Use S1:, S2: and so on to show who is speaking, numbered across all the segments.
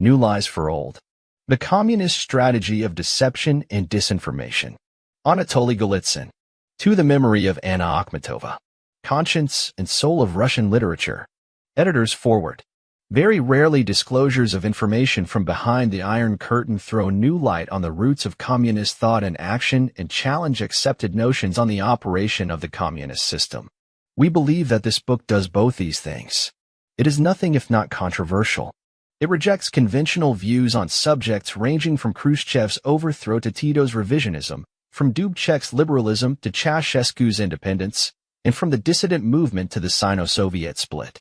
S1: New Lies for Old. The Communist Strategy of Deception and Disinformation. Anatoliy Golitsyn. To the Memory of Anna Akhmatova. Conscience and Soul of Russian Literature. Editor's Foreword. Very rarely disclosures of information from behind the Iron Curtain throw new light on the roots of communist thought and action and challenge accepted notions on the operation of the communist system. We believe that this book does both these things. It is nothing if not controversial. It rejects conventional views on subjects ranging from Khrushchev's overthrow to Tito's revisionism, from Dubček's liberalism to Ceausescu's independence, and from the dissident movement to the Sino-Soviet split.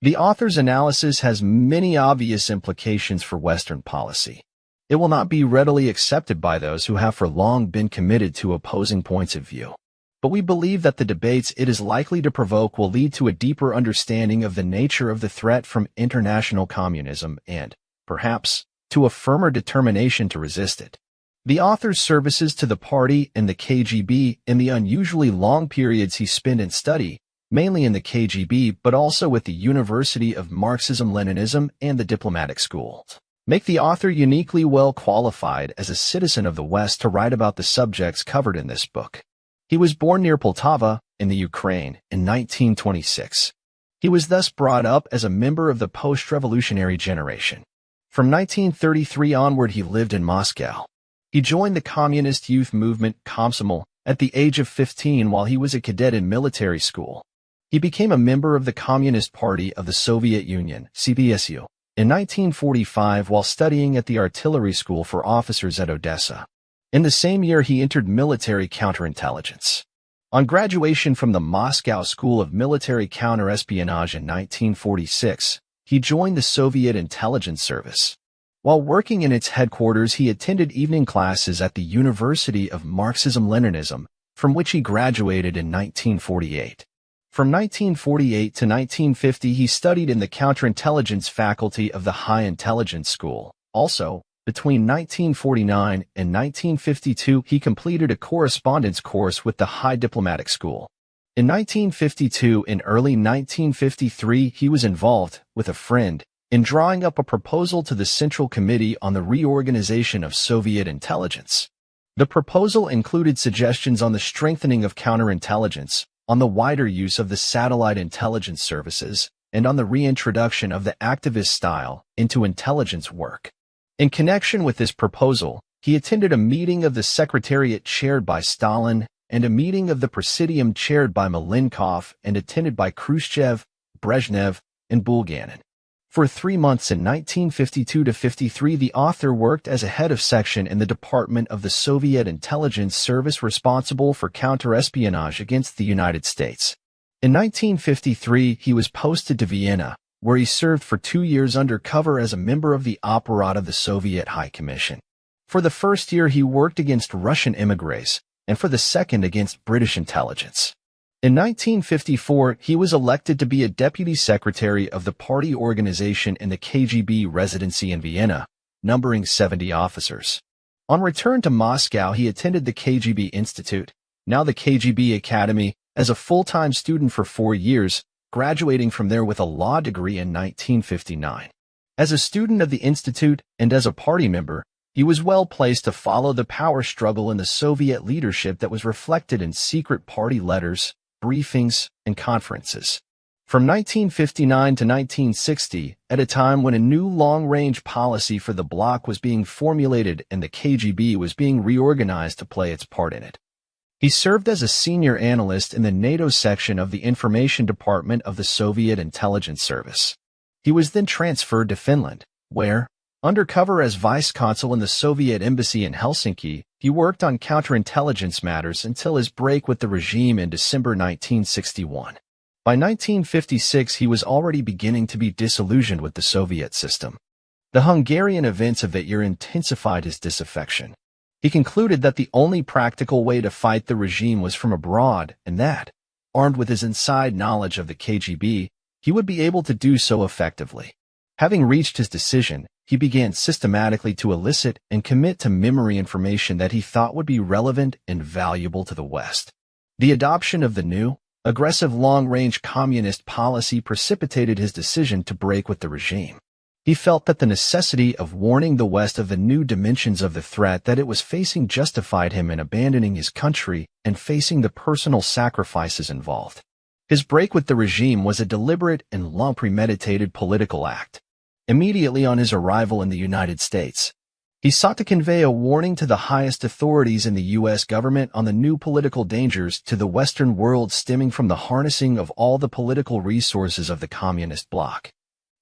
S1: The author's analysis has many obvious implications for Western policy. It will not be readily accepted by those who have for long been committed to opposing points of view. But we believe that the debates it is likely to provoke will lead to a deeper understanding of the nature of the threat from international communism and, perhaps, to a firmer determination to resist it. The author's services to the party and the KGB in the unusually long periods he spent in study, mainly in the KGB but also with the University of Marxism-Leninism and the diplomatic schools, make the author uniquely well qualified as a citizen of the West to write about the subjects covered in this book. He was born near Poltava, in the Ukraine, in 1926. He was thus brought up as a member of the post-revolutionary generation. From 1933 onward he lived in Moscow. He joined the communist youth movement, Komsomol, at the age of 15 while he was a cadet in military school. He became a member of the Communist Party of the Soviet Union, CPSU, in 1945 while studying at the Artillery School for Officers at Odessa. In the same year he entered military counterintelligence. On graduation from the Moscow School of Military Counterespionage in 1946, he joined the Soviet Intelligence Service. While working in its headquarters he attended evening classes at the University of Marxism-Leninism, from which he graduated in 1948. From 1948 to 1950 he studied in the counterintelligence faculty of the High Intelligence School. Also, between 1949 and 1952 he completed a correspondence course with the High Diplomatic School. In 1952 and early 1953 he was involved, with a friend, in drawing up a proposal to the Central Committee on the Reorganization of Soviet Intelligence. The proposal included suggestions on the strengthening of counterintelligence, on the wider use of the satellite intelligence services, and on the reintroduction of the activist style into intelligence work. In connection with this proposal, he attended a meeting of the Secretariat chaired by Stalin and a meeting of the Presidium chaired by Malenkov and attended by Khrushchev, Brezhnev, and Bulganin. For 3 months in 1952 to 53 the author worked as a head of section in the Department of the Soviet Intelligence Service responsible for counterespionage against the United States. In 1953 he was posted to Vienna, where he served for 2 years undercover as a member of the Apparat of the Soviet High Commission. For the first year he worked against Russian émigrés, and for the second against British intelligence. In 1954, he was elected to be a deputy secretary of the party organization in the KGB residency in Vienna, numbering 70 officers. On return to Moscow, he attended the KGB Institute, now the KGB Academy, as a full-time student for 4 years, graduating from there with a law degree in 1959. As a student of the Institute and as a party member, he was well placed to follow the power struggle in the Soviet leadership that was reflected in secret party letters, briefings, and conferences. From 1959 to 1960, at a time when a new long-range policy for the bloc was being formulated and the KGB was being reorganized to play its part in it. He served as a senior analyst in the NATO section of the Information Department of the Soviet Intelligence Service. He was then transferred to Finland, where, undercover as vice-consul in the Soviet embassy in Helsinki, he worked on counterintelligence matters until his break with the regime in December 1961. By 1956 he was already beginning to be disillusioned with the Soviet system. The Hungarian events of that year intensified his disaffection. He concluded that the only practical way to fight the regime was from abroad and that, armed with his inside knowledge of the KGB, he would be able to do so effectively. Having reached his decision, he began systematically to elicit and commit to memory information that he thought would be relevant and valuable to the West. The adoption of the new, aggressive long-range communist policy precipitated his decision to break with the regime. He felt that the necessity of warning the West of the new dimensions of the threat that it was facing justified him in abandoning his country and facing the personal sacrifices involved. His break with the regime was a deliberate and long premeditated political act. Immediately on his arrival in the United States, he sought to convey a warning to the highest authorities in the U.S. government on the new political dangers to the Western world stemming from the harnessing of all the political resources of the communist bloc,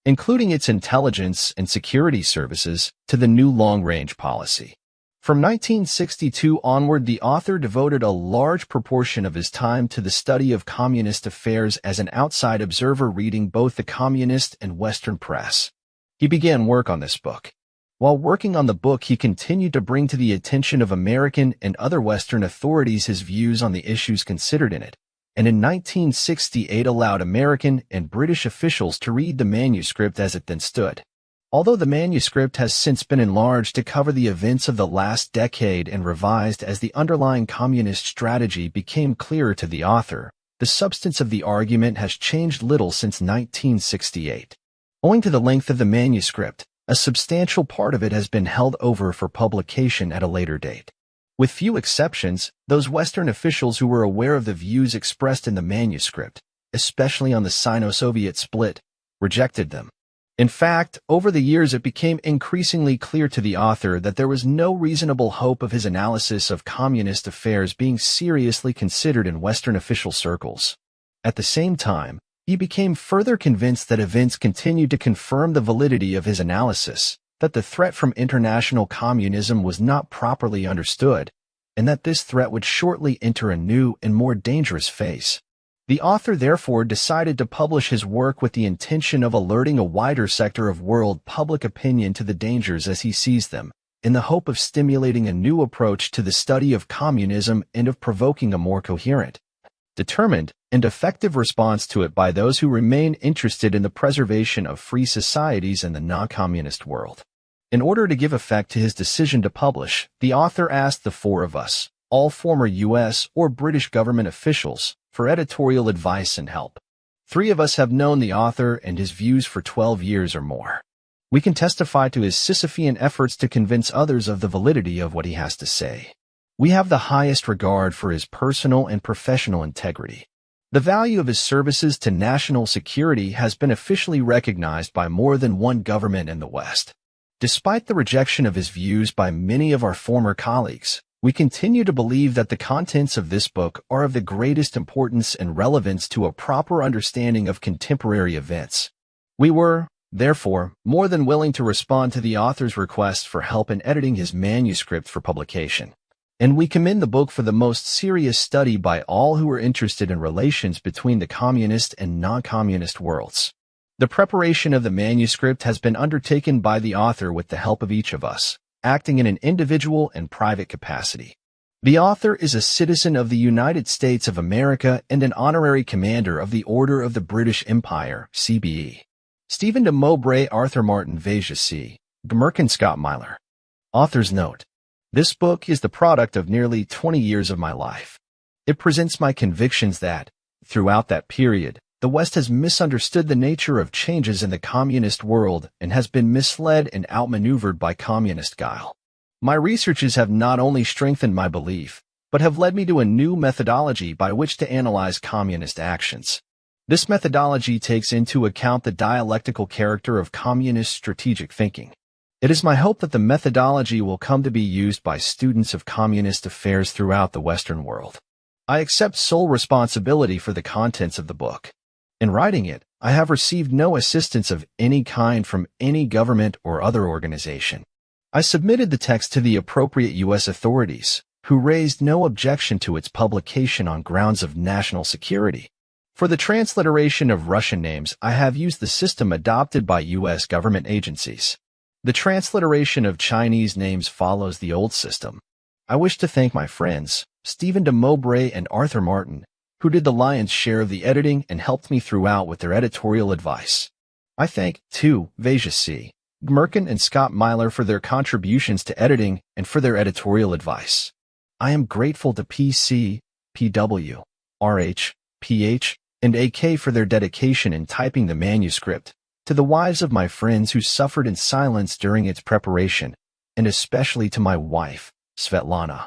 S1: including its intelligence and security services, to the new long-range policy. From 1962 onward, the author devoted a large proportion of his time to the study of communist affairs as an outside observer, reading both the communist and Western press. He began work on this book. While working on the book, he continued to bring to the attention of American and other Western authorities his views on the issues considered in it, and in 1968 allowed American and British officials to read the manuscript as it then stood. Although the manuscript has since been enlarged to cover the events of the last decade and revised as the underlying communist strategy became clearer to the author, the substance of the argument has changed little since 1968. Owing to the length of the manuscript, a substantial part of it has been held over for publication at a later date. With few exceptions, those Western officials who were aware of the views expressed in the manuscript, especially on the Sino-Soviet split, rejected them. In fact, over the years it became increasingly clear to the author that there was no reasonable hope of his analysis of communist affairs being seriously considered in Western official circles. At the same time, he became further convinced that events continued to confirm the validity of his analysis, that the threat from international communism was not properly understood, and that this threat would shortly enter a new and more dangerous phase. The author therefore decided to publish his work with the intention of alerting a wider sector of world public opinion to the dangers as he sees them, in the hope of stimulating a new approach to the study of communism and of provoking a more coherent, determined, and effective response to it by those who remain interested in the preservation of free societies in the non-communist world. In order to give effect to his decision to publish, the author asked the four of us, all former U.S. or British government officials, for editorial advice and help. 3 of us have known the author and his views for 12 years or more. We can testify to his Sisyphean efforts to convince others of the validity of what he has to say. We have the highest regard for his personal and professional integrity. The value of his services to national security has been officially recognized by more than one government in the West. Despite the rejection of his views by many of our former colleagues, we continue to believe that the contents of this book are of the greatest importance and relevance to a proper understanding of contemporary events. We were, therefore, more than willing to respond to the author's request for help in editing his manuscript for publication, and we commend the book for the most serious study by all who are interested in relations between the communist and non-communist worlds. The preparation of the manuscript has been undertaken by the author with the help of each of us, acting in an individual and private capacity. The author is a citizen of the United States of America and an honorary commander of the Order of the British Empire, CBE. Stephen de Mowbray, Arthur Martin Veja C. Gmerkin Scott Myler. Author's note. This book is the product of nearly 20 years of my life. It presents my convictions that, throughout that period, the West has misunderstood the nature of changes in the communist world and has been misled and outmaneuvered by communist guile. My researches have not only strengthened my belief, but have led me to a new methodology by which to analyze communist actions. This methodology takes into account the dialectical character of communist strategic thinking. It is my hope that the methodology will come to be used by students of communist affairs throughout the Western world. I accept sole responsibility for the contents of the book. In writing it, I have received no assistance of any kind from any government or other organization. I submitted the text to the appropriate U.S. authorities, who raised no objection to its publication on grounds of national security. For the transliteration of Russian names, I have used the system adopted by U.S. government agencies. The transliteration of Chinese names follows the old system. I wish to thank my friends, Stephen de Mowbray and Arthur Martin, who did the lion's share of the editing and helped me throughout with their editorial advice. I thank, too, Veja C. Gmerkin and Scott Myler for their contributions to editing and for their editorial advice. I am grateful to PC, PW, RH, PH, and AK for their dedication in typing the manuscript, to the wives of my friends who suffered in silence during its preparation, and especially to my wife, Svetlana,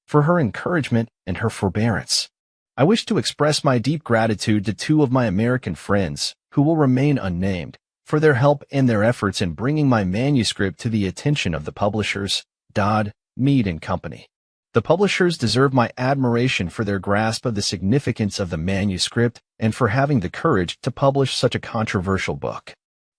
S1: for her encouragement and her forbearance. I wish to express my deep gratitude to two of my American friends, who will remain unnamed, for their help and their efforts in bringing my manuscript to the attention of the publishers, Dodd, Mead and Company. The publishers deserve my admiration for their grasp of the significance of the manuscript and for having the courage to publish such a controversial book.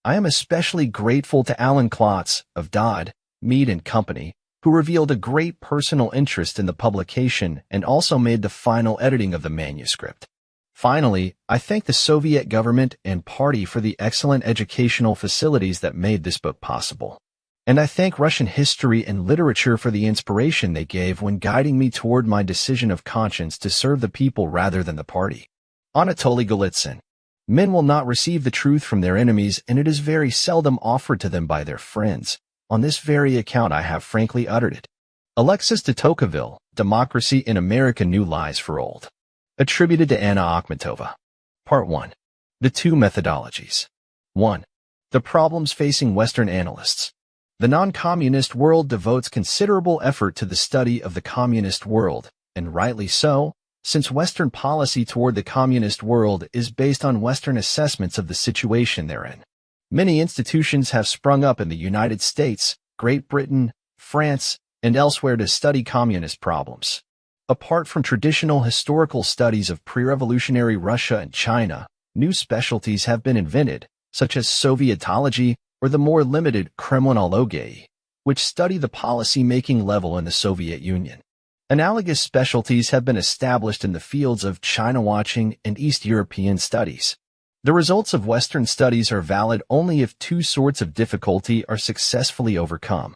S1: I am especially grateful to Alan Klotz of Dodd, Mead and Company, who revealed a great personal interest in the publication and also made the final editing of the manuscript. Finally, I thank the Soviet government and party for the excellent educational facilities that made this book possible. And I thank Russian history and literature for the inspiration they gave when guiding me toward my decision of conscience to serve the people rather than the party. Anatoliy Golitsyn. Men will not receive the truth from their enemies, and it is very seldom offered to them by their friends. On this very account I have frankly uttered it. Alexis de Tocqueville, Democracy in America, New Lies for Old. Attributed to Anna Akhmatova. Part 1. The two methodologies. 1. The problems facing Western analysts. The non-communist world devotes considerable effort to the study of the communist world, and rightly so, since Western policy toward the communist world is based on Western assessments of the situation therein. Many institutions have sprung up in the United States, Great Britain, France, and elsewhere to study communist problems. Apart from traditional historical studies of pre-revolutionary Russia and China, new specialties have been invented, such as Sovietology or the more limited Kremlinology, which study the policy-making level in the Soviet Union. Analogous specialties have been established in the fields of China-watching and East European studies. The results of Western studies are valid only if two sorts of difficulty are successfully overcome.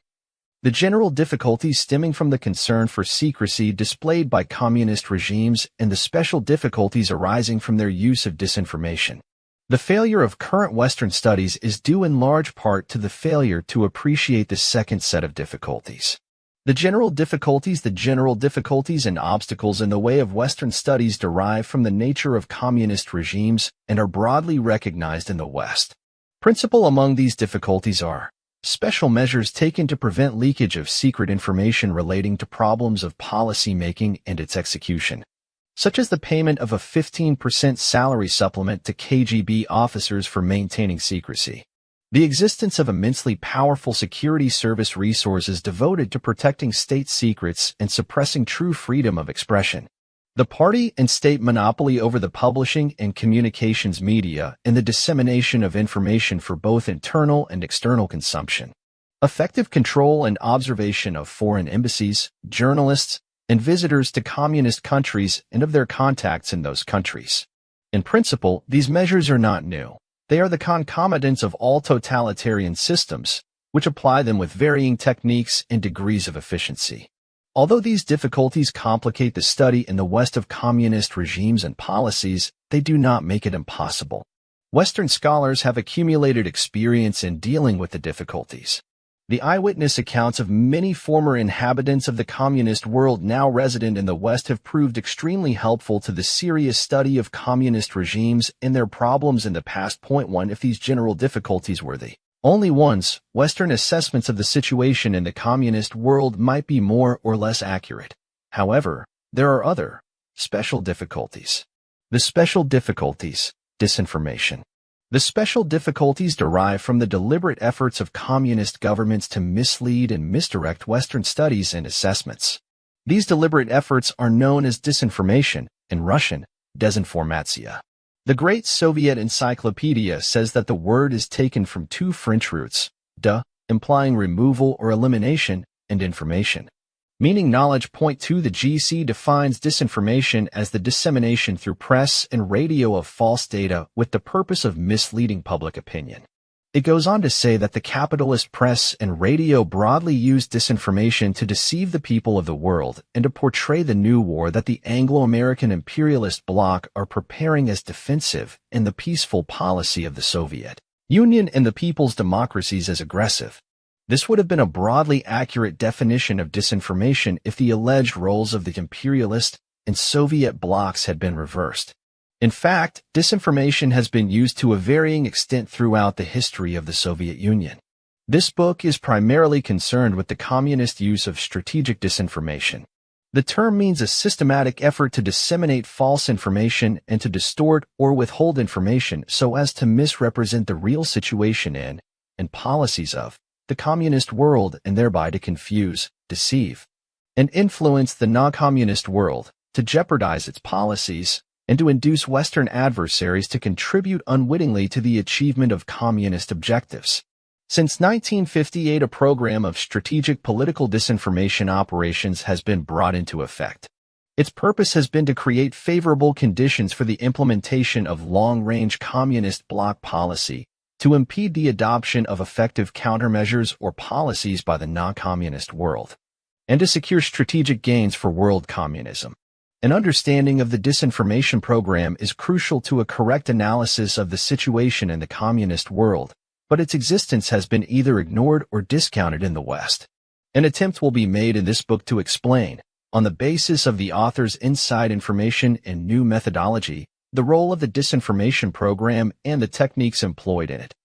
S1: The general difficulties stemming from the concern for secrecy displayed by communist regimes and the special difficulties arising from their use of disinformation. The failure of current Western studies is due in large part to the failure to appreciate the second set of difficulties. The general difficulties and obstacles in the way of Western studies derive from the nature of communist regimes and are broadly recognized in the West. Principal among these difficulties are special measures taken to prevent leakage of secret information relating to problems of policy making and its execution, such as the payment of a 15% salary supplement to KGB officers for maintaining secrecy. The existence of immensely powerful security service resources devoted to protecting state secrets and suppressing true freedom of expression. The party and state monopoly over the publishing and communications media and the dissemination of information for both internal and external consumption. Effective control and observation of foreign embassies, journalists, and visitors to communist countries and of their contacts in those countries. In principle, these measures are not new. They are the concomitants of all totalitarian systems, which apply them with varying techniques and degrees of efficiency. Although these difficulties complicate the study in the West of communist regimes and policies, they do not make it impossible. Western scholars have accumulated experience in dealing with the difficulties. The eyewitness accounts of many former inhabitants of the communist world now resident in the West have proved extremely helpful to the serious study of communist regimes and their problems in the past. 1. If these general difficulties were the only ones, Western assessments of the situation in the communist world might be more or less accurate. However, there are other special difficulties. The special difficulties, disinformation. The special difficulties derive from the deliberate efforts of communist governments to mislead and misdirect Western studies and assessments. These deliberate efforts are known as disinformation, in Russian, dezinformatsiya. The Great Soviet Encyclopedia says that the word is taken from two French roots, de, implying removal or elimination, and information, meaning knowledge. 2. The GC defines disinformation as the dissemination through press and radio of false data with the purpose of misleading public opinion. It goes on to say that the capitalist press and radio broadly use disinformation to deceive the people of the world and to portray the new war that the Anglo-American imperialist bloc are preparing as defensive and the peaceful policy of the Soviet Union and the people's democracies as aggressive. This would have been a broadly accurate definition of disinformation if the alleged roles of the imperialist and Soviet blocs had been reversed. In fact, disinformation has been used to a varying extent throughout the history of the Soviet Union. This book is primarily concerned with the communist use of strategic disinformation. The term means a systematic effort to disseminate false information and to distort or withhold information so as to misrepresent the real situation in and policies of the communist world and thereby to confuse, deceive, and influence the non-communist world, to jeopardize its policies, and to induce Western adversaries to contribute unwittingly to the achievement of communist objectives. Since 1958, a program of strategic political disinformation operations has been brought into effect. Its purpose has been to create favorable conditions for the implementation of long-range communist bloc policy, to impede the adoption of effective countermeasures or policies by the non-communist world, and to secure strategic gains for world communism. An understanding of the disinformation program is crucial to a correct analysis of the situation in the communist world, but its existence has been either ignored or discounted in the West. An attempt will be made in this book to explain, on the basis of the author's inside information and new methodology, the role of the disinformation program and the techniques employed in it.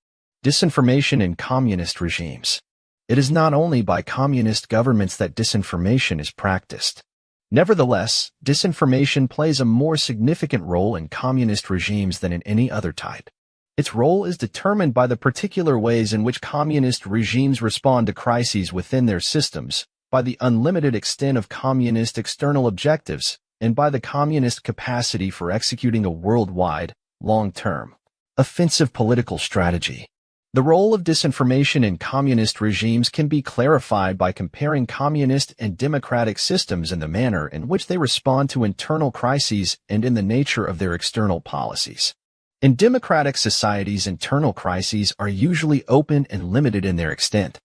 S1: Disinformation in communist regimes. It is not only by communist governments that disinformation is practiced. Nevertheless, disinformation plays a more significant role in communist regimes than in any other type. Its role is determined by the particular ways in which communist regimes respond to crises within their systems, by the unlimited extent of communist external objectives, and by the communist capacity for executing a worldwide, long-term, offensive political strategy. The role of disinformation in communist regimes can be clarified by comparing communist and democratic systems in the manner in which they respond to internal crises and in the nature of their external policies. In democratic societies, internal crises are usually open and limited in their extent.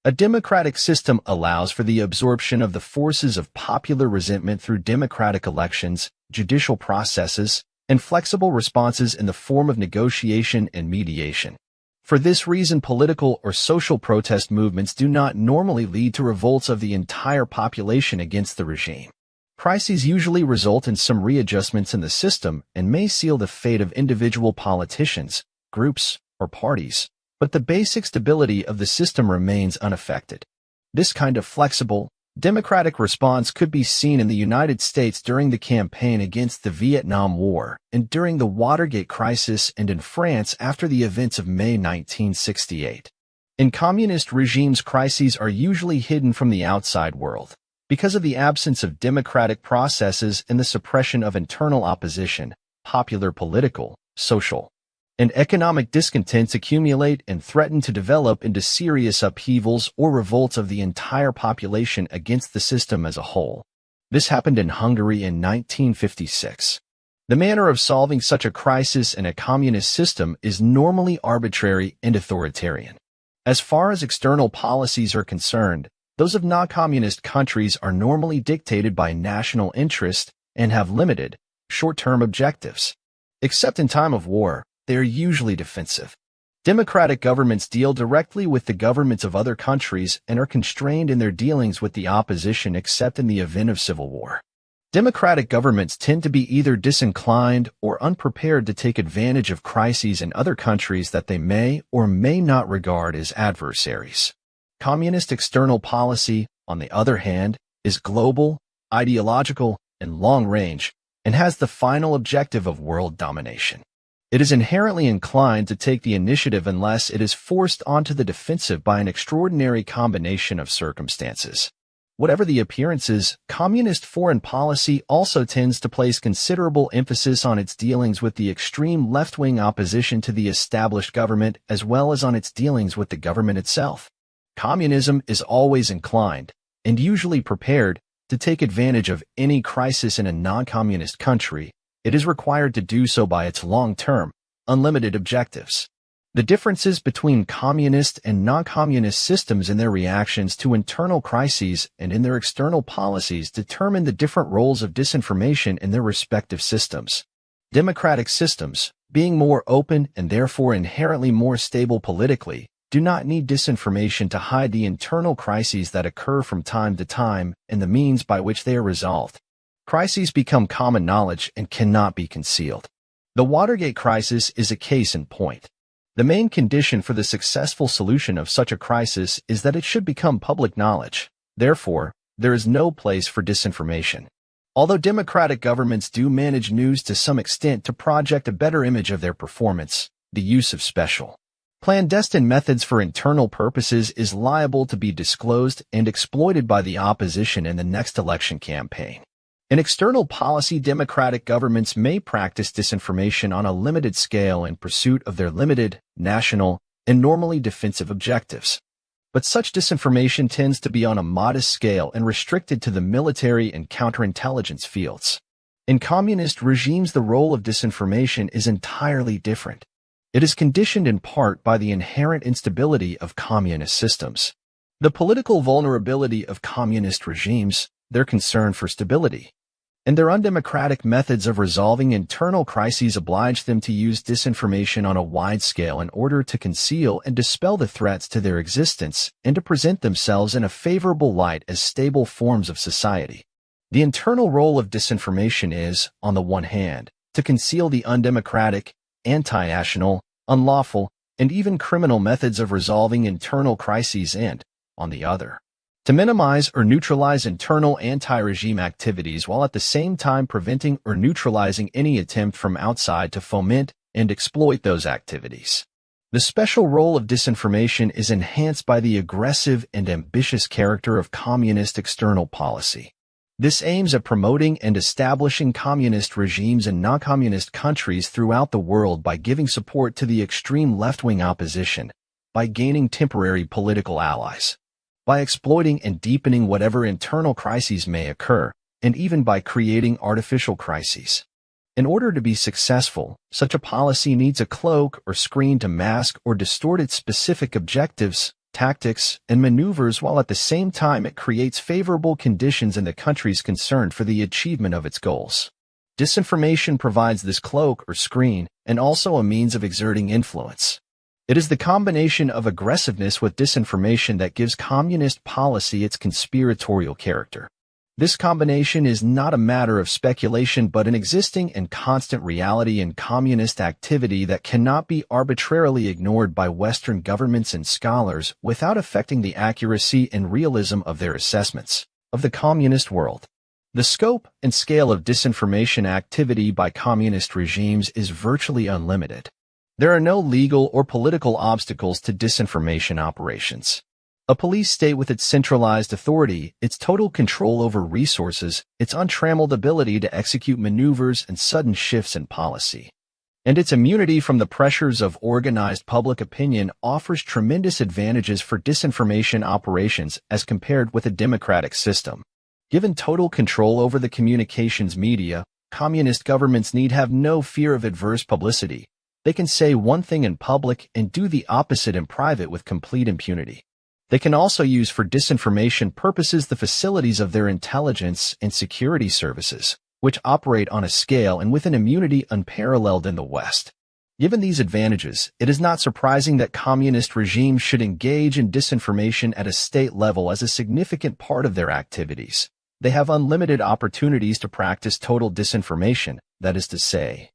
S1: A democratic system allows for the absorption of the forces of popular resentment through democratic elections, judicial processes, and flexible responses in the form of negotiation and mediation. For this reason, political or social protest movements do not normally lead to revolts of the entire population against the regime. Crises usually result in some readjustments in the system and may seal the fate of individual politicians, groups, or parties, but the basic stability of the system remains unaffected. This kind of flexible, democratic response could be seen in the United States during the campaign against the Vietnam War and during the Watergate crisis, and in France after the events of May 1968. In communist regimes, crises are usually hidden from the outside world. Because of the absence of democratic processes and the suppression of internal opposition, popular political, social, and economic discontents accumulate and threaten to develop into serious upheavals or revolts of the entire population against the system as a whole. This happened in Hungary in 1956. The manner of solving such a crisis in a communist system is normally arbitrary and authoritarian. As far as external policies are concerned, those of non-communist countries are normally dictated by national interest and have limited, short-term objectives. Except in time of war, they are usually defensive. Democratic governments deal directly with the governments of other countries and are constrained in their dealings with the opposition except in the event of civil war. Democratic governments tend to be either disinclined or unprepared to take advantage of crises in other countries that they may or may not regard as adversaries. Communist external policy, on the other hand, is global, ideological, and long-range, and has the final objective of world domination. It is inherently inclined to take the initiative unless it is forced onto the defensive by an extraordinary combination of circumstances. Whatever the appearances, communist foreign policy also tends to place considerable emphasis on its dealings with the extreme left-wing opposition to the established government as well as on its dealings with the government itself. Communism is always inclined, and usually prepared, to take advantage of any crisis in a non-communist country. It is required to do so by its long-term, unlimited objectives. The differences between communist and non-communist systems in their reactions to internal crises and in their external policies determine the different roles of disinformation in their respective systems. Democratic systems, being more open and therefore inherently more stable politically, do not need disinformation to hide the internal crises that occur from time to time and the means by which they are resolved. Crises become common knowledge and cannot be concealed. The Watergate crisis is a case in point. The main condition for the successful solution of such a crisis is that it should become public knowledge. Therefore, there is no place for disinformation. Although democratic governments do manage news to some extent to project a better image of their performance, the use of special, clandestine methods for internal purposes is liable to be disclosed and exploited by the opposition in the next election campaign. In external policy, democratic governments may practice disinformation on a limited scale in pursuit of their limited, national, and normally defensive objectives. But such disinformation tends to be on a modest scale and restricted to the military and counterintelligence fields. In communist regimes, the role of disinformation is entirely different. It is conditioned in part by the inherent instability of communist systems, the political vulnerability of communist regimes, their concern for stability, and their undemocratic methods of resolving internal crises oblige them to use disinformation on a wide scale in order to conceal and dispel the threats to their existence and to present themselves in a favorable light as stable forms of society. The internal role of disinformation is, on the one hand, to conceal the undemocratic, anti-national, unlawful, and even criminal methods of resolving internal crises and, on the other, to minimize or neutralize internal anti-regime activities while at the same time preventing or neutralizing any attempt from outside to foment and exploit those activities. The special role of disinformation is enhanced by the aggressive and ambitious character of communist external policy. This aims at promoting and establishing communist regimes in non-communist countries throughout the world by giving support to the extreme left-wing opposition, by gaining temporary political allies, by exploiting and deepening whatever internal crises may occur, and even by creating artificial crises. In order to be successful, such a policy needs a cloak or screen to mask or distort its specific objectives, tactics, and maneuvers while at the same time it creates favorable conditions in the countries concerned for the achievement of its goals. Disinformation provides this cloak or screen and also a means of exerting influence. It is the combination of aggressiveness with disinformation that gives communist policy its conspiratorial character. This combination is not a matter of speculation but an existing and constant reality in communist activity that cannot be arbitrarily ignored by Western governments and scholars without affecting the accuracy and realism of their assessments of the communist world. The scope and scale of disinformation activity by communist regimes is virtually unlimited. There are no legal or political obstacles to disinformation operations. A police state with its centralized authority, its total control over resources, its untrammeled ability to execute maneuvers and sudden shifts in policy, and its immunity from the pressures of organized public opinion offers tremendous advantages for disinformation operations as compared with a democratic system. Given total control over the communications media, communist governments need have no fear of adverse publicity. They can say one thing in public and do the opposite in private with complete impunity. They can also use for disinformation purposes the facilities of their intelligence and security services, which operate on a scale and with an immunity unparalleled in the West. Given these advantages, it is not surprising that communist regimes should engage in disinformation at a state level as a significant part of their activities. They have unlimited opportunities to practice total disinformation, that is to say,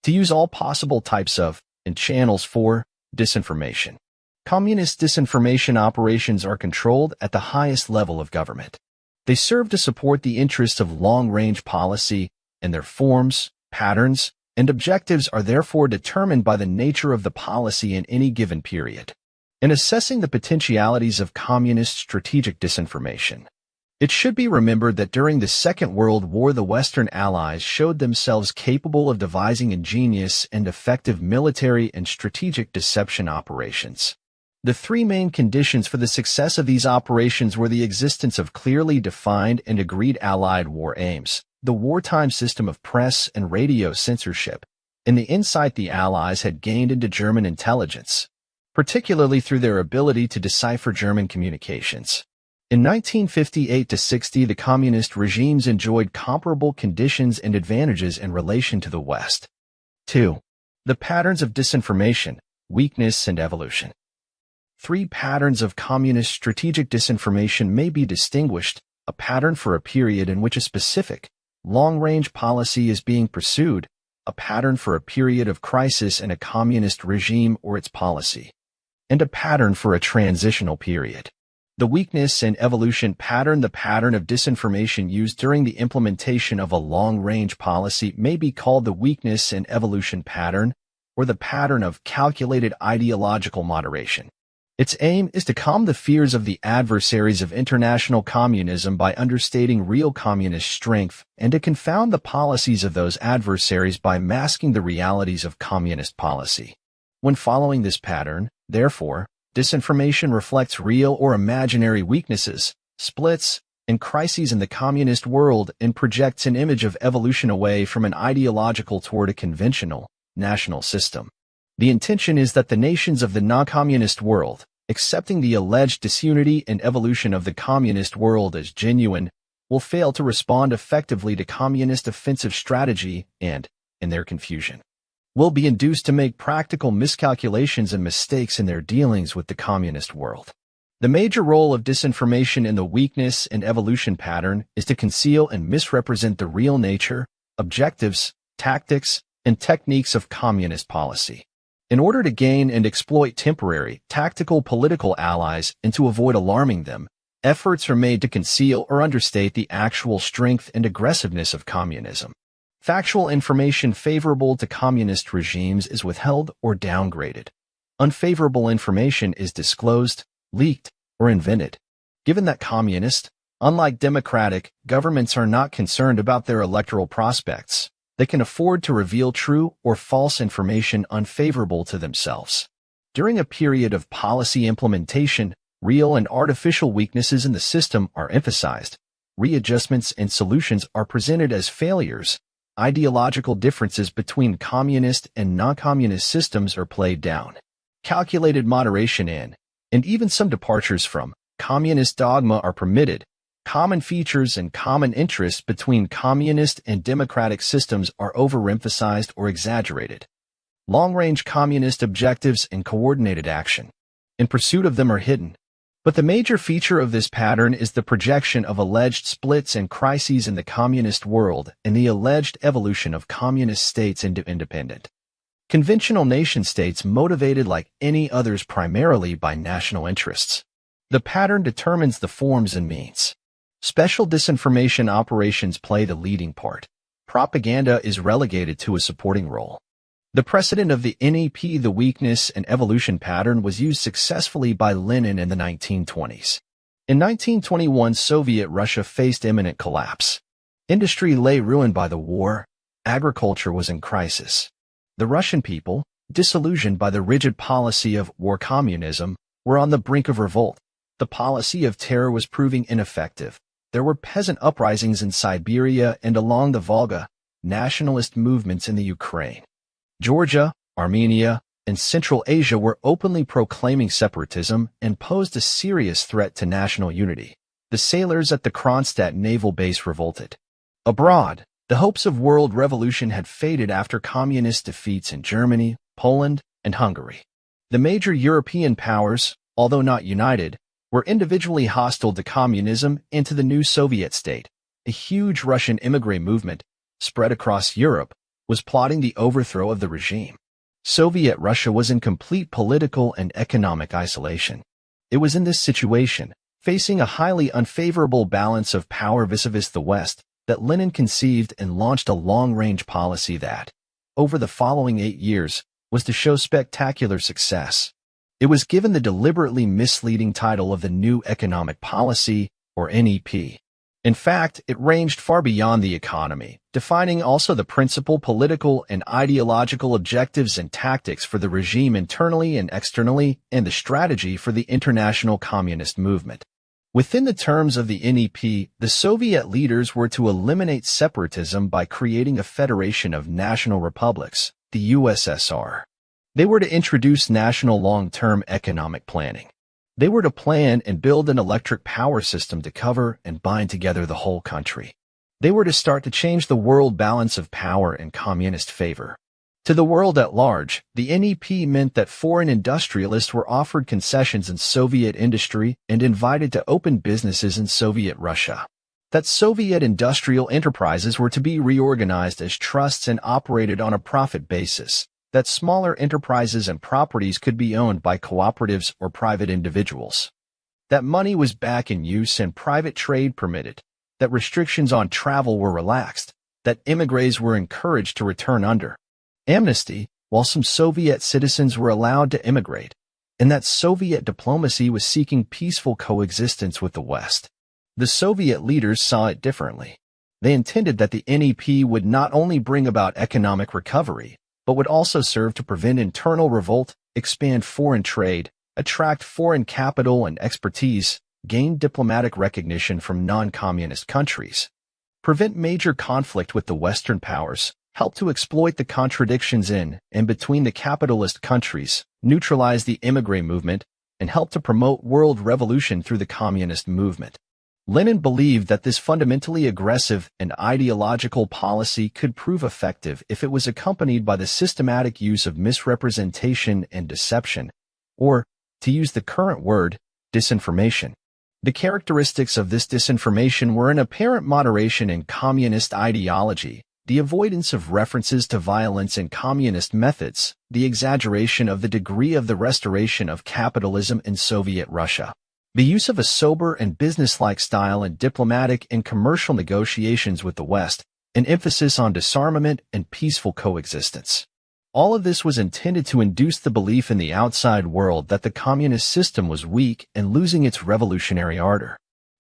S1: to use all possible types of and channels for disinformation. Communist disinformation operations are controlled at the highest level of government. They serve to support the interests of long-range policy, and their forms, patterns, and objectives are therefore determined by the nature of the policy in any given period. In assessing the potentialities of communist strategic disinformation, it should be remembered that during the Second World War the Western Allies showed themselves capable of devising ingenious and effective military and strategic deception operations. The three main conditions for the success of these operations were the existence of clearly defined and agreed Allied war aims, the wartime system of press and radio censorship, and the insight the Allies had gained into German intelligence, particularly through their ability to decipher German communications. In 1958-60, the communist regimes enjoyed comparable conditions and advantages in relation to the West. 2. The patterns of disinformation, weakness, and evolution. 3 patterns of communist strategic disinformation may be distinguished: a pattern for a period in which a specific, long-range policy is being pursued, a pattern for a period of crisis in a communist regime or its policy, and a pattern for a transitional period. The weakness and evolution pattern, the pattern of disinformation used during the implementation of a long-range policy, may be called the weakness and evolution pattern, or the pattern of calculated ideological moderation. Its aim is to calm the fears of the adversaries of international communism by understating real communist strength and to confound the policies of those adversaries by masking the realities of communist policy. When following this pattern, therefore, disinformation reflects real or imaginary weaknesses, splits, and crises in the communist world and projects an image of evolution away from an ideological toward a conventional, national system. The intention is that the nations of the non-communist world, accepting the alleged disunity and evolution of the communist world as genuine, will fail to respond effectively to communist offensive strategy and, in their confusion, will be induced to make practical miscalculations and mistakes in their dealings with the communist world. The major role of disinformation in the weakness and evolution pattern is to conceal and misrepresent the real nature, objectives, tactics, and techniques of communist policy. In order to gain and exploit temporary, tactical political allies and to avoid alarming them, efforts are made to conceal or understate the actual strength and aggressiveness of communism. Factual information favorable to communist regimes is withheld or downgraded. Unfavorable information is disclosed, leaked, or invented. Given that communist, unlike democratic, governments are not concerned about their electoral prospects, they can afford to reveal true or false information unfavorable to themselves. During a period of policy implementation, real and artificial weaknesses in the system are emphasized. Readjustments and solutions are presented as failures. Ideological differences between communist and non-communist systems are played down. Calculated moderation and even some departures from communist dogma are permitted. Common features and common interests between communist and democratic systems are overemphasized or exaggerated. Long-range communist objectives and coordinated action in pursuit of them are hidden. But the major feature of this pattern is the projection of alleged splits and crises in the communist world and the alleged evolution of communist states into independent, conventional nation-states motivated like any others primarily by national interests. The pattern determines the forms and means. Special disinformation operations play the leading part. Propaganda is relegated to a supporting role. The precedent of the NEP, the weakness and evolution pattern, was used successfully by Lenin in the 1920s. In 1921, Soviet Russia faced imminent collapse. Industry lay ruined by the war. Agriculture was in crisis. The Russian people, disillusioned by the rigid policy of war communism, were on the brink of revolt. The policy of terror was proving ineffective. There were peasant uprisings in Siberia and along the Volga, nationalist movements in the Ukraine. Georgia, Armenia, and Central Asia were openly proclaiming separatism and posed a serious threat to national unity. The sailors at the Kronstadt naval base revolted. Abroad, the hopes of world revolution had faded after communist defeats in Germany, Poland, and Hungary. The major European powers, although not united, were individually hostile to communism and to the new Soviet state. A huge Russian immigrant movement, spread across Europe, was plotting the overthrow of the regime. Soviet Russia was in complete political and economic isolation. It was in this situation, facing a highly unfavorable balance of power vis-a-vis the West, that Lenin conceived and launched a long-range policy that, over the following 8 years, was to show spectacular success. It was given the deliberately misleading title of the New Economic Policy, or NEP. In fact, it ranged far beyond the economy, defining also the principal political and ideological objectives and tactics for the regime internally and externally, and the strategy for the international communist movement. Within the terms of the NEP, the Soviet leaders were to eliminate separatism by creating a federation of national republics, the USSR. They were to introduce national long-term economic planning. They were to plan and build an electric power system to cover and bind together the whole country. They were to start to change the world balance of power in communist favor. To the world at large, the NEP meant that foreign industrialists were offered concessions in Soviet industry and invited to open businesses in Soviet Russia. that Soviet industrial enterprises were to be reorganized as trusts and operated on a profit basis, that smaller enterprises and properties could be owned by cooperatives or private individuals, that money was back in use and private trade permitted, that restrictions on travel were relaxed, that immigrants were encouraged to return under amnesty, while some Soviet citizens were allowed to immigrate, and that Soviet diplomacy was seeking peaceful coexistence with the West. The Soviet leaders saw it differently. They intended that the NEP would not only bring about economic recovery, but would also serve to prevent internal revolt, expand foreign trade, attract foreign capital and expertise, gain diplomatic recognition from non-communist countries, prevent major conflict with the Western powers, help to exploit the contradictions in and between the capitalist countries, neutralize the émigré movement, and help to promote world revolution through the communist movement. Lenin believed that this fundamentally aggressive and ideological policy could prove effective if it was accompanied by the systematic use of misrepresentation and deception, or, to use the current word, disinformation. The characteristics of this disinformation were an apparent moderation in communist ideology, the avoidance of references to violence and communist methods, the exaggeration of the degree of the restoration of capitalism in Soviet Russia, the use of a sober and businesslike style in diplomatic and commercial negotiations with the West, an emphasis on disarmament and peaceful coexistence. All of this was intended to induce the belief in the outside world that the communist system was weak and losing its revolutionary ardor.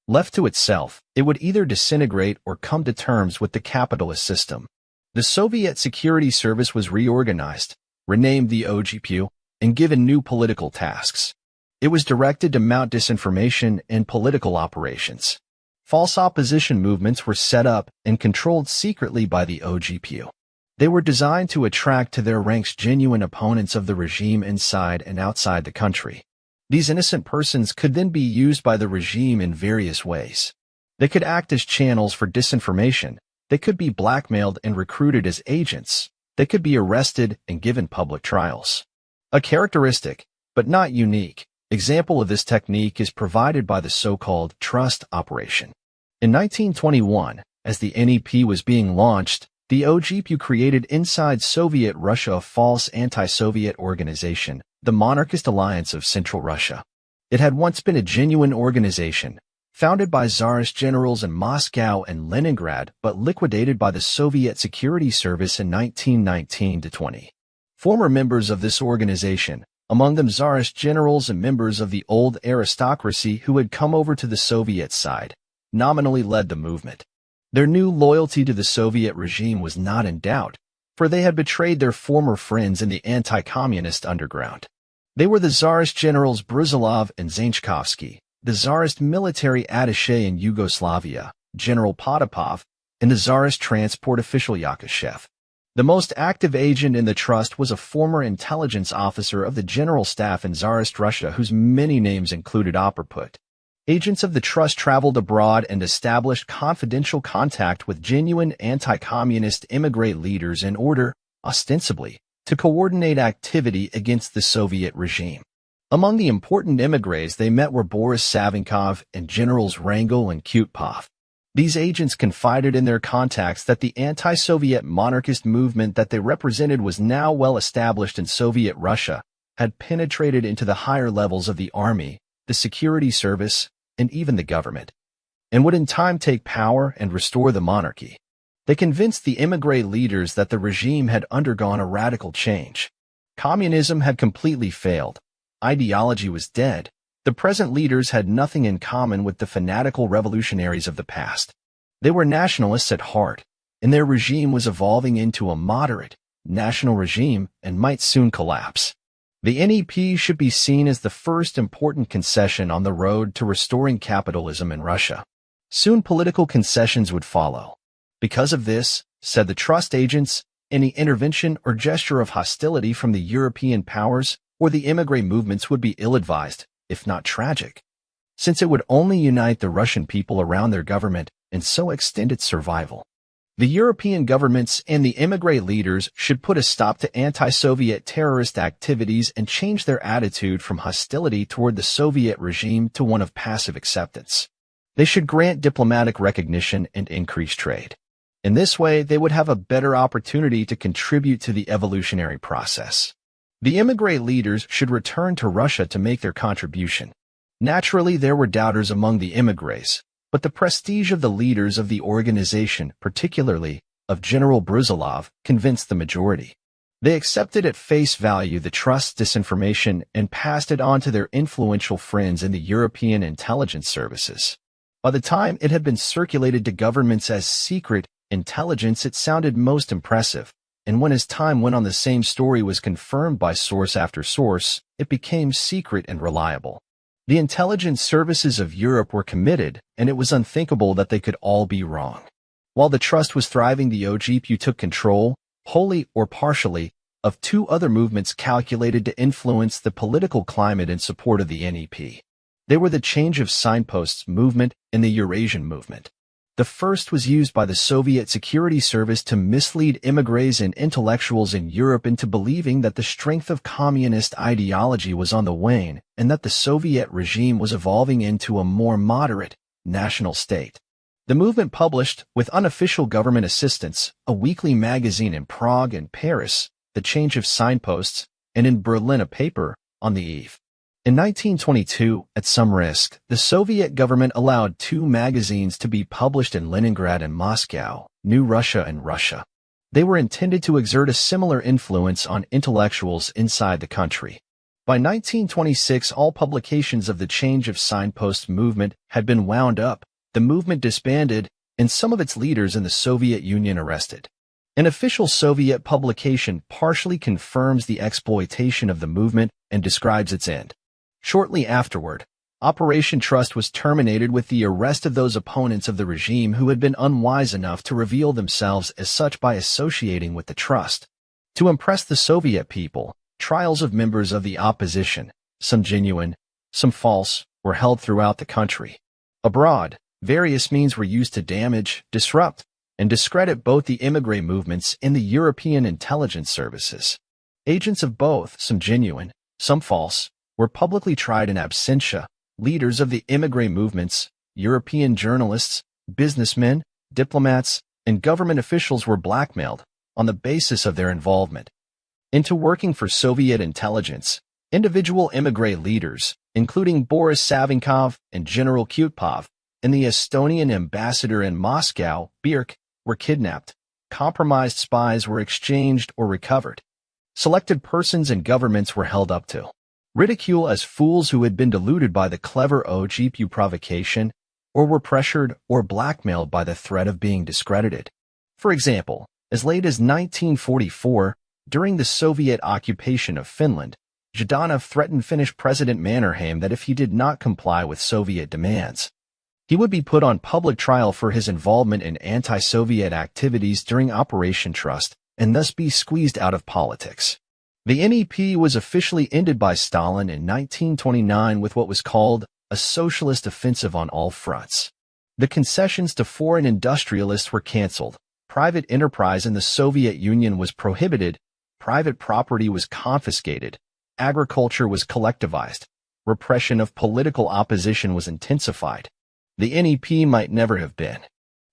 S1: Left to itself, it would either disintegrate or come to terms with the capitalist system. The Soviet Security Service was reorganized, renamed the OGPU, and given new political tasks. It was directed to mount disinformation and political operations. False opposition movements were set up and controlled secretly by the OGPU. They were designed to attract to their ranks genuine opponents of the regime inside and outside the country. These innocent persons could then be used by the regime in various ways. They could act as channels for disinformation. They could be blackmailed and recruited as agents. They could be arrested and given public trials. A characteristic, but not unique, example of this technique is provided by the so-called trust operation. In 1921, as the NEP was being launched, the OGPU created inside Soviet Russia a false anti-Soviet organization, the Monarchist Alliance of Central Russia. It had once been a genuine organization, founded by Tsarist generals in Moscow and Leningrad, but liquidated by the Soviet Security Service in 1919-20. Former members of this organization, among them Tsarist generals and members of the old aristocracy who had come over to the Soviet side, nominally led the movement. Their new loyalty to the Soviet regime was not in doubt, for they had betrayed their former friends in the anti-communist underground. They were the Tsarist generals Brusilov and Zainchkovsky, the Tsarist military attaché in Yugoslavia, General Potapov, and the Tsarist transport official Yakashev. The most active agent in the trust was a former intelligence officer of the General Staff in Tsarist Russia whose many names included Operput. Agents of the trust traveled abroad and established confidential contact with genuine anti-communist émigré leaders in order, ostensibly, to coordinate activity against the Soviet regime. Among the important émigrés they met were Boris Savinkov and Generals Wrangel and Kutupov. These agents confided in their contacts that the anti-Soviet monarchist movement that they represented was now well established in Soviet Russia, had penetrated into the higher levels of the army, the security service, and even the government, and would in time take power and restore the monarchy. They convinced the émigré leaders that the regime had undergone a radical change. Communism had completely failed. Ideology was dead. The present leaders had nothing in common with the fanatical revolutionaries of the past. They were nationalists at heart, and their regime was evolving into a moderate, national regime and might soon collapse. The NEP should be seen as the first important concession on the road to restoring capitalism in Russia. Soon political concessions would follow. Because of this, said the trust agents, any intervention or gesture of hostility from the European powers or the émigré movements would be ill-advised, if not tragic, since it would only unite the Russian people around their government and so extend its survival. The European governments and the émigré leaders should put a stop to anti-Soviet terrorist activities and change their attitude from hostility toward the Soviet regime to one of passive acceptance. They should grant diplomatic recognition and increase trade. In this way, they would have a better opportunity to contribute to the evolutionary process. The émigré leaders should return to Russia to make their contribution. Naturally, there were doubters among the émigrés, but the prestige of the leaders of the organization, particularly of General Brusilov, convinced the majority. They accepted at face value the trust's disinformation and passed it on to their influential friends in the European intelligence services. By the time it had been circulated to governments as secret intelligence, it sounded most impressive, and when as time went on the same story was confirmed by source after source, it became secret and reliable. The intelligence services of Europe were committed, and it was unthinkable that they could all be wrong. While the trust was thriving, the OGPU took control, wholly or partially, of two other movements calculated to influence the political climate in support of the NEP. They were the Change of Signposts movement and the Eurasian movement. The first was used by the Soviet Security Service to mislead émigrés and intellectuals in Europe into believing that the strength of communist ideology was on the wane and that the Soviet regime was evolving into a more moderate national state. The movement published, with unofficial government assistance, a weekly magazine in Prague and Paris, The Change of Signposts, and in Berlin a paper, On the Eve. In 1922, at some risk, the Soviet government allowed two magazines to be published in Leningrad and Moscow, New Russia and Russia. They were intended to exert a similar influence on intellectuals inside the country. By 1926, all publications of the Change of Signposts movement had been wound up, the movement disbanded, and some of its leaders in the Soviet Union arrested. An official Soviet publication partially confirms the exploitation of the movement and describes its end. Shortly afterward, Operation Trust was terminated with the arrest of those opponents of the regime who had been unwise enough to reveal themselves as such by associating with the trust. To impress the Soviet people, trials of members of the opposition, some genuine, some false, were held throughout the country. Abroad, various means were used to damage, disrupt, and discredit both the émigré movements and the European intelligence services. Agents of both, some genuine, some false, were publicly tried in absentia. Leaders of the émigré movements, European journalists, businessmen, diplomats, and government officials were blackmailed on the basis of their involvement into working for Soviet intelligence. Individual émigré leaders, including Boris Savinkov and General Kutupov, and the Estonian ambassador in Moscow, Birk, were kidnapped. Compromised spies were exchanged or recovered. Selected persons and governments were held up to ridicule as fools who had been deluded by the clever OGPU provocation, or were pressured or blackmailed by the threat of being discredited. For example, as late as 1944, during the Soviet occupation of Finland, Zhdanov threatened Finnish President Mannerheim that if he did not comply with Soviet demands, he would be put on public trial for his involvement in anti-Soviet activities during Operation Trust and thus be squeezed out of politics. The NEP was officially ended by Stalin in 1929 with what was called a socialist offensive on all fronts. The concessions to foreign industrialists were canceled, private enterprise in the Soviet Union was prohibited, private property was confiscated, agriculture was collectivized, repression of political opposition was intensified. The NEP might never have been.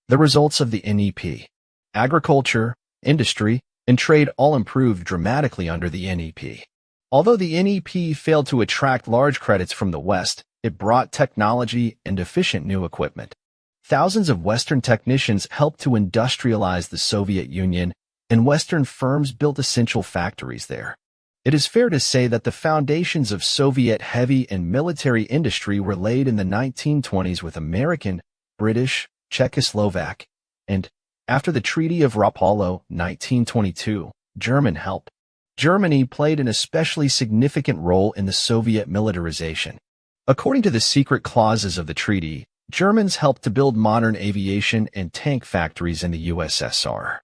S1: The results of the NEP: agriculture, industry, and trade all improved dramatically under the NEP. Although the NEP failed to attract large credits from the West, it brought technology and efficient new equipment. Thousands of Western technicians helped to industrialize the Soviet Union, and Western firms built essential factories there. It is fair to say that the foundations of Soviet heavy and military industry were laid in the 1920s with American, British, Czechoslovak, and, after the Treaty of Rapallo, 1922, German help. Germany played an especially significant role in the Soviet militarization. According to the secret clauses of the treaty, Germans helped to build modern aviation and tank factories in the USSR.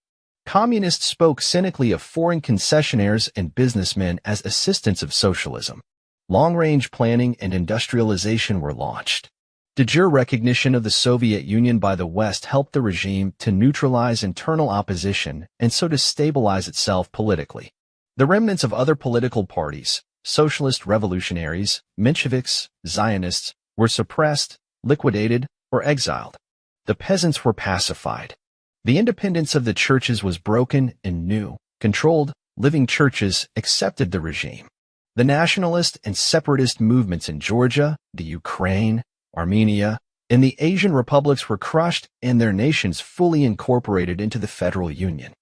S1: Communists spoke cynically of foreign concessionaires and businessmen as assistants of socialism. Long-range planning and industrialization were launched. De jure recognition of the Soviet Union by the West helped the regime to neutralize internal opposition and so to stabilize itself politically. The remnants of other political parties, socialist revolutionaries, Mensheviks, Zionists, were suppressed, liquidated, were exiled. The peasants were pacified. The independence of the churches was broken, and new, controlled, living churches accepted the regime. The nationalist and separatist movements in Georgia, the Ukraine, Armenia, and the Asian republics were crushed and their nations fully incorporated into the Federal Union.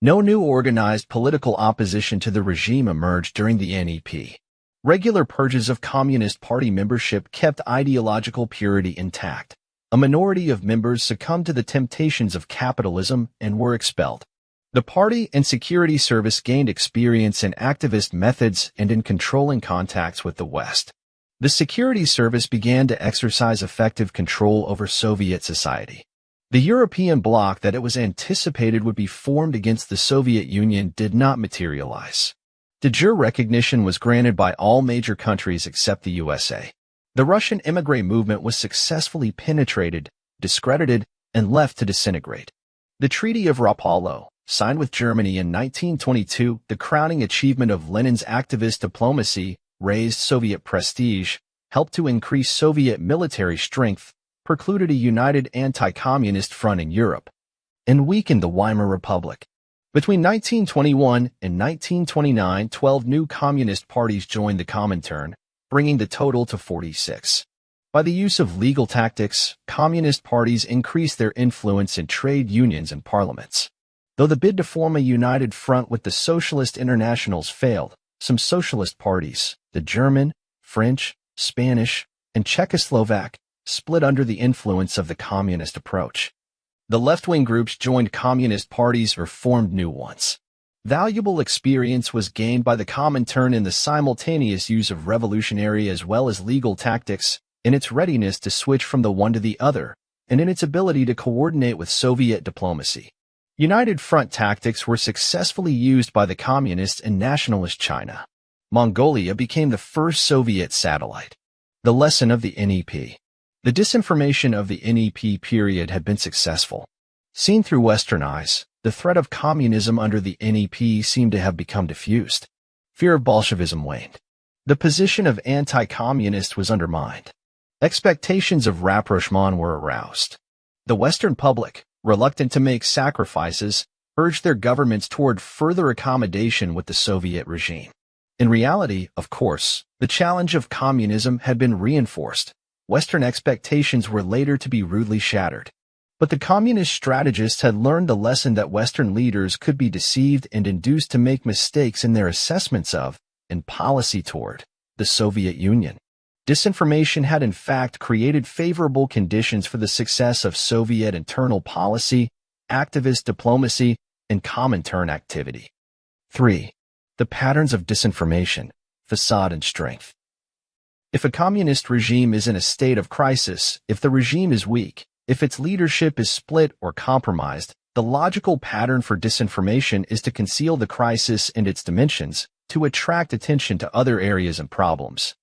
S1: No new organized political opposition to the regime emerged during the NEP. Regular purges of Communist Party membership kept ideological purity intact. A minority of members succumbed to the temptations of capitalism and were expelled. The party and security service gained experience in activist methods and in controlling contacts with the West. The security service began to exercise effective control over Soviet society. The European bloc that it was anticipated would be formed against the Soviet Union did not materialize. De jure recognition was granted by all major countries except the USA. The Russian émigré movement was successfully penetrated, discredited, and left to disintegrate. The Treaty of Rapallo, signed with Germany in 1922, the crowning achievement of Lenin's activist diplomacy, raised Soviet prestige, helped to increase Soviet military strength, precluded a united anti-communist front in Europe, and weakened the Weimar Republic. Between 1921 and 1929, 12 new communist parties joined the Comintern, bringing the total to 46. By the use of legal tactics, communist parties increased their influence in trade unions and parliaments. Though the bid to form a united front with the Socialist Internationals failed, some socialist parties, the German, French, Spanish, and Czechoslovak, split under the influence of the communist approach. The left-wing groups joined communist parties or formed new ones. Valuable experience was gained by the Comintern in the simultaneous use of revolutionary as well as legal tactics, in its readiness to switch from the one to the other, and in its ability to coordinate with Soviet diplomacy. United front tactics were successfully used by the communist and nationalist China. Mongolia became the first Soviet satellite. The lesson of the NEP. The disinformation of the NEP period had been successful. Seen through Western eyes, the threat of communism under the NEP seemed to have become diffused. Fear of Bolshevism waned. The position of anti-communist was undermined. Expectations of rapprochement were aroused. The Western public, reluctant to make sacrifices, urged their governments toward further accommodation with the Soviet regime. In reality, of course, the challenge of communism had been reinforced. Western expectations were later to be rudely shattered. But the communist strategists had learned the lesson that Western leaders could be deceived and induced to make mistakes in their assessments of, and policy toward, the Soviet Union. Disinformation had in fact created favorable conditions for the success of Soviet internal policy, activist diplomacy, and Comintern activity. 3. The patterns of disinformation, facade and strength. If a communist regime is in a state of crisis, if the regime is weak, if its leadership is split or compromised, the logical pattern for disinformation is to conceal the crisis and its dimensions, to attract attention to other areas and problems,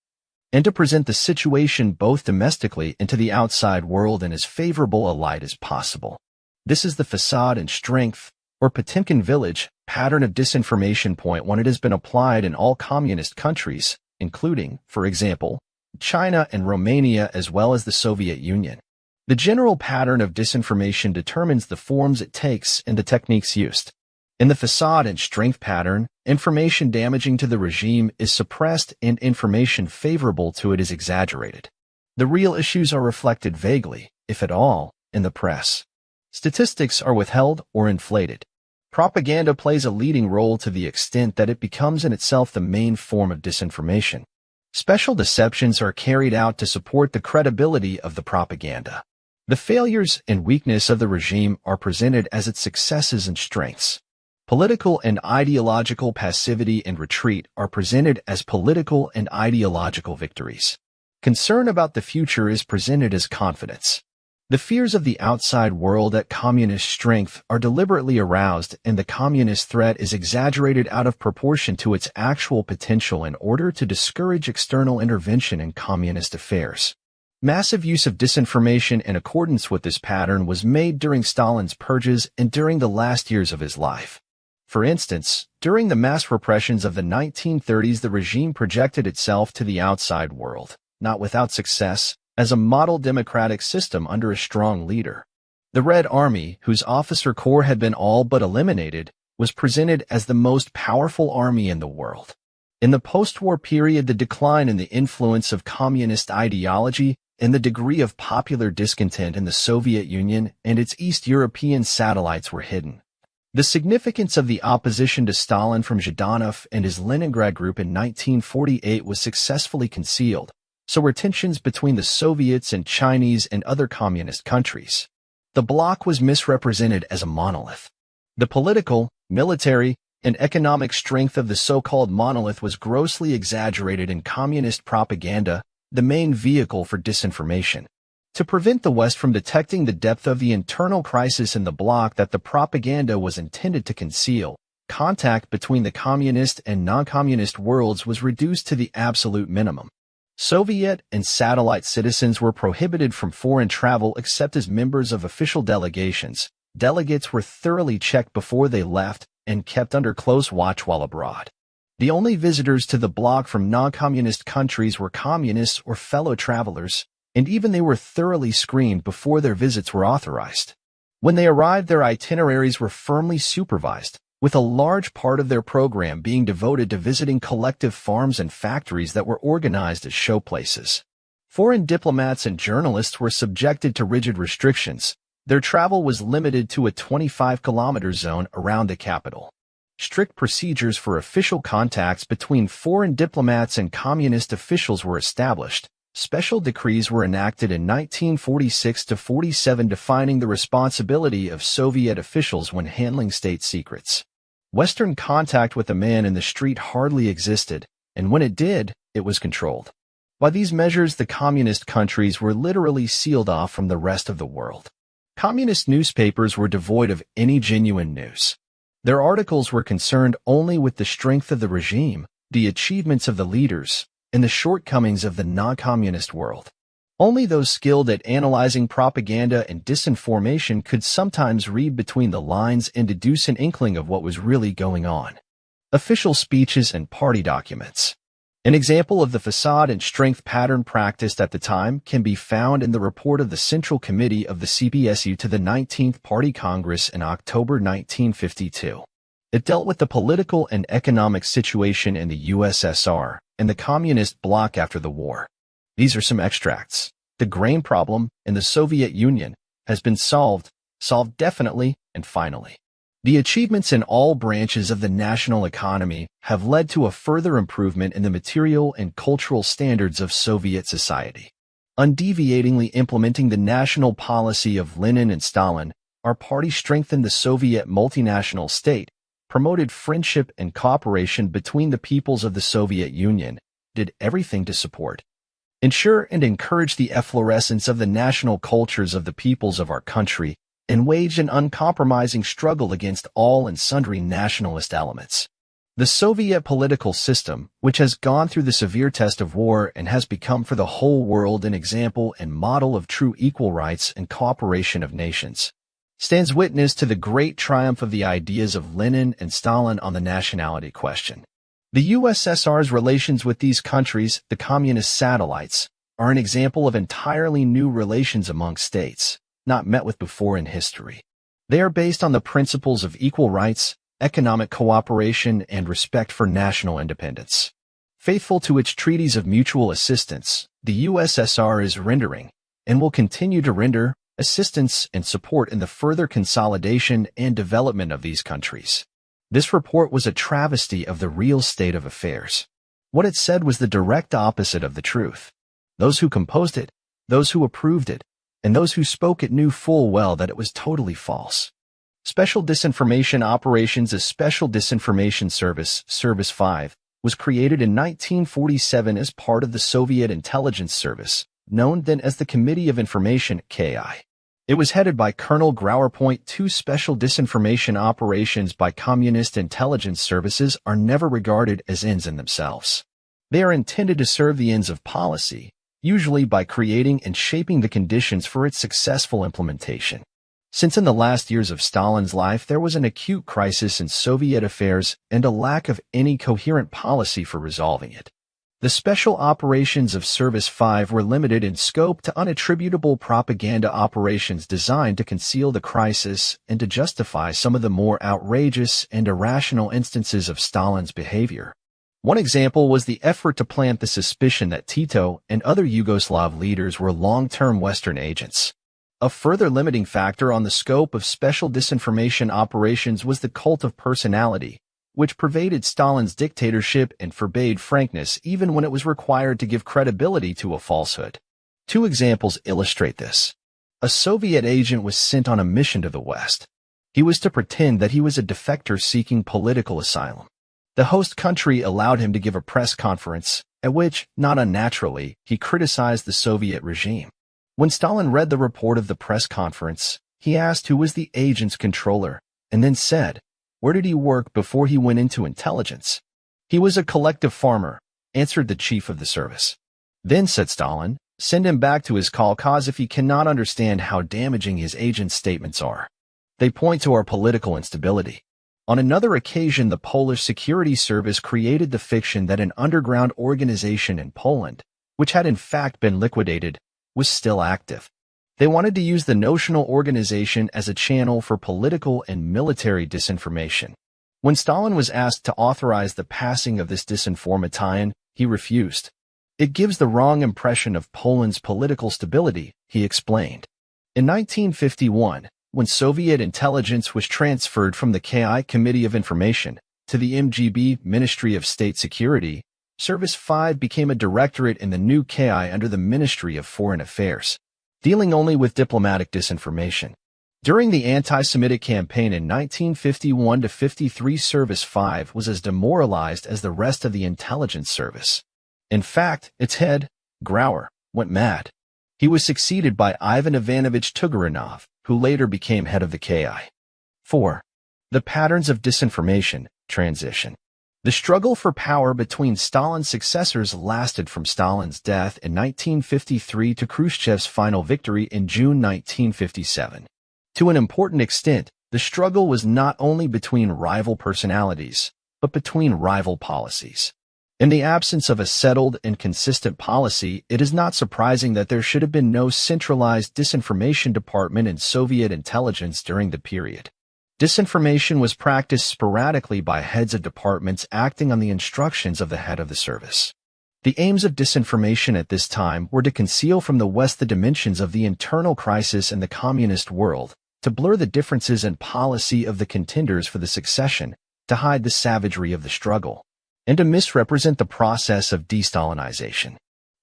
S1: and to present the situation both domestically and to the outside world in as favorable a light as possible. This is the facade and strength, or Potemkin village, pattern of disinformation. Point 1. It has been applied in all communist countries, including, for example, China and Romania as well as the Soviet Union. The general pattern of disinformation determines the forms it takes and the techniques used. In the facade and strength pattern, information damaging to the regime is suppressed and information favorable to it is exaggerated. The real issues are reflected vaguely, if at all, in the press. Statistics are withheld or inflated. Propaganda plays a leading role to the extent that it becomes in itself the main form of disinformation. Special deceptions are carried out to support the credibility of the propaganda. The failures and weakness of the regime are presented as its successes and strengths. Political and ideological passivity and retreat are presented as political and ideological victories. Concern about the future is presented as confidence. The fears of the outside world at communist strength are deliberately aroused, and the communist threat is exaggerated out of proportion to its actual potential in order to discourage external intervention in communist affairs. Massive use of disinformation in accordance with this pattern was made during Stalin's purges and during the last years of his life. For instance, during the mass repressions of the 1930s, the regime projected itself to the outside world, not without success, as a model democratic system under a strong leader. The Red Army, whose officer corps had been all but eliminated, was presented as the most powerful army in the world. In the post-war period, the decline in the influence of communist ideology and the degree of popular discontent in the Soviet Union and its East European satellites were hidden. The significance of the opposition to Stalin from Zhdanov and his Leningrad Group in 1948 was successfully concealed, so were tensions between the Soviets and Chinese and other communist countries. The bloc was misrepresented as a monolith. The political, military, and economic strength of the so-called monolith was grossly exaggerated in communist propaganda, the main vehicle for disinformation. To prevent the West from detecting the depth of the internal crisis in the bloc that the propaganda was intended to conceal, contact between the communist and non-communist worlds was reduced to the absolute minimum. Soviet and satellite citizens were prohibited from foreign travel except as members of official delegations. Delegates were thoroughly checked before they left and kept under close watch while abroad. The only visitors to the bloc from non-communist countries were communists or fellow travelers, and even they were thoroughly screened before their visits were authorized. When they arrived, their itineraries were firmly supervised, with a large part of their program being devoted to visiting collective farms and factories that were organized as showplaces. Foreign diplomats and journalists were subjected to rigid restrictions. Their travel was limited to a 25-kilometer zone around the capital. Strict procedures for official contacts between foreign diplomats and communist officials were established. Special decrees were enacted in 1946-47 defining the responsibility of Soviet officials when handling state secrets. Western contact with a man in the street hardly existed, and when it did, it was controlled. By these measures, the communist countries were literally sealed off from the rest of the world. Communist newspapers were devoid of any genuine news. Their articles were concerned only with the strength of the regime, the achievements of the leaders, and the shortcomings of the non-communist world. Only those skilled at analyzing propaganda and disinformation could sometimes read between the lines and deduce an inkling of what was really going on. Official speeches and party documents. An example of the facade and strength pattern practiced at the time can be found in the report of the Central Committee of the CPSU to the 19th Party Congress in October 1952. It dealt with the political and economic situation in the USSR and the communist bloc after the war. These are some extracts. The grain problem in the Soviet Union has been solved definitely and finally. The achievements in all branches of the national economy have led to a further improvement in the material and cultural standards of Soviet society. Undeviatingly implementing the national policy of Lenin and Stalin, our party strengthened the Soviet multinational state, promoted friendship and cooperation between the peoples of the Soviet Union, did everything to support, ensure and encourage the efflorescence of the national cultures of the peoples of our country, and waged an uncompromising struggle against all and sundry nationalist elements. The Soviet political system, which has gone through the severe test of war and has become for the whole world an example and model of true equal rights and cooperation of nations, stands witness to the great triumph of the ideas of Lenin and Stalin on the nationality question. The USSR's relations with these countries, the communist satellites, are an example of entirely new relations among states, not met with before in history. They are based on the principles of equal rights, economic cooperation, and respect for national independence. Faithful to its treaties of mutual assistance, the USSR is rendering, and will continue to render, assistance and support in the further consolidation and development of these countries. This report was a travesty of the real state of affairs. What it said was the direct opposite of the truth. Those who composed it, those who approved it, and those who spoke it knew full well that it was totally false. Special Disinformation Operations, a Special Disinformation Service, Service 5, was created in 1947 as part of the Soviet Intelligence Service, known then as the Committee of Information, KI. It was headed by Colonel Grauer. 2 Special disinformation operations by communist intelligence services are never regarded as ends in themselves. They are intended to serve the ends of policy, usually by creating and shaping the conditions for its successful implementation. Since in the last years of Stalin's life there was an acute crisis in Soviet affairs and a lack of any coherent policy for resolving it. The special operations of Service 5 were limited in scope to unattributable propaganda operations designed to conceal the crisis and to justify some of the more outrageous and irrational instances of Stalin's behavior. One example was the effort to plant the suspicion that Tito and other Yugoslav leaders were long-term Western agents. A further limiting factor on the scope of special disinformation operations was the cult of personality, which pervaded Stalin's dictatorship and forbade frankness even when it was required to give credibility to a falsehood. Two examples illustrate this. A Soviet agent was sent on a mission to the West. He was to pretend that he was a defector seeking political asylum. The host country allowed him to give a press conference, at which, not unnaturally, he criticized the Soviet regime. When Stalin read the report of the press conference, he asked who was the agent's controller, and then said, "Where did he work before he went into intelligence?" "He was a collective farmer," answered the chief of the service. "Then," said Stalin, "send him back to his kolkhoz if he cannot understand how damaging his agent's statements are. They point to our political instability." On another occasion, the Polish Security Service created the fiction that an underground organization in Poland, which had in fact been liquidated, was still active. They wanted to use the notional organization as a channel for political and military disinformation. When Stalin was asked to authorize the passing of this disinformation, he refused. "It gives the wrong impression of Poland's political stability," he explained. In 1951, when Soviet intelligence was transferred from the KI Committee of Information to the MGB Ministry of State Security, Service 5 became a directorate in the new KI under the Ministry of Foreign Affairs, dealing only with diplomatic disinformation. During the anti-Semitic campaign in 1951-53, Service 5 was as demoralized as the rest of the intelligence service. In fact, its head, Grauer, went mad. He was succeeded by Ivan Ivanovich Tugarinov, who later became head of the KI. 4. The patterns of disinformation, transition. The struggle for power between Stalin's successors lasted from Stalin's death in 1953 to Khrushchev's final victory in June 1957. To an important extent, the struggle was not only between rival personalities, but between rival policies. In the absence of a settled and consistent policy, it is not surprising that there should have been no centralized disinformation department in Soviet intelligence during the period. Disinformation was practiced sporadically by heads of departments acting on the instructions of the head of the service. The aims of disinformation at this time were to conceal from the West the dimensions of the internal crisis in the communist world, to blur the differences in policy of the contenders for the succession, to hide the savagery of the struggle, and to misrepresent the process of de-Stalinization.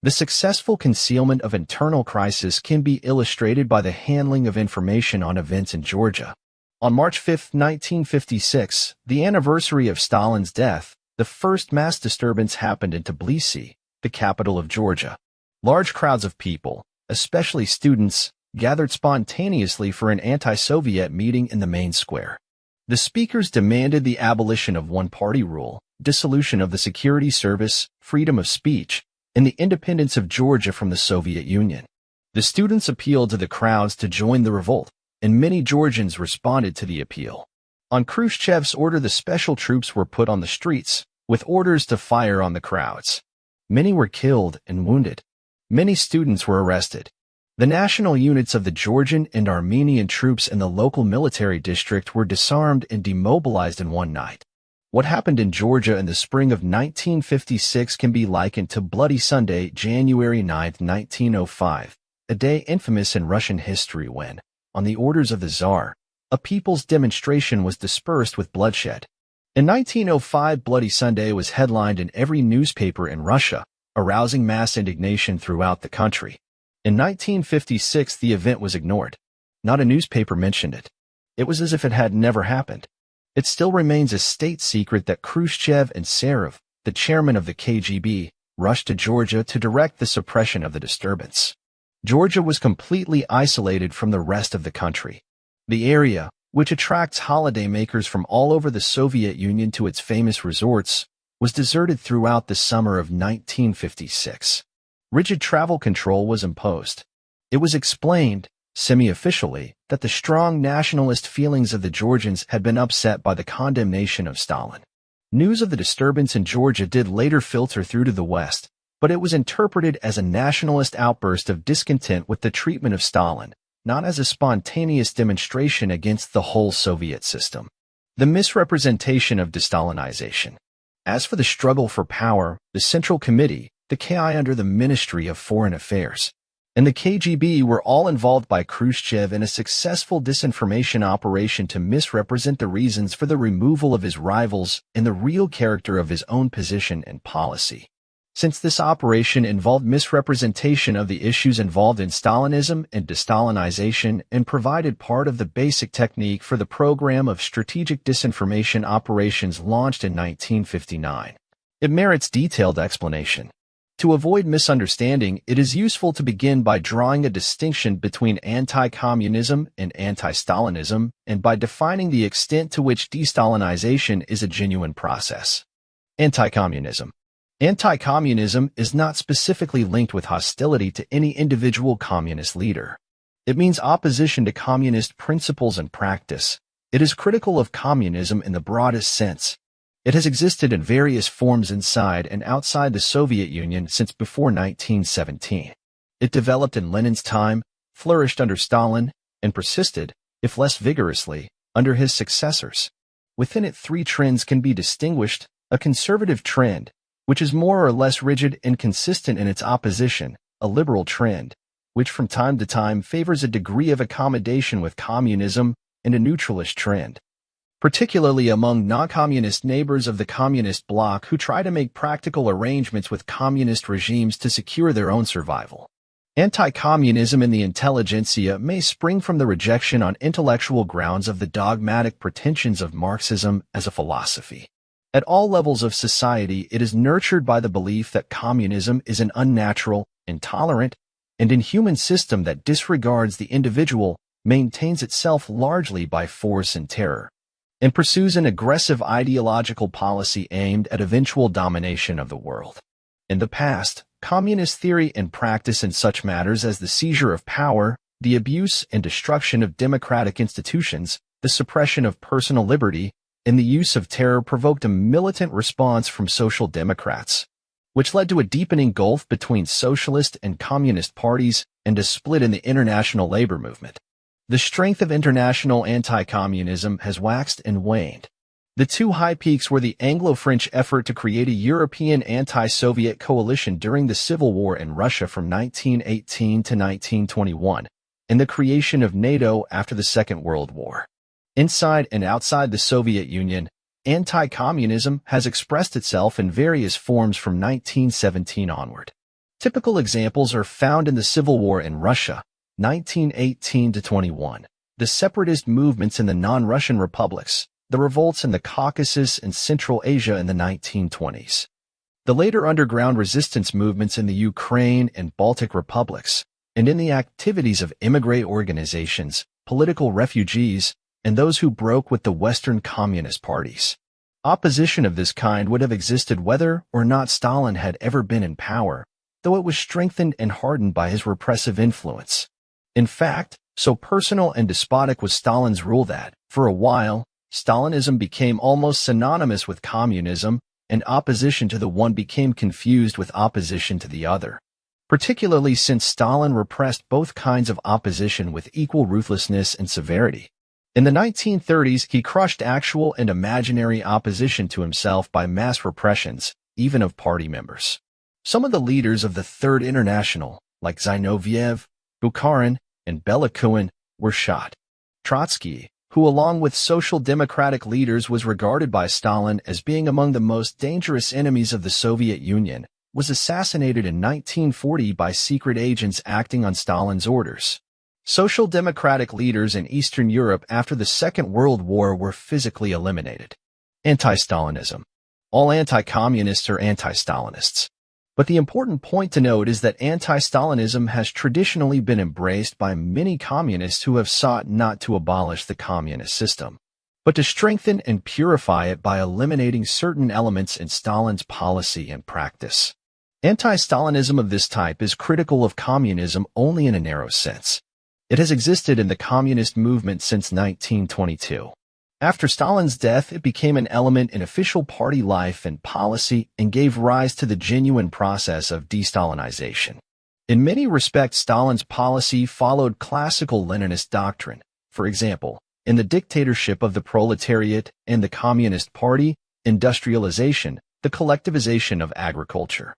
S1: The successful concealment of internal crisis can be illustrated by the handling of information on events in Georgia. On March 5, 1956, the anniversary of Stalin's death, the first mass disturbance happened in Tbilisi, the capital of Georgia. Large crowds of people, especially students, gathered spontaneously for an anti-Soviet meeting in the main square. The speakers demanded the abolition of one-party rule, dissolution of the security service, freedom of speech, and the independence of Georgia from the Soviet Union. The students appealed to the crowds to join the revolt, and many Georgians responded to the appeal. On Khrushchev's order, the special troops were put on the streets, with orders to fire on the crowds. Many were killed and wounded. Many students were arrested. The national units of the Georgian and Armenian troops in the local military district were disarmed and demobilized in one night. What happened in Georgia in the spring of 1956 can be likened to Bloody Sunday, January 9, 1905, a day infamous in Russian history when, on the orders of the Tsar, a people's demonstration was dispersed with bloodshed. In 1905, Bloody Sunday was headlined in every newspaper in Russia, arousing mass indignation throughout the country. In 1956, the event was ignored. Not a newspaper mentioned it. It was as if it had never happened. It still remains a state secret that Khrushchev and Sarev, the chairman of the KGB, rushed to Georgia to direct the suppression of the disturbance. Georgia was completely isolated from the rest of the country. The area, which attracts holidaymakers from all over the Soviet Union to its famous resorts, was deserted throughout the summer of 1956. Rigid travel control was imposed. It was explained, semi-officially, that the strong nationalist feelings of the Georgians had been upset by the condemnation of Stalin. News of the disturbance in Georgia did later filter through to the West, but it was interpreted as a nationalist outburst of discontent with the treatment of Stalin, not as a spontaneous demonstration against the whole Soviet system. The misrepresentation of de-Stalinization. As for the struggle for power, the Central Committee, the KI under the Ministry of Foreign Affairs, and the KGB were all involved by Khrushchev in a successful disinformation operation to misrepresent the reasons for the removal of his rivals and the real character of his own position and policy. Since this operation involved misrepresentation of the issues involved in Stalinism and de-Stalinization and provided part of the basic technique for the program of strategic disinformation operations launched in 1959, it merits detailed explanation. To avoid misunderstanding, it is useful to begin by drawing a distinction between anti-communism and anti-Stalinism and by defining the extent to which de-Stalinization is a genuine process. Anti-communism. Anti-communism is not specifically linked with hostility to any individual communist leader. It means opposition to communist principles and practice. It is critical of communism in the broadest sense. It has existed in various forms inside and outside the Soviet Union since before 1917. It developed in Lenin's time, flourished under Stalin, and persisted, if less vigorously, under his successors. Within it, three trends can be distinguished: a conservative trend, which is more or less rigid and consistent in its opposition; a liberal trend, which from time to time favors a degree of accommodation with communism; and a neutralist trend, particularly among non-communist neighbors of the communist bloc who try to make practical arrangements with communist regimes to secure their own survival. Anti-communism in the intelligentsia may spring from the rejection on intellectual grounds of the dogmatic pretensions of Marxism as a philosophy. At all levels of society, it is nurtured by the belief that communism is an unnatural, intolerant, and inhuman system that disregards the individual, maintains itself largely by force and terror, and pursues an aggressive ideological policy aimed at eventual domination of the world. In the past, communist theory and practice in such matters as the seizure of power, the abuse and destruction of democratic institutions, the suppression of personal liberty, and the use of terror provoked a militant response from social democrats, which led to a deepening gulf between socialist and communist parties and a split in the international labor movement. The strength of international anti-communism has waxed and waned. The two high peaks were the Anglo-French effort to create a European anti-Soviet coalition during the Civil War in Russia from 1918 to 1921, and the creation of NATO after the Second World War. Inside and outside the Soviet Union, anti-communism has expressed itself in various forms from 1917 onward. Typical examples are found in the Civil War in Russia, 1918-21, the separatist movements in the non-Russian republics, the revolts in the Caucasus and Central Asia in the 1920s, the later underground resistance movements in the Ukraine and Baltic republics, and in the activities of émigré organizations, political refugees, and those who broke with the Western communist parties. Opposition of this kind would have existed whether or not Stalin had ever been in power, though it was strengthened and hardened by his repressive influence. In fact, so personal and despotic was Stalin's rule that, for a while, Stalinism became almost synonymous with communism, and opposition to the one became confused with opposition to the other, particularly since Stalin repressed both kinds of opposition with equal ruthlessness and severity. In the 1930s, he crushed actual and imaginary opposition to himself by mass repressions, even of party members. Some of the leaders of the Third International, like Zinoviev, Bukharin, and Belakuin, were shot. Trotsky, who along with social democratic leaders was regarded by Stalin as being among the most dangerous enemies of the Soviet Union, was assassinated in 1940 by secret agents acting on Stalin's orders. Social democratic leaders in Eastern Europe after the Second World War were physically eliminated. Anti-Stalinism. All anti-communists are anti-Stalinists. But the important point to note is that anti-Stalinism has traditionally been embraced by many communists who have sought not to abolish the communist system, but to strengthen and purify it by eliminating certain elements in Stalin's policy and practice. Anti-Stalinism of this type is critical of communism only in a narrow sense. It has existed in the communist movement since 1922. After Stalin's death, it became an element in official party life and policy and gave rise to the genuine process of de-Stalinization. In many respects, Stalin's policy followed classical Leninist doctrine. For example, in the dictatorship of the proletariat and the Communist Party, industrialization, the collectivization of agriculture,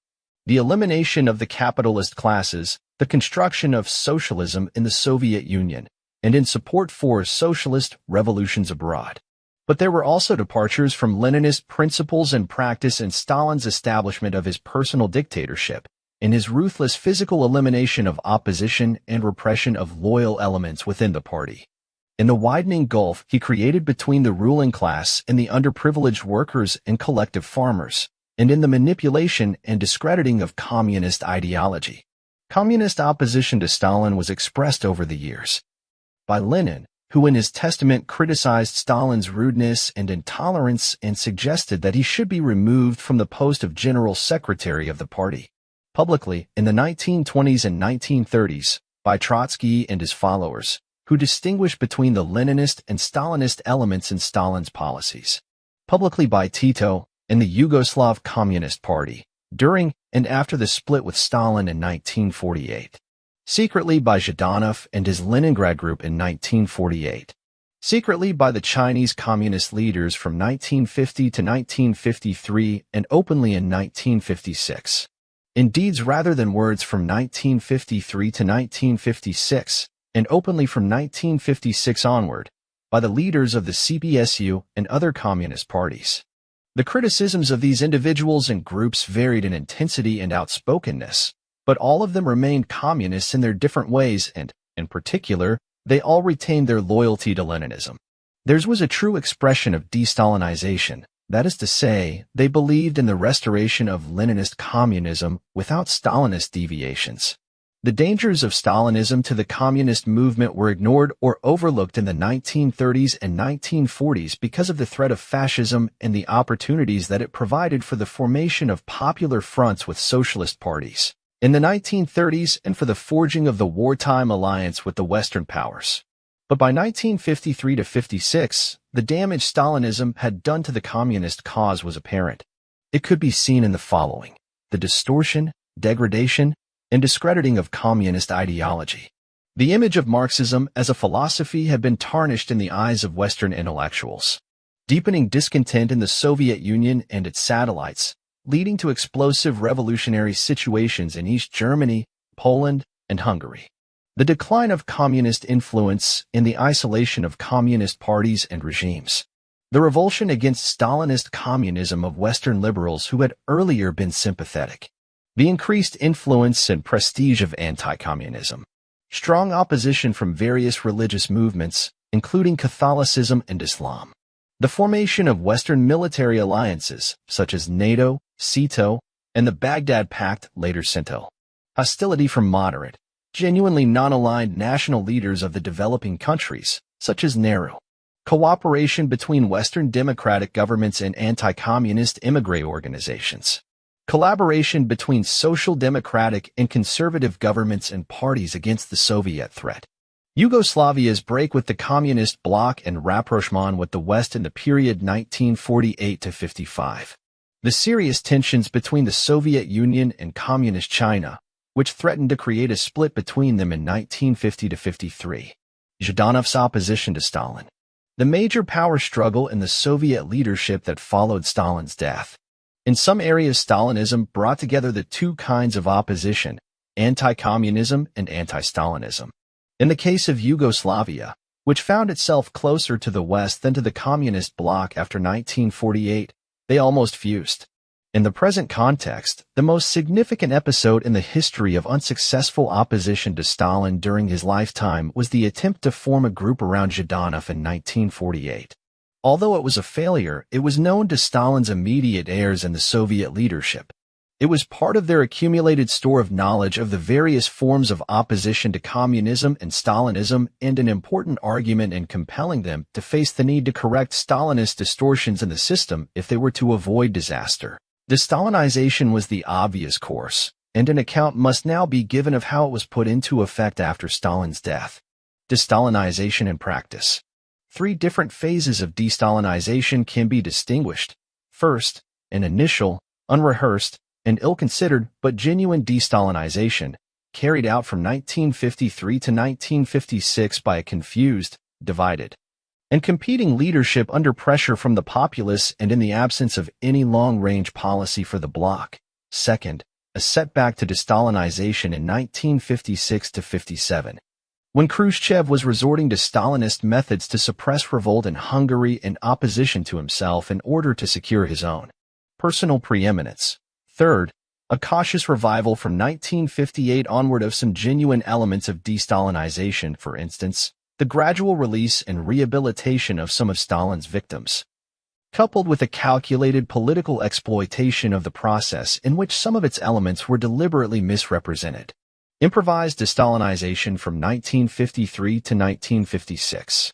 S1: the elimination of the capitalist classes, the construction of socialism in the Soviet Union, and in support for socialist revolutions abroad. But there were also departures from Leninist principles and practice in Stalin's establishment of his personal dictatorship, in his ruthless physical elimination of opposition and repression of loyal elements within the party. In the widening gulf he created between the ruling class and the underprivileged workers and collective farmers, and in the manipulation and discrediting of communist ideology. Communist opposition to Stalin was expressed over the years by Lenin, who in his testament criticized Stalin's rudeness and intolerance and suggested that he should be removed from the post of general secretary of the party. Publicly, in the 1920s and 1930s, by Trotsky and his followers, who distinguished between the Leninist and Stalinist elements in Stalin's policies. Publicly by Tito and the Yugoslav Communist Party, during and after the split with Stalin in 1948. Secretly by Zhdanov and his Leningrad Group in 1948. Secretly by the Chinese Communist leaders from 1950 to 1953 and openly in 1956. In deeds rather than words from 1953 to 1956, and openly from 1956 onward, by the leaders of the CPSU and other communist parties. The criticisms of these individuals and groups varied in intensity and outspokenness, but all of them remained communists in their different ways and, in particular, they all retained their loyalty to Leninism. Theirs was a true expression of de-Stalinization. That is to say, they believed in the restoration of Leninist communism without Stalinist deviations. The dangers of Stalinism to the communist movement were ignored or overlooked in the 1930s and 1940s because of the threat of fascism and the opportunities that it provided for the formation of popular fronts with socialist parties in the 1930s and for the forging of the wartime alliance with the Western powers. But by 1953 to 56, the damage Stalinism had done to the communist cause was apparent. It could be seen in the following: the distortion, degradation, and discrediting of communist ideology. The image of Marxism as a philosophy had been tarnished in the eyes of Western intellectuals, deepening discontent in the Soviet Union and its satellites, leading to explosive revolutionary situations in East Germany, Poland, and Hungary. The decline of communist influence and the isolation of communist parties and regimes. The revulsion against Stalinist communism of Western liberals who had earlier been sympathetic. The increased influence and prestige of anti-communism. Strong opposition from various religious movements, including Catholicism and Islam. The formation of Western military alliances, such as NATO, SEATO, and the Baghdad Pact, later CENTO. Hostility from moderate, genuinely non-aligned national leaders of the developing countries, such as Nehru. Cooperation between Western democratic governments and anti-communist immigrant organizations. Collaboration between social democratic and conservative governments and parties against the Soviet threat. Yugoslavia's break with the communist bloc and rapprochement with the West in the period 1948 to 55. The serious tensions between the Soviet Union and Communist China, which threatened to create a split between them in 1950 to 53. Zhdanov's opposition to Stalin. The major power struggle in the Soviet leadership that followed Stalin's death. In some areas, Stalinism brought together the two kinds of opposition, anti-communism and anti-Stalinism. In the case of Yugoslavia, which found itself closer to the West than to the communist bloc after 1948, they almost fused. In the present context, the most significant episode in the history of unsuccessful opposition to Stalin during his lifetime was the attempt to form a group around Zhdanov in 1948. Although it was a failure, it was known to Stalin's immediate heirs in the Soviet leadership. It was part of their accumulated store of knowledge of the various forms of opposition to communism and Stalinism and an important argument in compelling them to face the need to correct Stalinist distortions in the system if they were to avoid disaster. De-Stalinization was the obvious course, and an account must now be given of how it was put into effect after Stalin's death. De-Stalinization in practice. Three different phases of de-Stalinization can be distinguished. First, an initial, unrehearsed, and ill-considered but genuine de-Stalinization, carried out from 1953 to 1956 by a confused, divided, and competing leadership under pressure from the populace and in the absence of any long-range policy for the bloc. Second, a setback to de-Stalinization in 1956 to 57, when Khrushchev was resorting to Stalinist methods to suppress revolt in Hungary and opposition to himself in order to secure his own personal preeminence. Third, a cautious revival from 1958 onward of some genuine elements of de-Stalinization, for instance, the gradual release and rehabilitation of some of Stalin's victims, coupled with a calculated political exploitation of the process in which some of its elements were deliberately misrepresented. Improvised de-Stalinization from 1953 to 1956.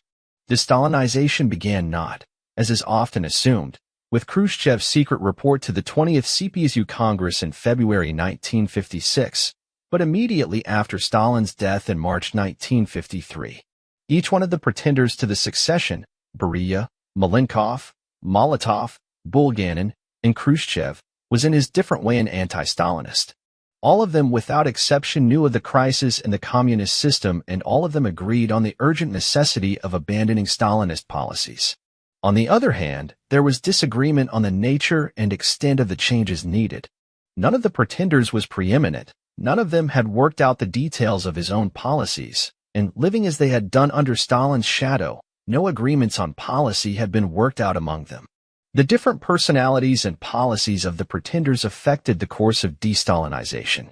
S1: De-Stalinization began not, as is often assumed, with Khrushchev's secret report to the 20th CPSU Congress in February 1956, but immediately after Stalin's death in March 1953. Each one of the pretenders to the succession, Beria, Malenkov, Molotov, Bulganin, and Khrushchev, was in his different way an anti-Stalinist. All of them without exception knew of the crisis in the communist system, and all of them agreed on the urgent necessity of abandoning Stalinist policies. On the other hand, there was disagreement on the nature and extent of the changes needed. None of the pretenders was preeminent, none of them had worked out the details of his own policies, and living as they had done under Stalin's shadow, no agreements on policy had been worked out among them. The different personalities and policies of the pretenders affected the course of de-Stalinization.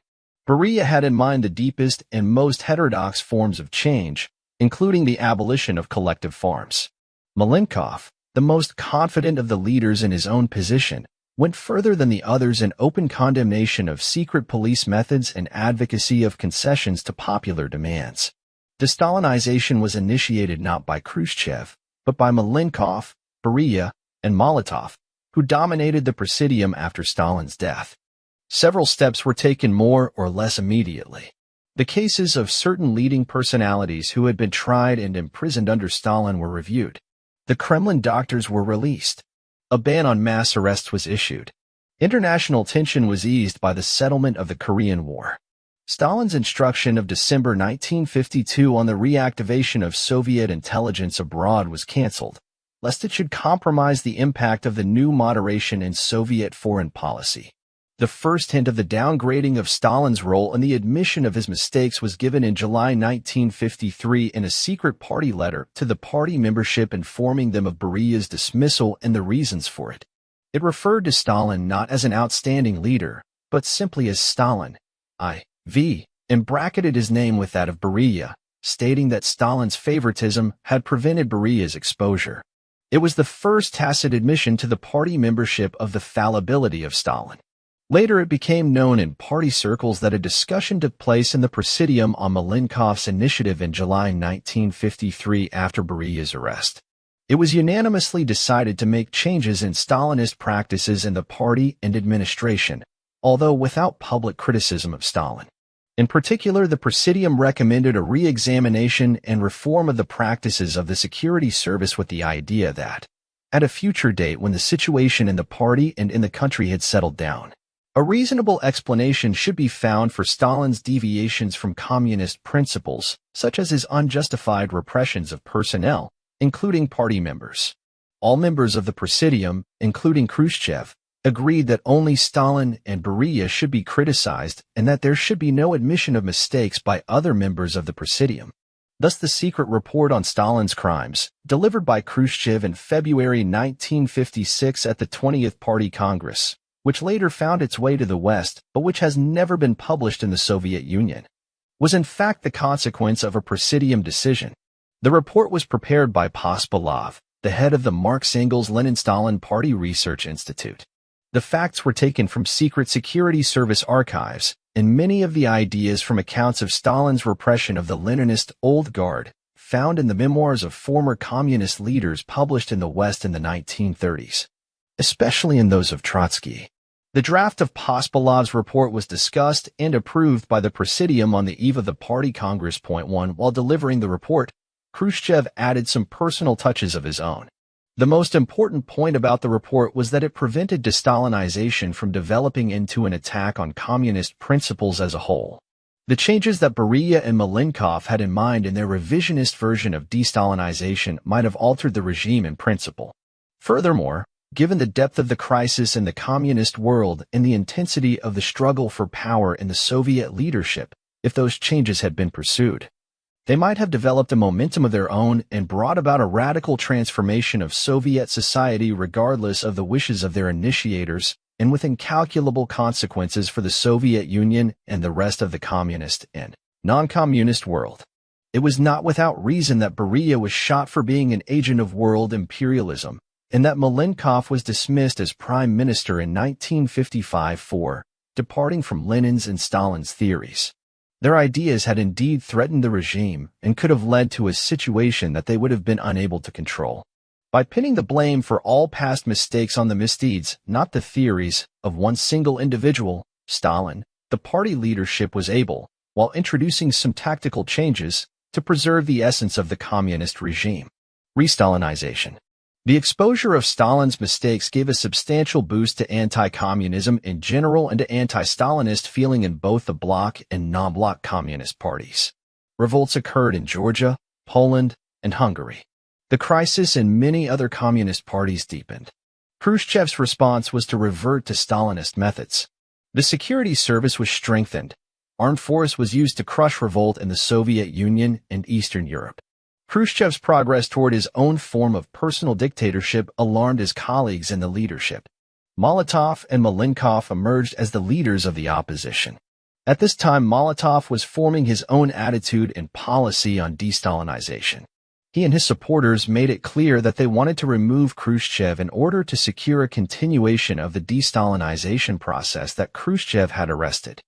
S1: Beria had in mind the deepest and most heterodox forms of change, including the abolition of collective farms. Malenkov, the most confident of the leaders in his own position, went further than the others in open condemnation of secret police methods and advocacy of concessions to popular demands. De-Stalinization was initiated not by Khrushchev, but by Malenkov, Beria, and Molotov, who dominated the Presidium after Stalin's death. Several steps were taken more or less immediately. The cases of certain leading personalities who had been tried and imprisoned under Stalin were reviewed. The Kremlin doctors were released. A ban on mass arrests was issued. International tension was eased by the settlement of the Korean War. Stalin's instruction of December 1952 on the reactivation of Soviet intelligence abroad was cancelled, lest it should compromise the impact of the new moderation in Soviet foreign policy. The first hint of the downgrading of Stalin's role and the admission of his mistakes was given in July 1953 in a secret party letter to the party membership informing them of Beria's dismissal and the reasons for it. It referred to Stalin not as an outstanding leader, but simply as Stalin, I.V., and bracketed his name with that of Beria, stating that Stalin's favoritism had prevented Beria's exposure. It was the first tacit admission to the party membership of the fallibility of Stalin. Later it became known in party circles that a discussion took place in the Presidium on Malenkov's initiative in July 1953 after Beria's arrest. It was unanimously decided to make changes in Stalinist practices in the party and administration, although without public criticism of Stalin. In particular, the Presidium recommended a re-examination and reform of the practices of the security service with the idea that, at a future date when the situation in the party and in the country had settled down, a reasonable explanation should be found for Stalin's deviations from communist principles, such as his unjustified repressions of personnel, including party members. All members of the Presidium, including Khrushchev, agreed that only Stalin and Beria should be criticized and that there should be no admission of mistakes by other members of the Presidium. Thus the secret report on Stalin's crimes, delivered by Khrushchev in February 1956 at the 20th Party Congress, which later found its way to the West but which has never been published in the Soviet Union, was in fact the consequence of a Presidium decision. The report was prepared by Pospelov, the head of the Marx-Engels-Lenin-Stalin Party Research Institute. The facts were taken from secret security service archives, and many of the ideas from accounts of Stalin's repression of the Leninist Old Guard, found in the memoirs of former communist leaders published in the West in the 1930s, especially in those of Trotsky. The draft of Pospelov's report was discussed and approved by the Presidium on the eve of the Party Congress. 1. While delivering the report, Khrushchev added some personal touches of his own. The most important point about the report was that it prevented de-Stalinization from developing into an attack on communist principles as a whole. The changes that Beria and Malenkov had in mind in their revisionist version of de-Stalinization might have altered the regime in principle. Furthermore, given the depth of the crisis in the communist world and the intensity of the struggle for power in the Soviet leadership, if those changes had been pursued, they might have developed a momentum of their own and brought about a radical transformation of Soviet society regardless of the wishes of their initiators, and with incalculable consequences for the Soviet Union and the rest of the communist and non-communist world. It was not without reason that Beria was shot for being an agent of world imperialism, and that Malenkov was dismissed as prime minister in 1955 for departing from Lenin's and Stalin's theories. Their ideas had indeed threatened the regime and could have led to a situation that they would have been unable to control. By pinning the blame for all past mistakes on the misdeeds, not the theories, of one single individual, Stalin, the party leadership was able, while introducing some tactical changes, to preserve the essence of the communist regime. Re-Stalinization. The exposure of Stalin's mistakes gave a substantial boost to anti-communism in general and to anti-Stalinist feeling in both the bloc and non-bloc communist parties. Revolts occurred in Georgia, Poland, and Hungary. The crisis in many other communist parties deepened. Khrushchev's response was to revert to Stalinist methods. The security service was strengthened. Armed force was used to crush revolt in the Soviet Union and Eastern Europe. Khrushchev's progress toward his own form of personal dictatorship alarmed his colleagues in the leadership. Molotov and Malenkov emerged as the leaders of the opposition. At this time, Molotov was forming his own attitude and policy on de-Stalinization. He and his supporters made it clear that they wanted to remove Khrushchev in order to secure a continuation of the de-Stalinization process that Khrushchev had arrested.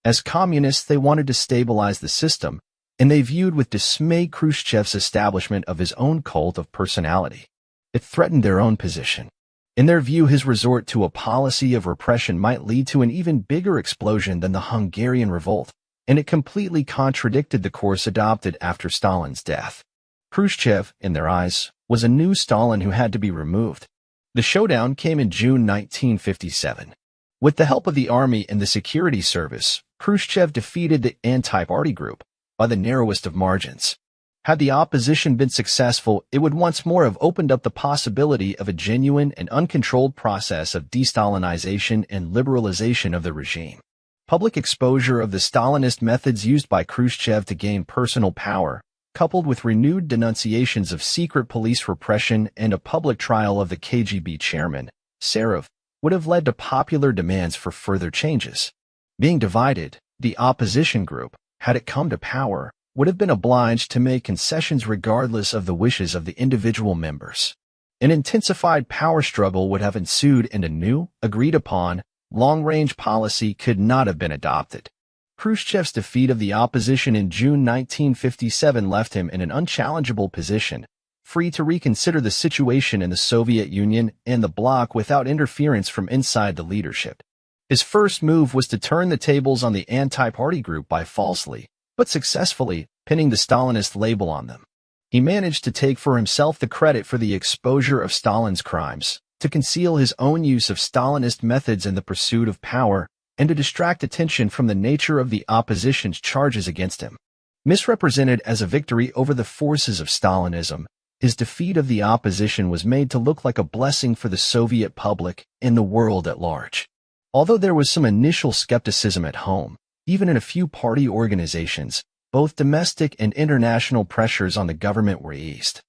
S1: As communists, they wanted to stabilize the system, and they viewed with dismay Khrushchev's establishment of his own cult of personality. It threatened their own position. In their view, his resort to a policy of repression might lead to an even bigger explosion than the Hungarian revolt, and it completely contradicted the course adopted after Stalin's death. Khrushchev, in their eyes, was a new Stalin who had to be removed. The showdown came in June 1957. With the help of the army and the security service, Khrushchev defeated the anti-party group by the narrowest of margins. Had the opposition been successful, it would once more have opened up the possibility of a genuine and uncontrolled process of de-Stalinization and liberalization of the regime. Public exposure of the Stalinist methods used by Khrushchev to gain personal power, coupled with renewed denunciations of secret police repression and a public trial of the KGB chairman, Serov, would have led to popular demands for further changes. Being divided, the opposition group, had it come to power, would have been obliged to make concessions regardless of the wishes of the individual members. An intensified power struggle would have ensued and a new, agreed-upon, long-range policy could not have been adopted. Khrushchev's defeat of the opposition in June 1957 left him in an unchallengeable position, free to reconsider the situation in the Soviet Union and the bloc without interference from inside the leadership. His first move was to turn the tables on the anti-party group by falsely, but successfully, pinning the Stalinist label on them. He managed to take for himself the credit for the exposure of Stalin's crimes, to conceal his own use of Stalinist methods in the pursuit of power, and to distract attention from the nature of the opposition's charges against him. Misrepresented as a victory over the forces of Stalinism, his defeat of the opposition was made to look like a blessing for the Soviet public and the world at large. Although there was some initial skepticism at home, even in a few party organizations, both domestic and international pressures on the government were eased.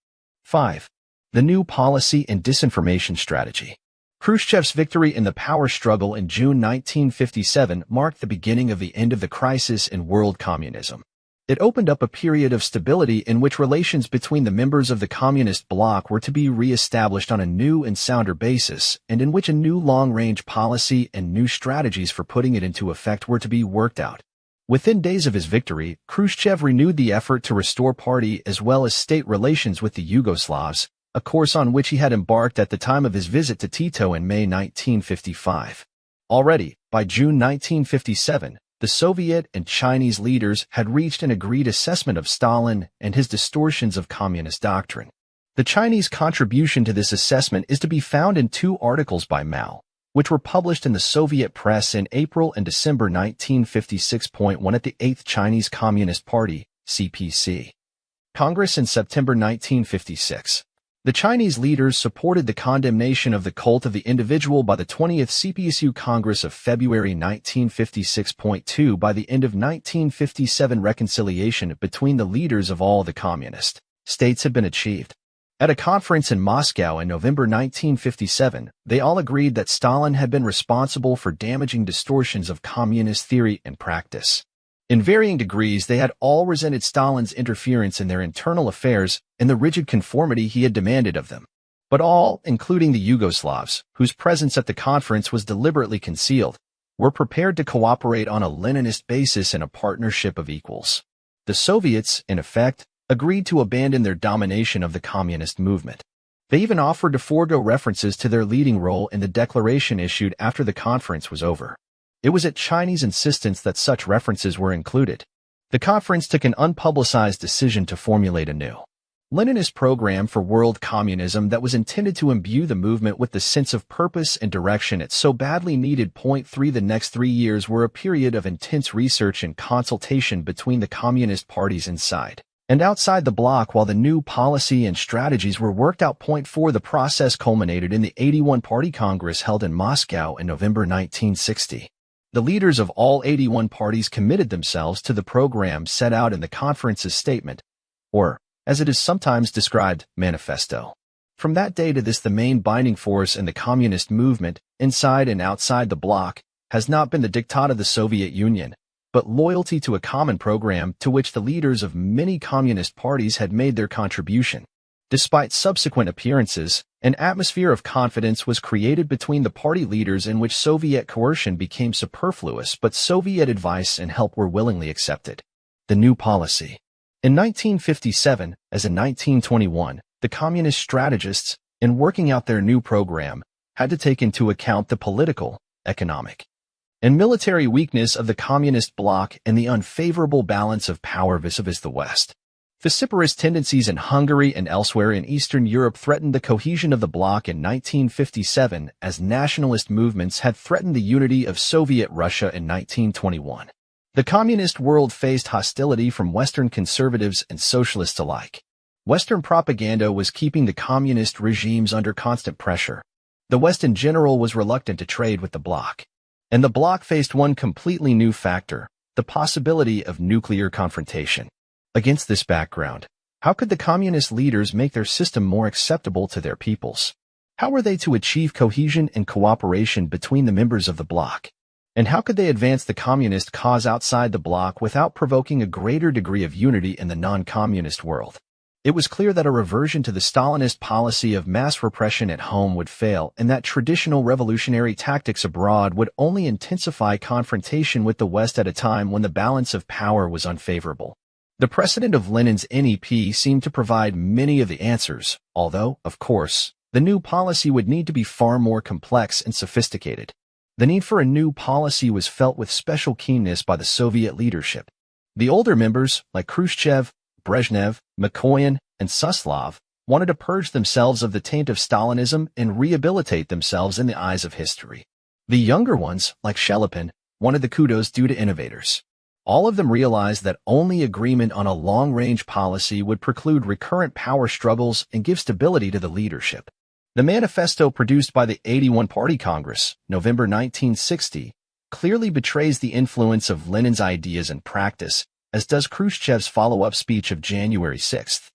S1: 5. The new policy and disinformation strategy. Khrushchev's victory in the power struggle in June 1957 marked the beginning of the end of the crisis in world communism. It opened up a period of stability in which relations between the members of the communist bloc were to be re-established on a new and sounder basis, and in which a new long-range policy and new strategies for putting it into effect were to be worked out. Within days of his victory, Khrushchev renewed the effort to restore party as well as state relations with the Yugoslavs, a course on which he had embarked at the time of his visit to Tito in May 1955. Already, by June 1957, the Soviet and Chinese leaders had reached an agreed assessment of Stalin and his distortions of communist doctrine. The Chinese contribution to this assessment is to be found in two articles by Mao, which were published in the Soviet press in April and December 1956.1 at the 8th Chinese Communist Party, CPC, Congress in September 1956. The Chinese leaders supported the condemnation of the cult of the individual by the 20th CPSU Congress of February 1956.2. By the end of 1957, reconciliation between the leaders of all the communist states had been achieved. At a conference in Moscow in November 1957, they all agreed that Stalin had been responsible for damaging distortions of communist theory and practice. In varying degrees, they had all resented Stalin's interference in their internal affairs and the rigid conformity he had demanded of them. But all, including the Yugoslavs, whose presence at the conference was deliberately concealed, were prepared to cooperate on a Leninist basis in a partnership of equals. The Soviets, in effect, agreed to abandon their domination of the communist movement. They even offered to forego references to their leading role in the declaration issued after the conference was over. It was at Chinese insistence that such references were included. The conference took an unpublicized decision to formulate a new Leninist program for world communism that was intended to imbue the movement with the sense of purpose and direction it so badly needed. 3. The next 3 years were a period of intense research and consultation between the communist parties inside and outside the bloc while the new policy and strategies were worked out. 4. The process culminated in the 81 Party Congress held in Moscow in November 1960. The leaders of all 81 parties committed themselves to the program set out in the conference's statement, or, as it is sometimes described, manifesto. From that day to this, the main binding force in the communist movement, inside and outside the bloc, has not been the diktat of the Soviet Union, but loyalty to a common program to which the leaders of many communist parties had made their contribution. Despite subsequent appearances, an atmosphere of confidence was created between the party leaders in which Soviet coercion became superfluous, but Soviet advice and help were willingly accepted. The new policy. In 1957, as in 1921, the communist strategists, in working out their new program, had to take into account the political, economic, and military weakness of the communist bloc and the unfavorable balance of power vis-a-vis the West. Vociferous tendencies in Hungary and elsewhere in Eastern Europe threatened the cohesion of the bloc in 1957, as nationalist movements had threatened the unity of Soviet Russia in 1921. The communist world faced hostility from Western conservatives and socialists alike. Western propaganda was keeping the communist regimes under constant pressure. The West in general was reluctant to trade with the bloc. And the bloc faced one completely new factor, the possibility of nuclear confrontation. Against this background, how could the communist leaders make their system more acceptable to their peoples? How were they to achieve cohesion and cooperation between the members of the bloc? And how could they advance the communist cause outside the bloc without provoking a greater degree of unity in the non-communist world? It was clear that a reversion to the Stalinist policy of mass repression at home would fail, and that traditional revolutionary tactics abroad would only intensify confrontation with the West at a time when the balance of power was unfavorable. The precedent of Lenin's NEP seemed to provide many of the answers, although, of course, the new policy would need to be far more complex and sophisticated. The need for a new policy was felt with special keenness by the Soviet leadership. The older members, like Khrushchev, Brezhnev, Mikoyan, and Suslov, wanted to purge themselves of the taint of Stalinism and rehabilitate themselves in the eyes of history. The younger ones, like Shelepin, wanted the kudos due to innovators. All of them realized that only agreement on a long-range policy would preclude recurrent power struggles and give stability to the leadership. The manifesto produced by the 81 Party Congress, November 1960, clearly betrays the influence of Lenin's ideas and practice, as does Khrushchev's follow-up speech of January 6,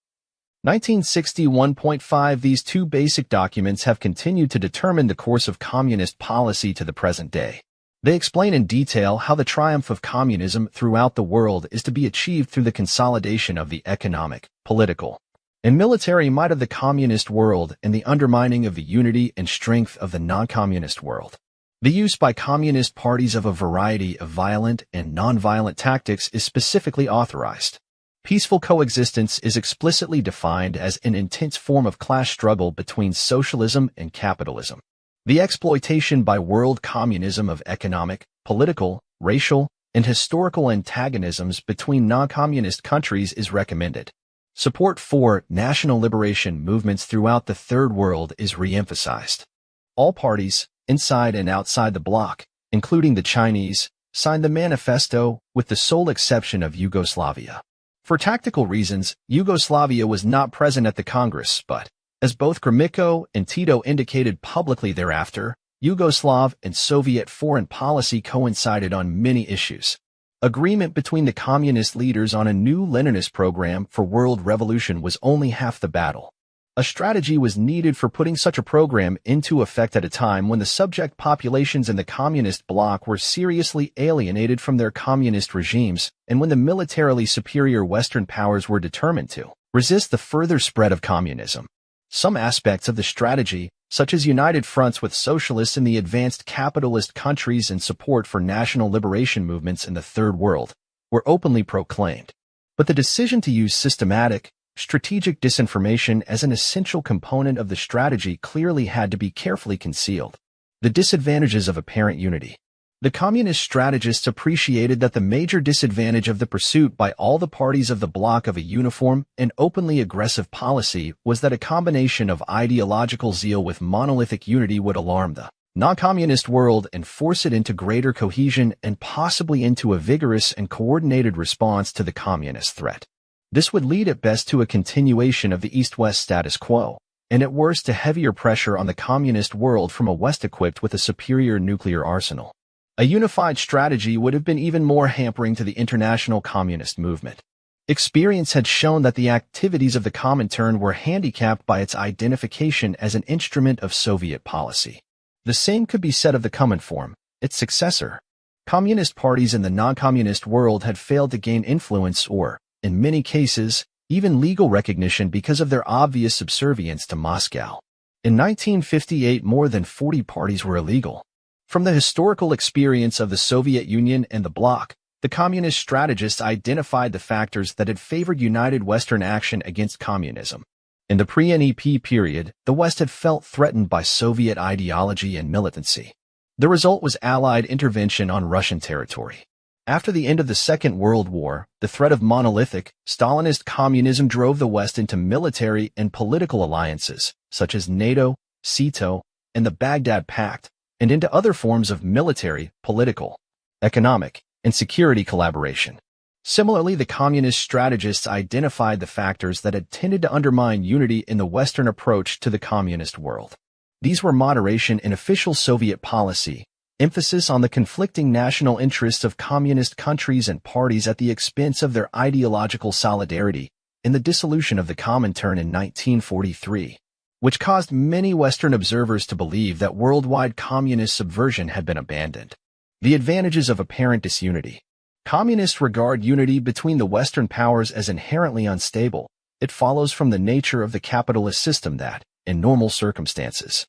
S1: 1961.5. These two basic documents have continued to determine the course of communist policy to the present day. They explain in detail how the triumph of communism throughout the world is to be achieved through the consolidation of the economic, political, and military might of the communist world and the undermining of the unity and strength of the non-communist world. The use by communist parties of a variety of violent and non-violent tactics is specifically authorized. Peaceful coexistence is explicitly defined as an intense form of class struggle between socialism and capitalism. The exploitation by world communism of economic, political, racial, and historical antagonisms between non-communist countries is recommended. Support for national liberation movements throughout the Third World is re-emphasized. All parties, inside and outside the bloc, including the Chinese, signed the manifesto with the sole exception of Yugoslavia. For tactical reasons, Yugoslavia was not present at the Congress, but, as both Gromyko and Tito indicated publicly thereafter, Yugoslav and Soviet foreign policy coincided on many issues. Agreement between the communist leaders on a new Leninist program for world revolution was only half the battle. A strategy was needed for putting such a program into effect at a time when the subject populations in the communist bloc were seriously alienated from their communist regimes and when the militarily superior Western powers were determined to resist the further spread of communism. Some aspects of the strategy, such as united fronts with socialists in the advanced capitalist countries and support for national liberation movements in the Third World, were openly proclaimed. But the decision to use systematic, strategic disinformation as an essential component of the strategy clearly had to be carefully concealed. The disadvantages of apparent unity. The communist strategists appreciated that the major disadvantage of the pursuit by all the parties of the bloc of a uniform and openly aggressive policy was that a combination of ideological zeal with monolithic unity would alarm the non-communist world and force it into greater cohesion and possibly into a vigorous and coordinated response to the communist threat. This would lead at best to a continuation of the East-West status quo, and at worst to heavier pressure on the communist world from a West equipped with a superior nuclear arsenal. A unified strategy would have been even more hampering to the international communist movement. Experience had shown that the activities of the Comintern were handicapped by its identification as an instrument of Soviet policy. The same could be said of the Cominform, its successor. Communist parties in the non-communist world had failed to gain influence or, in many cases, even legal recognition because of their obvious subservience to Moscow. In 1958, more than 40 parties were illegal. From the historical experience of the Soviet Union and the bloc, the communist strategists identified the factors that had favored united Western action against communism. In the pre-NEP period, the West had felt threatened by Soviet ideology and militancy. The result was Allied intervention on Russian territory. After the end of the Second World War, the threat of monolithic, Stalinist communism drove the West into military and political alliances, such as NATO, SEATO, and the Baghdad Pact, and into other forms of military, political, economic, and security collaboration. Similarly, the communist strategists identified the factors that had tended to undermine unity in the Western approach to the communist world. These were moderation in official Soviet policy, emphasis on the conflicting national interests of communist countries and parties at the expense of their ideological solidarity, and the dissolution of the Comintern in 1943, which caused many Western observers to believe that worldwide communist subversion had been abandoned. The advantages of apparent disunity. Communists regard unity between the Western powers as inherently unstable. It follows from the nature of the capitalist system that, in normal circumstances,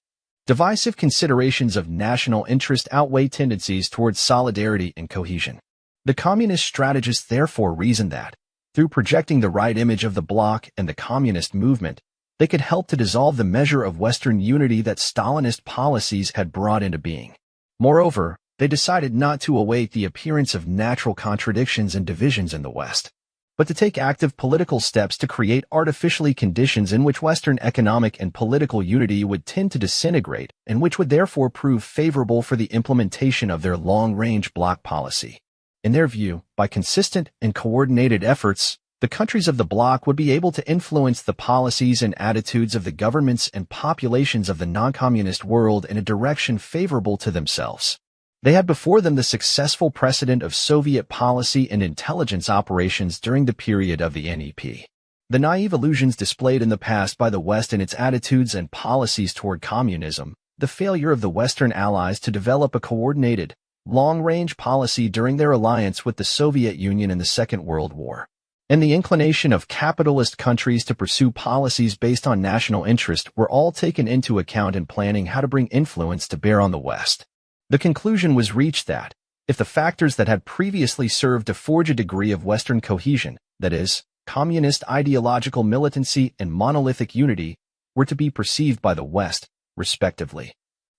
S1: divisive considerations of national interest outweigh tendencies towards solidarity and cohesion. The communist strategists therefore reasoned that, through projecting the right image of the bloc and the communist movement, they could help to dissolve the measure of Western unity that Stalinist policies had brought into being. Moreover, they decided not to await the appearance of natural contradictions and divisions in the West, but to take active political steps to create artificially conditions in which Western economic and political unity would tend to disintegrate and which would therefore prove favorable for the implementation of their long-range bloc policy. In their view, by consistent and coordinated efforts, the countries of the bloc would be able to influence the policies and attitudes of the governments and populations of the non-communist world in a direction favorable to themselves. They had before them the successful precedent of Soviet policy and intelligence operations during the period of the NEP. The naive illusions displayed in the past by the West in its attitudes and policies toward communism, the failure of the Western allies to develop a coordinated, long-range policy during their alliance with the Soviet Union in the Second World War, and the inclination of capitalist countries to pursue policies based on national interest were all taken into account in planning how to bring influence to bear on the West. The conclusion was reached that, if the factors that had previously served to forge a degree of Western cohesion, that is, communist ideological militancy and monolithic unity, were to be perceived by the West, respectively,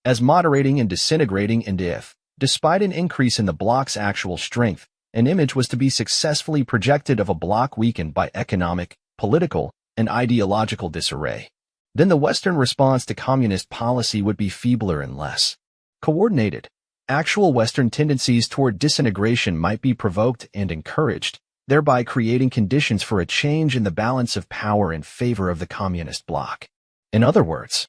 S1: as moderating and disintegrating, and if, despite an increase in the bloc's actual strength, an image was to be successfully projected of a bloc weakened by economic, political, and ideological disarray. Then the Western response to communist policy would be feebler and less coordinated. Actual Western tendencies toward disintegration might be provoked and encouraged, thereby creating conditions for a change in the balance of power in favor of the communist bloc. In other words,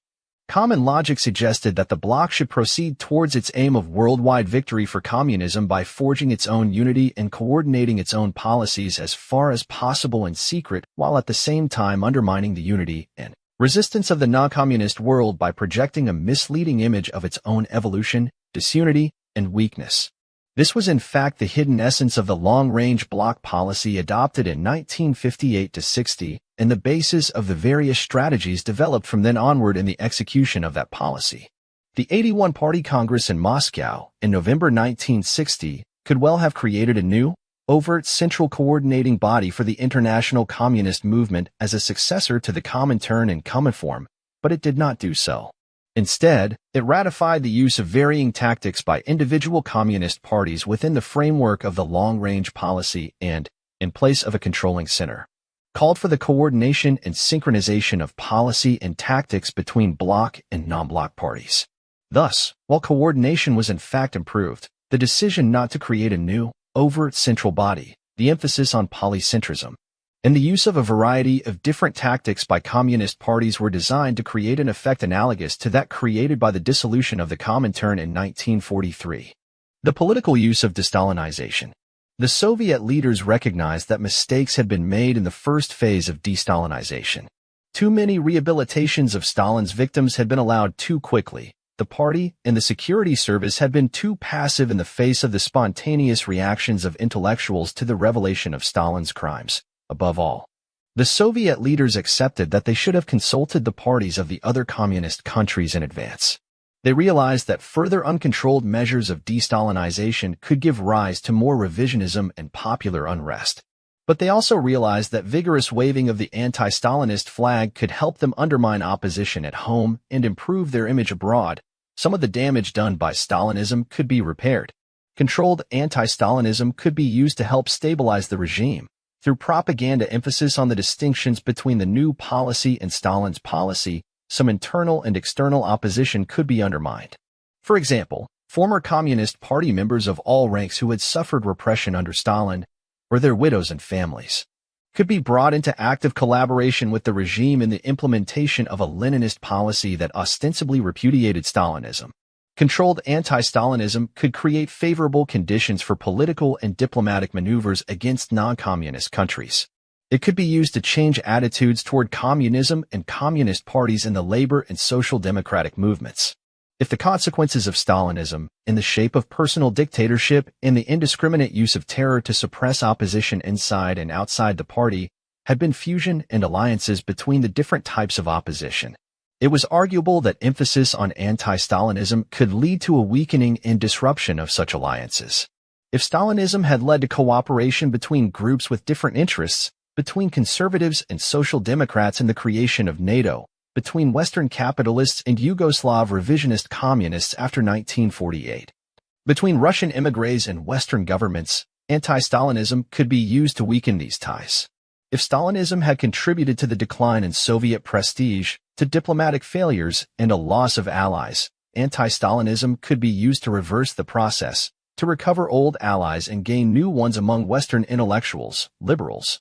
S1: common logic suggested that the bloc should proceed towards its aim of worldwide victory for communism by forging its own unity and coordinating its own policies as far as possible in secret, while at the same time undermining the unity and resistance of the non-communist world by projecting a misleading image of its own evolution, disunity, and weakness. This was in fact the hidden essence of the long-range bloc policy adopted in 1958-60 and the basis of the various strategies developed from then onward in the execution of that policy. The 81 Party Congress in Moscow in November 1960 could well have created a new, overt central coordinating body for the international communist movement as a successor to the Comintern and Cominform, but it did not do so. Instead, it ratified the use of varying tactics by individual communist parties within the framework of the long-range policy and, in place of a controlling center, called for the coordination and synchronization of policy and tactics between bloc and non-bloc parties. Thus, while coordination was in fact improved, the decision not to create a new, overt central body, the emphasis on polycentrism, and the use of a variety of different tactics by communist parties were designed to create an effect analogous to that created by the dissolution of the Comintern in 1943. The political use of de-Stalinization. The Soviet leaders recognized that mistakes had been made in the first phase of de-Stalinization. Too many rehabilitations of Stalin's victims had been allowed too quickly. The party and the security service had been too passive in the face of the spontaneous reactions of intellectuals to the revelation of Stalin's crimes. Above all, the Soviet leaders accepted that they should have consulted the parties of the other communist countries in advance. They realized that further uncontrolled measures of de-Stalinization could give rise to more revisionism and popular unrest. But they also realized that vigorous waving of the anti-Stalinist flag could help them undermine opposition at home and improve their image abroad. Some of the damage done by Stalinism could be repaired. Controlled anti-Stalinism could be used to help stabilize the regime. Through propaganda emphasis on the distinctions between the new policy and Stalin's policy, some internal and external opposition could be undermined. For example, former Communist Party members of all ranks who had suffered repression under Stalin, or their widows and families, could be brought into active collaboration with the regime in the implementation of a Leninist policy that ostensibly repudiated Stalinism. Controlled anti-Stalinism could create favorable conditions for political and diplomatic maneuvers against non-communist countries. It could be used to change attitudes toward communism and communist parties in the labor and social democratic movements. If the consequences of Stalinism, in the shape of personal dictatorship and the indiscriminate use of terror to suppress opposition inside and outside the party, had been fusion and alliances between the different types of opposition, it was arguable that emphasis on anti-Stalinism could lead to a weakening and disruption of such alliances. If Stalinism had led to cooperation between groups with different interests, between conservatives and social democrats in the creation of NATO, between Western capitalists and Yugoslav revisionist communists after 1948, between Russian émigrés and Western governments, anti-Stalinism could be used to weaken these ties. If Stalinism had contributed to the decline in Soviet prestige, to diplomatic failures, and a loss of allies, anti-Stalinism could be used to reverse the process, to recover old allies and gain new ones among Western intellectuals, liberals,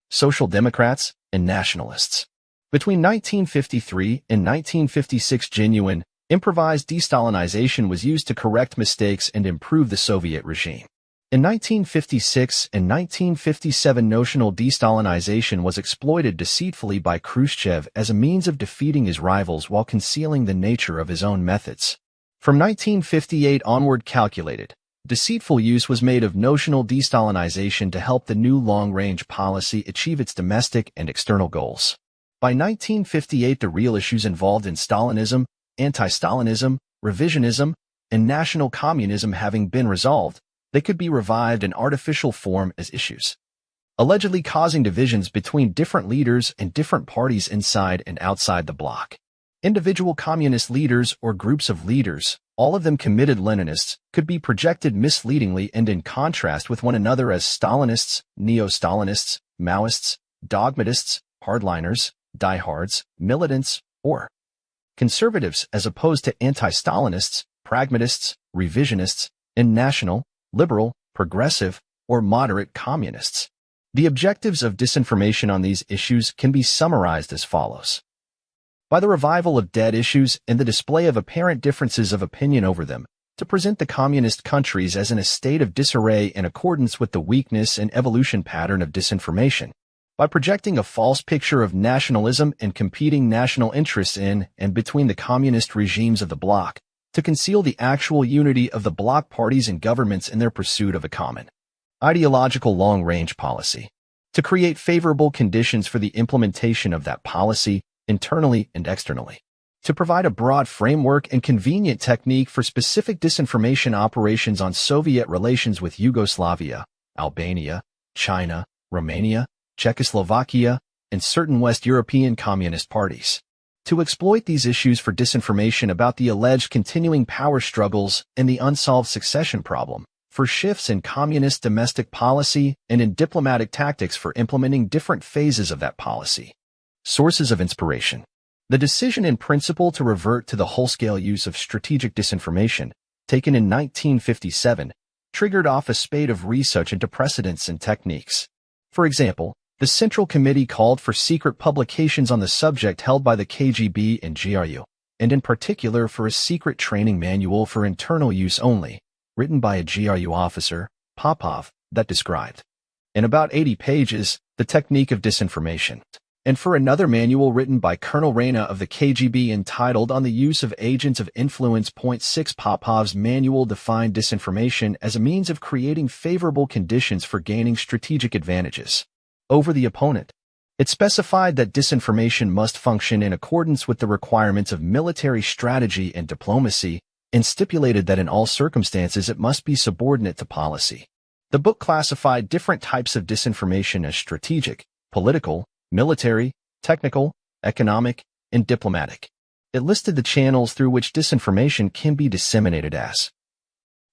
S1: social democrats, and nationalists. Between 1953 and 1956, genuine, improvised de-Stalinization was used to correct mistakes and improve the Soviet regime. In 1956 and 1957, notional de-Stalinization was exploited deceitfully by Khrushchev as a means of defeating his rivals while concealing the nature of his own methods. From 1958 onward, calculated, deceitful use was made of notional de-Stalinization to help the new long-range policy achieve its domestic and external goals. By 1958, the real issues involved in Stalinism, anti-Stalinism, revisionism, and national communism having been resolved, they could be revived in artificial form as issues, allegedly causing divisions between different leaders and different parties inside and outside the bloc. Individual communist leaders or groups of leaders, all of them committed Leninists, could be projected misleadingly and in contrast with one another as Stalinists, neo-Stalinists, Maoists, dogmatists, hardliners, diehards, militants, or conservatives as opposed to anti-Stalinists, pragmatists, revisionists, and national, liberal, progressive, or moderate communists. The objectives of disinformation on these issues can be summarized as follows. By the revival of dead issues and the display of apparent differences of opinion over them, to present the communist countries as in a state of disarray in accordance with the weakness and evolution pattern of disinformation. By projecting a false picture of nationalism and competing national interests in and between the communist regimes of the bloc, to conceal the actual unity of the bloc parties and governments in their pursuit of a common ideological long-range policy. To create favorable conditions for the implementation of that policy, internally and externally. To provide a broad framework and convenient technique for specific disinformation operations on Soviet relations with Yugoslavia, Albania, China, Romania, Czechoslovakia, and certain West European communist parties. To exploit these issues for disinformation about the alleged continuing power struggles and the unsolved succession problem, for shifts in communist domestic policy and in diplomatic tactics for implementing different phases of that policy. Sources of inspiration. The decision in principle to revert to the whole-scale use of strategic disinformation, taken in 1957, triggered off a spate of research into precedents and techniques. For example, the Central Committee called for secret publications on the subject held by the KGB and GRU, and in particular for a secret training manual for internal use only, written by a GRU officer, Popov, that described, in about 80 pages, the technique of disinformation, and for another manual written by Colonel Reyna of the KGB entitled On the Use of Agents of Influence. 6 Popov's manual defined disinformation as a means of creating favorable conditions for gaining strategic advantages over the opponent. It specified that disinformation must function in accordance with the requirements of military strategy and diplomacy, and stipulated that in all circumstances it must be subordinate to policy. The book classified different types of disinformation as strategic, political, military, technical, economic, and diplomatic. It listed the channels through which disinformation can be disseminated as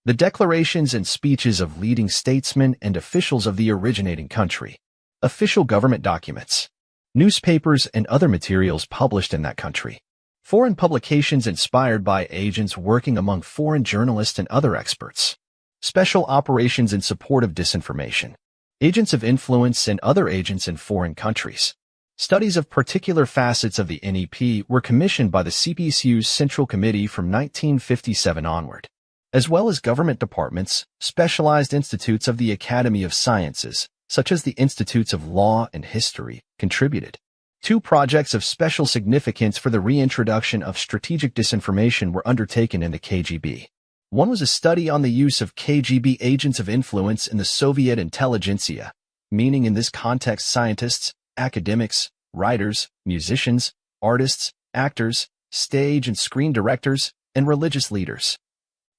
S1: the declarations and speeches of leading statesmen and officials of the originating country, official government documents, newspapers and other materials published in that country, foreign publications inspired by agents working among foreign journalists and other experts, special operations in support of disinformation, agents of influence and other agents in foreign countries. Studies of particular facets of the NEP were commissioned by the CPCU's Central Committee from 1957 onward, as well as government departments, specialized institutes of the Academy of Sciences, such as the Institutes of Law and History, contributed. 2 projects of special significance for the reintroduction of strategic disinformation were undertaken in the KGB. One was a study on the use of KGB agents of influence in the Soviet intelligentsia, meaning in this context scientists, academics, writers, musicians, artists, actors, stage and screen directors, and religious leaders.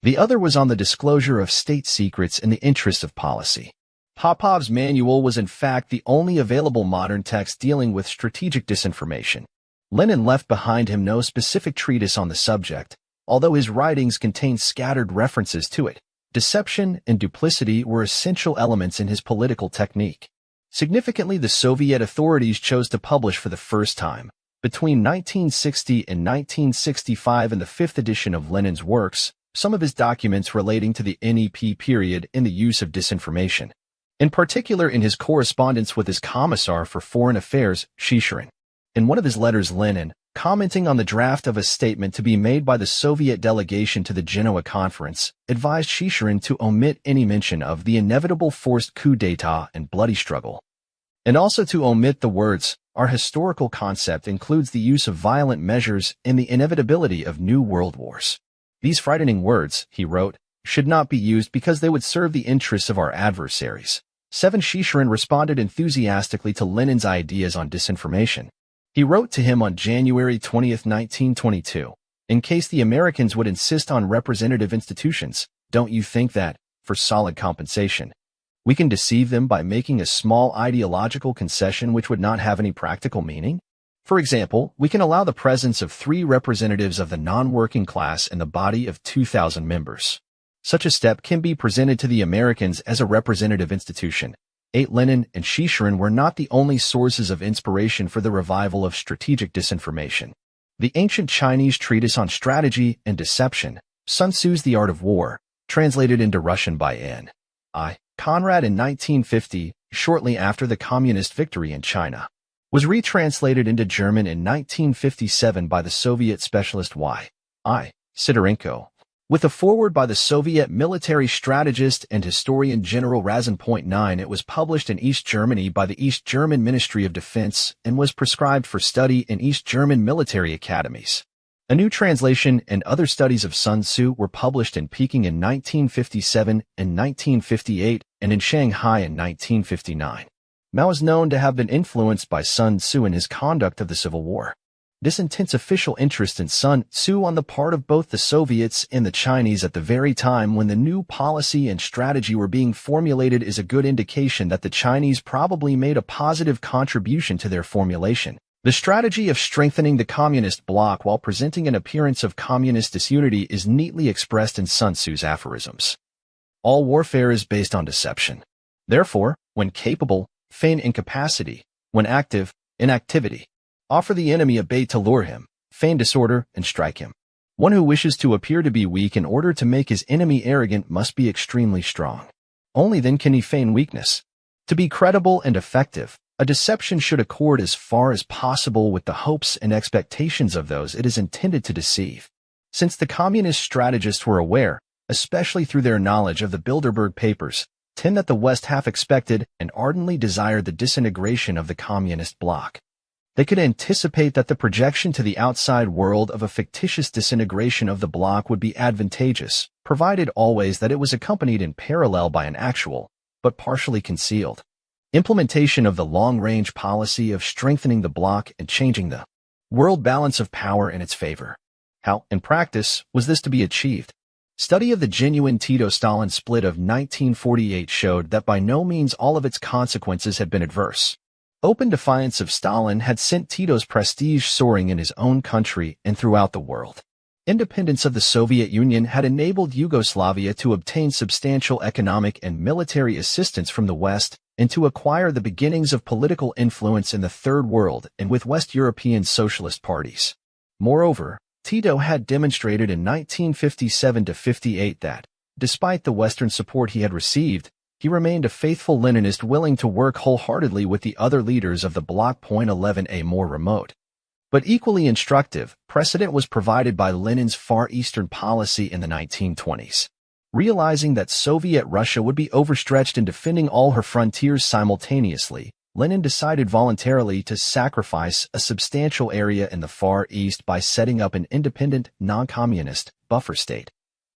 S1: The other was on the disclosure of state secrets in the interest of policy. Popov's manual was in fact the only available modern text dealing with strategic disinformation. Lenin left behind him no specific treatise on the subject, although his writings contain scattered references to it. Deception and duplicity were essential elements in his political technique. Significantly, the Soviet authorities chose to publish for the first time, between 1960 and 1965 in the 5th edition of Lenin's works, some of his documents relating to the NEP period in the use of disinformation. In particular in his correspondence with his Commissar for Foreign Affairs, Shishirin. In one of his letters, Lenin, commenting on the draft of a statement to be made by the Soviet delegation to the Genoa Conference, advised Shishirin to omit any mention of the inevitable forced coup d'état and bloody struggle, and also to omit the words, "Our historical concept includes the use of violent measures and the inevitability of new world wars. These frightening words," he wrote, "should not be used because they would serve the interests of our adversaries." 7 Shishirin responded enthusiastically to Lenin's ideas on disinformation. He wrote to him on January 20, 1922, "In case the Americans would insist on representative institutions, don't you think that, for solid compensation, we can deceive them by making a small ideological concession which would not have any practical meaning? For example, we can allow the presence of 3 representatives of the non-working class in the body of 2,000 members. Such a step can be presented to the Americans as a representative institution. 8. Lenin and Chicherin were not the only sources of inspiration for the revival of strategic disinformation. The ancient Chinese treatise on strategy and deception, Sun Tzu's The Art of War, translated into Russian by N.I. Conrad in 1950, shortly after the communist victory in China, was retranslated into German in 1957 by the Soviet specialist Y.I. Sidorenko, with a foreword by the Soviet military strategist and historian General Razin. 9. It was published in East Germany by the East German Ministry of Defense and was prescribed for study in East German military academies. A new translation and other studies of Sun Tzu were published in Peking in 1957 and 1958 and in Shanghai in 1959. Mao is known to have been influenced by Sun Tzu in his conduct of the Civil War. This intense official interest in Sun Tzu on the part of both the Soviets and the Chinese at the very time when the new policy and strategy were being formulated is a good indication that the Chinese probably made a positive contribution to their formulation. The strategy of strengthening the communist bloc while presenting an appearance of communist disunity is neatly expressed in Sun Tzu's aphorisms. All warfare is based on deception. Therefore, when capable, feign incapacity; when active, inactivity. Offer the enemy a bait to lure him, feign disorder, and strike him. One who wishes to appear to be weak in order to make his enemy arrogant must be extremely strong. Only then can he feign weakness. To be credible and effective, a deception should accord as far as possible with the hopes and expectations of those it is intended to deceive. Since the communist strategists were aware, especially through their knowledge of the Bilderberg Papers, 10 that the West half expected and ardently desired the disintegration of the communist bloc. They could anticipate that the projection to the outside world of a fictitious disintegration of the bloc would be advantageous, provided always that it was accompanied in parallel by an actual, but partially concealed, implementation of the long-range policy of strengthening the bloc and changing the world balance of power in its favor. How, in practice, was this to be achieved? Study of the genuine Tito-Stalin split of 1948 showed that by no means all of its consequences had been adverse. Open defiance of Stalin had sent Tito's prestige soaring in his own country and throughout the world. Independence of the Soviet Union had enabled Yugoslavia to obtain substantial economic and military assistance from the West and to acquire the beginnings of political influence in the Third World and with West European socialist parties. Moreover, Tito had demonstrated in 1957-58 that, despite the Western support he had received, he remained a faithful Leninist willing to work wholeheartedly with the other leaders of the bloc. 11. A more remote, but equally instructive, precedent was provided by Lenin's Far Eastern policy in the 1920s. Realizing that Soviet Russia would be overstretched in defending all her frontiers simultaneously, Lenin decided voluntarily to sacrifice a substantial area in the Far East by setting up an independent, non-communist, buffer state,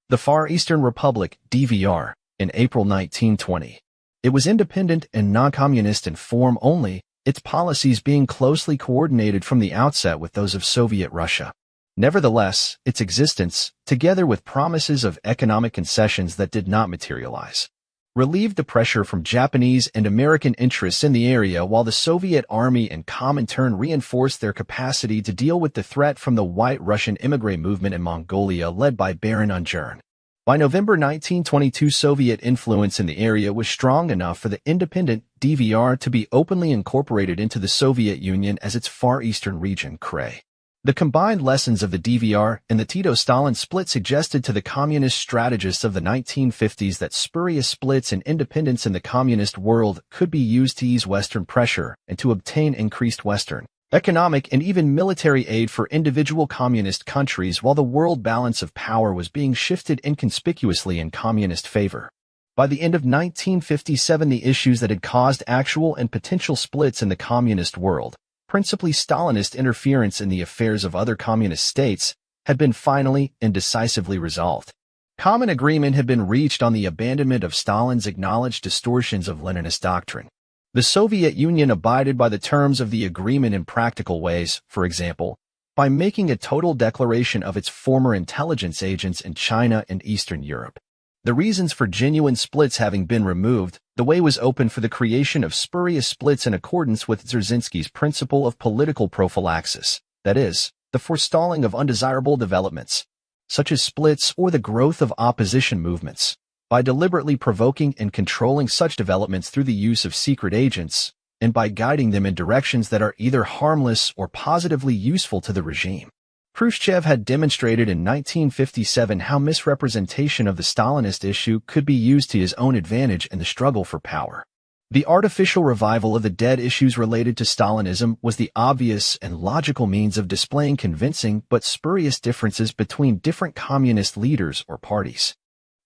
S1: the Far Eastern Republic, DVR, in April 1920. It was independent and non-communist in form only, its policies being closely coordinated from the outset with those of Soviet Russia. Nevertheless, its existence, together with promises of economic concessions that did not materialize, relieved the pressure from Japanese and American interests in the area, while the Soviet Army and Comintern reinforced their capacity to deal with the threat from the White Russian immigrant movement in Mongolia led by Baron Ungern. By November 1922, Soviet influence in the area was strong enough for the independent DVR to be openly incorporated into the Soviet Union as its Far Eastern region, CRE. The combined lessons of the DVR and the Tito-Stalin split suggested to the communist strategists of the 1950s that spurious splits and independence in the communist world could be used to ease Western pressure and to obtain increased Western economic and even military aid for individual communist countries while the world balance of power was being shifted inconspicuously in communist favor. By the end of 1957, the issues that had caused actual and potential splits in the communist world, principally Stalinist interference in the affairs of other communist states, had been finally and decisively resolved. Common agreement had been reached on the abandonment of Stalin's acknowledged distortions of Leninist doctrine. The Soviet Union abided by the terms of the agreement in practical ways, for example, by making a total declaration of its former intelligence agents in China and Eastern Europe. The reasons for genuine splits having been removed, the way was open for the creation of spurious splits in accordance with Dzerzhinsky's principle of political prophylaxis, that is, the forestalling of undesirable developments, such as splits or the growth of opposition movements, by deliberately provoking and controlling such developments through the use of secret agents, and by guiding them in directions that are either harmless or positively useful to the regime. Khrushchev had demonstrated in 1957 how misrepresentation of the Stalinist issue could be used to his own advantage in the struggle for power. The artificial revival of the dead issues related to Stalinism was the obvious and logical means of displaying convincing but spurious differences between different communist leaders or parties.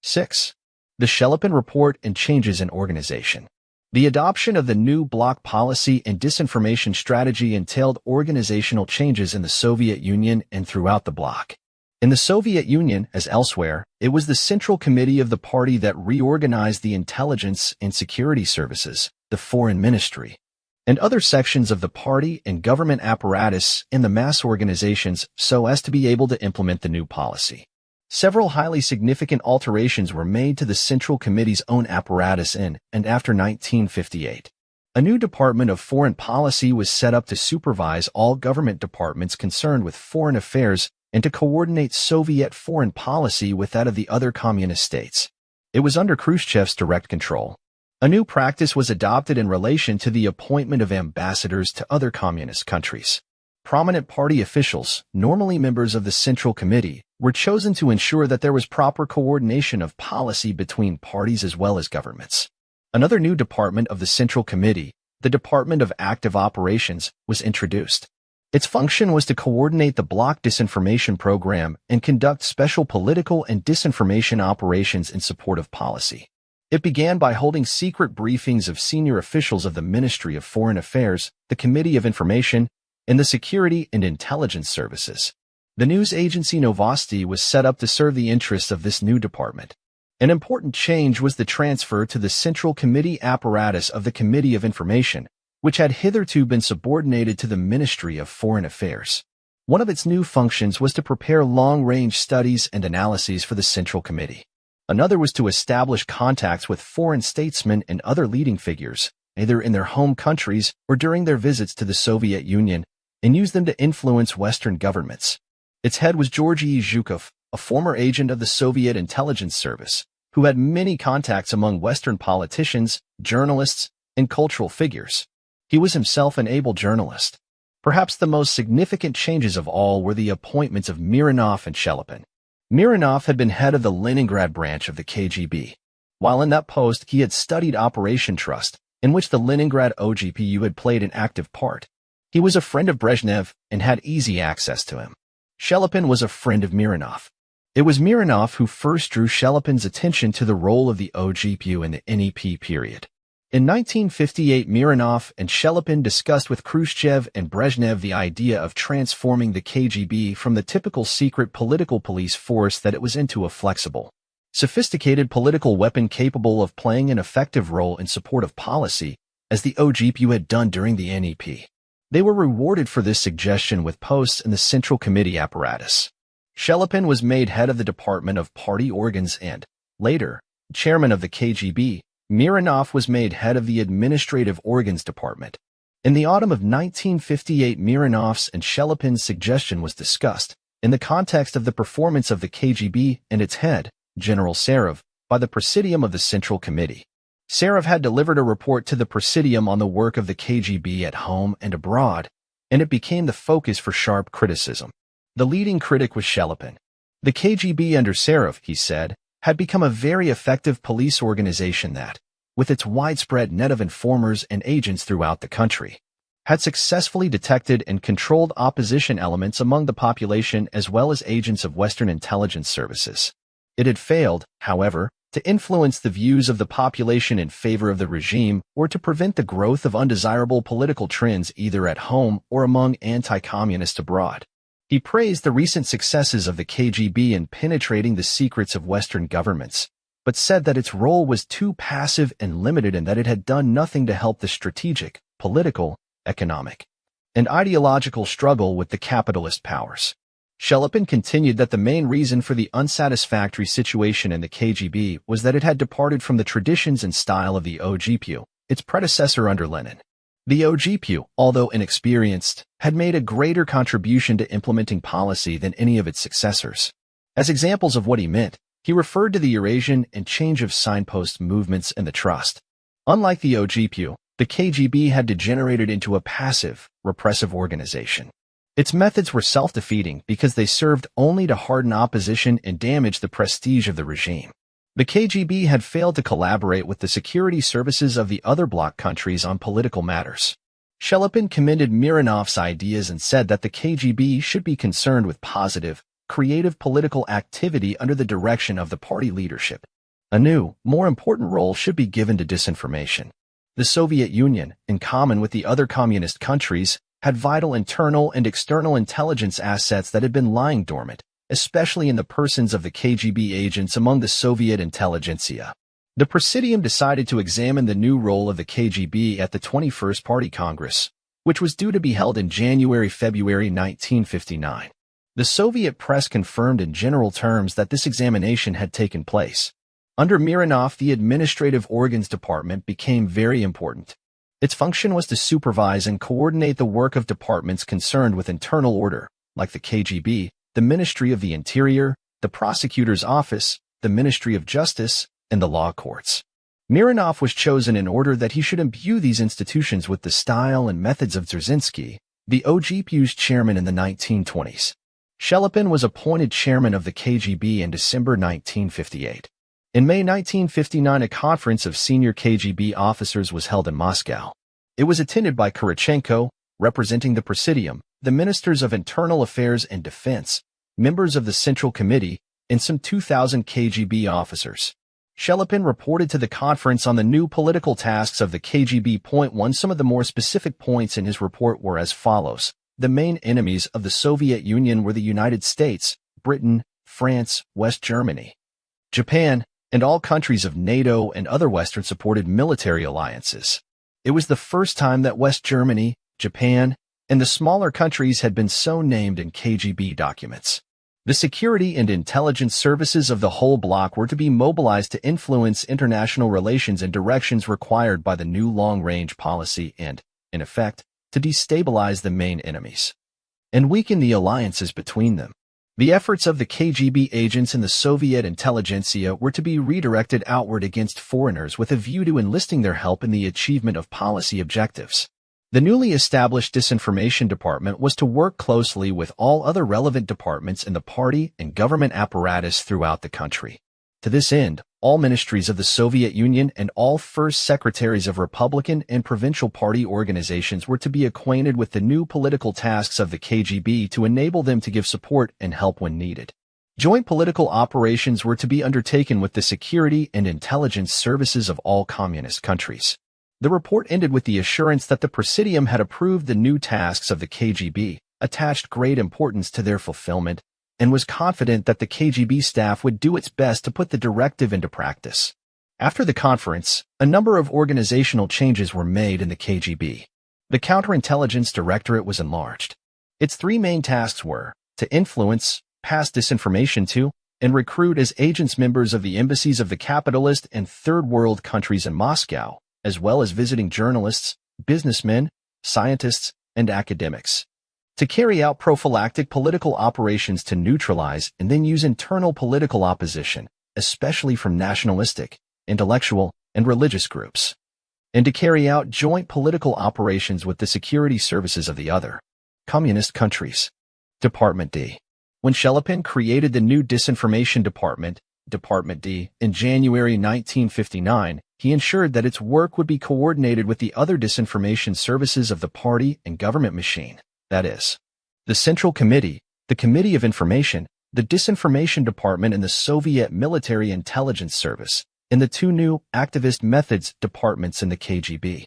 S1: 6. The Shelepin Report and changes in organization. The adoption of the new bloc policy and disinformation strategy entailed organizational changes in the Soviet Union and throughout the bloc. In the Soviet Union, as elsewhere, it was the Central Committee of the party that reorganized the intelligence and security services, the foreign ministry, and other sections of the party and government apparatus in the mass organizations so as to be able to implement the new policy. Several highly significant alterations were made to the Central Committee's own apparatus in and after 1958. A new Department of Foreign Policy was set up to supervise all government departments concerned with foreign affairs and to coordinate Soviet foreign policy with that of the other communist states. It was under Khrushchev's direct control. A new practice was adopted in relation to the appointment of ambassadors to other communist countries. Prominent party officials, normally members of the Central Committee, were chosen to ensure that there was proper coordination of policy between parties as well as governments. Another new department of the Central Committee, the Department of Active Operations, was introduced. Its function was to coordinate the bloc disinformation program and conduct special political and disinformation operations in support of policy. It began by holding secret briefings of senior officials of the Ministry of Foreign Affairs, the Committee of Information, and the Security and Intelligence Services. The news agency Novosti was set up to serve the interests of this new department. An important change was the transfer to the Central Committee apparatus of the Committee of Information, which had hitherto been subordinated to the Ministry of Foreign Affairs. One of its new functions was to prepare long-range studies and analyses for the Central Committee. Another was to establish contacts with foreign statesmen and other leading figures, either in their home countries or during their visits to the Soviet Union, and use them to influence Western governments. Its head was Georgy Zhukov, a former agent of the Soviet intelligence service, who had many contacts among Western politicians, journalists, and cultural figures. He was himself an able journalist. Perhaps the most significant changes of all were the appointments of Mironov and Shelepin. Mironov had been head of the Leningrad branch of the KGB. While in that post, he had studied Operation Trust, in which the Leningrad OGPU had played an active part. He was a friend of Brezhnev and had easy access to him. Shelepin was a friend of Mironov. It was Mironov who first drew Shelepin's attention to the role of the OGPU in the NEP period. In 1958, Mironov and Shelepin discussed with Khrushchev and Brezhnev the idea of transforming the KGB from the typical secret political police force that it was into a flexible, sophisticated political weapon capable of playing an effective role in support of policy, as the OGPU had done during the NEP. They were rewarded for this suggestion with posts in the Central Committee apparatus. Shelepin was made head of the Department of Party Organs and, later, chairman of the KGB. Mironov was made head of the Administrative Organs Department. In the autumn of 1958, Mironov's and Shelepin's suggestion was discussed, in the context of the performance of the KGB and its head, General Serov, by the Presidium of the Central Committee. Serov had delivered a report to the Presidium on the work of the KGB at home and abroad, and it became the focus for sharp criticism. The leading critic was Shelepin. The KGB under Serov, he said, had become a very effective police organization that, with its widespread net of informers and agents throughout the country, had successfully detected and controlled opposition elements among the population as well as agents of Western intelligence services. It had failed, however, to influence the views of the population in favor of the regime or to prevent the growth of undesirable political trends either at home or among anti-communists abroad. He praised the recent successes of the KGB in penetrating the secrets of Western governments, but said that its role was too passive and limited and that it had done nothing to help the strategic, political, economic, and ideological struggle with the capitalist powers. Shelepin continued that the main reason for the unsatisfactory situation in the KGB was that it had departed from the traditions and style of the OGPU, its predecessor under Lenin. The OGPU, although inexperienced, had made a greater contribution to implementing policy than any of its successors. As examples of what he meant, he referred to the Eurasian and change of signpost movements and the Trust. Unlike the OGPU, the KGB had degenerated into a passive, repressive organization. Its methods were self-defeating because they served only to harden opposition and damage the prestige of the regime. The KGB had failed to collaborate with the security services of the other bloc countries on political matters. Shelepin commended Miranov's ideas and said that the KGB should be concerned with positive, creative political activity under the direction of the party leadership. A new, more important role should be given to disinformation. The Soviet Union, in common with the other communist countries, had vital internal and external intelligence assets that had been lying dormant, especially in the persons of the KGB agents among the Soviet intelligentsia. The Presidium decided to examine the new role of the KGB at the 21st Party Congress, which was due to be held in January-February 1959. The Soviet press confirmed in general terms that this examination had taken place. Under Mironov, the Administrative Organs Department became very important. Its function was to supervise and coordinate the work of departments concerned with internal order, like the KGB, the Ministry of the Interior, the Prosecutor's Office, the Ministry of Justice, and the law courts. Mironov was chosen in order that he should imbue these institutions with the style and methods of Dzerzhinsky, the OGPU's chairman in the 1920s. Shelepin was appointed chairman of the KGB in December 1958. In May 1959, a conference of senior KGB officers was held in Moscow. It was attended by Kurichenko, representing the Presidium, the Ministers of Internal Affairs and Defense, members of the Central Committee, and some 2,000 KGB officers. Shelepin reported to the conference on the new political tasks of the KGB. 1. Some of the more specific points in his report were as follows. The main enemies of the Soviet Union were the United States, Britain, France, West Germany, Japan, and all countries of NATO and other Western-supported military alliances. It was the first time that West Germany, Japan, and the smaller countries had been so named in KGB documents. The security and intelligence services of the whole bloc were to be mobilized to influence international relations in directions required by the new long-range policy and, in effect, to destabilize the main enemies and weaken the alliances between them. The efforts of the KGB agents in the Soviet intelligentsia were to be redirected outward against foreigners with a view to enlisting their help in the achievement of policy objectives. The newly established Disinformation Department was to work closely with all other relevant departments in the party and government apparatus throughout the country. To this end, all ministries of the Soviet Union and all first secretaries of Republican and provincial party organizations were to be acquainted with the new political tasks of the KGB to enable them to give support and help when needed. Joint political operations were to be undertaken with the security and intelligence services of all communist countries. The report ended with the assurance that the Presidium had approved the new tasks of the KGB, attached great importance to their fulfillment, and was confident that the KGB staff would do its best to put the directive into practice. After the conference, a number of organizational changes were made in the KGB. The Counterintelligence Directorate was enlarged. Its three main tasks were to influence, pass disinformation to, and recruit as agents members of the embassies of the capitalist and third world countries in Moscow, as well as visiting journalists, businessmen, scientists, and academics. To carry out prophylactic political operations to neutralize and then use internal political opposition, especially from nationalistic, intellectual, and religious groups. And to carry out joint political operations with the security services of the other communist countries. Department D. When Shelepin created the new Disinformation Department, Department D, in January 1959, he ensured that its work would be coordinated with the other disinformation services of the party and government machine. That is, the Central Committee, the Committee of Information, the Disinformation Department and the Soviet Military Intelligence Service, and the two new activist methods departments in the KGB.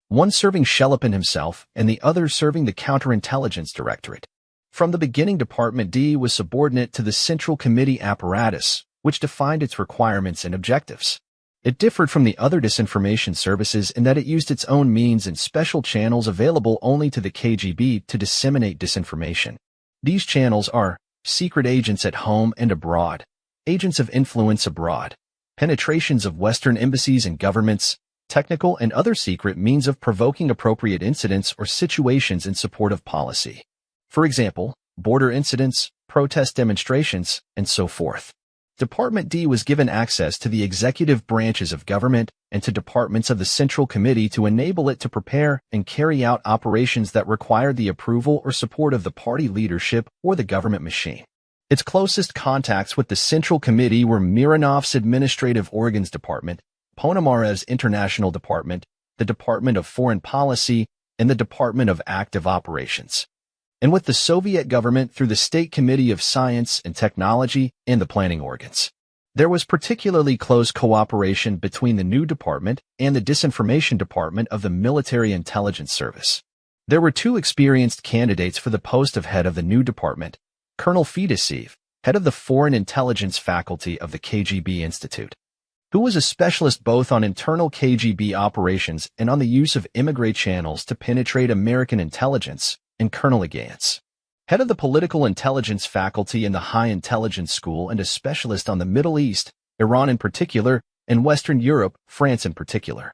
S1: One serving Shelepin himself and the other serving the Counterintelligence Directorate. From the beginning, Department D was subordinate to the Central Committee apparatus, which defined its requirements and objectives. It differed from the other disinformation services in that it used its own means and special channels available only to the KGB to disseminate disinformation. These channels are secret agents at home and abroad, agents of influence abroad, penetrations of Western embassies and governments, technical and other secret means of provoking appropriate incidents or situations in support of policy. For example, border incidents, protest demonstrations, and so forth. Department D was given access to the executive branches of government and to departments of the Central Committee to enable it to prepare and carry out operations that required the approval or support of the party leadership or the government machine. Its closest contacts with the Central Committee were Miranov's Administrative Organs Department, Ponomarev's International Department, the Department of Foreign Policy, and the Department of Active Operations, and with the Soviet government through the State Committee of Science and Technology and the planning organs. There was particularly close cooperation between the new department and the Disinformation Department of the Military Intelligence Service. There were two experienced candidates for the post of head of the new department: Colonel Fedoseev, head of the Foreign Intelligence Faculty of the KGB Institute, who was a specialist both on internal KGB operations and on the use of émigré channels to penetrate American intelligence, and Colonel Agayans, head of the Political Intelligence Faculty in the High Intelligence School and a specialist on the Middle East, Iran in particular, and Western Europe, France in particular.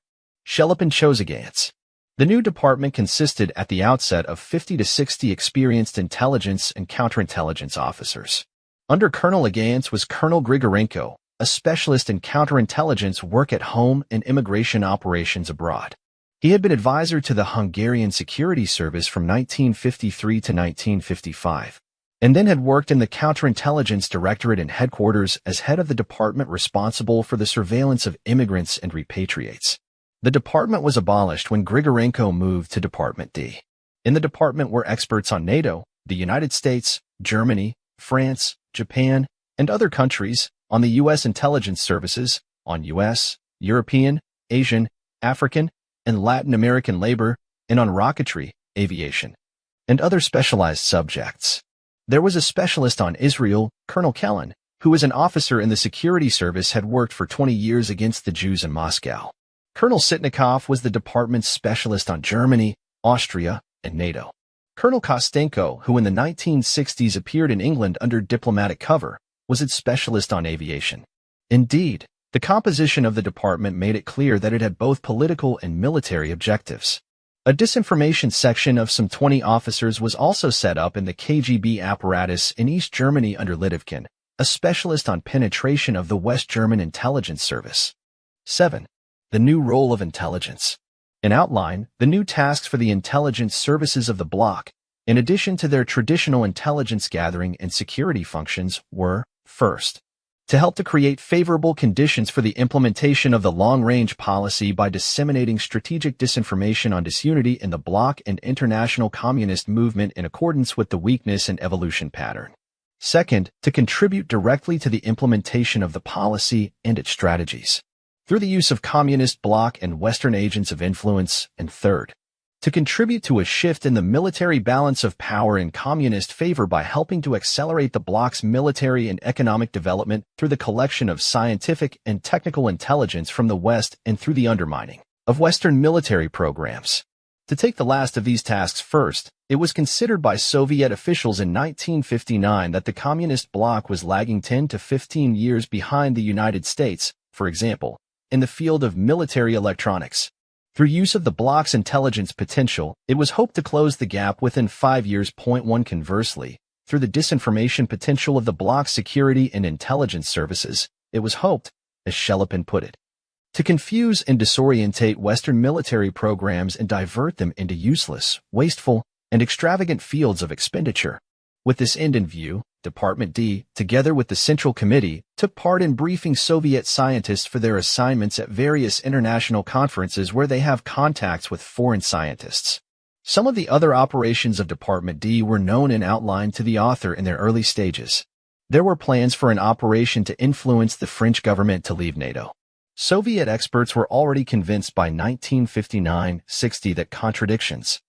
S1: Shelepin chose Agayans. The new department consisted at the outset of 50 to 60 experienced intelligence and counterintelligence officers. Under Colonel Agayans was Colonel Grigorenko, a specialist in counterintelligence work at home and immigration operations abroad. He had been advisor to the Hungarian Security Service from 1953 to 1955, and then had worked in the Counterintelligence Directorate and headquarters as head of the department responsible for the surveillance of immigrants and repatriates. The department was abolished when Grigorenko moved to Department D. In the department were experts on NATO, the United States, Germany, France, Japan, and other countries, on the U.S. intelligence services, on U.S., European, Asian, African, and Latin American labor, and on rocketry, aviation, and other specialized subjects. There was a specialist on Israel, Colonel Kellen, who was an officer in the security service, had worked for 20 years against the Jews in Moscow. Colonel Sitnikov was the department's specialist on Germany, Austria, and NATO. Colonel Kostenko, who in the 1960s appeared in England under diplomatic cover, was its specialist on aviation. Indeed, the composition of the department made it clear that it had both political and military objectives. A disinformation section of some 20 officers was also set up in the KGB apparatus in East Germany under Litovkin, a specialist on penetration of the West German intelligence service. 7. The new role of intelligence. In outline, the new tasks for the intelligence services of the bloc, in addition to their traditional intelligence gathering and security functions, were, first, to help to create favorable conditions for the implementation of the long-range policy by disseminating strategic disinformation on disunity in the bloc and international communist movement in accordance with the weakness and evolution pattern. Second, to contribute directly to the implementation of the policy and its strategies, through the use of communist bloc and Western agents of influence. And third, to contribute to a shift in the military balance of power in communist favor by helping to accelerate the bloc's military and economic development through the collection of scientific and technical intelligence from the West and through the undermining of Western military programs. To take the last of these tasks first, it was considered by Soviet officials in 1959 that the communist bloc was lagging 10 to 15 years behind the United States, for example, in the field of military electronics. Through use of the bloc's intelligence potential, it was hoped to close the gap within 5 years. 1. Conversely, through the disinformation potential of the bloc's security and intelligence services, it was hoped, as Shelepin put it, to confuse and disorientate Western military programs and divert them into useless, wasteful, and extravagant fields of expenditure. With this end in view, Department D, together with the Central Committee, took part in briefing Soviet scientists for their assignments at various international conferences where they have contacts with foreign scientists. Some of the other operations of Department D were known and outlined to the author in their early stages. There were plans for an operation to influence the French government to leave NATO. Soviet experts were already convinced by 1959-60 that contradictions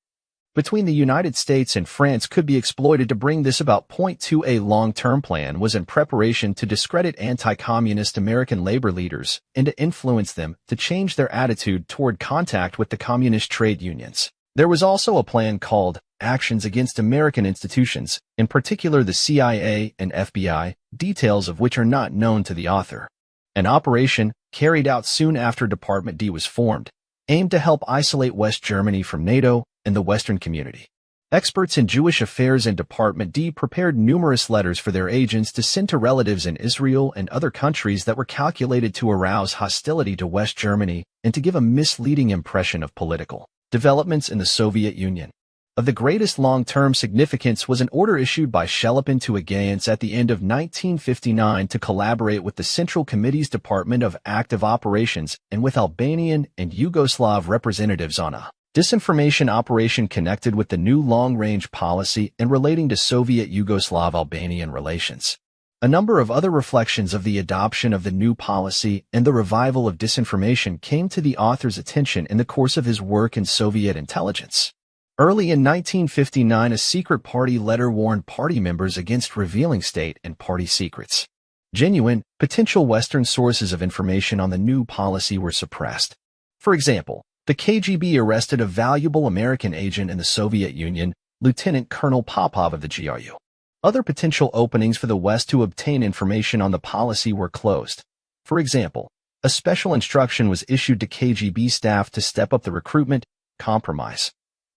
S1: between the United States and France could be exploited to bring this about. 2. A long-term plan was in preparation to discredit anti-communist American labor leaders and to influence them to change their attitude toward contact with the communist trade unions. There was also a plan called actions against American institutions, in particular the CIA and FBI, details of which are not known to the author. An operation, carried out soon after Department D was formed, aimed to help isolate West Germany from NATO and the Western community. Experts in Jewish affairs in Department D prepared numerous letters for their agents to send to relatives in Israel and other countries that were calculated to arouse hostility to West Germany and to give a misleading impression of political developments in the Soviet Union. Of the greatest long-term significance was an order issued by Shelepin to Agayans at the end of 1959 to collaborate with the Central Committee's Department of Active Operations and with Albanian and Yugoslav representatives on a disinformation operation connected with the new long-range policy and relating to Soviet Yugoslav-Albanian relations. A number of other reflections of the adoption of the new policy and the revival of disinformation came to the author's attention in the course of his work in Soviet intelligence. Early in 1959, a secret party letter warned party members against revealing state and party secrets. Genuine, potential Western sources of information on the new policy were suppressed. For example, the KGB arrested a valuable American agent in the Soviet Union, Lieutenant Colonel Popov of the GRU. Other potential openings for the West to obtain information on the policy were closed. For example, a special instruction was issued to KGB staff to step up the recruitment, compromise,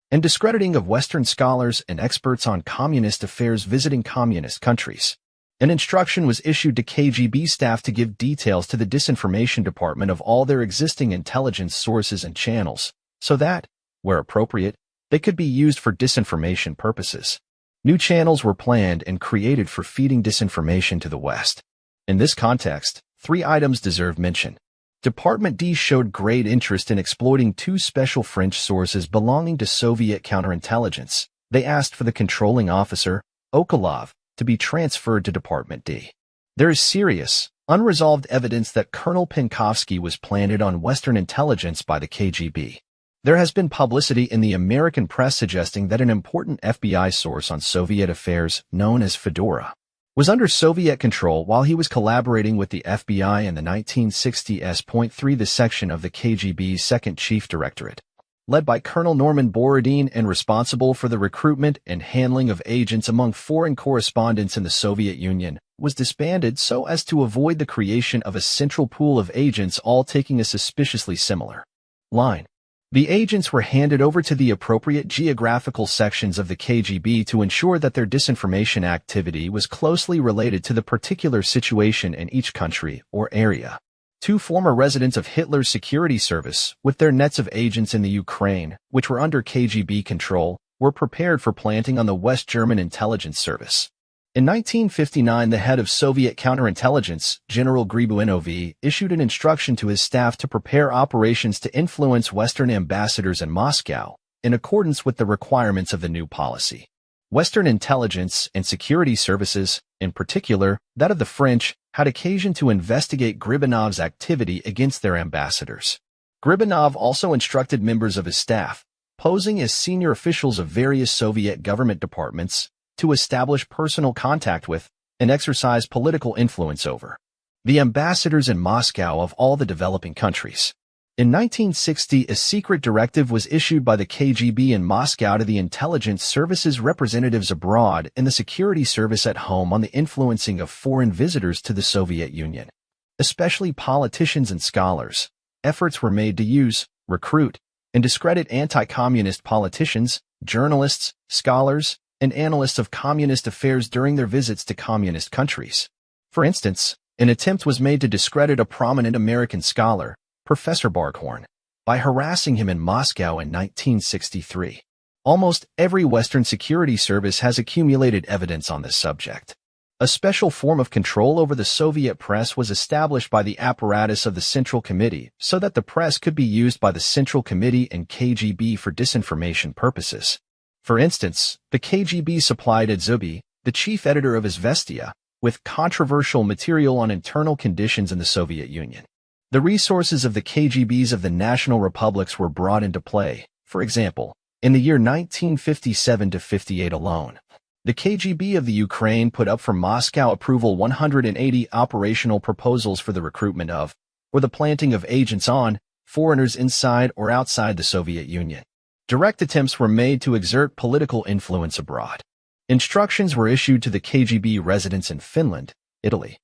S1: and discrediting of Western scholars and experts on communist affairs visiting communist countries. An instruction was issued to KGB staff to give details to the disinformation department of all their existing intelligence sources and channels, so that, where appropriate, they could be used for disinformation purposes. New channels were planned and created for feeding disinformation to the West. In this context, 3 items deserve mention. Department D showed great interest in exploiting 2 special French sources belonging to Soviet counterintelligence. They asked for the controlling officer, Okolov, to be transferred to Department D. There is serious, unresolved evidence that Colonel Penkovsky was planted on Western intelligence by the KGB. There has been publicity in the American press suggesting that an important FBI source on Soviet affairs, known as Fedora, was under Soviet control while he was collaborating with the FBI in the 1960 S.3, the section of the KGB's Second Chief Directorate, led by Colonel Norman Borodin and responsible for the recruitment and handling of agents among foreign correspondents in the Soviet Union, was disbanded so as to avoid the creation of a central pool of agents all taking a suspiciously similar line. The agents were handed over to the appropriate geographical sections of the KGB to ensure that their disinformation activity was closely related to the particular situation in each country or area. 2 former residents of Hitler's security service, with their nets of agents in the Ukraine, which were under KGB control, were prepared for planting on the West German intelligence service. In 1959, the head of Soviet counterintelligence, General Gribuinov, issued an instruction to his staff to prepare operations to influence Western ambassadors in Moscow, in accordance with the requirements of the new policy. Western intelligence and security services, in particular, that of the French, had occasion to investigate Gribuinov's activity against their ambassadors. Gribuinov also instructed members of his staff, posing as senior officials of various Soviet government departments, to establish personal contact with and exercise political influence over the ambassadors in Moscow of all the developing countries. In 1960, a secret directive was issued by the KGB in Moscow to the intelligence services representatives abroad and the security service at home on the influencing of foreign visitors to the Soviet Union, especially politicians and scholars. Efforts were made to use, recruit, and discredit anti-communist politicians, journalists, scholars, and analysts of communist affairs during their visits to communist countries. For instance, an attempt was made to discredit a prominent American scholar, Professor Barkhorn, by harassing him in Moscow in 1963. Almost every Western security service has accumulated evidence on this subject. A special form of control over the Soviet press was established by the apparatus of the Central Committee so that the press could be used by the Central Committee and KGB for disinformation purposes. For instance, the KGB supplied Adzubi, the chief editor of Izvestia, with controversial material on internal conditions in the Soviet Union. The resources of the KGBs of the national republics were brought into play. For example, in the year 1957-58 alone, the KGB of the Ukraine put up for Moscow approval 180 operational proposals for the recruitment of, or the planting of agents on, foreigners inside or outside the Soviet Union. Direct attempts were made to exert political influence abroad. Instructions were issued to the KGB residents in Finland, Italy,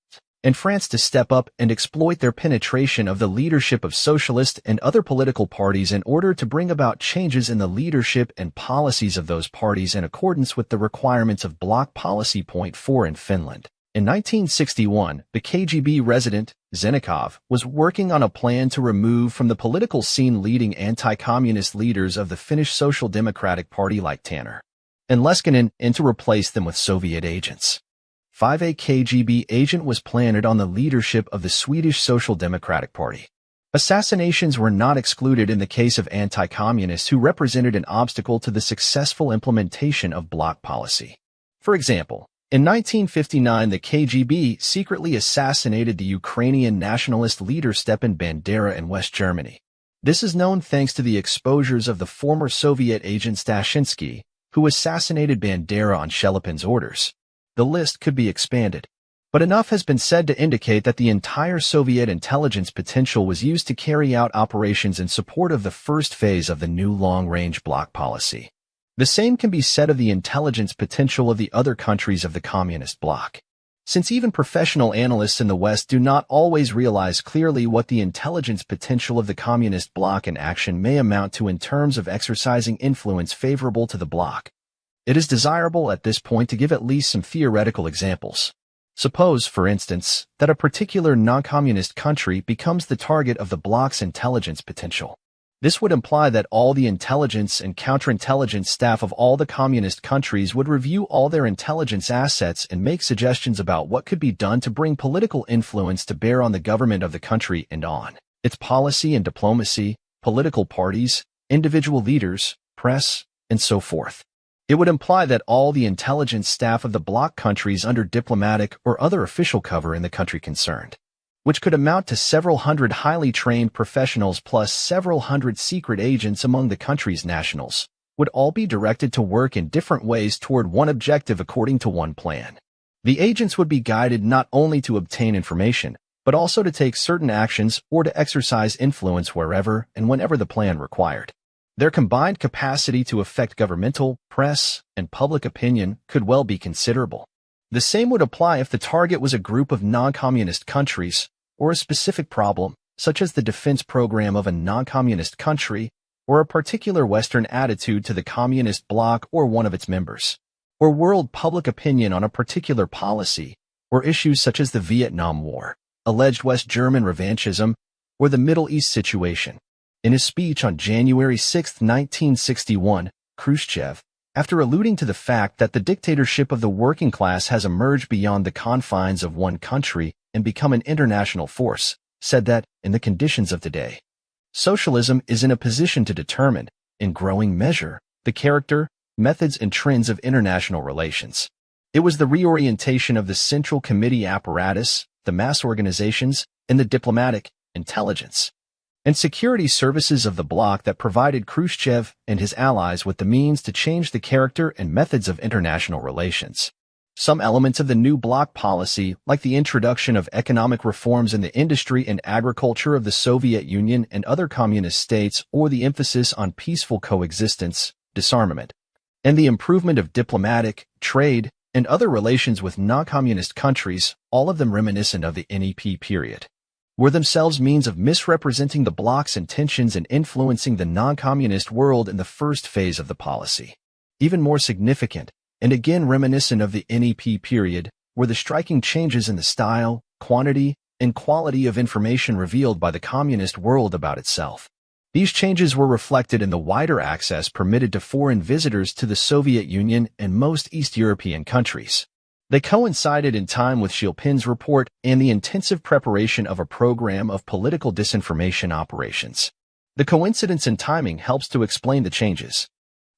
S1: and France to step up and exploit their penetration of the leadership of socialist and other political parties in order to bring about changes in the leadership and policies of those parties in accordance with the requirements of Bloc Policy Point 4 in Finland. In 1961, the KGB resident, Zennikov, was working on a plan to remove from the political scene leading anti-communist leaders of the Finnish Social Democratic Party like Tanner and Leskinen and to replace them with Soviet agents. A KGB agent was planted on the leadership of the Swedish Social Democratic Party. Assassinations were not excluded in the case of anti-communists who represented an obstacle to the successful implementation of bloc policy. For example, in 1959, the KGB secretly assassinated the Ukrainian nationalist leader Stepan Bandera in West Germany. This is known thanks to the exposures of the former Soviet agent Stashinsky, who assassinated Bandera on Shelepin's orders. The list could be expanded, but enough has been said to indicate that the entire Soviet intelligence potential was used to carry out operations in support of the first phase of the new long-range bloc policy. The same can be said of the intelligence potential of the other countries of the communist bloc. Since even professional analysts in the West do not always realize clearly what the intelligence potential of the communist bloc in action may amount to in terms of exercising influence favorable to the bloc, it is desirable at this point to give at least some theoretical examples. Suppose, for instance, that a particular non-communist country becomes the target of the bloc's intelligence potential. This would imply that all the intelligence and counterintelligence staff of all the communist countries would review all their intelligence assets and make suggestions about what could be done to bring political influence to bear on the government of the country and on its policy and diplomacy, political parties, individual leaders, press, and so forth. It would imply that all the intelligence staff of the bloc countries under diplomatic or other official cover in the country concerned, which could amount to several hundred highly trained professionals plus several hundred secret agents among the country's nationals, would all be directed to work in different ways toward one objective according to one plan. The agents would be guided not only to obtain information, but also to take certain actions or to exercise influence wherever and whenever the plan required. Their combined capacity to affect governmental, press, and public opinion could well be considerable. The same would apply if the target was a group of non-communist countries or a specific problem, such as the defense program of a non-communist country or a particular Western attitude to the communist bloc or one of its members, or world public opinion on a particular policy, or issues such as the Vietnam War, alleged West German revanchism, or the Middle East situation. In his speech on January 6, 1961, Khrushchev, after alluding to the fact that the dictatorship of the working class has emerged beyond the confines of one country and become an international force, said that, in the conditions of today, socialism is in a position to determine, in growing measure, the character, methods, and trends of international relations. It was the reorientation of the Central Committee apparatus, the mass organizations, and the diplomatic, intelligence, and security services of the bloc that provided Khrushchev and his allies with the means to change the character and methods of international relations. Some elements of the new bloc policy, like the introduction of economic reforms in the industry and agriculture of the Soviet Union and other communist states, or the emphasis on peaceful coexistence, disarmament, and the improvement of diplomatic, trade, and other relations with non-communist countries, all of them reminiscent of the NEP period, were themselves means of misrepresenting the bloc's intentions and influencing the non-communist world in the first phase of the policy. Even more significant, and again reminiscent of the NEP period, were the striking changes in the style, quantity, and quality of information revealed by the communist world about itself. These changes were reflected in the wider access permitted to foreign visitors to the Soviet Union and most East European countries. They coincided in time with Shelepin's report and the intensive preparation of a program of political disinformation operations. The coincidence in timing helps to explain the changes.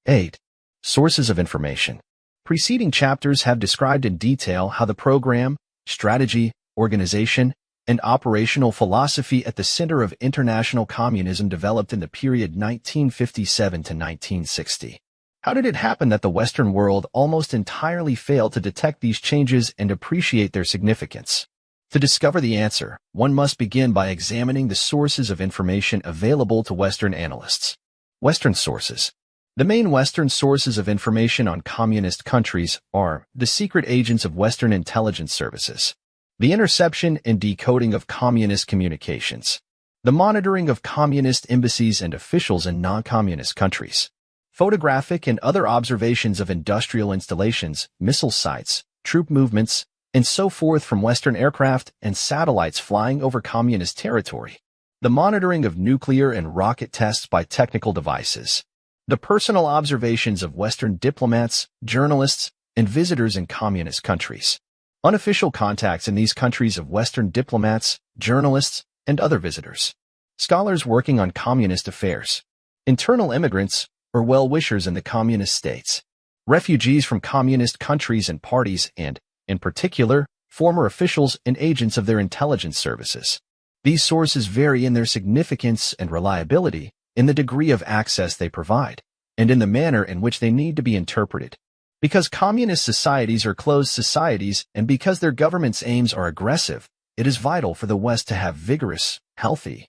S1: 8. Sources of information. Preceding chapters have described in detail how the program, strategy, organization, and operational philosophy at the center of international communism developed in the period 1957 to 1960. How did it happen that the Western world almost entirely failed to detect these changes and appreciate their significance? To discover the answer, one must begin by examining the sources of information available to Western analysts. Western sources. The main Western sources of information on communist countries are the secret agents of Western intelligence services, the interception and decoding of communist communications, the monitoring of communist embassies and officials in non-communist countries, photographic and other observations of industrial installations, missile sites, troop movements, and so forth from Western aircraft and satellites flying over communist territory, the monitoring of nuclear and rocket tests by technical devices, the personal observations of Western diplomats, journalists, and visitors in communist countries, unofficial contacts in these countries of Western diplomats, journalists, and other visitors, scholars working on communist affairs, internal immigrants or well-wishers in the communist states, refugees from communist countries and parties, and, in particular, former officials and agents of their intelligence services. These sources vary in their significance and reliability, in the degree of access they provide, and in the manner in which they need to be interpreted. Because communist societies are closed societies and because their government's aims are aggressive, it is vital for the West to have vigorous, healthy,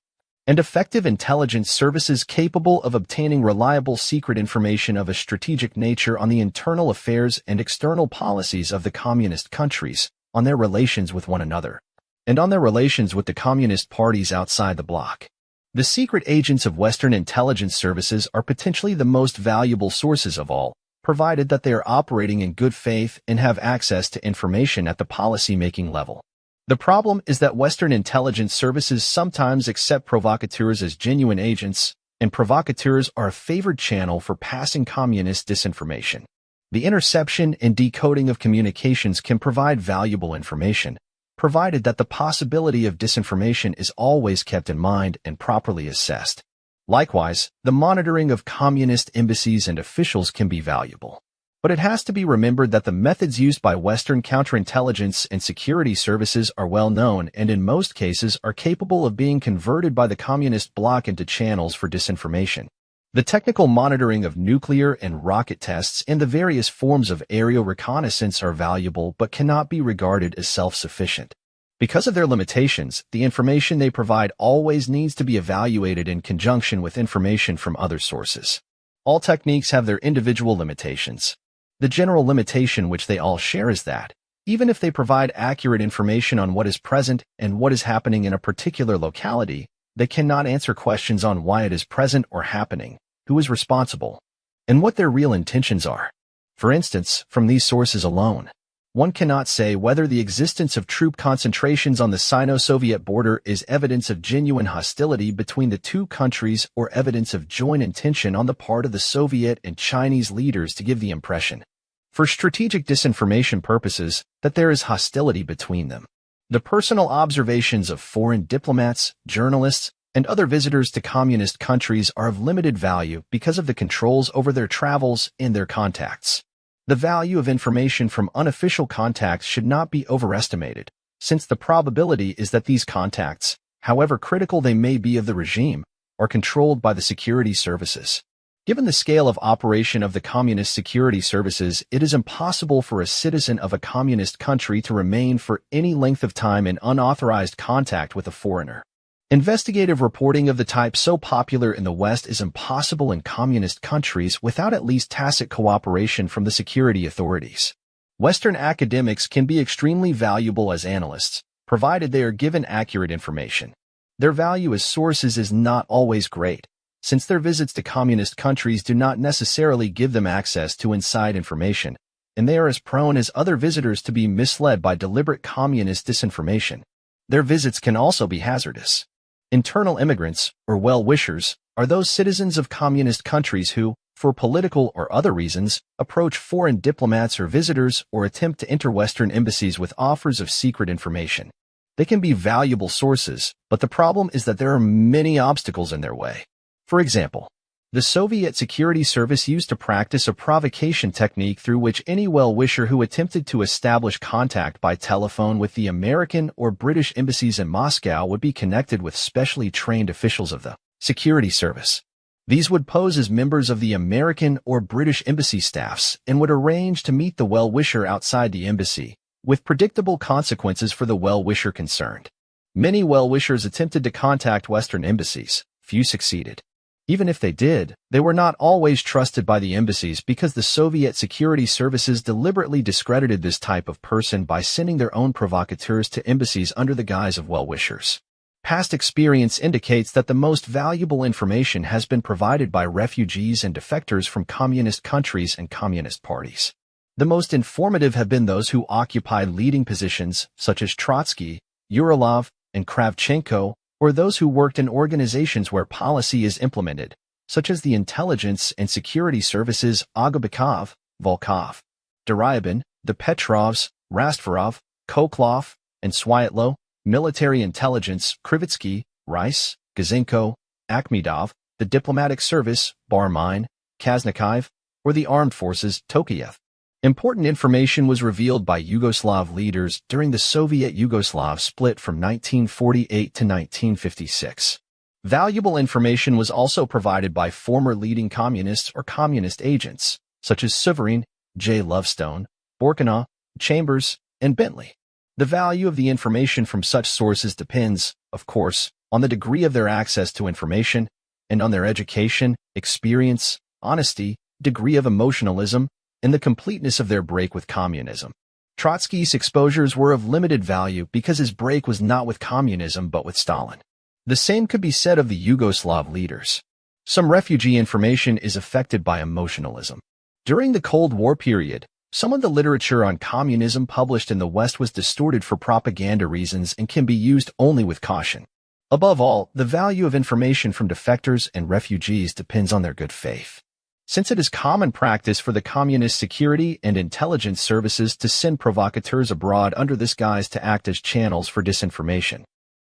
S1: and effective intelligence services capable of obtaining reliable secret information of a strategic nature on the internal affairs and external policies of the communist countries, on their relations with one another, and on their relations with the communist parties outside the bloc. The secret agents of Western intelligence services are potentially the most valuable sources of all, provided that they are operating in good faith and have access to information at the policy-making level. The problem is that Western intelligence services sometimes accept provocateurs as genuine agents, and provocateurs are a favored channel for passing communist disinformation. The interception and decoding of communications can provide valuable information, provided that the possibility of disinformation is always kept in mind and properly assessed. Likewise, the monitoring of communist embassies and officials can be valuable. But it has to be remembered that the methods used by Western counterintelligence and security services are well known and in most cases are capable of being converted by the communist bloc into channels for disinformation. The technical monitoring of nuclear and rocket tests and the various forms of aerial reconnaissance are valuable but cannot be regarded as self-sufficient. Because of their limitations, the information they provide always needs to be evaluated in conjunction with information from other sources. All techniques have their individual limitations. The general limitation which they all share is that, even if they provide accurate information on what is present and what is happening in a particular locality, they cannot answer questions on why it is present or happening, who is responsible, and what their real intentions are. For instance, from these sources alone, one cannot say whether the existence of troop concentrations on the Sino-Soviet border is evidence of genuine hostility between the two countries or evidence of joint intention on the part of the Soviet and Chinese leaders to give the impression, for strategic disinformation purposes, that there is hostility between them. The personal observations of foreign diplomats, journalists, and other visitors to communist countries are of limited value because of the controls over their travels and their contacts. The value of information from unofficial contacts should not be overestimated, since the probability is that these contacts, however critical they may be of the regime, are controlled by the security services. Given the scale of operation of the communist security services, it is impossible for a citizen of a communist country to remain for any length of time in unauthorized contact with a foreigner. Investigative reporting of the type so popular in the West is impossible in communist countries without at least tacit cooperation from the security authorities. Western academics can be extremely valuable as analysts, provided they are given accurate information. Their value as sources is not always great, since their visits to communist countries do not necessarily give them access to inside information, and they are as prone as other visitors to be misled by deliberate communist disinformation. Their visits can also be hazardous. Internal immigrants, or well-wishers, are those citizens of communist countries who, for political or other reasons, approach foreign diplomats or visitors or attempt to enter Western embassies with offers of secret information. They can be valuable sources, but the problem is that there are many obstacles in their way. For example, the Soviet security service used to practice a provocation technique through which any well-wisher who attempted to establish contact by telephone with the American or British embassies in Moscow would be connected with specially trained officials of the security service. These would pose as members of the American or British embassy staffs and would arrange to meet the well-wisher outside the embassy, with predictable consequences for the well-wisher concerned. Many well-wishers attempted to contact Western embassies. Few succeeded. Even if they did, they were not always trusted by the embassies because the Soviet security services deliberately discredited this type of person by sending their own provocateurs to embassies under the guise of well-wishers. Past experience indicates that the most valuable information has been provided by refugees and defectors from communist countries and communist parties. The most informative have been those who occupied leading positions, such as Trotsky, Uralov, and Kravchenko, or those who worked in organizations where policy is implemented, such as the intelligence and security services Agabekov, Volkov, Deryabin, the Petrovs, Rastvarov, Koklov, and Sviatlo, military intelligence Krivitsky, Rice, Gazenko, Akhmedov, the diplomatic service Barmine, Kaznakaev, or the armed forces Tokayev. Important information was revealed by Yugoslav leaders during the Soviet Yugoslav split from 1948 to 1956. Valuable information was also provided by former leading communists or communist agents, such as Suverin, J. Lovestone, Borkina, Chambers, and Bentley. The value of the information from such sources depends, of course, on the degree of their access to information and on their education, experience, honesty, degree of emotionalism, and the completeness of their break with communism. Trotsky's exposures were of limited value because his break was not with communism but with Stalin. The same could be said of the Yugoslav leaders. Some refugee information is affected by emotionalism. During the Cold War period, some of the literature on communism published in the West was distorted for propaganda reasons and can be used only with caution. Above all, the value of information from defectors and refugees depends on their good faith. Since it is common practice for the communist security and intelligence services to send provocateurs abroad under this guise to act as channels for disinformation.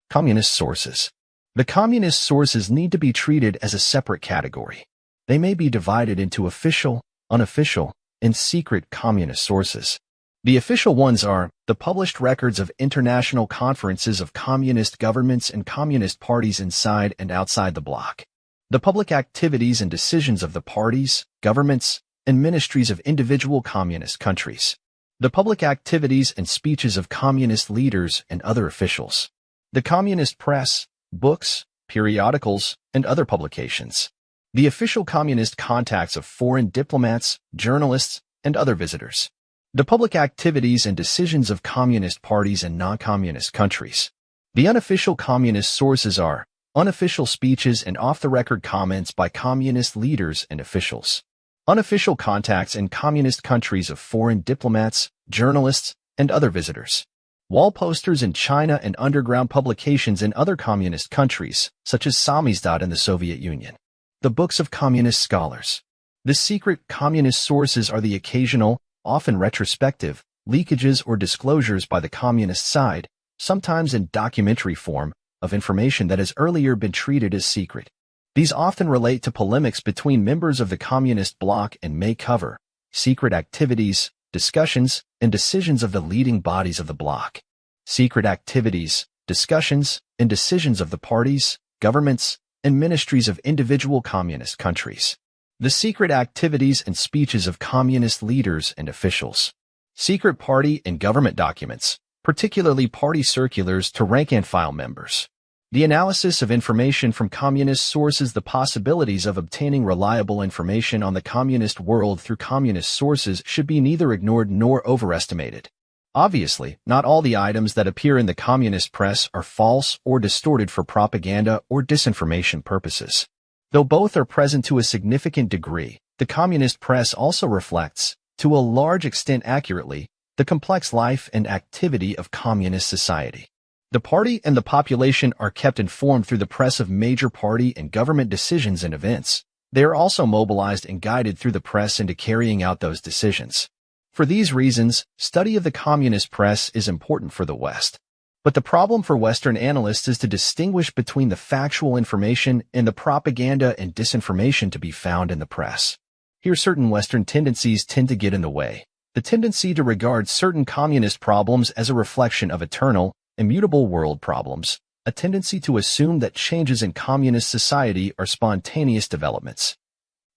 S1: Communist sources. The communist sources need to be treated as a separate category. They may be divided into official, unofficial, and secret communist sources. The official ones are the published records of international conferences of communist governments and communist parties inside and outside the bloc. The public activities and decisions of the parties, governments, and ministries of individual communist countries. The public activities and speeches of communist leaders and other officials. The communist press, books, periodicals, and other publications. The official communist contacts of foreign diplomats, journalists, and other visitors. The public activities and decisions of communist parties and non-communist countries. The unofficial communist sources are unofficial speeches and off-the-record comments by communist leaders and officials. Unofficial contacts in communist countries of foreign diplomats, journalists, and other visitors. Wall posters in China and underground publications in other communist countries, such as Samizdat in the Soviet Union. The books of communist scholars. The secret communist sources are the occasional, often retrospective, leakages or disclosures by the communist side, sometimes in documentary form, of information that has earlier been treated as secret. These often relate to polemics between members of the communist bloc and may cover secret activities, discussions, and decisions of the leading bodies of the bloc. Secret activities, discussions, and decisions of the parties, governments, and ministries of individual communist countries. The secret activities and speeches of communist leaders and officials. Secret party and government documents, particularly party circulars to rank-and-file members. The analysis of information from communist sources. The possibilities of obtaining reliable information on the communist world through communist sources should be neither ignored nor overestimated. Obviously, not all the items that appear in the communist press are false or distorted for propaganda or disinformation purposes. Though both are present to a significant degree, the communist press also reflects, to a large extent accurately, the complex life and activity of communist society. The party and the population are kept informed through the press of major party and government decisions and events. They are also mobilized and guided through the press into carrying out those decisions. For these reasons, study of the communist press is important for the West. But the problem for Western analysts is to distinguish between the factual information and the propaganda and disinformation to be found in the press. Here certain Western tendencies tend to get in the way. The tendency to regard certain communist problems as a reflection of eternal, immutable world problems, a tendency to assume that changes in communist society are spontaneous developments,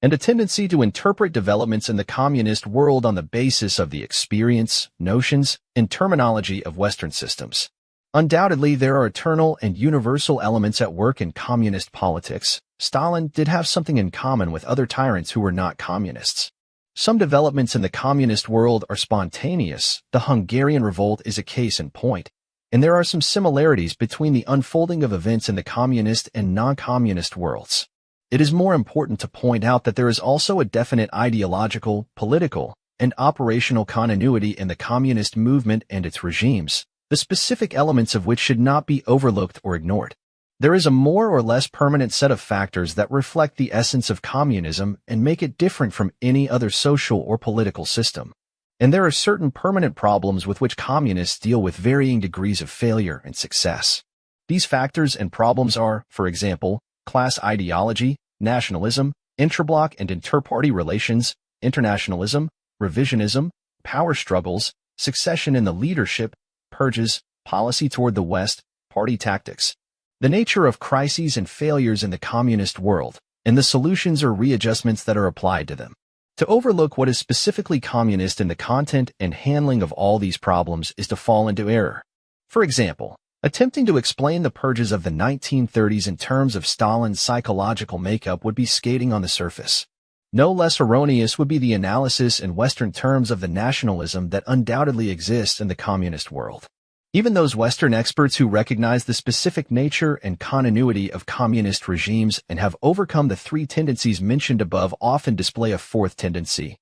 S1: and a tendency to interpret developments in the communist world on the basis of the experience, notions, and terminology of Western systems. Undoubtedly, there are eternal and universal elements at work in communist politics. Stalin did have something in common with other tyrants who were not communists. Some developments in the communist world are spontaneous. The Hungarian revolt is a case in point, and there are some similarities between the unfolding of events in the communist and non-communist worlds. It is more important to point out that there is also a definite ideological, political, and operational continuity in the communist movement and its regimes, the specific elements of which should not be overlooked or ignored. There is a more or less permanent set of factors that reflect the essence of communism and make it different from any other social or political system. And there are certain permanent problems with which communists deal with varying degrees of failure and success. These factors and problems are, for example, class ideology, nationalism, intrabloc and interparty relations, internationalism, revisionism, power struggles, succession in the leadership, purges, policy toward the West, party tactics, the nature of crises and failures in the communist world, and the solutions or readjustments that are applied to them. To overlook what is specifically communist in the content and handling of all these problems is to fall into error. For example, attempting to explain the purges of the 1930s in terms of Stalin's psychological makeup would be skating on the surface. No less erroneous would be the analysis in Western terms of the nationalism that undoubtedly exists in the communist world. Even those Western experts who recognize the specific nature and continuity of communist regimes and have overcome the three tendencies mentioned above often display a fourth tendency,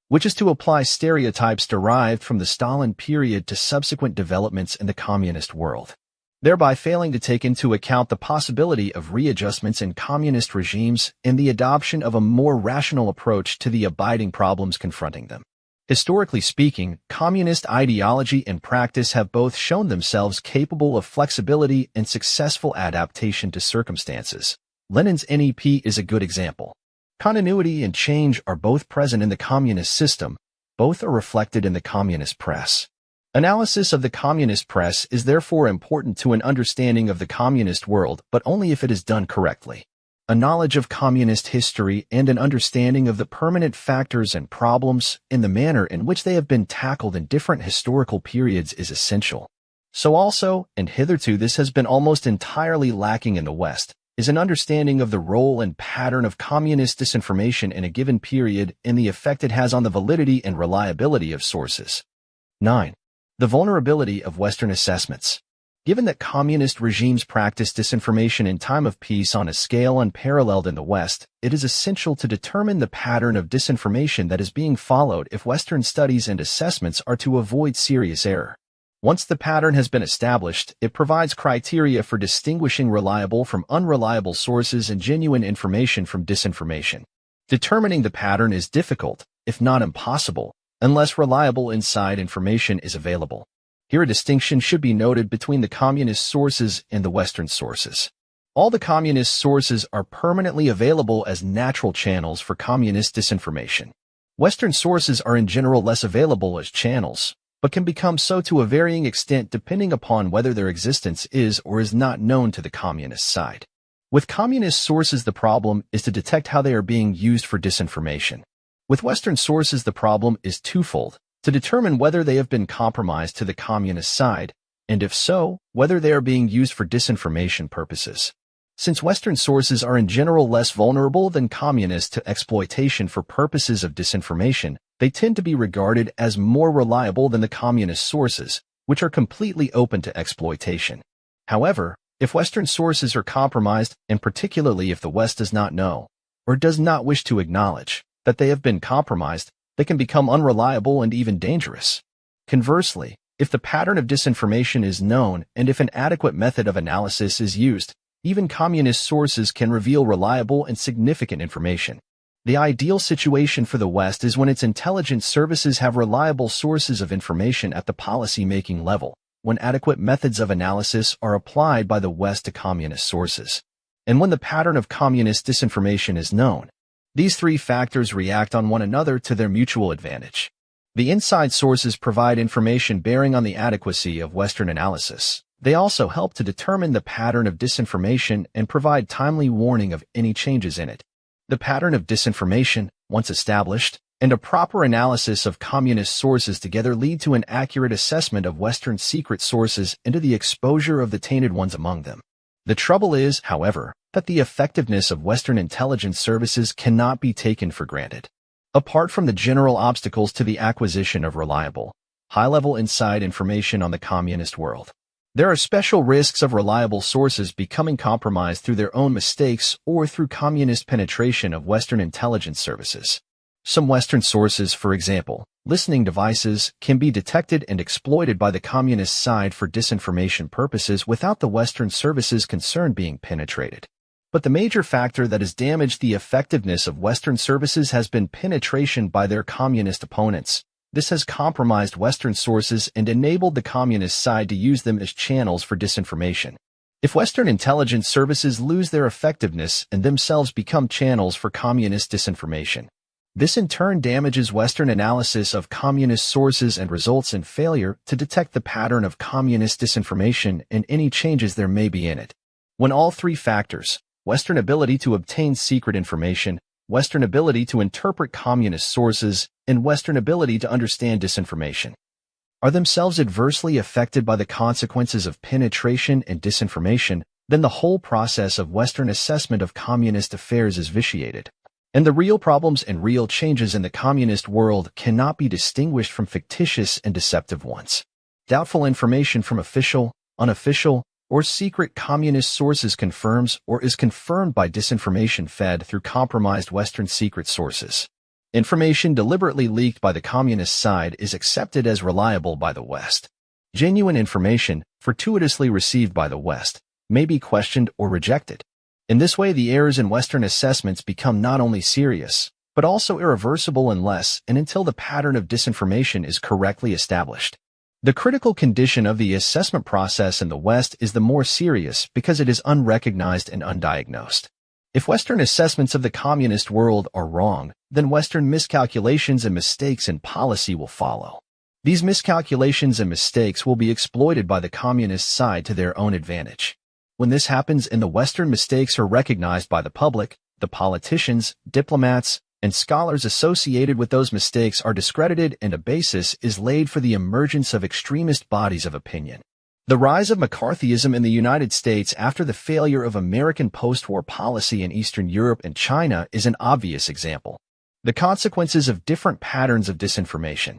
S1: which is to apply stereotypes derived from the Stalin period to subsequent developments in the communist world, thereby failing to take into account the possibility of readjustments in communist regimes and the adoption of a more rational approach to the abiding problems confronting them. Historically speaking, communist ideology and practice have both shown themselves capable of flexibility and successful adaptation to circumstances. Lenin's NEP is a good example. Continuity and change are both present in the communist system. Both are reflected in the communist press. Analysis of the communist press is therefore important to an understanding of the communist world, but only if it is done correctly. A knowledge of communist history and an understanding of the permanent factors and problems in the manner in which they have been tackled in different historical periods is essential. So also, and hitherto this has been almost entirely lacking in the West, is an understanding of the role and pattern of communist disinformation in a given period and the effect it has on the validity and reliability of sources. 9. The vulnerability of Western assessments. Given that communist regimes practice disinformation in time of peace on a scale unparalleled in the West, it is essential to determine the pattern of disinformation that is being followed if Western studies and assessments are to avoid serious error. Once the pattern has been established, it provides criteria for distinguishing reliable from unreliable sources and genuine information from disinformation. Determining the pattern is difficult, if not impossible, unless reliable inside information is available. Here a distinction should be noted between the communist sources and the Western sources. All the communist sources are permanently available as natural channels for communist disinformation. Western sources are in general less available as channels, but can become so to a varying extent depending upon whether their existence is or is not known to the communist side. With communist sources, the problem is to detect how they are being used for disinformation. With Western sources, the problem is twofold: to determine whether they have been compromised to the communist side, and if so, whether they are being used for disinformation purposes. Since Western sources are in general less vulnerable than communists to exploitation for purposes of disinformation, they tend to be regarded as more reliable than the communist sources, which are completely open to exploitation. However, if Western sources are compromised, and particularly if the West does not know, or does not wish to acknowledge, that they have been compromised, they can become unreliable and even dangerous. Conversely, if the pattern of disinformation is known and if an adequate method of analysis is used, even communist sources can reveal reliable and significant information. The ideal situation for the West is when its intelligence services have reliable sources of information at the policy-making level, when adequate methods of analysis are applied by the West to communist sources, and when the pattern of communist disinformation is known. These three factors react on one another to their mutual advantage. The inside sources provide information bearing on the adequacy of Western analysis. They also help to determine the pattern of disinformation and provide timely warning of any changes in it. The pattern of disinformation, once established, and a proper analysis of communist sources together lead to an accurate assessment of Western secret sources and to the exposure of the tainted ones among them. The trouble is, however, that the effectiveness of Western intelligence services cannot be taken for granted. Apart from the general obstacles to the acquisition of reliable, high-level inside information on the communist world, there are special risks of reliable sources becoming compromised through their own mistakes or through communist penetration of Western intelligence services. Some Western sources, for example, listening devices, can be detected and exploited by the communist side for disinformation purposes without the Western services concerned being penetrated. But the major factor that has damaged the effectiveness of Western services has been penetration by their communist opponents. This has compromised Western sources and enabled the communist side to use them as channels for disinformation. If Western intelligence services lose their effectiveness and themselves become channels for communist disinformation, this in turn damages Western analysis of communist sources and results in failure to detect the pattern of communist disinformation and any changes there may be in it. When all three factors, Western ability to obtain secret information, Western ability to interpret communist sources, and Western ability to understand disinformation, are themselves adversely affected by the consequences of penetration and disinformation, then the whole process of Western assessment of communist affairs is vitiated. And the real problems and real changes in the communist world cannot be distinguished from fictitious and deceptive ones. Doubtful information from official, unofficial, or secret communist sources confirms or is confirmed by disinformation fed through compromised Western secret sources. Information deliberately leaked by the communist side is accepted as reliable by the West. Genuine information, fortuitously received by the West, may be questioned or rejected. In this way, the errors in Western assessments become not only serious, but also irreversible unless and until the pattern of disinformation is correctly established. The critical condition of the assessment process in the West is the more serious because it is unrecognized and undiagnosed. If Western assessments of the communist world are wrong, then Western miscalculations and mistakes in policy will follow. These miscalculations and mistakes will be exploited by the communist side to their own advantage. When this happens and the Western mistakes are recognized by the public, the politicians, diplomats, and scholars associated with those mistakes are discredited and a basis is laid for the emergence of extremist bodies of opinion. The rise of McCarthyism in the United States after the failure of American post-war policy in Eastern Europe and China is an obvious example. The consequences of different patterns of disinformation.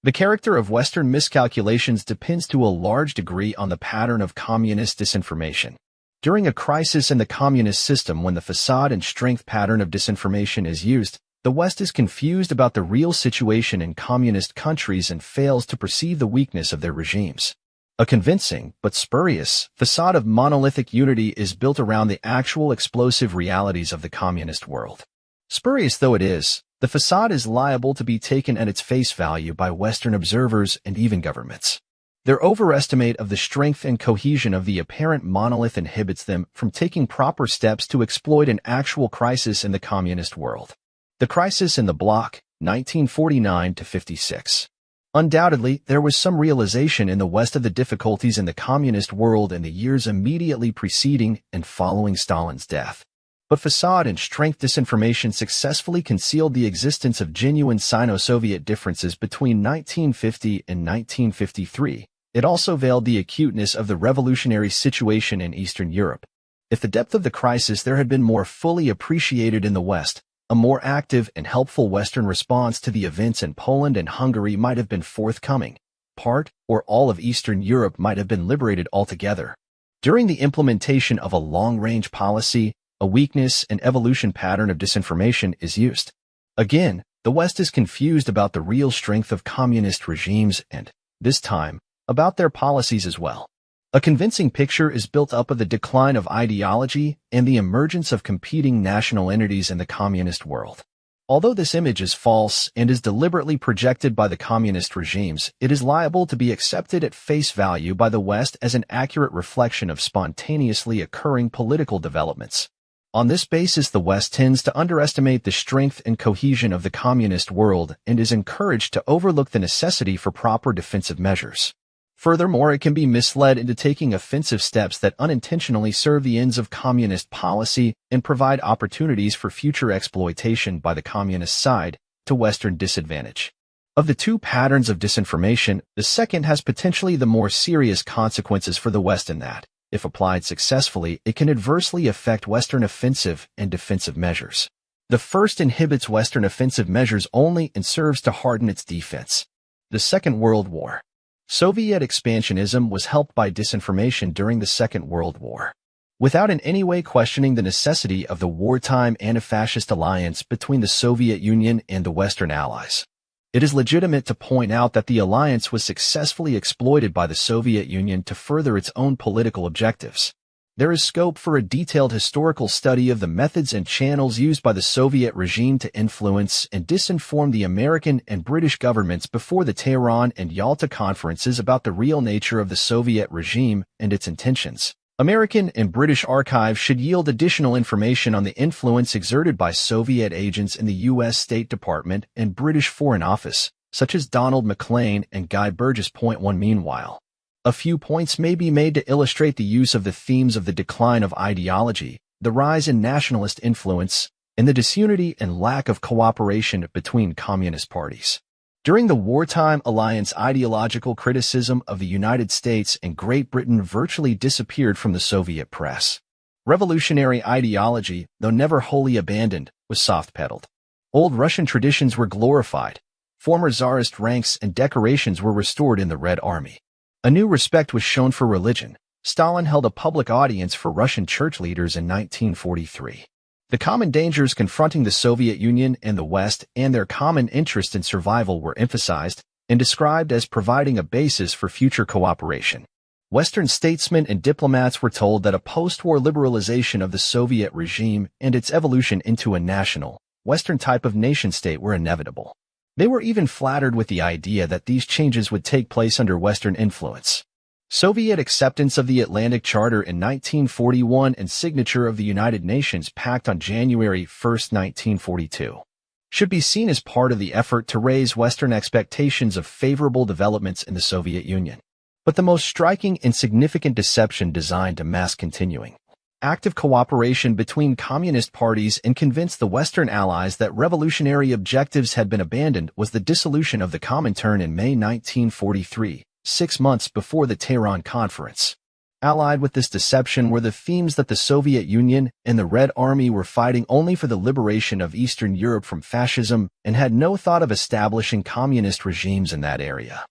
S1: The character of Western miscalculations depends to a large degree on the pattern of communist disinformation. During a crisis in the communist system when the facade and strength pattern of disinformation is used, the West is confused about the real situation in communist countries and fails to perceive the weakness of their regimes. A convincing, but spurious, facade of monolithic unity is built around the actual explosive realities of the communist world. Spurious though it is, the facade is liable to be taken at its face value by Western observers and even governments. Their overestimate of the strength and cohesion of the apparent monolith inhibits them from taking proper steps to exploit an actual crisis in the communist world. The crisis in the bloc, 1949-56. Undoubtedly, there was some realization in the West of the difficulties in the communist world in the years immediately preceding and following Stalin's death. But facade and strength disinformation successfully concealed the existence of genuine Sino-Soviet differences between 1950 and 1953. It also veiled the acuteness of the revolutionary situation in Eastern Europe. If the depth of the crisis there had been more fully appreciated in the West, a more active and helpful Western response to the events in Poland and Hungary might have been forthcoming. Part or all of Eastern Europe might have been liberated altogether. During the implementation of a long-range policy, a weakness and evolution pattern of disinformation is used. Again, the West is confused about the real strength of communist regimes and, this time, about their policies as well. A convincing picture is built up of the decline of ideology and the emergence of competing national entities in the communist world. Although this image is false and is deliberately projected by the communist regimes, it is liable to be accepted at face value by the West as an accurate reflection of spontaneously occurring political developments. On this basis, the West tends to underestimate the strength and cohesion of the communist world and is encouraged to overlook the necessity for proper defensive measures. Furthermore, it can be misled into taking offensive steps that unintentionally serve the ends of communist policy and provide opportunities for future exploitation by the communist side, to Western disadvantage. Of the two patterns of disinformation, the second has potentially the more serious consequences for the West in that, if applied successfully, it can adversely affect Western offensive and defensive measures. The first inhibits Western offensive measures only and serves to harden its defense. The Second World War. Soviet expansionism was helped by disinformation during the Second World War. Without in any way questioning the necessity of the wartime anti-fascist alliance between the Soviet Union and the Western Allies, it is legitimate to point out that the alliance was successfully exploited by the Soviet Union to further its own political objectives. There is scope for a detailed historical study of the methods and channels used by the Soviet regime to influence and disinform the American and British governments before the Tehran and Yalta conferences about the real nature of the Soviet regime and its intentions. American and British archives should yield additional information on the influence exerted by Soviet agents in the U.S. State Department and British Foreign Office, such as Donald Maclean and Guy Burgess. 1. Meanwhile, a few points may be made to illustrate the use of the themes of the decline of ideology, the rise in nationalist influence, and the disunity and lack of cooperation between communist parties. During the wartime alliance, ideological criticism of the United States and Great Britain virtually disappeared from the Soviet press. Revolutionary ideology, though never wholly abandoned, was soft-pedaled. Old Russian traditions were glorified. Former Tsarist ranks and decorations were restored in the Red Army. A new respect was shown for religion. Stalin held a public audience for Russian church leaders in 1943. The common dangers confronting the Soviet Union and the West and their common interest in survival were emphasized and described as providing a basis for future cooperation. Western statesmen and diplomats were told that a post-war liberalization of the Soviet regime and its evolution into a national, Western type of nation-state were inevitable. They were even flattered with the idea that these changes would take place under Western influence. Soviet acceptance of the Atlantic Charter in 1941 and signature of the United Nations Pact on January 1, 1942, should be seen as part of the effort to raise Western expectations of favorable developments in the Soviet Union. But the most striking and significant deception designed to mask continuing active cooperation between communist parties and convince the Western allies that revolutionary objectives had been abandoned was the dissolution of the Comintern in May 1943. 6 months before the Tehran Conference. Allied with this deception were the themes that the Soviet Union and the Red Army were fighting only for the liberation of Eastern Europe from fascism and had no thought of establishing communist regimes in that area.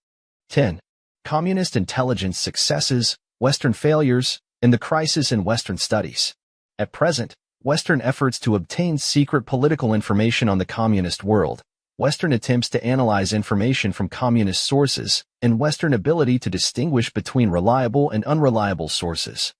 S1: 10. Communist intelligence successes, Western failures, and the crisis in Western studies. At present, Western efforts to obtain secret political information on the communist world, Western attempts to analyze information from communist sources, and Western ability to distinguish between reliable and unreliable sources,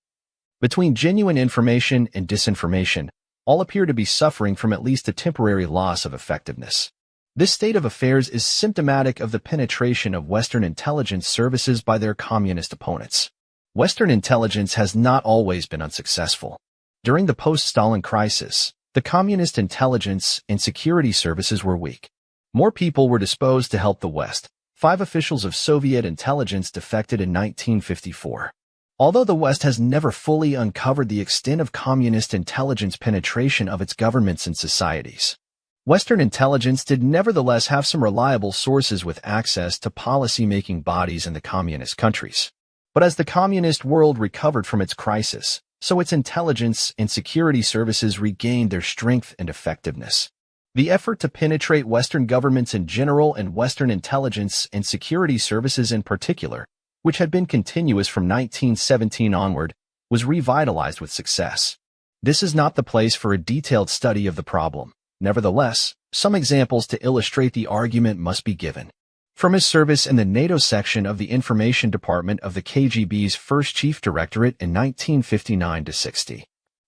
S1: between genuine information and disinformation, all appear to be suffering from at least a temporary loss of effectiveness. This state of affairs is symptomatic of the penetration of Western intelligence services by their communist opponents. Western intelligence has not always been unsuccessful. During the post-Stalin crisis, the communist intelligence and security services were weak. More people were disposed to help the West. 5 officials of Soviet intelligence defected in 1954. Although the West has never fully uncovered the extent of communist intelligence penetration of its governments and societies, Western intelligence did nevertheless have some reliable sources with access to policy-making bodies in the communist countries. But as the communist world recovered from its crisis, so its intelligence and security services regained their strength and effectiveness. The effort to penetrate Western governments in general and Western intelligence and security services in particular, which had been continuous from 1917 onward, was revitalized with success. This is not the place for a detailed study of the problem. Nevertheless, some examples to illustrate the argument must be given. From his service in the NATO section of the Information Department of the KGB's First Chief Directorate in 1959-60.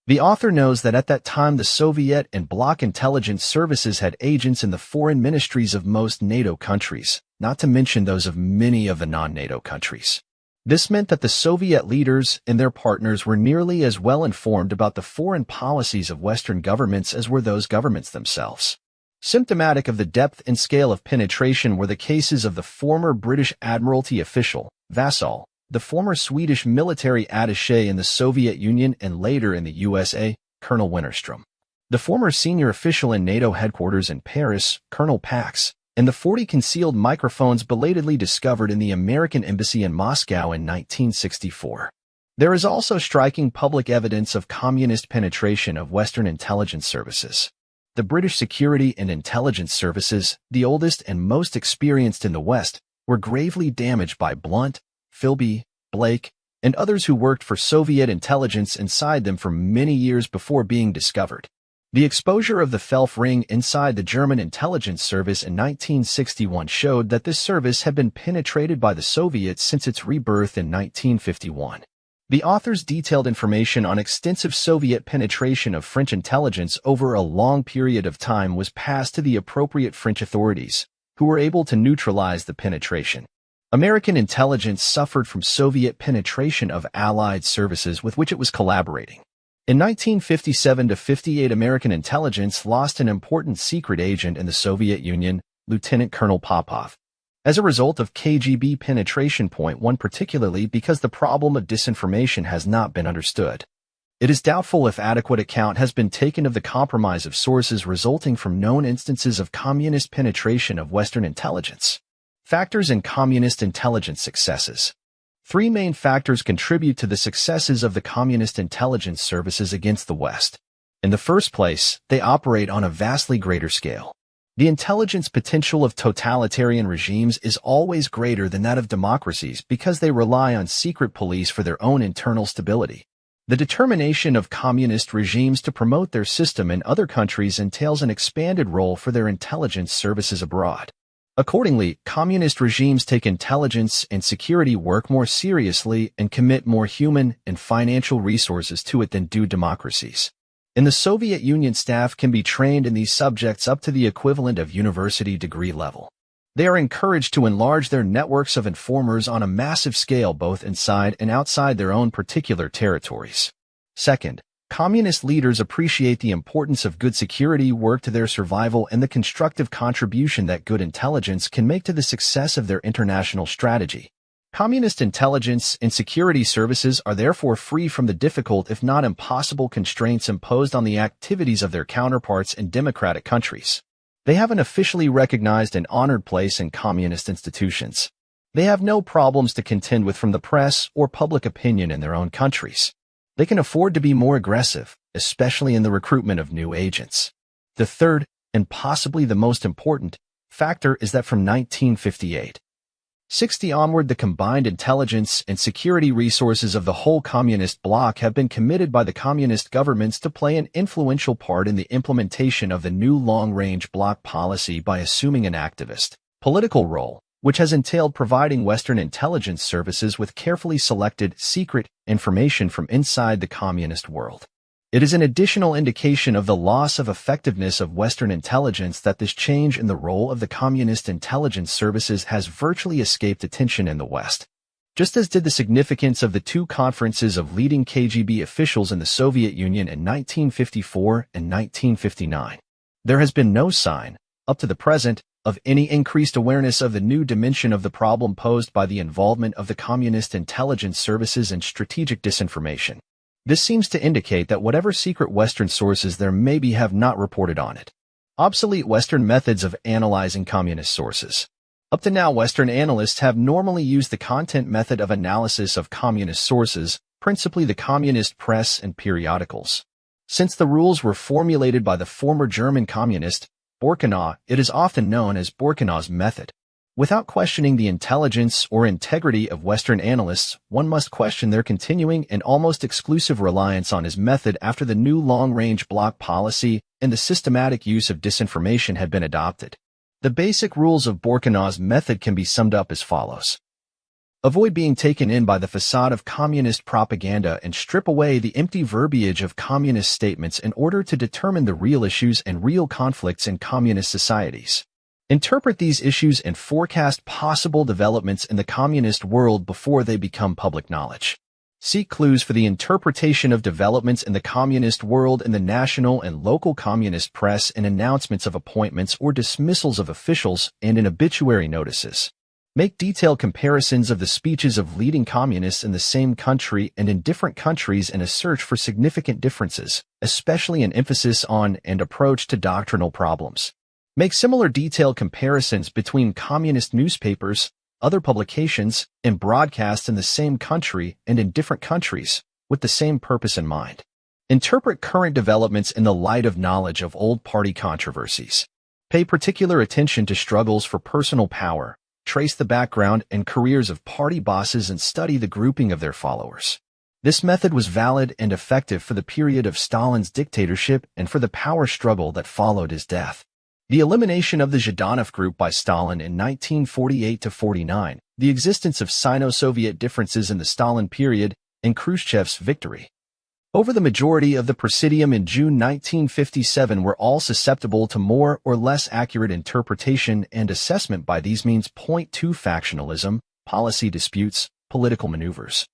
S1: The author knows that at that time the Soviet and Bloc intelligence services had agents in the foreign ministries of most NATO countries, not to mention those of many of the non-NATO countries. This meant that the Soviet leaders and their partners were nearly as well informed about the foreign policies of Western governments as were those governments themselves. Symptomatic of the depth and scale of penetration were the cases of the former British Admiralty official, Vassal, the former Swedish military attaché in the Soviet Union and later in the USA, Colonel Winterstrom. The former senior official in NATO headquarters in Paris, Colonel Pax, and the 40 concealed microphones belatedly discovered in the American embassy in Moscow in 1964. There is also striking public evidence of communist penetration of Western intelligence services. The British Security and Intelligence Services, the oldest and most experienced in the West, were gravely damaged by Blunt, Philby, Blake, and others who worked for Soviet intelligence inside them for many years before being discovered. The exposure of the Felf ring inside the German intelligence service in 1961 showed that this service had been penetrated by the Soviets since its rebirth in 1951. The authors detailed information on extensive Soviet penetration of French intelligence over a long period of time was passed to the appropriate French authorities, who were able to neutralize the penetration. American intelligence suffered from Soviet penetration of Allied services with which it was collaborating. In 1957-58, American intelligence lost an important secret agent in the Soviet Union, Lieutenant Colonel Popov, as a result of KGB penetration. Point 1, particularly because the problem of disinformation has not been understood. It is doubtful if adequate account has been taken of the compromise of sources resulting from known instances of communist penetration of Western intelligence. Factors in communist intelligence successes. 3 main factors contribute to the successes of the communist intelligence services against the West. In the first place, they operate on a vastly greater scale. The intelligence potential of totalitarian regimes is always greater than that of democracies because they rely on secret police for their own internal stability. The determination of communist regimes to promote their system in other countries entails an expanded role for their intelligence services abroad. Accordingly, communist regimes take intelligence and security work more seriously and commit more human and financial resources to it than do democracies. In the Soviet Union, staff can be trained in these subjects up to the equivalent of university degree level. They are encouraged to enlarge their networks of informers on a massive scale both inside and outside their own particular territories. Second, communist leaders appreciate the importance of good security work to their survival and the constructive contribution that good intelligence can make to the success of their international strategy. Communist intelligence and security services are therefore free from the difficult if not impossible constraints imposed on the activities of their counterparts in democratic countries. They have an officially recognized and honored place in communist institutions. They have no problems to contend with from the press or public opinion in their own countries. They can afford to be more aggressive, especially in the recruitment of new agents. The third, and possibly the most important, factor is that from 1958, 60 onward, the combined intelligence and security resources of the whole communist bloc have been committed by the communist governments to play an influential part in the implementation of the new long-range bloc policy by assuming an activist political role, which has entailed providing Western intelligence services with carefully selected, secret information from inside the communist world. It is an additional indication of the loss of effectiveness of Western intelligence that this change in the role of the communist intelligence services has virtually escaped attention in the West. Just as did the significance of the 2 conferences of leading KGB officials in the Soviet Union in 1954 and 1959. There has been no sign, up to the present, of any increased awareness of the new dimension of the problem posed by the involvement of the communist intelligence services in strategic disinformation. This seems to indicate that whatever secret Western sources there may be have not reported on it. Obsolete Western methods of analyzing communist sources. Up to now, Western analysts have normally used the content method of analysis of communist sources, principally the communist press and periodicals. Since the rules were formulated by the former German communist, Borkenau, it is often known as Borkenau's method. Without questioning the intelligence or integrity of Western analysts, one must question their continuing and almost exclusive reliance on his method after the new long-range bloc policy and the systematic use of disinformation had been adopted. The basic rules of Borkenau's method can be summed up as follows. Avoid being taken in by the facade of communist propaganda and strip away the empty verbiage of communist statements in order to determine the real issues and real conflicts in communist societies. Interpret these issues and forecast possible developments in the communist world before they become public knowledge. Seek clues for the interpretation of developments in the communist world in the national and local communist press and announcements of appointments or dismissals of officials and in obituary notices. Make detailed comparisons of the speeches of leading communists in the same country and in different countries in a search for significant differences, especially an emphasis on and approach to doctrinal problems. Make similar detailed comparisons between communist newspapers, other publications, and broadcasts in the same country and in different countries, with the same purpose in mind. Interpret current developments in the light of knowledge of old party controversies. Pay particular attention to struggles for personal power. Trace the background and careers of party bosses and study the grouping of their followers. This method was valid and effective for the period of Stalin's dictatorship and for the power struggle that followed his death. The elimination of the Zhdanov group by Stalin in 1948-49, the existence of Sino-Soviet differences in the Stalin period, and Khrushchev's victory over the majority of the Presidium in June 1957 were all susceptible to more or less accurate interpretation and assessment by these means. Point 2. Factionalism, policy disputes, political maneuvers,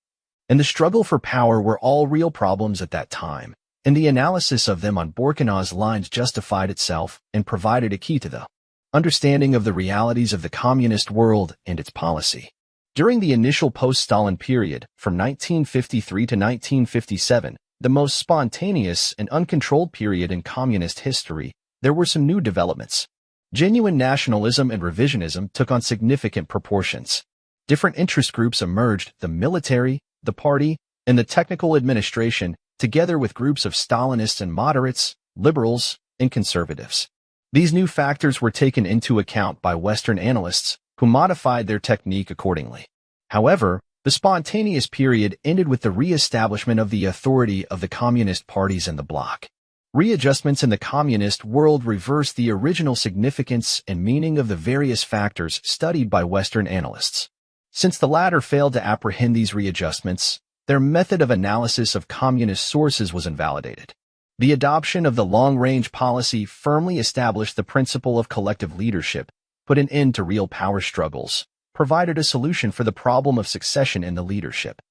S1: and the struggle for power were all real problems at that time, and the analysis of them on Borkinaw's lines justified itself and provided a key to the understanding of the realities of the communist world and its policy. During the initial post-Stalin period, from 1953 to 1957, the most spontaneous and uncontrolled period in communist history, there were some new developments. Genuine nationalism and revisionism took on significant proportions. Different interest groups emerged: the military, the party, and the technical administration, together with groups of Stalinists and moderates, liberals, and conservatives. These new factors were taken into account by Western analysts, who modified their technique accordingly. However, the spontaneous period ended with the re-establishment of the authority of the communist parties and the bloc. Readjustments in the communist world reversed the original significance and meaning of the various factors studied by Western analysts. Since the latter failed to apprehend these readjustments, their method of analysis of communist sources was invalidated. The adoption of the long-range policy firmly established the principle of collective leadership, put an end to real power struggles, provided a solution for the problem of succession in the leadership,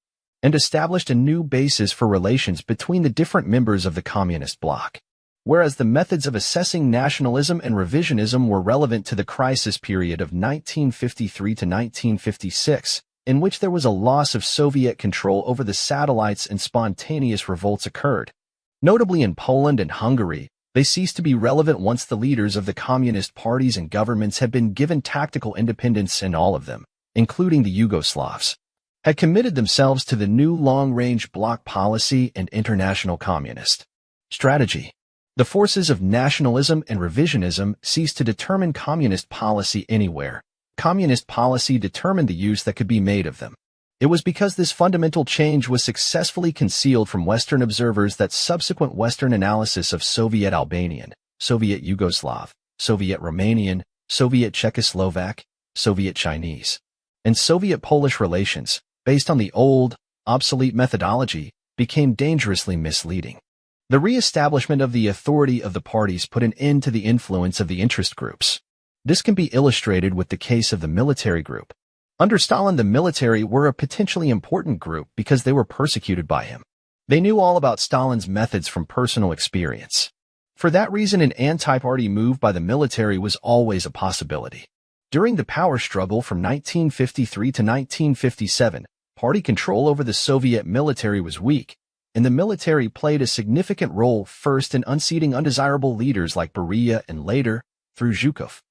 S1: and established a new basis for relations between the different members of the communist bloc. Whereas the methods of assessing nationalism and revisionism were relevant to the crisis period of 1953 to 1956, in which there was a loss of Soviet control over the satellites and spontaneous revolts occurred. Notably in Poland and Hungary, they ceased to be relevant once the leaders of the communist parties and governments had been given tactical independence, and all of them, including the Yugoslavs, had committed themselves to the new long-range bloc policy and international communist strategy. The forces of nationalism and revisionism ceased to determine communist policy anywhere. Communist policy determined the use that could be made of them. It was because this fundamental change was successfully concealed from Western observers that subsequent Western analysis of Soviet Albanian, Soviet Yugoslav, Soviet Romanian, Soviet Czechoslovak, Soviet Chinese, and Soviet Polish relations, based on the old, obsolete methodology, became dangerously misleading. The re-establishment of the authority of the parties put an end to the influence of the interest groups. This can be illustrated with the case of the military group. Under Stalin, the military were a potentially important group because they were persecuted by him. They knew all about Stalin's methods from personal experience. For that reason, an anti-party move by the military was always a possibility. During the power struggle from 1953 to 1957, party control over the Soviet military was weak, and the military played a significant role first in unseating undesirable leaders like Beria and later, through Zhukov,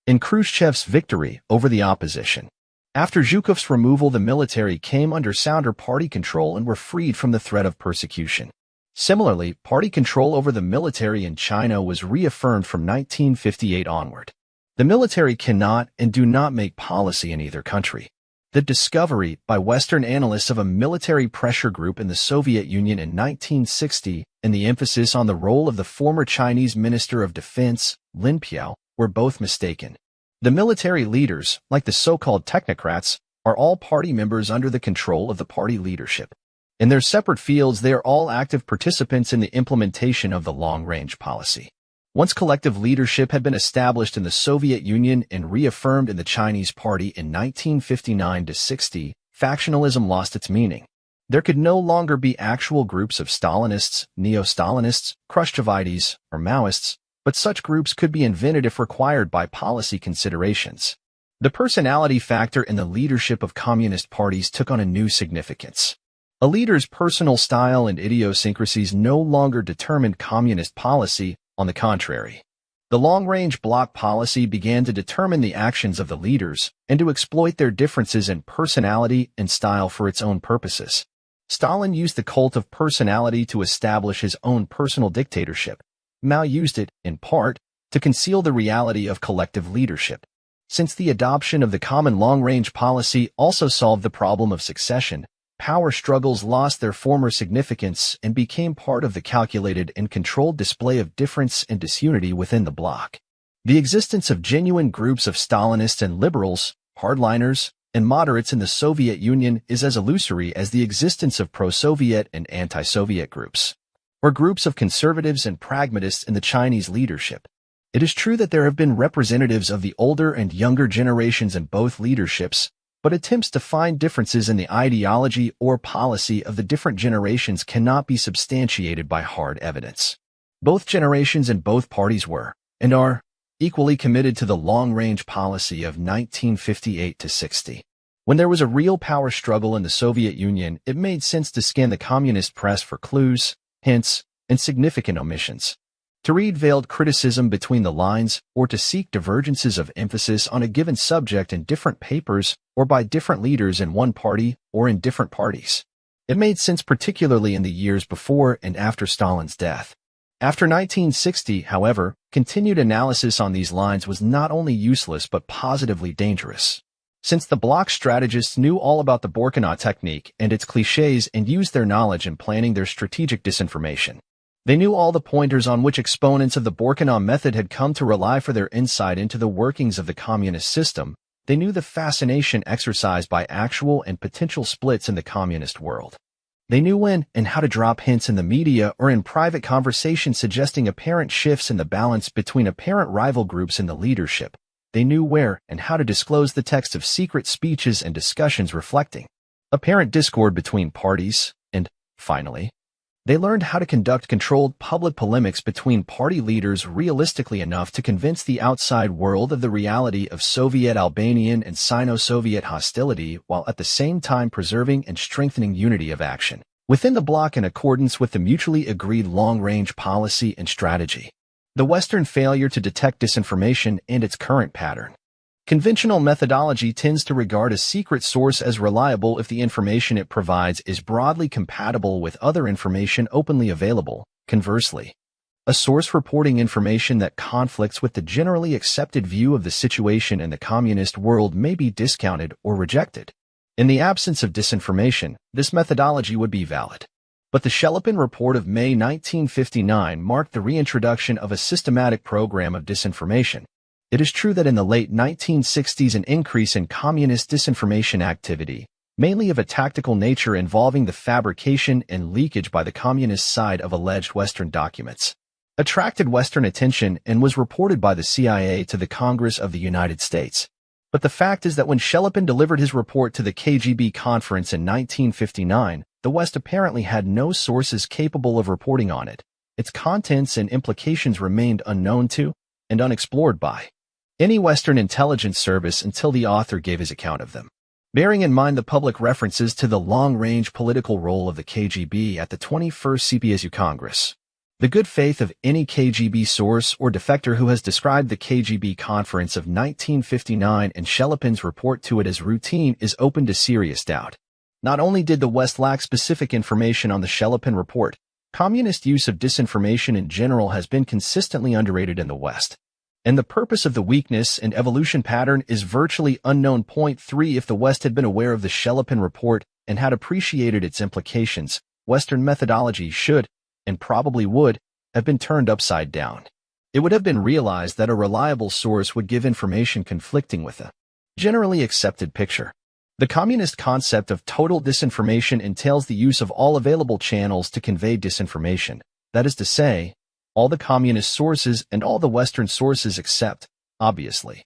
S1: in Khrushchev's victory over the opposition. After Zhukov's removal, the military came under sounder party control and were freed from the threat of persecution. Similarly, party control over the military in China was reaffirmed from 1958 onward. The military cannot and do not make policy in either country. The discovery by Western analysts of a military pressure group in the Soviet Union in 1960 and the emphasis on the role of the former Chinese Minister of Defense, Lin Piao, were both mistaken. The military leaders, like the so-called technocrats, are all party members under the control of the party leadership. In their separate fields, they are all active participants in the implementation of the long-range policy. Once collective leadership had been established in the Soviet Union and reaffirmed in the Chinese Party in 1959-60, factionalism lost its meaning. There could no longer be actual groups of Stalinists, Neo-Stalinists, Khrushchevites, or Maoists, but such groups could be invented if required by policy considerations. The personality factor in the leadership of communist parties took on a new significance. A leader's personal style and idiosyncrasies no longer determined communist policy, on the contrary. The long-range bloc policy began to determine the actions of the leaders and to exploit their differences in personality and style for its own purposes. Stalin used the cult of personality to establish his own personal dictatorship. Mao used it, in part, to conceal the reality of collective leadership. Since the adoption of the common long-range policy also solved the problem of succession, power struggles lost their former significance and became part of the calculated and controlled display of difference and disunity within the bloc. The existence of genuine groups of Stalinists and liberals, hardliners, and moderates in the Soviet Union is as illusory as the existence of pro-Soviet and anti-Soviet groups, or groups of conservatives and pragmatists in the Chinese leadership. It is true that there have been representatives of the older and younger generations in both leaderships, but attempts to find differences in the ideology or policy of the different generations cannot be substantiated by hard evidence. Both generations in both parties were, and are, equally committed to the long-range policy of 1958 to 60. When there was a real power struggle in the Soviet Union, it made sense to scan the communist press for clues, hints, and significant omissions. To read veiled criticism between the lines, or to seek divergences of emphasis on a given subject in different papers or by different leaders in one party or in different parties. It made sense particularly in the years before and after Stalin's death. After 1960, however, continued analysis on these lines was not only useless but positively dangerous. Since the bloc strategists knew all about the Borkina technique and its clichés and used their knowledge in planning their strategic disinformation. They knew all the pointers on which exponents of the Borkina method had come to rely for their insight into the workings of the communist system. They knew the fascination exercised by actual and potential splits in the communist world. They knew when and how to drop hints in the media or in private conversation suggesting apparent shifts in the balance between apparent rival groups in the leadership. They knew where and how to disclose the text of secret speeches and discussions reflecting apparent discord between parties, and, finally, they learned how to conduct controlled public polemics between party leaders realistically enough to convince the outside world of the reality of Soviet-Albanian and Sino-Soviet hostility while at the same time preserving and strengthening unity of action within the bloc in accordance with the mutually agreed long-range policy and strategy. The Western failure to detect disinformation and its current pattern. Conventional methodology tends to regard a secret source as reliable if the information it provides is broadly compatible with other information openly available. Conversely, a source reporting information that conflicts with the generally accepted view of the situation in the communist world may be discounted or rejected. In the absence of disinformation, this methodology would be valid. But the Shelepin Report of May 1959 marked the reintroduction of a systematic program of disinformation. It is true that in the late 1960s an increase in communist disinformation activity, mainly of a tactical nature involving the fabrication and leakage by the communist side of alleged Western documents, attracted Western attention and was reported by the CIA to the Congress of the United States. But the fact is that when Shelepin delivered his report to the KGB conference in 1959, the West apparently had no sources capable of reporting on it. Its contents and implications remained unknown to and unexplored by any Western intelligence service until the author gave his account of them. Bearing in mind the public references to the long-range political role of the KGB at the 21st CPSU Congress, the good faith of any KGB source or defector who has described the KGB conference of 1959 and Shelepin's report to it as routine is open to serious doubt. Not only did the West lack specific information on the Shelepin report, communist use of disinformation in general has been consistently underrated in the West. And the purpose of the weakness and evolution pattern is virtually unknown. Point 3. If the West had been aware of the Shelepin report and had appreciated its implications, Western methodology should, and probably would, have been turned upside down. It would have been realized that a reliable source would give information conflicting with a generally accepted picture. The communist concept of total disinformation entails the use of all available channels to convey disinformation, that is to say, all the communist sources and all the Western sources except, obviously,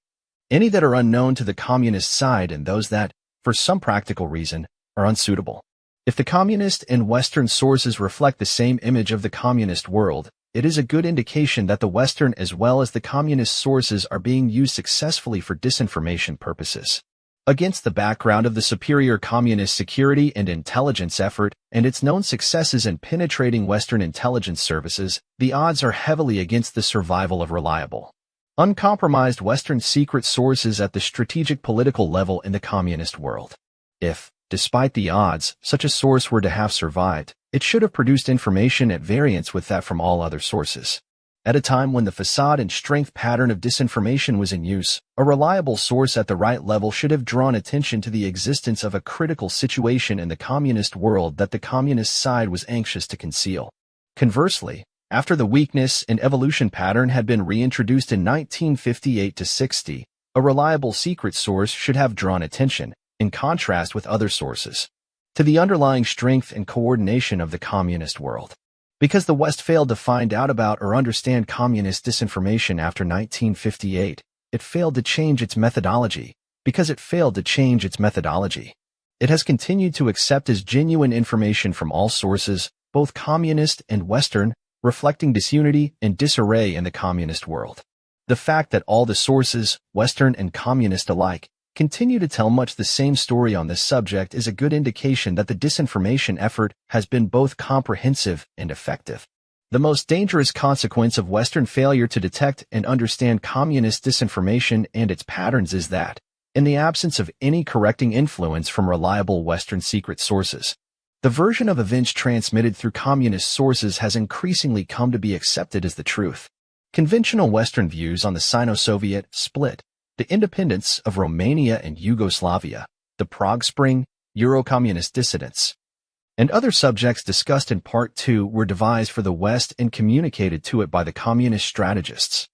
S1: any that are unknown to the communist side and those that, for some practical reason, are unsuitable. If the communist and Western sources reflect the same image of the communist world, it is a good indication that the Western as well as the communist sources are being used successfully for disinformation purposes. Against the background of the superior communist security and intelligence effort and its known successes in penetrating Western intelligence services, the odds are heavily against the survival of reliable, uncompromised Western secret sources at the strategic political level in the communist world. If, despite the odds, such a source were to have survived, it should have produced information at variance with that from all other sources. At a time when the facade and strength pattern of disinformation was in use, a reliable source at the right level should have drawn attention to the existence of a critical situation in the communist world that the communist side was anxious to conceal. Conversely, after the weakness and evolution pattern had been reintroduced in 1958-60, a reliable secret source should have drawn attention, in contrast with other sources, to the underlying strength and coordination of the communist world. Because the West failed to find out about or understand communist disinformation after 1958, it failed to change its methodology. Because it failed to change its methodology, it has continued to accept as genuine information from all sources, both communist and Western, reflecting disunity and disarray in the communist world. The fact that all the sources, Western and communist alike, continue to tell much the same story on this subject is a good indication that the disinformation effort has been both comprehensive and effective. The most dangerous consequence of Western failure to detect and understand communist disinformation and its patterns is that, in the absence of any correcting influence from reliable Western secret sources, the version of events transmitted through communist sources has increasingly come to be accepted as the truth. Conventional Western views on the Sino-Soviet split, the independence of Romania and Yugoslavia, the Prague Spring, Euro-communist dissidents, and other subjects discussed in Part 2 were devised for the West and communicated to it by the communist strategists.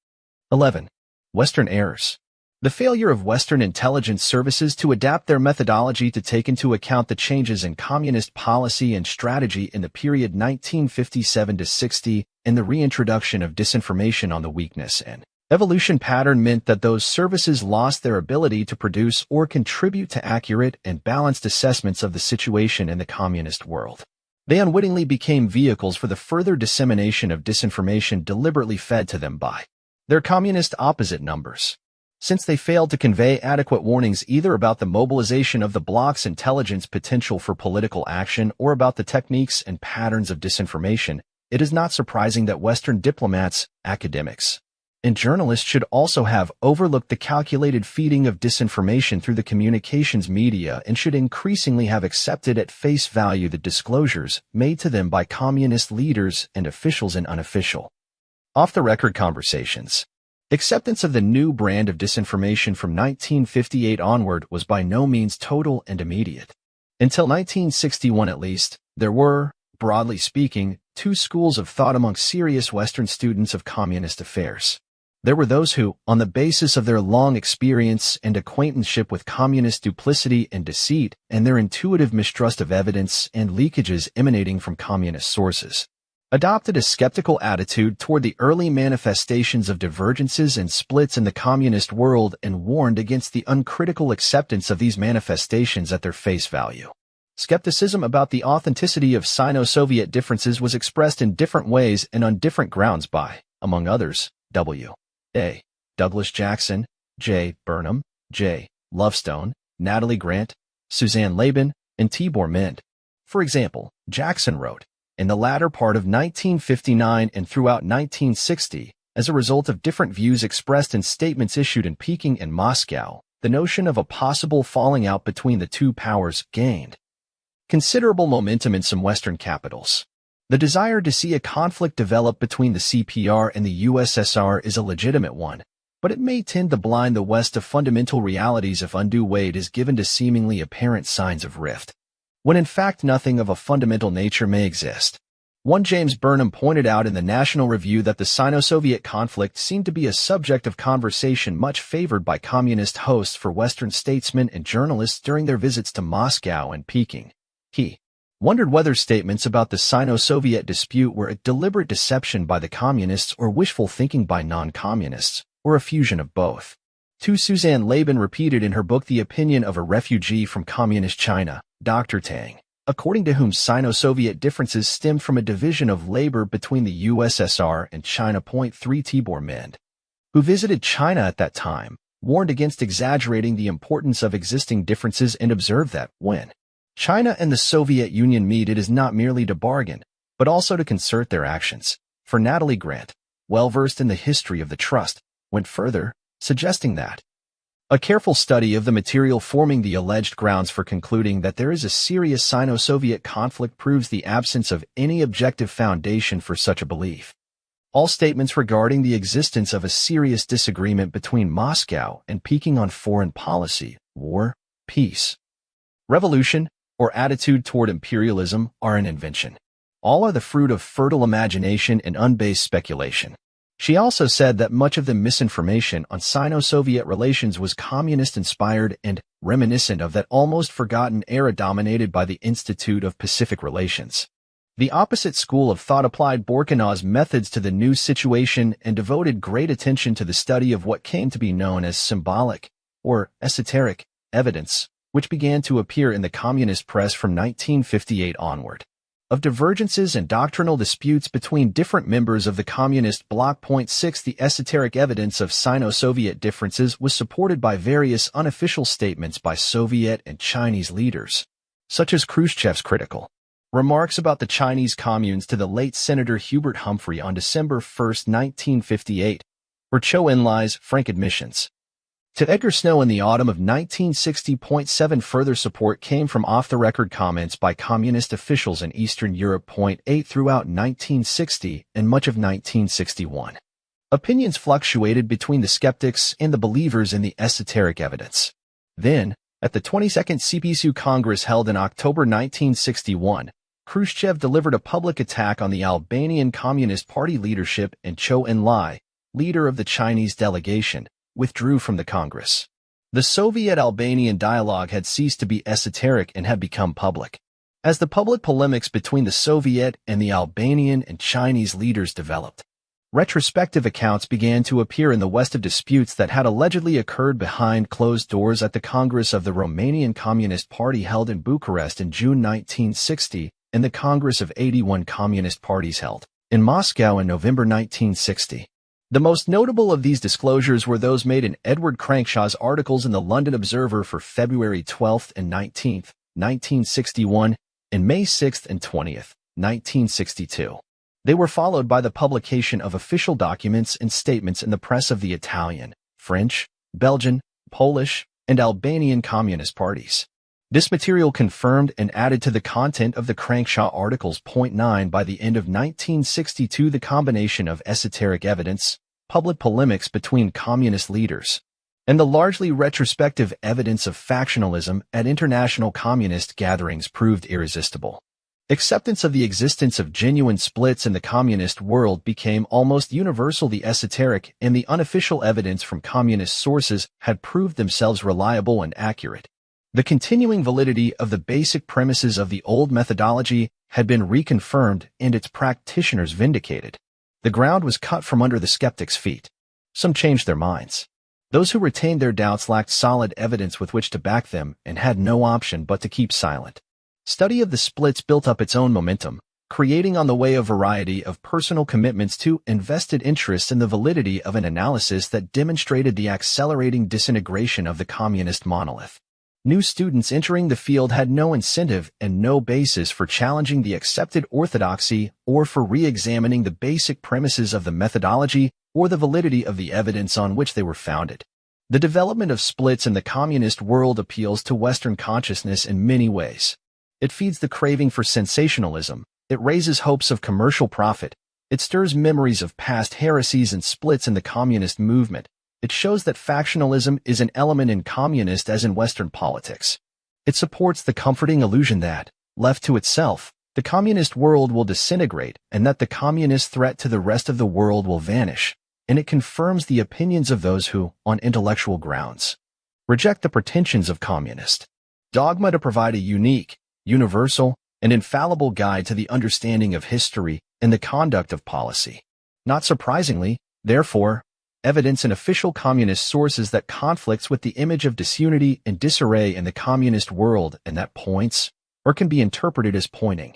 S1: 11. Western errors. The failure of Western intelligence services to adapt their methodology to take into account the changes in communist policy and strategy in the period 1957-60 and the reintroduction of disinformation on the weakness and evolution pattern meant that those services lost their ability to produce or contribute to accurate and balanced assessments of the situation in the communist world. They unwittingly became vehicles for the further dissemination of disinformation deliberately fed to them by their communist opposite numbers. Since they failed to convey adequate warnings either about the mobilization of the bloc's intelligence potential for political action or about the techniques and patterns of disinformation, it is not surprising that Western diplomats, academics, and journalists should also have overlooked the calculated feeding of disinformation through the communications media and should increasingly have accepted at face value the disclosures made to them by communist leaders and officials in unofficial, off-the-record conversations. Acceptance of the new brand of disinformation from 1958 onward was by no means total and immediate. Until 1961 at least, there were, broadly speaking, two schools of thought among serious Western students of communist affairs. There were those who, on the basis of their long experience and acquaintanceship with communist duplicity and deceit and their intuitive mistrust of evidence and leakages emanating from communist sources, adopted a skeptical attitude toward the early manifestations of divergences and splits in the communist world and warned against the uncritical acceptance of these manifestations at their face value. Skepticism about the authenticity of Sino-Soviet differences was expressed in different ways and on different grounds by, among others, W. A. Douglas Jackson, J. Burnham, J. Lovestone, Natalie Grant, Suzanne Laban, and Tibor Mind. For example, Jackson wrote, in the latter part of 1959 and throughout 1960, as a result of different views expressed in statements issued in Peking and Moscow, the notion of a possible falling out between the two powers gained considerable momentum in some Western capitals. The desire to see a conflict develop between the CPR and the USSR is a legitimate one, but it may tend to blind the West to fundamental realities if undue weight is given to seemingly apparent signs of rift, when in fact nothing of a fundamental nature may exist. One James Burnham pointed out in the National Review that the Sino-Soviet conflict seemed to be a subject of conversation much favored by communist hosts for Western statesmen and journalists during their visits to Moscow and Peking. He wondered whether statements about the Sino-Soviet dispute were a deliberate deception by the communists or wishful thinking by non-communists, or a fusion of both. 2. Suzanne Laban repeated in her book The Opinion of a Refugee from Communist China, Dr. Tang, according to whom Sino-Soviet differences stemmed from a division of labor between the USSR and China. 3 Tibor Mind, who visited China at that time, warned against exaggerating the importance of existing differences and observed that, when China and the Soviet Union meet, it is not merely to bargain, but also to concert their actions. For Anatoliy Grant, well-versed in the history of the trust, went further, suggesting that a careful study of the material forming the alleged grounds for concluding that there is a serious Sino-Soviet conflict proves the absence of any objective foundation for such a belief. All statements regarding the existence of a serious disagreement between Moscow and Peking on foreign policy, war, peace, revolution, or attitude toward imperialism are an invention. All are the fruit of fertile imagination and unbased speculation. She also said that much of the misinformation on Sino-Soviet relations was communist-inspired and reminiscent of that almost forgotten era dominated by the Institute of Pacific Relations. The opposite school of thought applied Borkinaw's methods to the new situation and devoted great attention to the study of what came to be known as symbolic, or esoteric, evidence, which began to appear in the communist press from 1958 onward. Of divergences and doctrinal disputes between different members of the communist bloc. 6 The esoteric evidence of Sino-Soviet differences was supported by various unofficial statements by Soviet and Chinese leaders, such as Khrushchev's critical remarks about the Chinese communes to the late Senator Hubert Humphrey on December 1, 1958, or Zhou Enlai's frank admissions to Edgar Snow in the autumn of 1960. Further support came from off-the-record comments by communist officials in Eastern Europe. 8 Throughout 1960 and much of 1961, opinions fluctuated between the skeptics and the believers in the esoteric evidence. Then, at the 22nd CPSU Congress held in October 1961, Khrushchev delivered a public attack on the Albanian Communist Party leadership, and Zhou Enlai, leader of the Chinese delegation, withdrew from the Congress. The Soviet-Albanian dialogue had ceased to be esoteric and had become public. As the public polemics between the Soviet and the Albanian and Chinese leaders developed, retrospective accounts began to appear in the West of disputes that had allegedly occurred behind closed doors at the Congress of the Romanian Communist Party held in Bucharest in June 1960 and the Congress of 81 Communist Parties held in Moscow in November 1960. The most notable of these disclosures were those made in Edward Crankshaw's articles in the London Observer for February 12 and 19, 1961, and May 6 and 20, 1962. They were followed by the publication of official documents and statements in the press of the Italian, French, Belgian, Polish, and Albanian communist parties. This material confirmed and added to the content of the Crankshaw articles. 9 By the end of 1962, the combination of esoteric evidence, public polemics between communist leaders, and the largely retrospective evidence of factionalism at international communist gatherings proved irresistible. Acceptance of the existence of genuine splits in the communist world became almost universal. The esoteric and the unofficial evidence from communist sources had proved themselves reliable and accurate. The continuing validity of the basic premises of the old methodology had been reconfirmed and its practitioners vindicated. The ground was cut from under the skeptics' feet. Some changed their minds. Those who retained their doubts lacked solid evidence with which to back them and had no option but to keep silent. Study of the splits built up its own momentum, creating on the way a variety of personal commitments to invested interests in the validity of an analysis that demonstrated the accelerating disintegration of the communist monolith. New students entering the field had no incentive and no basis for challenging the accepted orthodoxy or for re-examining the basic premises of the methodology or the validity of the evidence on which they were founded. The development of splits in the communist world appeals to Western consciousness in many ways. It feeds the craving for sensationalism, it raises hopes of commercial profit, it stirs memories of past heresies and splits in the communist movement. It shows that factionalism is an element in communist as in Western politics. It supports the comforting illusion that, left to itself, the communist world will disintegrate and that the communist threat to the rest of the world will vanish, and it confirms the opinions of those who, on intellectual grounds, reject the pretensions of communist dogma to provide a unique, universal, and infallible guide to the understanding of history and the conduct of policy. Not surprisingly, therefore, evidence in official communist sources that conflicts with the image of disunity and disarray in the communist world and that points, or can be interpreted as pointing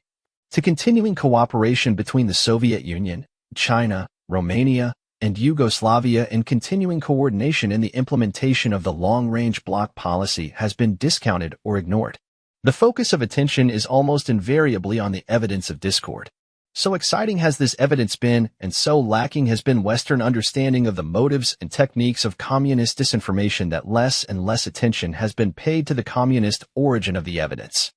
S1: to continuing cooperation between the Soviet Union, China, Romania, and Yugoslavia, and continuing coordination in the implementation of the long-range bloc policy has been discounted or ignored. The focus of attention is almost invariably on the evidence of discord. So exciting has this evidence been, and so lacking has been Western understanding of the motives and techniques of communist disinformation that less and less attention has been paid to the communist origin of the evidence.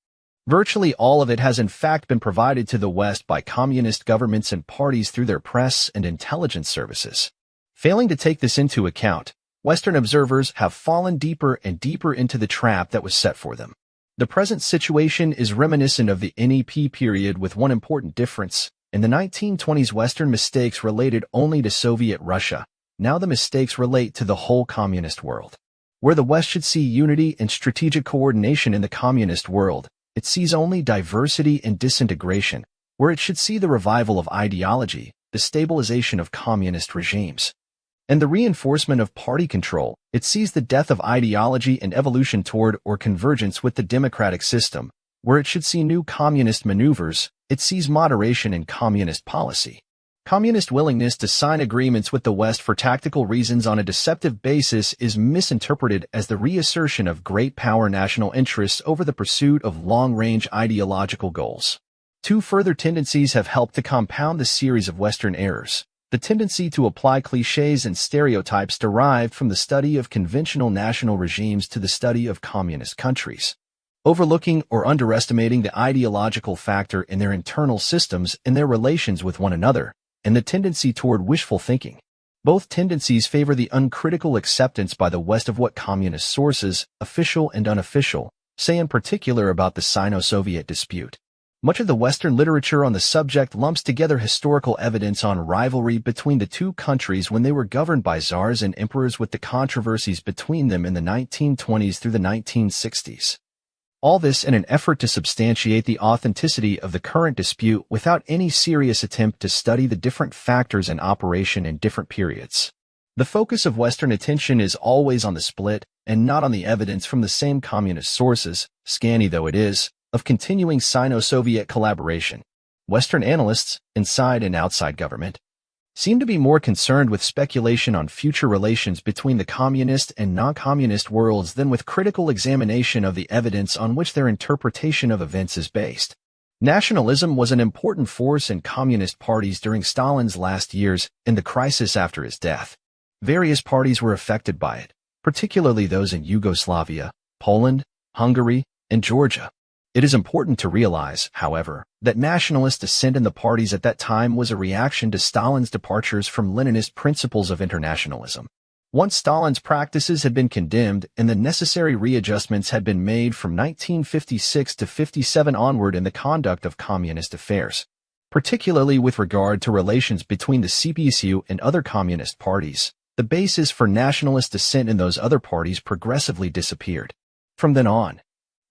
S1: Virtually all of it has in fact been provided to the West by communist governments and parties through their press and intelligence services. Failing to take this into account, Western observers have fallen deeper and deeper into the trap that was set for them. The present situation is reminiscent of the NEP period with one important difference. In the 1920s, Western mistakes related only to Soviet Russia. Now the mistakes relate to the whole communist world. Where the West should see unity and strategic coordination in the communist world, it sees only diversity and disintegration. Where it should see the revival of ideology, the stabilization of communist regimes, and the reinforcement of party control, it sees the death of ideology and evolution toward or convergence with the democratic system. Where it should see new communist maneuvers, it sees moderation in communist policy. Communist willingness to sign agreements with the West for tactical reasons on a deceptive basis is misinterpreted as the reassertion of great power national interests over the pursuit of long-range ideological goals. Two further tendencies have helped to compound the series of Western errors. The tendency to apply clichés and stereotypes derived from the study of conventional national regimes to the study of communist countries, overlooking or underestimating the ideological factor in their internal systems and their relations with one another, and the tendency toward wishful thinking. Both tendencies favor the uncritical acceptance by the West of what communist sources, official and unofficial, say in particular about the Sino-Soviet dispute. Much of the Western literature on the subject lumps together historical evidence on rivalry between the two countries when they were governed by czars and emperors with the controversies between them in the 1920s through the 1960s. All this in an effort to substantiate the authenticity of the current dispute without any serious attempt to study the different factors in operation in different periods. The focus of Western attention is always on the split, and not on the evidence from the same communist sources, scanty though it is, of continuing Sino-Soviet collaboration. Western analysts, inside and outside government, seem to be more concerned with speculation on future relations between the communist and non-communist worlds than with critical examination of the evidence on which their interpretation of events is based. Nationalism was an important force in communist parties during Stalin's last years and the crisis after his death. Various parties were affected by it, particularly those in Yugoslavia, Poland, Hungary, and Georgia. It is important to realize, however, that nationalist dissent in the parties at that time was a reaction to Stalin's departures from Leninist principles of internationalism. Once Stalin's practices had been condemned and the necessary readjustments had been made from 1956 to 57 onward in the conduct of communist affairs, particularly with regard to relations between the CPSU and other communist parties, the basis for nationalist dissent in those other parties progressively disappeared. From then on,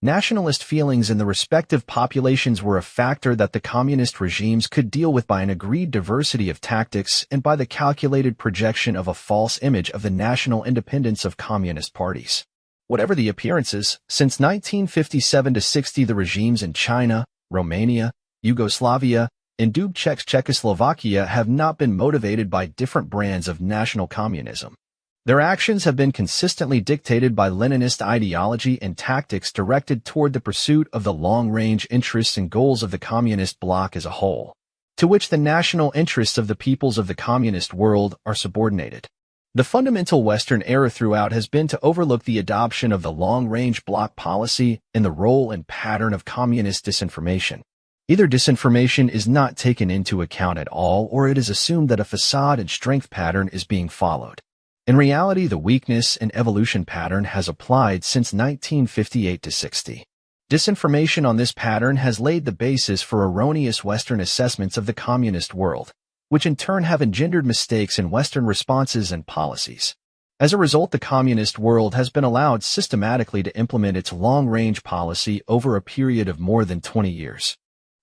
S1: nationalist feelings in the respective populations were a factor that the communist regimes could deal with by an agreed diversity of tactics and by the calculated projection of a false image of the national independence of communist parties. Whatever the appearances, since 1957 to 60 the regimes in China, Romania, Yugoslavia, and Dubček's Czechoslovakia have not been motivated by different brands of national communism. Their actions have been consistently dictated by Leninist ideology and tactics directed toward the pursuit of the long-range interests and goals of the communist bloc as a whole, to which the national interests of the peoples of the communist world are subordinated. The fundamental Western error throughout has been to overlook the adoption of the long-range bloc policy and the role and pattern of communist disinformation. Either disinformation is not taken into account at all, or it is assumed that a facade and strength pattern is being followed. In reality, the weakness and evolution pattern has applied since 1958 to 60. Disinformation on this pattern has laid the basis for erroneous Western assessments of the communist world, which in turn have engendered mistakes in Western responses and policies. As a result, the communist world has been allowed systematically to implement its long-range policy over a period of more than 20 years.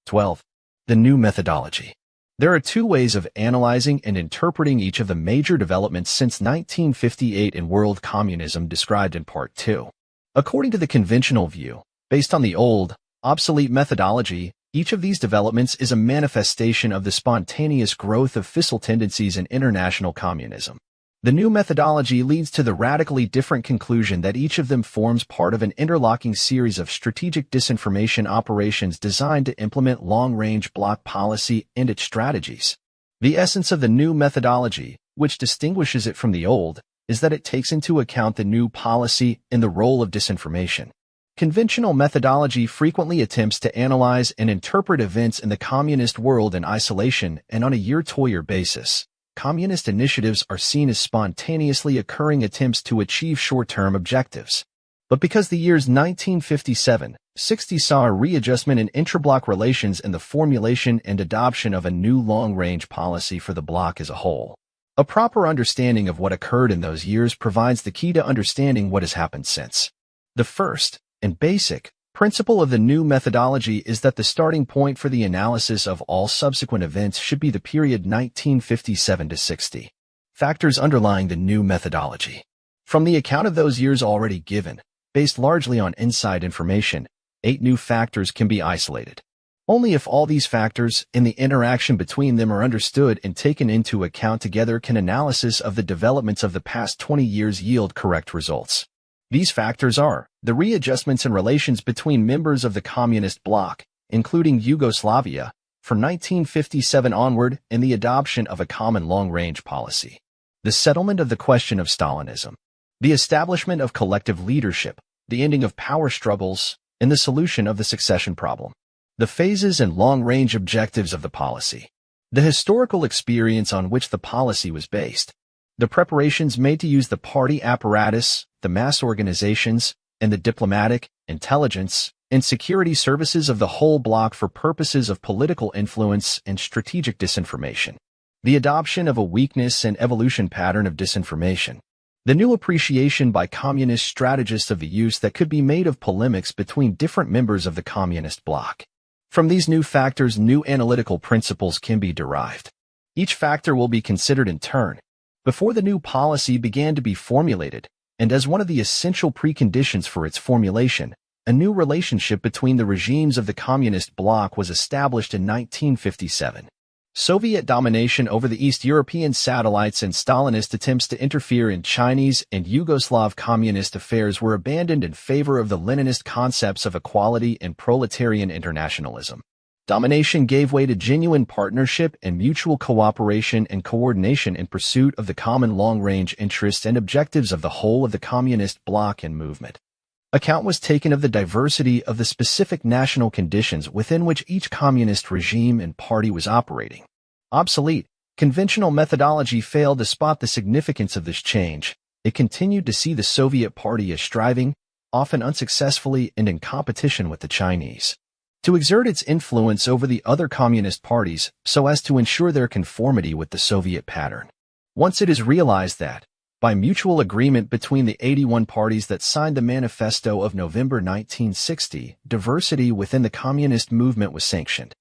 S1: 12. The new methodology. There are two ways of analyzing and interpreting each of the major developments since 1958 in world communism described in Part 2. According to the conventional view, based on the old, Obsolete methodology. Each of these developments is a manifestation of the spontaneous growth of fissile tendencies in international communism. The new methodology leads to the radically different conclusion that each of them forms part of an interlocking series of strategic disinformation operations designed to implement long-range bloc policy and its strategies. The essence of the new methodology, which distinguishes it from the old, is that it takes into account the new policy and the role of disinformation. Conventional methodology frequently attempts to analyze and interpret events in the communist world in isolation and on a year-to-year basis. Communist initiatives are seen as spontaneously occurring attempts to achieve short-term objectives. But because the years 1957-60 saw a readjustment in intra-bloc relations and the formulation and adoption of a new long-range policy for the bloc as a whole, a proper understanding of what occurred in those years provides the key to understanding what has happened since. The first and basic principle of the new methodology is that the starting point for the analysis of all subsequent events should be the period 1957-60. Factors underlying the new methodology. From the account of those years already given, based largely on inside information, 8 new factors can be isolated. Only if all these factors and the interaction between them are understood and taken into account together can analysis of the developments of the past 20 years yield correct results. These factors are the readjustments in relations between members of the communist bloc, including Yugoslavia, from 1957 onward and the adoption of a common long-range policy, the settlement of the question of Stalinism, the establishment of collective leadership, the ending of power struggles, and the solution of the succession problem, the phases and long-range objectives of the policy, the historical experience on which the policy was based, the preparations made to use the party apparatus, the mass organizations, and the diplomatic, intelligence, and security services of the whole bloc for purposes of political influence and strategic disinformation, the adoption of a weakness and evolution pattern of disinformation, the new appreciation by communist strategists of the use that could be made of polemics between different members of the communist bloc. From these new factors, new analytical principles can be derived. Each factor will be considered in turn before the new policy began to be formulated, and as one of the essential preconditions for its formulation, a new relationship between the regimes of the communist bloc was established in 1957. Soviet domination over the East European satellites and Stalinist attempts to interfere in Chinese and Yugoslav communist affairs were abandoned in favor of the Leninist concepts of equality and proletarian internationalism. Domination gave way to genuine partnership and mutual cooperation and coordination in pursuit of the common long-range interests and objectives of the whole of the communist bloc and movement. Account was taken of the diversity of the specific national conditions within which each communist regime and party was operating. Obsolete, conventional methodology failed to spot the significance of this change. It continued to see the Soviet Party as striving, often unsuccessfully and in competition with the Chinese, to exert its influence over the other communist parties so as to ensure their conformity with the Soviet pattern. Once it is realized that, by mutual agreement between the 81 parties that signed the manifesto of November 1960, diversity within the communist movement was sanctioned,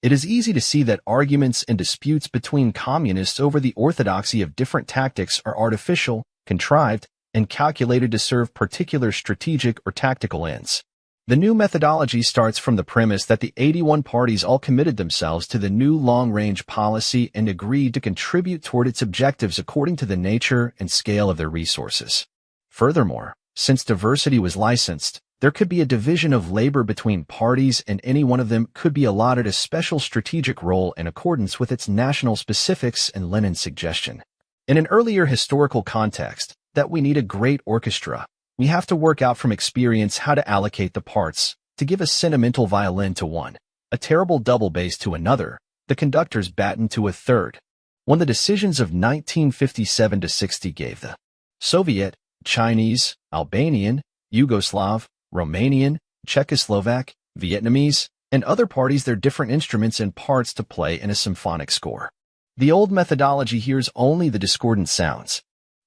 S1: it is easy to see that arguments and disputes between communists over the orthodoxy of different tactics are artificial, contrived, and calculated to serve particular strategic or tactical ends. The new methodology starts from the premise that the 81 parties all committed themselves to the new long-range policy and agreed to contribute toward its objectives according to the nature and scale of their resources. Furthermore, since diversity was licensed, there could be a division of labor between parties and any one of them could be allotted a special strategic role in accordance with its national specifics and Lenin's suggestion. In an earlier historical context, that we need a great orchestra, we have to work out from experience how to allocate the parts, to give a sentimental violin to one, a terrible double bass to another, the conductor's baton to a third. When the decisions of 1957-60 gave the Soviet, Chinese, Albanian, Yugoslav, Romanian, Czechoslovak, Vietnamese, and other parties their different instruments and parts to play in a symphonic score. The old methodology hears only the discordant sounds.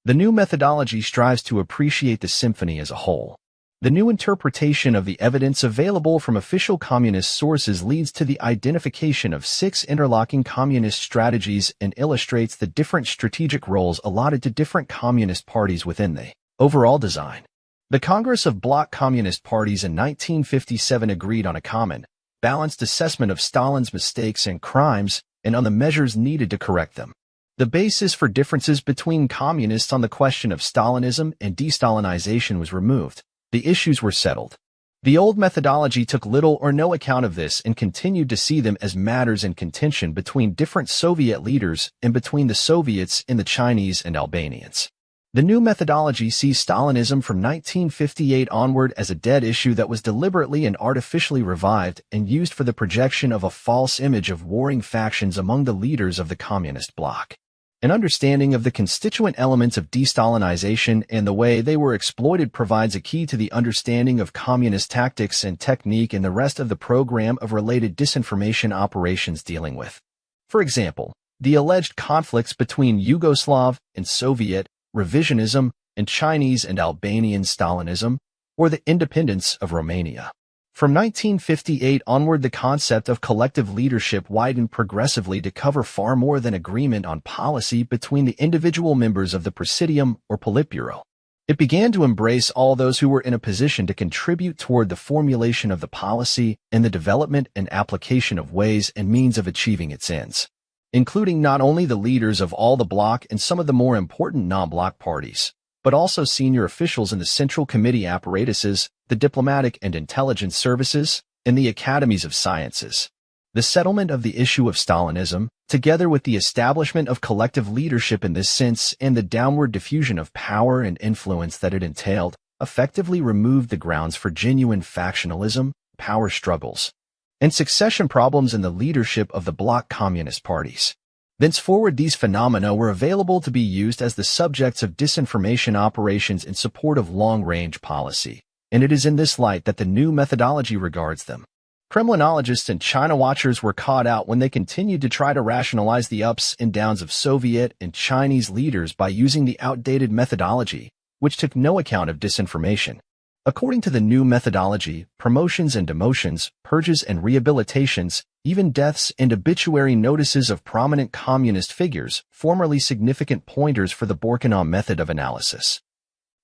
S1: The new methodology strives to appreciate the symphony as a whole. The new interpretation of the evidence available from official communist sources leads to the identification of 6 interlocking communist strategies and illustrates the different strategic roles allotted to different communist parties within the overall design. The Congress of Bloc Communist Parties in 1957 agreed on a common, balanced assessment of Stalin's mistakes and crimes and on the measures needed to correct them. The basis for differences between communists on the question of Stalinism and de-Stalinization was removed. The issues were settled. The old methodology took little or no account of this and continued to see them as matters in contention between different Soviet leaders and between the Soviets and the Chinese and Albanians. The new methodology sees Stalinism from 1958 onward as a dead issue that was deliberately and artificially revived and used for the projection of a false image of warring factions among the leaders of the communist bloc. An understanding of the constituent elements of de-Stalinization and the way they were exploited provides a key to the understanding of communist tactics and technique and the rest of the program of related disinformation operations dealing with. For example, the alleged conflicts between Yugoslav and Soviet revisionism and Chinese and Albanian Stalinism, or the independence of Romania. From 1958 onward, the concept of collective leadership widened progressively to cover far more than agreement on policy between the individual members of the Presidium or Politburo. It began to embrace all those who were in a position to contribute toward the formulation of the policy and the development and application of ways and means of achieving its ends, including not only the leaders of all the bloc and some of the more important non-bloc parties, but also senior officials in the Central Committee apparatuses, the diplomatic and intelligence services, and the academies of sciences. The settlement of the issue of Stalinism, together with the establishment of collective leadership in this sense and the downward diffusion of power and influence that it entailed, effectively removed the grounds for genuine factionalism, power struggles, and succession problems in the leadership of the bloc communist parties. Thenceforward, these phenomena were available to be used as the subjects of disinformation operations in support of long-range policy, and it is in this light that the new methodology regards them. Kremlinologists and China watchers were caught out when they continued to try to rationalize the ups and downs of Soviet and Chinese leaders by using the outdated methodology, which took no account of disinformation. According to the new methodology, promotions and demotions, purges and rehabilitations, even deaths and obituary notices of prominent communist figures, formerly significant pointers for the Borkenau method of analysis,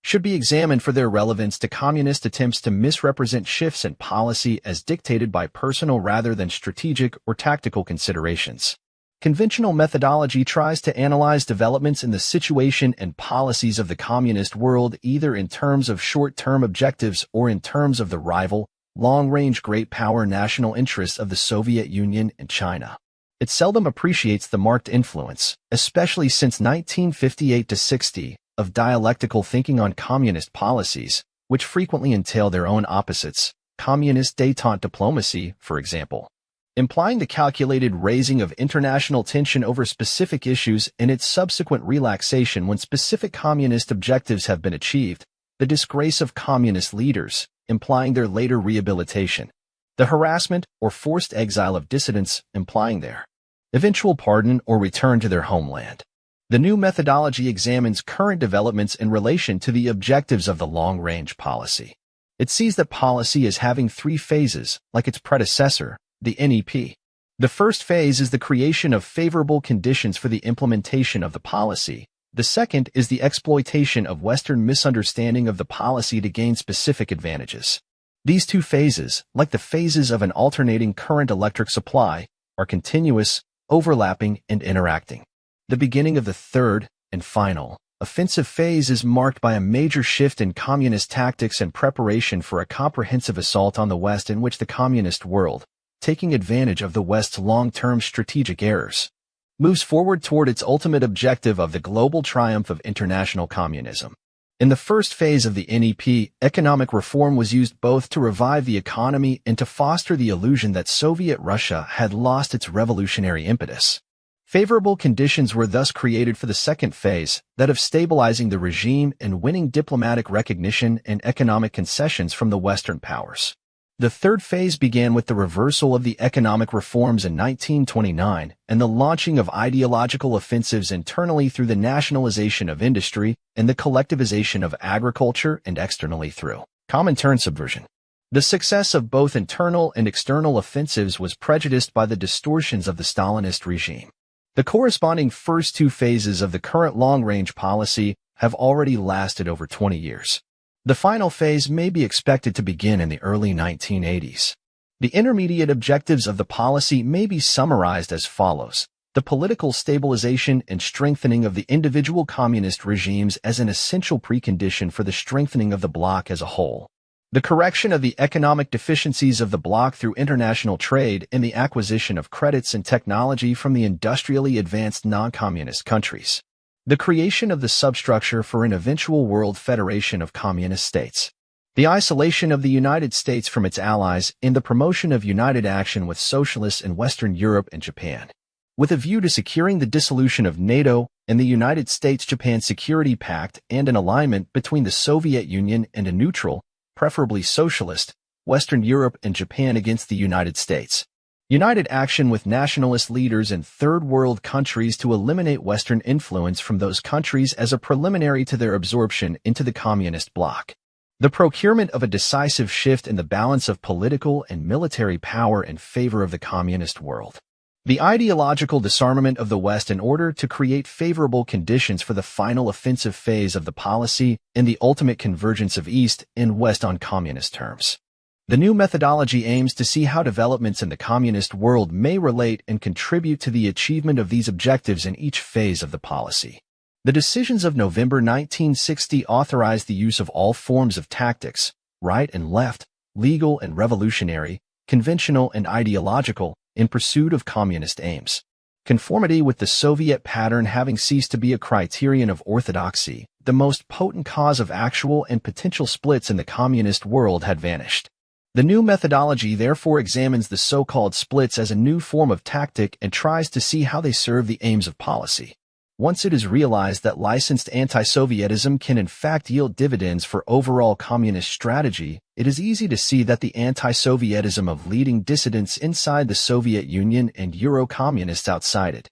S1: should be examined for their relevance to communist attempts to misrepresent shifts in policy as dictated by personal rather than strategic or tactical considerations. Conventional methodology tries to analyze developments in the situation and policies of the communist world either in terms of short-term objectives or in terms of the rival, long-range great power national interests of the Soviet Union and China. It seldom appreciates the marked influence, especially since 1958-60, of dialectical thinking on communist policies, which frequently entail their own opposites, communist détente diplomacy, for example, implying the calculated raising of international tension over specific issues and its subsequent relaxation when specific communist objectives have been achieved, the disgrace of communist leaders, implying their later rehabilitation, the harassment or forced exile of dissidents, implying their eventual pardon or return to their homeland. The new methodology examines current developments in relation to the objectives of the long-range policy. It sees that policy as having three phases, like its predecessor, the NEP. The first phase is the creation of favorable conditions for the implementation of the policy. The second is the exploitation of Western misunderstanding of the policy to gain specific advantages. These two phases, like the phases of an alternating current electric supply, are continuous, overlapping, and interacting. The beginning of the third, and final, offensive phase is marked by a major shift in communist tactics and preparation for a comprehensive assault on the West in which the communist world, taking advantage of the West's long-term strategic errors, moves forward toward its ultimate objective of the global triumph of international communism. In the first phase of the NEP, economic reform was used both to revive the economy and to foster the illusion that Soviet Russia had lost its revolutionary impetus. Favorable conditions were thus created for the second phase, that of stabilizing the regime and winning diplomatic recognition and economic concessions from the Western powers. The third phase began with the reversal of the economic reforms in 1929 and the launching of ideological offensives internally through the nationalization of industry and the collectivization of agriculture and externally through Comintern subversion. The success of both internal and external offensives was prejudiced by the distortions of the Stalinist regime. The corresponding first two phases of the current long-range policy have already lasted over 20 years. The final phase may be expected to begin in the early 1980s. The intermediate objectives of the policy may be summarized as follows: the political stabilization and strengthening of the individual communist regimes as an essential precondition for the strengthening of the bloc as a whole. The correction of the economic deficiencies of the bloc through international trade and the acquisition of credits and technology from the industrially advanced non-communist countries. The creation of the substructure for an eventual world federation of communist states. The isolation of the United States from its allies and the promotion of united action with socialists in Western Europe and Japan, with a view to securing the dissolution of NATO and the United States-Japan Security Pact and an alignment between the Soviet Union and a neutral, preferably socialist, Western Europe and Japan against the United States. United action with nationalist leaders in Third World countries to eliminate Western influence from those countries as a preliminary to their absorption into the communist bloc. The procurement of a decisive shift in the balance of political and military power in favor of the communist world. The ideological disarmament of the West in order to create favorable conditions for the final offensive phase of the policy and the ultimate convergence of East and West on communist terms. The new methodology aims to see how developments in the communist world may relate and contribute to the achievement of these objectives in each phase of the policy. The decisions of November 1960 authorized the use of all forms of tactics, right and left, legal and revolutionary, conventional and ideological, in pursuit of communist aims. Conformity with the Soviet pattern having ceased to be a criterion of orthodoxy, the most potent cause of actual and potential splits in the communist world had vanished. The new methodology therefore examines the so-called splits as a new form of tactic and tries to see how they serve the aims of policy. Once it is realized that licensed anti-Sovietism can in fact yield dividends for overall communist strategy, it is easy to see that the anti-Sovietism of leading dissidents inside the Soviet Union and Euro-communists outside it,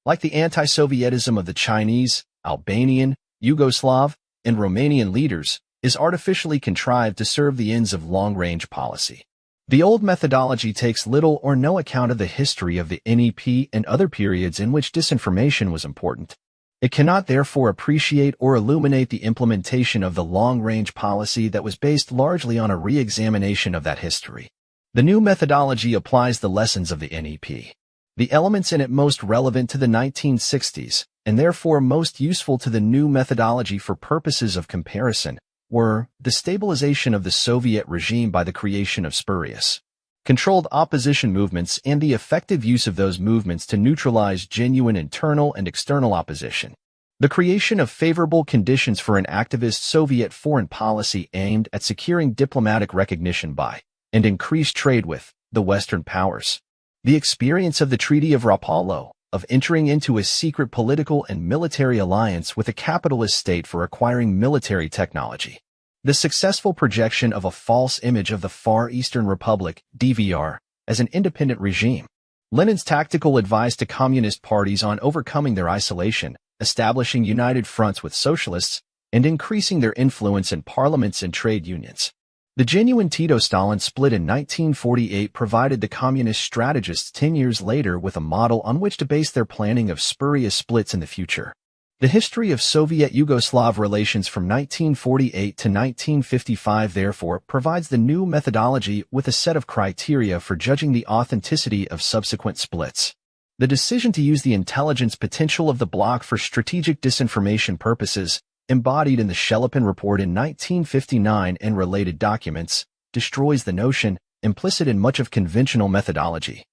S1: like the anti-Sovietism of the Chinese, Albanian, Yugoslav, and Romanian leaders, is artificially contrived to serve the ends of long-range policy. The old methodology takes little or no account of the history of the NEP and other periods in which disinformation was important. It cannot therefore appreciate or illuminate the implementation of the long-range policy that was based largely on a re-examination of that history. The new methodology applies the lessons of the NEP. The elements in it most relevant to the 1960s, and therefore most useful to the new methodology for purposes of comparison, were the stabilization of the Soviet regime by the creation of spurious, controlled opposition movements and the effective use of those movements to neutralize genuine internal and external opposition, the creation of favorable conditions for an activist Soviet foreign policy aimed at securing diplomatic recognition by, and increased trade with, the Western powers, the experience of the Treaty of Rapallo, of entering into a secret political and military alliance with a capitalist state for acquiring military technology, the successful projection of a false image of the Far Eastern Republic, DVR, as an independent regime, Lenin's tactical advice to communist parties on overcoming their isolation, establishing united fronts with socialists, and increasing their influence in parliaments and trade unions. The genuine Tito-Stalin split in 1948 provided the communist strategists 10 years later with a model on which to base their planning of spurious splits in the future. The history of Soviet-Yugoslav relations from 1948 to 1955 therefore provides the new methodology with a set of criteria for judging the authenticity of subsequent splits. The decision to use the intelligence potential of the bloc for strategic disinformation purposes, embodied in the Shelepin Report in 1959 and related documents, destroys the notion, implicit in much of conventional methodology,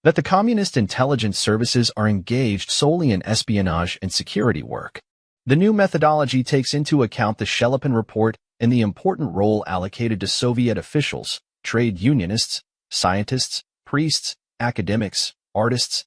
S1: that the communist intelligence services are engaged solely in espionage and security work. The new methodology takes into account the Shelepin Report and the important role allocated to Soviet officials, trade unionists, scientists, priests, academics, artists,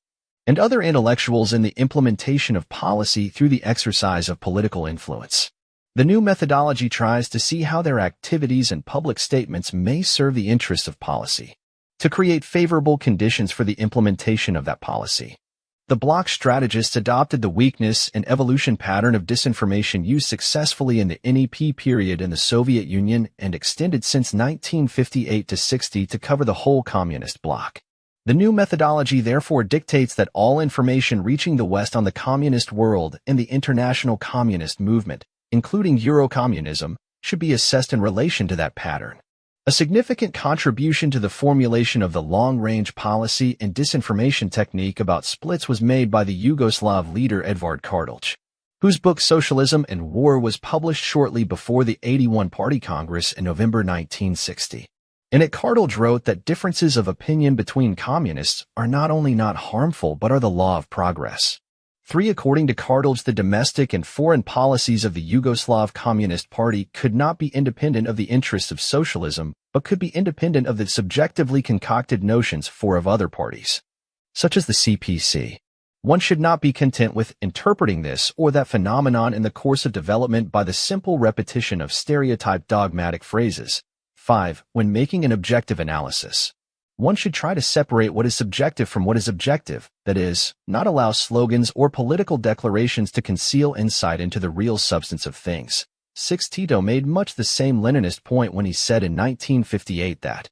S1: and other intellectuals in the implementation of policy through the exercise of political influence. The new methodology tries to see how their activities and public statements may serve the interests of policy, to create favorable conditions for the implementation of that policy. The bloc strategists adopted the weakness and evolution pattern of disinformation used successfully in the NEP period in the Soviet Union and extended since 1958 to 60 to cover the whole communist bloc. The new methodology therefore dictates that all information reaching the West on the communist world and the international communist movement, including Eurocommunism, should be assessed in relation to that pattern. A significant contribution to the formulation of the long-range policy and disinformation technique about splits was made by the Yugoslav leader Edvard Kardelj, whose book Socialism and War was published shortly before the 81 Party Congress in November 1960. In it, Kardelj wrote that differences of opinion between communists are not only not harmful but are the law of progress. 3. According to Kardelj, the domestic and foreign policies of the Yugoslav Communist Party could not be independent of the interests of socialism, but could be independent of the subjectively concocted notions of other parties, such as the CPC. One should not be content with interpreting this or that phenomenon in the course of development by the simple repetition of stereotyped dogmatic phrases. 5. When making an objective analysis, one should try to separate what is subjective from what is objective, that is, not allow slogans or political declarations to conceal insight into the real substance of things. 6. Tito made much the same Leninist point when he said in 1958 that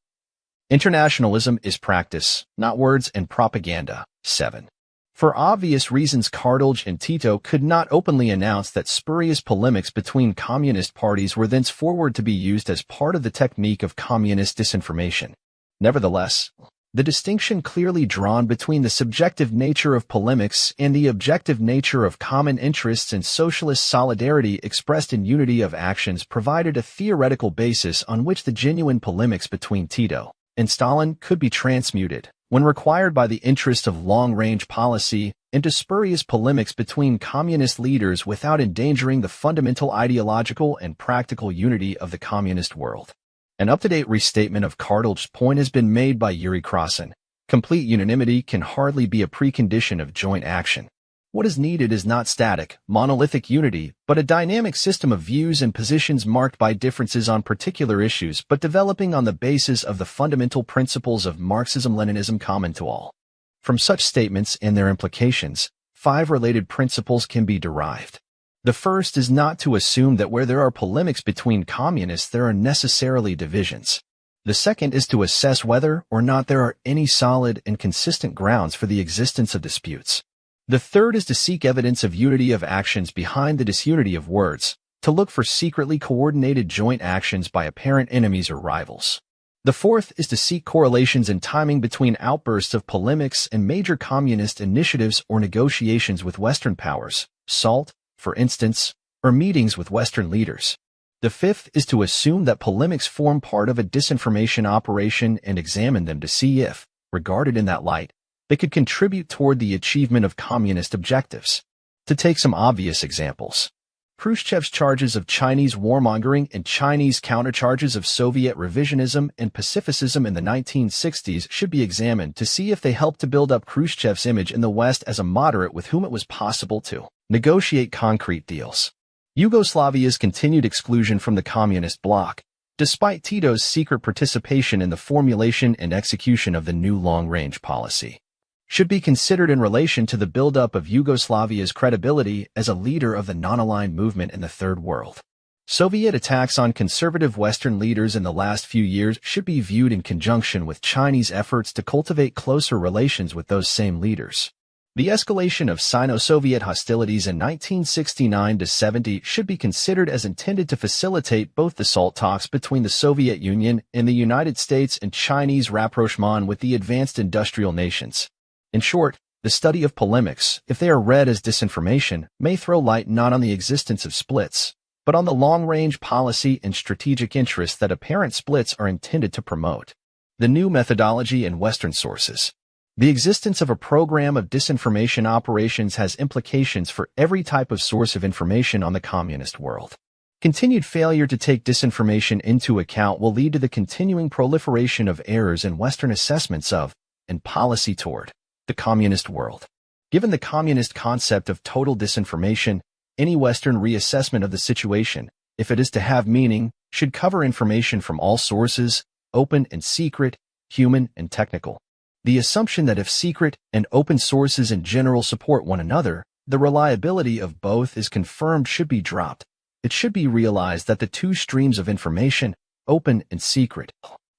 S1: internationalism is practice, not words and propaganda. 7. For obvious reasons, Kardelj and Tito could not openly announce that spurious polemics between communist parties were thenceforward to be used as part of the technique of communist disinformation. Nevertheless, the distinction clearly drawn between the subjective nature of polemics and the objective nature of common interests and socialist solidarity expressed in unity of actions provided a theoretical basis on which the genuine polemics between Tito and Stalin could be transmuted, when required by the interest of long-range policy, into spurious polemics between communist leaders without endangering the fundamental ideological and practical unity of the communist world. An up-to-date restatement of Kardelj's point has been made by Yuri Krasin. Complete unanimity can hardly be a precondition of joint action. What is needed is not static, monolithic unity, but a dynamic system of views and positions marked by differences on particular issues but developing on the basis of the fundamental principles of Marxism-Leninism common to all. From such statements and their implications, 5 related principles can be derived. The first is not to assume that where there are polemics between communists there are necessarily divisions. The second is to assess whether or not there are any solid and consistent grounds for the existence of disputes. The third is to seek evidence of unity of actions behind the disunity of words, to look for secretly coordinated joint actions by apparent enemies or rivals. The fourth is to seek correlations in timing between outbursts of polemics and major communist initiatives or negotiations with Western powers, SALT, for instance, or meetings with Western leaders. The fifth is to assume that polemics form part of a disinformation operation and examine them to see if, regarded in that light, they could contribute toward the achievement of communist objectives. To take some obvious examples, Khrushchev's charges of Chinese warmongering and Chinese countercharges of Soviet revisionism and pacificism in the 1960s should be examined to see if they helped to build up Khrushchev's image in the West as a moderate with whom it was possible to negotiate concrete deals. Yugoslavia's continued exclusion from the communist bloc, despite Tito's secret participation in the formulation and execution of the new long-range policy, should be considered in relation to the buildup of Yugoslavia's credibility as a leader of the non-aligned movement in the Third World. Soviet attacks on conservative Western leaders in the last few years should be viewed in conjunction with Chinese efforts to cultivate closer relations with those same leaders. The escalation of Sino-Soviet hostilities in 1969-70 should be considered as intended to facilitate both the SALT talks between the Soviet Union and the United States and Chinese rapprochement with the advanced industrial nations. In short, the study of polemics, if they are read as disinformation, may throw light not on the existence of splits, but on the long-range policy and strategic interests that apparent splits are intended to promote. The new methodology in Western sources. The existence of a program of disinformation operations has implications for every type of source of information on the communist world. Continued failure to take disinformation into account will lead to the continuing proliferation of errors in Western assessments of, and policy toward, the communist world. Given the communist concept of total disinformation, any Western reassessment of the situation, if it is to have meaning, should cover information from all sources, open and secret, human and technical. The assumption that if secret and open sources in general support one another, the reliability of both is confirmed should be dropped. It should be realized that the two streams of information, open and secret,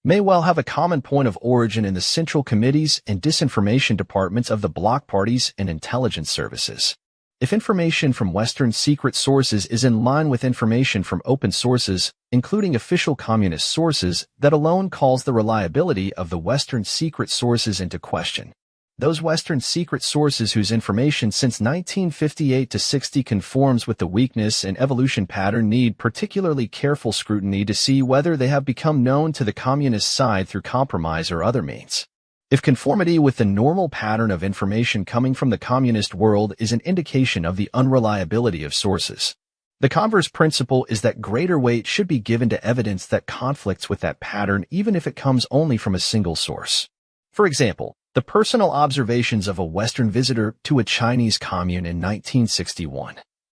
S1: may well have a common point of origin in the central committees and disinformation departments of the bloc parties and intelligence services. If information from Western secret sources is in line with information from open sources, including official communist sources, that alone calls the reliability of the Western secret sources into question. Those Western secret sources whose information since 1958 to 60 conforms with the weakness and evolution pattern need particularly careful scrutiny to see whether they have become known to the communist side through compromise or other means. If conformity with the normal pattern of information coming from the communist world is an indication of the unreliability of sources, the converse principle is that greater weight should be given to evidence that conflicts with that pattern even if it comes only from a single source. For example, the personal observations of a Western visitor to a Chinese commune in 1961,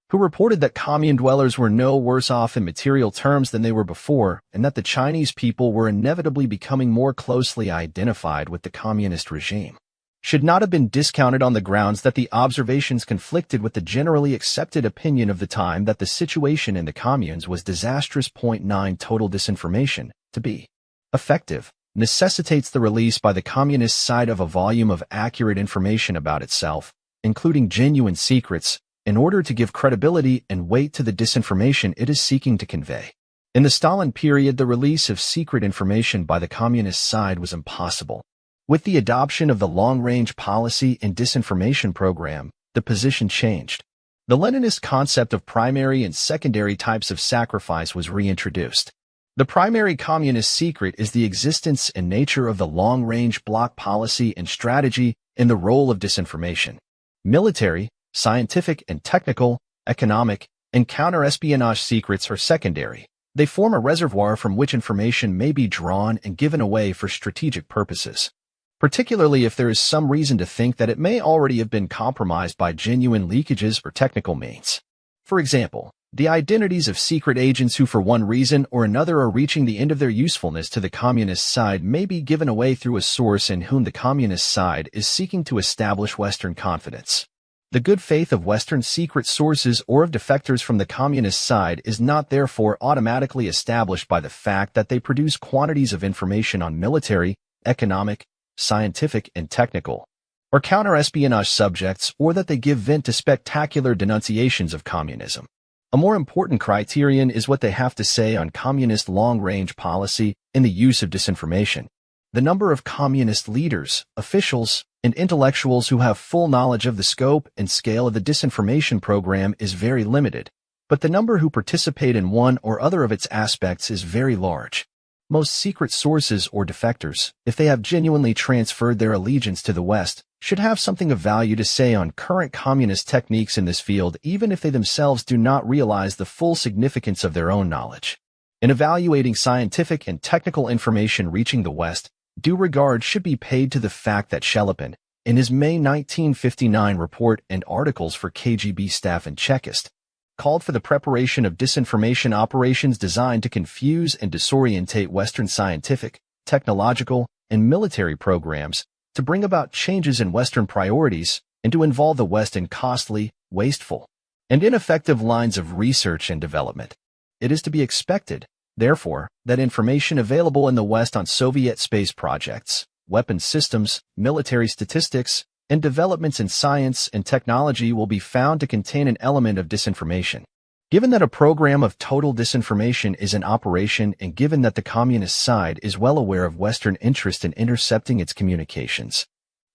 S1: who reported that commune dwellers were no worse off in material terms than they were before, and that the Chinese people were inevitably becoming more closely identified with the communist regime, should not have been discounted on the grounds that the observations conflicted with the generally accepted opinion of the time that the situation in the communes was disastrous. 9 Total disinformation, to be effective, necessitates the release by the communist side of a volume of accurate information about itself, including genuine secrets, in order to give credibility and weight to the disinformation it is seeking to convey. In the Stalin period, the release of secret information by the communist side was impossible. With the adoption of the long-range policy and disinformation program, the position changed. The Leninist concept of primary and secondary types of sacrifice was reintroduced. The primary communist secret is the existence and nature of the long-range bloc policy and strategy in the role of disinformation. Military, scientific and technical, economic, and counter-espionage secrets are secondary. They form a reservoir from which information may be drawn and given away for strategic purposes, particularly if there is some reason to think that it may already have been compromised by genuine leakages or technical means. For example, the identities of secret agents who for one reason or another are reaching the end of their usefulness to the communist side may be given away through a source in whom the communist side is seeking to establish Western confidence. The good faith of Western secret sources or of defectors from the communist side is not therefore automatically established by the fact that they produce quantities of information on military, economic, scientific, and technical, or counter-espionage subjects, or that they give vent to spectacular denunciations of communism. A more important criterion is what they have to say on communist long-range policy and the use of disinformation. The number of communist leaders, officials, and intellectuals who have full knowledge of the scope and scale of the disinformation program is very limited, but the number who participate in one or other of its aspects is very large. Most secret sources or defectors, if they have genuinely transferred their allegiance to the West, should have something of value to say on current communist techniques in this field, even if they themselves do not realize the full significance of their own knowledge. In evaluating scientific and technical information reaching the West, due regard should be paid to the fact that Shelepin, in his May 1959 report and articles for KGB staff and Chekist, called for the preparation of disinformation operations designed to confuse and disorientate Western scientific, technological, and military programs, to bring about changes in Western priorities, and to involve the West in costly, wasteful, and ineffective lines of research and development. It is to be expected, therefore, that information available in the West on Soviet space projects, weapons systems, military statistics, and developments in science and technology will be found to contain an element of disinformation. Given that a program of total disinformation is in operation, and given that the communist side is well aware of Western interest in intercepting its communications,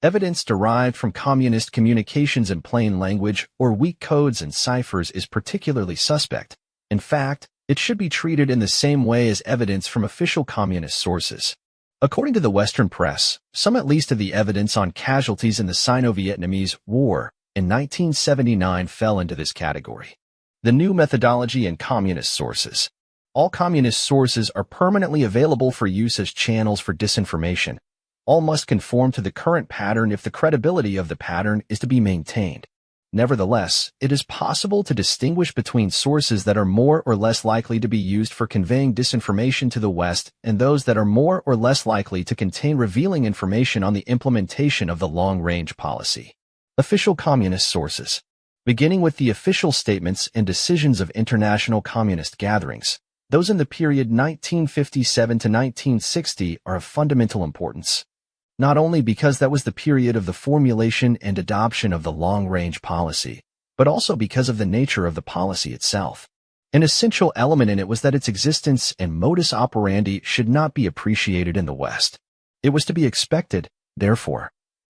S1: evidence derived from communist communications in plain language or weak codes and ciphers is particularly suspect. In fact, it should be treated in the same way as evidence from official communist sources. According to the Western press, some at least of the evidence on casualties in the Sino-Vietnamese War in 1979 fell into this category. The new methodology in communist sources. All communist sources are permanently available for use as channels for disinformation. All must conform to the current pattern if the credibility of the pattern is to be maintained. Nevertheless, it is possible to distinguish between sources that are more or less likely to be used for conveying disinformation to the West and those that are more or less likely to contain revealing information on the implementation of the long-range policy. Official communist sources. Beginning with the official statements and decisions of international communist gatherings, those in the period 1957 to 1960 are of fundamental importance. Not only because that was the period of the formulation and adoption of the long-range policy, but also because of the nature of the policy itself. An essential element in it was that its existence and modus operandi should not be appreciated in the West. It was to be expected, therefore,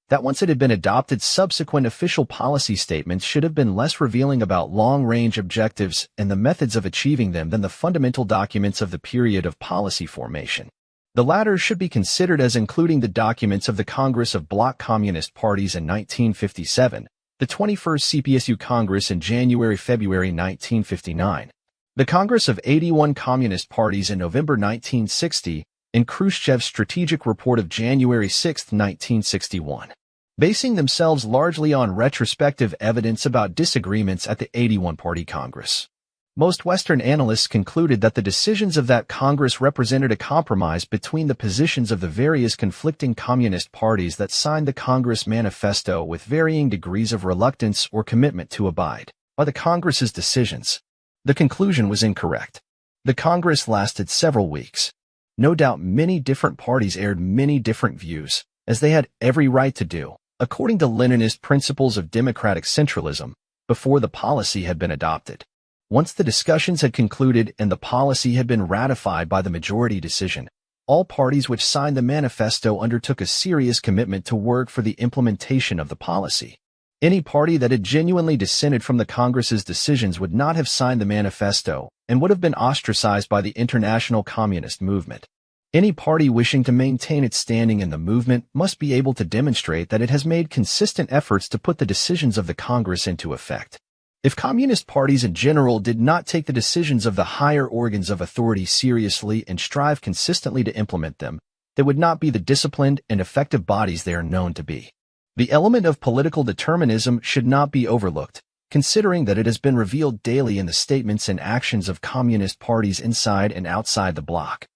S1: that once it had been adopted, subsequent official policy statements should have been less revealing about long-range objectives and the methods of achieving them than the fundamental documents of the period of policy formation. The latter should be considered as including the documents of the Congress of Bloc Communist Parties in 1957, the 21st CPSU Congress in January-February 1959, the Congress of 81 Communist Parties in November 1960, and Khrushchev's Strategic Report of January 6, 1961, basing themselves largely on retrospective evidence about disagreements at the 81 Party Congress. Most Western analysts concluded that the decisions of that Congress represented a compromise between the positions of the various conflicting communist parties that signed the Congress Manifesto with varying degrees of reluctance or commitment to abide by the Congress's decisions. The conclusion was incorrect. The Congress lasted several weeks. No doubt many different parties aired many different views, as they had every right to do, according to Leninist principles of democratic centralism, before the policy had been adopted. Once the discussions had concluded and the policy had been ratified by the majority decision, all parties which signed the manifesto undertook a serious commitment to work for the implementation of the policy. Any party that had genuinely dissented from the Congress's decisions would not have signed the manifesto and would have been ostracized by the international communist movement. Any party wishing to maintain its standing in the movement must be able to demonstrate that it has made consistent efforts to put the decisions of the Congress into effect. If communist parties in general did not take the decisions of the higher organs of authority seriously and strive consistently to implement them, they would not be the disciplined and effective bodies they are known to be. The element of political determinism should not be overlooked, considering that it has been revealed daily in the statements and actions of communist parties inside and outside the bloc,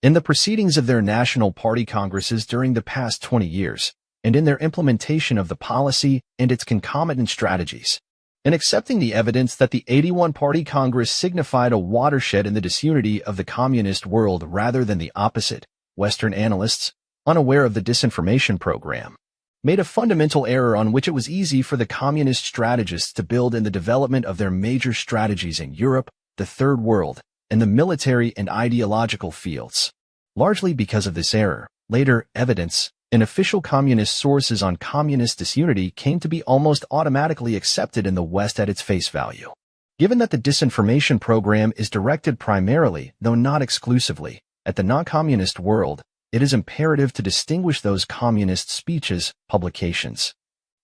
S1: in the proceedings of their national party congresses during the past 20 years, and in their implementation of the policy and its concomitant strategies. In accepting the evidence that the 81 Party Congress signified a watershed in the disunity of the communist world rather than the opposite, Western analysts, unaware of the disinformation program, made a fundamental error on which it was easy for the communist strategists to build in the development of their major strategies in Europe, the Third World, and the military and ideological fields. Largely because of this error, later evidence and official communist sources on communist disunity came to be almost automatically accepted in the West at its face value. Given that the disinformation program is directed primarily, though not exclusively, at the non-communist world, it is imperative to distinguish those communist speeches, publications,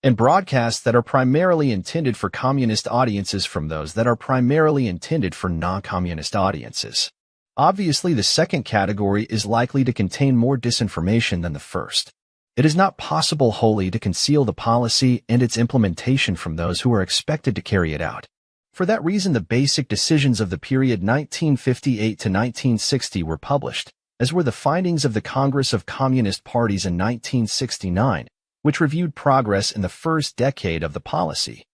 S1: and broadcasts that are primarily intended for communist audiences from those that are primarily intended for non-communist audiences. Obviously, the second category is likely to contain more disinformation than the first. It is not possible wholly to conceal the policy and its implementation from those who are expected to carry it out. For that reason, the basic decisions of the period 1958 to 1960 were published, as were the findings of the Congress of Communist Parties in 1969, which reviewed progress in the first decade of the policy.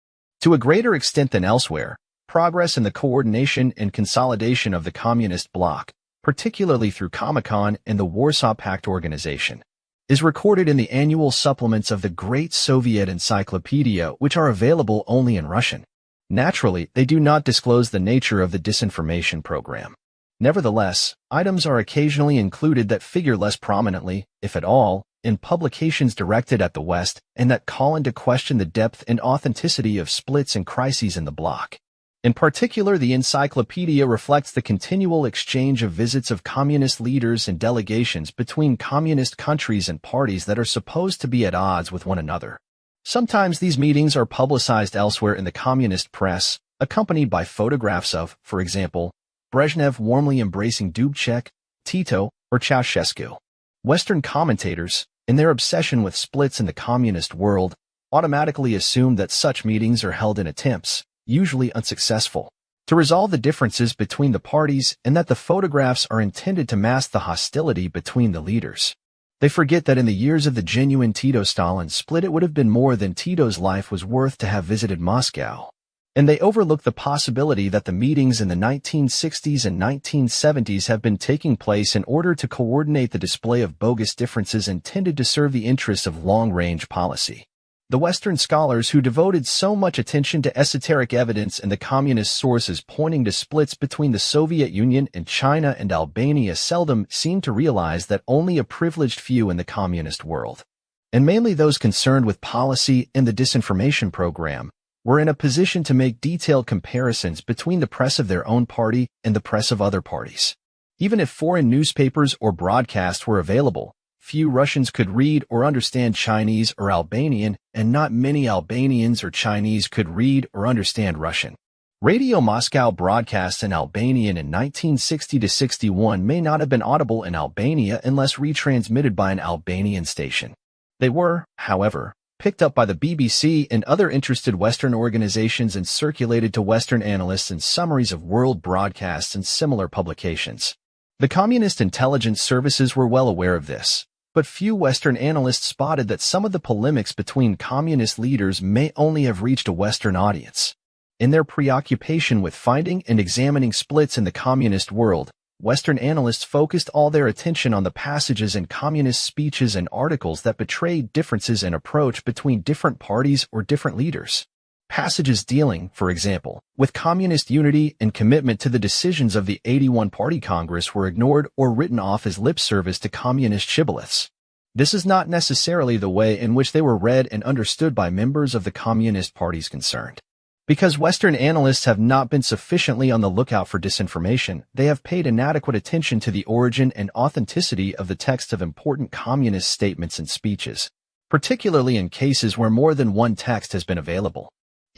S1: To a greater extent than elsewhere, progress in the coordination and consolidation of the communist bloc, particularly through Comecon and the Warsaw Pact organization, is recorded in the annual supplements of the Great Soviet Encyclopedia, which are available only in Russian. Naturally, they do not disclose the nature of the disinformation program. Nevertheless, items are occasionally included that figure less prominently, if at all, in publications directed at the West and that call into question the depth and authenticity of splits and crises in the bloc. In particular, the encyclopedia reflects the continual exchange of visits of communist leaders and delegations between communist countries and parties that are supposed to be at odds with one another. Sometimes these meetings are publicized elsewhere in the communist press, accompanied by photographs of, for example, Brezhnev warmly embracing Dubček, Tito, or Ceausescu. Western commentators, in their obsession with splits in the communist world, automatically assume that such meetings are held in attempts, usually unsuccessful, to resolve the differences between the parties and that the photographs are intended to mask the hostility between the leaders. They forget that in the years of the genuine Tito-Stalin split it would have been more than Tito's life was worth to have visited Moscow. And they overlook the possibility that the meetings in the 1960s and 1970s have been taking place in order to coordinate the display of bogus differences intended to serve the interests of long-range policy. The Western scholars who devoted so much attention to esoteric evidence and the communist sources pointing to splits between the Soviet Union and China and Albania seldom seem to realize that only a privileged few in the communist world, and mainly those concerned with policy and the disinformation program, were in a position to make detailed comparisons between the press of their own party and the press of other parties. Even if foreign newspapers or broadcasts were available, few Russians could read or understand Chinese or Albanian, and not many Albanians or Chinese could read or understand Russian. Radio Moscow broadcasts in Albanian in 1960-61 may not have been audible in Albania unless retransmitted by an Albanian station. They were, however, picked up by the BBC and other interested Western organizations and circulated to Western analysts in summaries of world broadcasts and similar publications. The communist intelligence services were well aware of this, but few Western analysts spotted that some of the polemics between communist leaders may only have reached a Western audience. In their preoccupation with finding and examining splits in the communist world, Western analysts focused all their attention on the passages in communist speeches and articles that betrayed differences in approach between different parties or different leaders. Passages dealing, for example, with communist unity and commitment to the decisions of the 81 Party Congress were ignored or written off as lip service to communist shibboleths. This is not necessarily the way in which they were read and understood by members of the communist parties concerned. Because Western analysts have not been sufficiently on the lookout for disinformation, they have paid inadequate attention to the origin and authenticity of the text of important communist statements and speeches, particularly in cases where more than one text has been available.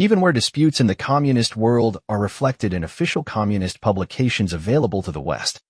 S1: Even where disputes in the communist world are reflected in official communist publications available to the West,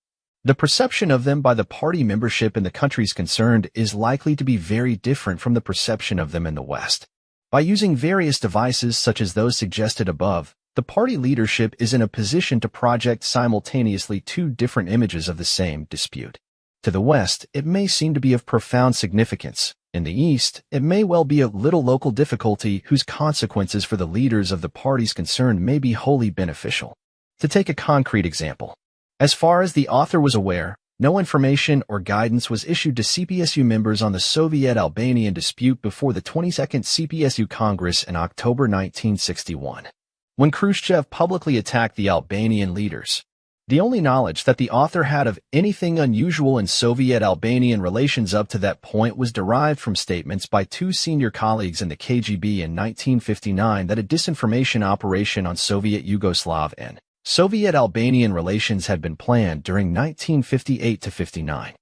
S1: the perception of them by the party membership in the countries concerned is likely to be very different from the perception of them in the West. By using various devices such as those suggested above, the party leadership is in a position to project simultaneously two different images of the same dispute. To the West, it may seem to be of profound significance. In the East, it may well be a little local difficulty whose consequences for the leaders of the parties concerned may be wholly beneficial. To take a concrete example, as far as the author was aware, no information or guidance was issued to CPSU members on the Soviet-Albanian dispute before the 22nd CPSU Congress in October 1961, when Khrushchev publicly attacked the Albanian leaders. The only knowledge that the author had of anything unusual in Soviet-Albanian relations up to that point was derived from statements by two senior colleagues in the KGB in 1959 that a disinformation operation on Soviet Yugoslav and Soviet-Albanian relations had been planned during 1958-59.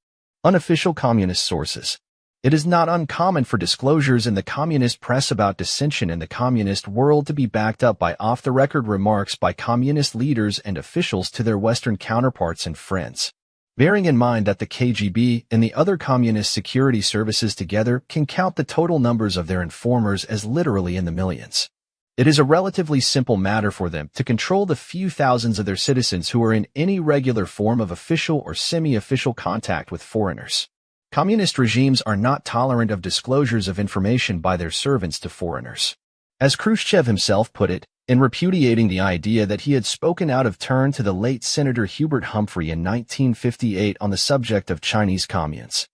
S1: Unofficial communist sources. It is not uncommon for disclosures in the communist press about dissension in the communist world to be backed up by off-the-record remarks by communist leaders and officials to their Western counterparts and friends. Bearing in mind that the KGB and the other communist security services together can count the total numbers of their informers as literally in the millions, it is a relatively simple matter for them to control the few thousands of their citizens who are in any regular form of official or semi-official contact with foreigners. Communist regimes are not tolerant of disclosures of information by their servants to foreigners. As Khrushchev himself put it, in repudiating the idea that he had spoken out of turn to the late Senator Hubert Humphrey in 1958 on the subject of Chinese communes.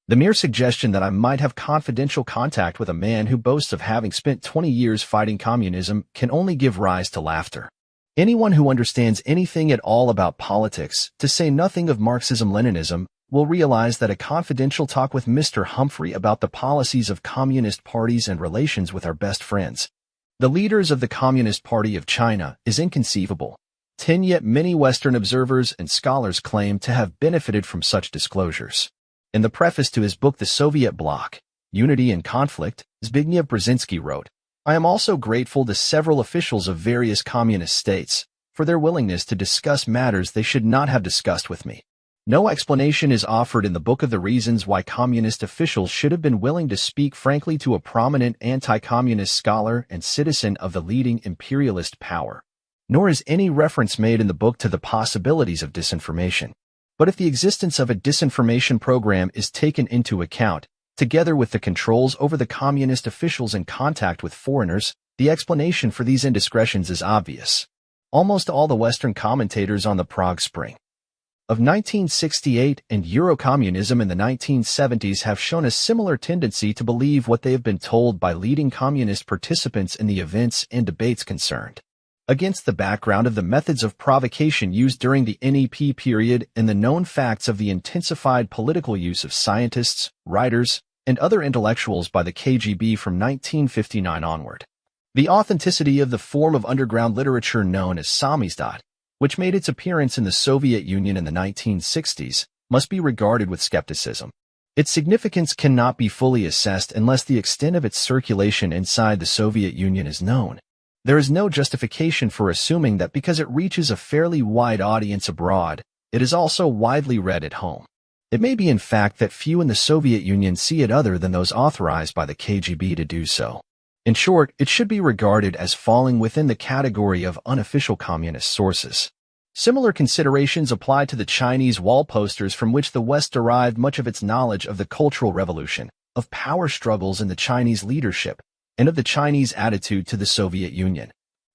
S1: The mere suggestion that I might have confidential contact with a man who boasts of having spent 20 years fighting communism can only give rise to laughter. Anyone who understands anything at all about politics, to say nothing of Marxism-Leninism, will realize that a confidential talk with Mr. Humphrey about the policies of communist parties and relations with our best friends, the leaders of the Communist Party of China, is inconceivable. Yet many Western observers and scholars claim to have benefited from such disclosures. In the preface to his book The Soviet Bloc, Unity and Conflict, Zbigniew Brzezinski wrote, "I am also grateful to several officials of various communist states for their willingness to discuss matters they should not have discussed with me. No explanation is offered in the book of the reasons why communist officials should have been willing to speak frankly to a prominent anti-communist scholar and citizen of the leading imperialist power. Nor is any reference made in the book to the possibilities of disinformation. But if the existence of a disinformation program is taken into account, together with the controls over the communist officials in contact with foreigners, the explanation for these indiscretions is obvious. Almost all the Western commentators on the Prague Spring of 1968 and Eurocommunism in the 1970s have shown a similar tendency to believe what they have been told by leading communist participants in the events and debates concerned. Against the background of the methods of provocation used during the NEP period and the known facts of the intensified political use of scientists, writers, and other intellectuals by the KGB from 1959 onward, the authenticity of the form of underground literature known as samizdat, which made its appearance in the Soviet Union in the 1960s, must be regarded with skepticism. Its significance cannot be fully assessed unless the extent of its circulation inside the Soviet Union is known. There is no justification for assuming that because it reaches a fairly wide audience abroad, it is also widely read at home. It may be in fact that few in the Soviet Union see it other than those authorized by the KGB to do so. In short, it should be regarded as falling within the category of unofficial communist sources. Similar considerations apply to the Chinese wall posters from which the West derived much of its knowledge of the Cultural Revolution, of power struggles in the Chinese leadership, and of the Chinese attitude to the Soviet Union,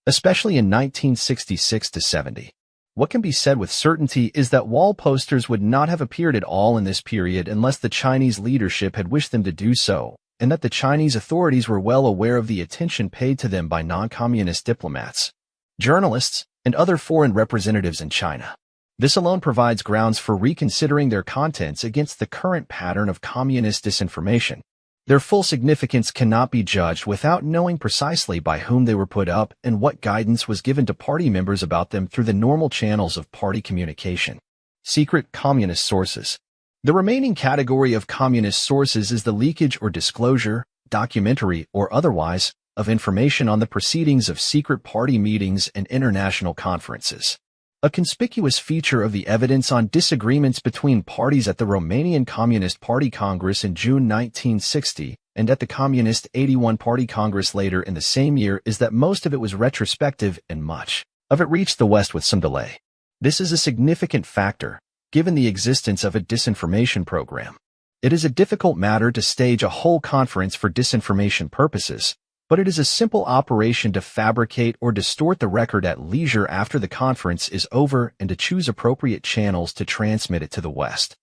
S1: especially in 1966-70. What can be said with certainty is that wall posters would not have appeared at all in this period unless the Chinese leadership had wished them to do so, and that the Chinese authorities were well aware of the attention paid to them by non-communist diplomats, journalists, and other foreign representatives in China. This alone provides grounds for reconsidering their contents against the current pattern of communist disinformation. Their full significance cannot be judged without knowing precisely by whom they were put up and what guidance was given to party members about them through the normal channels of party communication. Secret communist sources. The remaining category of communist sources is the leakage or disclosure, documentary or otherwise, of information on the proceedings of secret party meetings and international conferences. A conspicuous feature of the evidence on disagreements between parties at the Romanian Communist Party Congress in June 1960 and at the Communist 81 Party Congress later in the same year is that most of it was retrospective and much of it reached the West with some delay. This is a significant factor, given the existence of a disinformation program. It is a difficult matter to stage a whole conference for disinformation purposes, but it is a simple operation to fabricate or distort the record at leisure after the conference is over and to choose appropriate channels to transmit it to the West.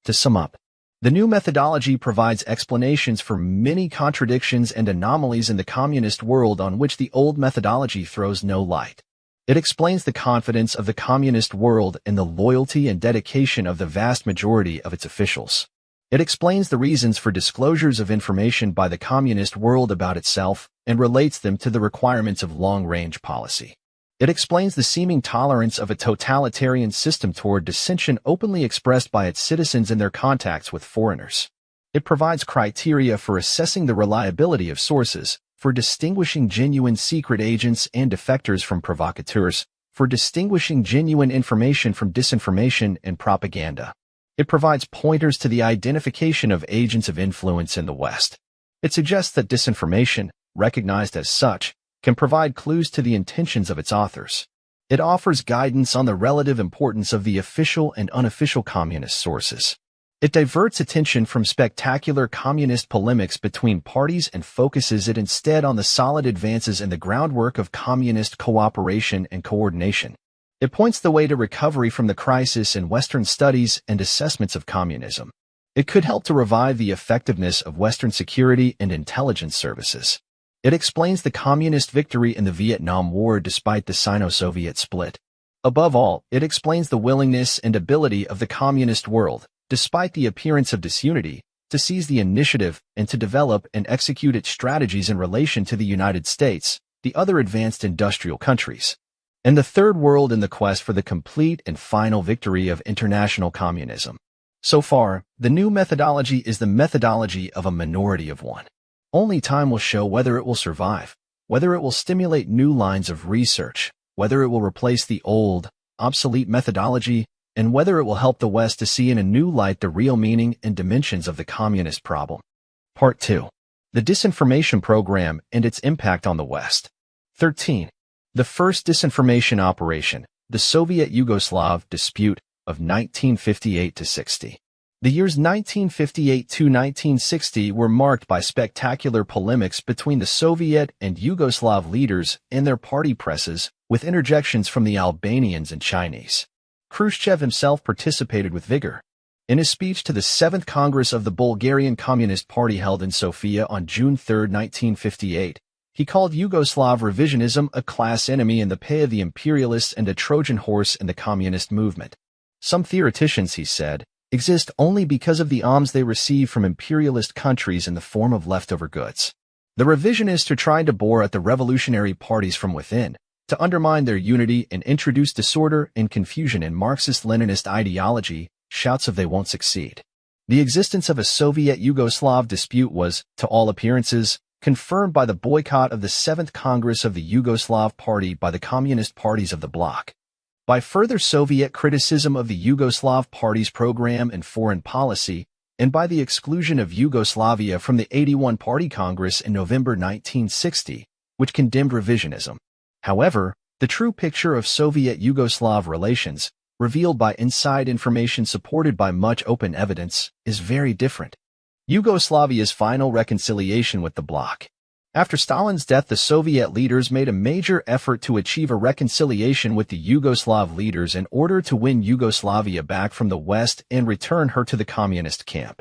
S1: To sum up, the new methodology provides explanations for many contradictions and anomalies in the communist world on which the old methodology throws no light. It explains the confidence of the communist world in the loyalty and dedication of the vast majority of its officials. It explains the reasons for disclosures of information by the communist world about itself and relates them to the requirements of long-range policy. It explains the seeming tolerance of a totalitarian system toward dissension openly expressed by its citizens in their contacts with foreigners. It provides criteria for assessing the reliability of sources, for distinguishing genuine secret agents and defectors from provocateurs, for distinguishing genuine information from disinformation and propaganda. It provides pointers to the identification of agents of influence in the West. It suggests that disinformation, recognized as such, can provide clues to the intentions of its authors. It offers guidance on the relative importance of the official and unofficial communist sources. It diverts attention from spectacular communist polemics between parties and focuses it instead on the solid advances in the groundwork of communist cooperation and coordination. It points the way to recovery from the crisis in Western studies and assessments of communism. It could help to revive the effectiveness of Western security and intelligence services. It explains the communist victory in the Vietnam War despite the Sino-Soviet split. Above all, it explains the willingness and ability of the communist world, despite the appearance of disunity, to seize the initiative and to develop and execute its strategies in relation to the United States, the other advanced industrial countries, and the Third World in the quest for the complete and final victory of international communism. So far, the new methodology is the methodology of a minority of one. Only time will show whether it will survive, whether it will stimulate new lines of research, whether it will replace the old, obsolete methodology, and whether it will help the West to see in a new light the real meaning and dimensions of the communist problem. Part 2. The Disinformation Program and its Impact on the West. 13. The first disinformation operation, the Soviet-Yugoslav dispute of 1958-60. The years 1958 to 1960 were marked by spectacular polemics between the Soviet and Yugoslav leaders and their party presses, with interjections from the Albanians and Chinese. Khrushchev himself participated with vigor. In his speech to the 7th Congress of the Bulgarian Communist Party held in Sofia on June 3, 1958, he called Yugoslav revisionism a class enemy in the pay of the imperialists and a Trojan horse in the communist movement. Some theoreticians, he said, exist only because of the alms they receive from imperialist countries in the form of leftover goods. The revisionists are trying to bore at the revolutionary parties from within, to undermine their unity and introduce disorder and confusion in Marxist-Leninist ideology, shouts of they won't succeed. The existence of a Soviet-Yugoslav dispute was, to all appearances, confirmed by the boycott of the 7th Congress of the Yugoslav Party by the communist parties of the bloc. By further Soviet criticism of the Yugoslav Party's program and foreign policy, and by the exclusion of Yugoslavia from the 81 Party Congress in November 1960, which condemned revisionism. However, the true picture of Soviet-Yugoslav relations, revealed by inside information supported by much open evidence, is very different. Yugoslavia's final reconciliation with the bloc. After Stalin's death, the Soviet leaders made a major effort to achieve a reconciliation with the Yugoslav leaders in order to win Yugoslavia back from the West and return her to the communist camp.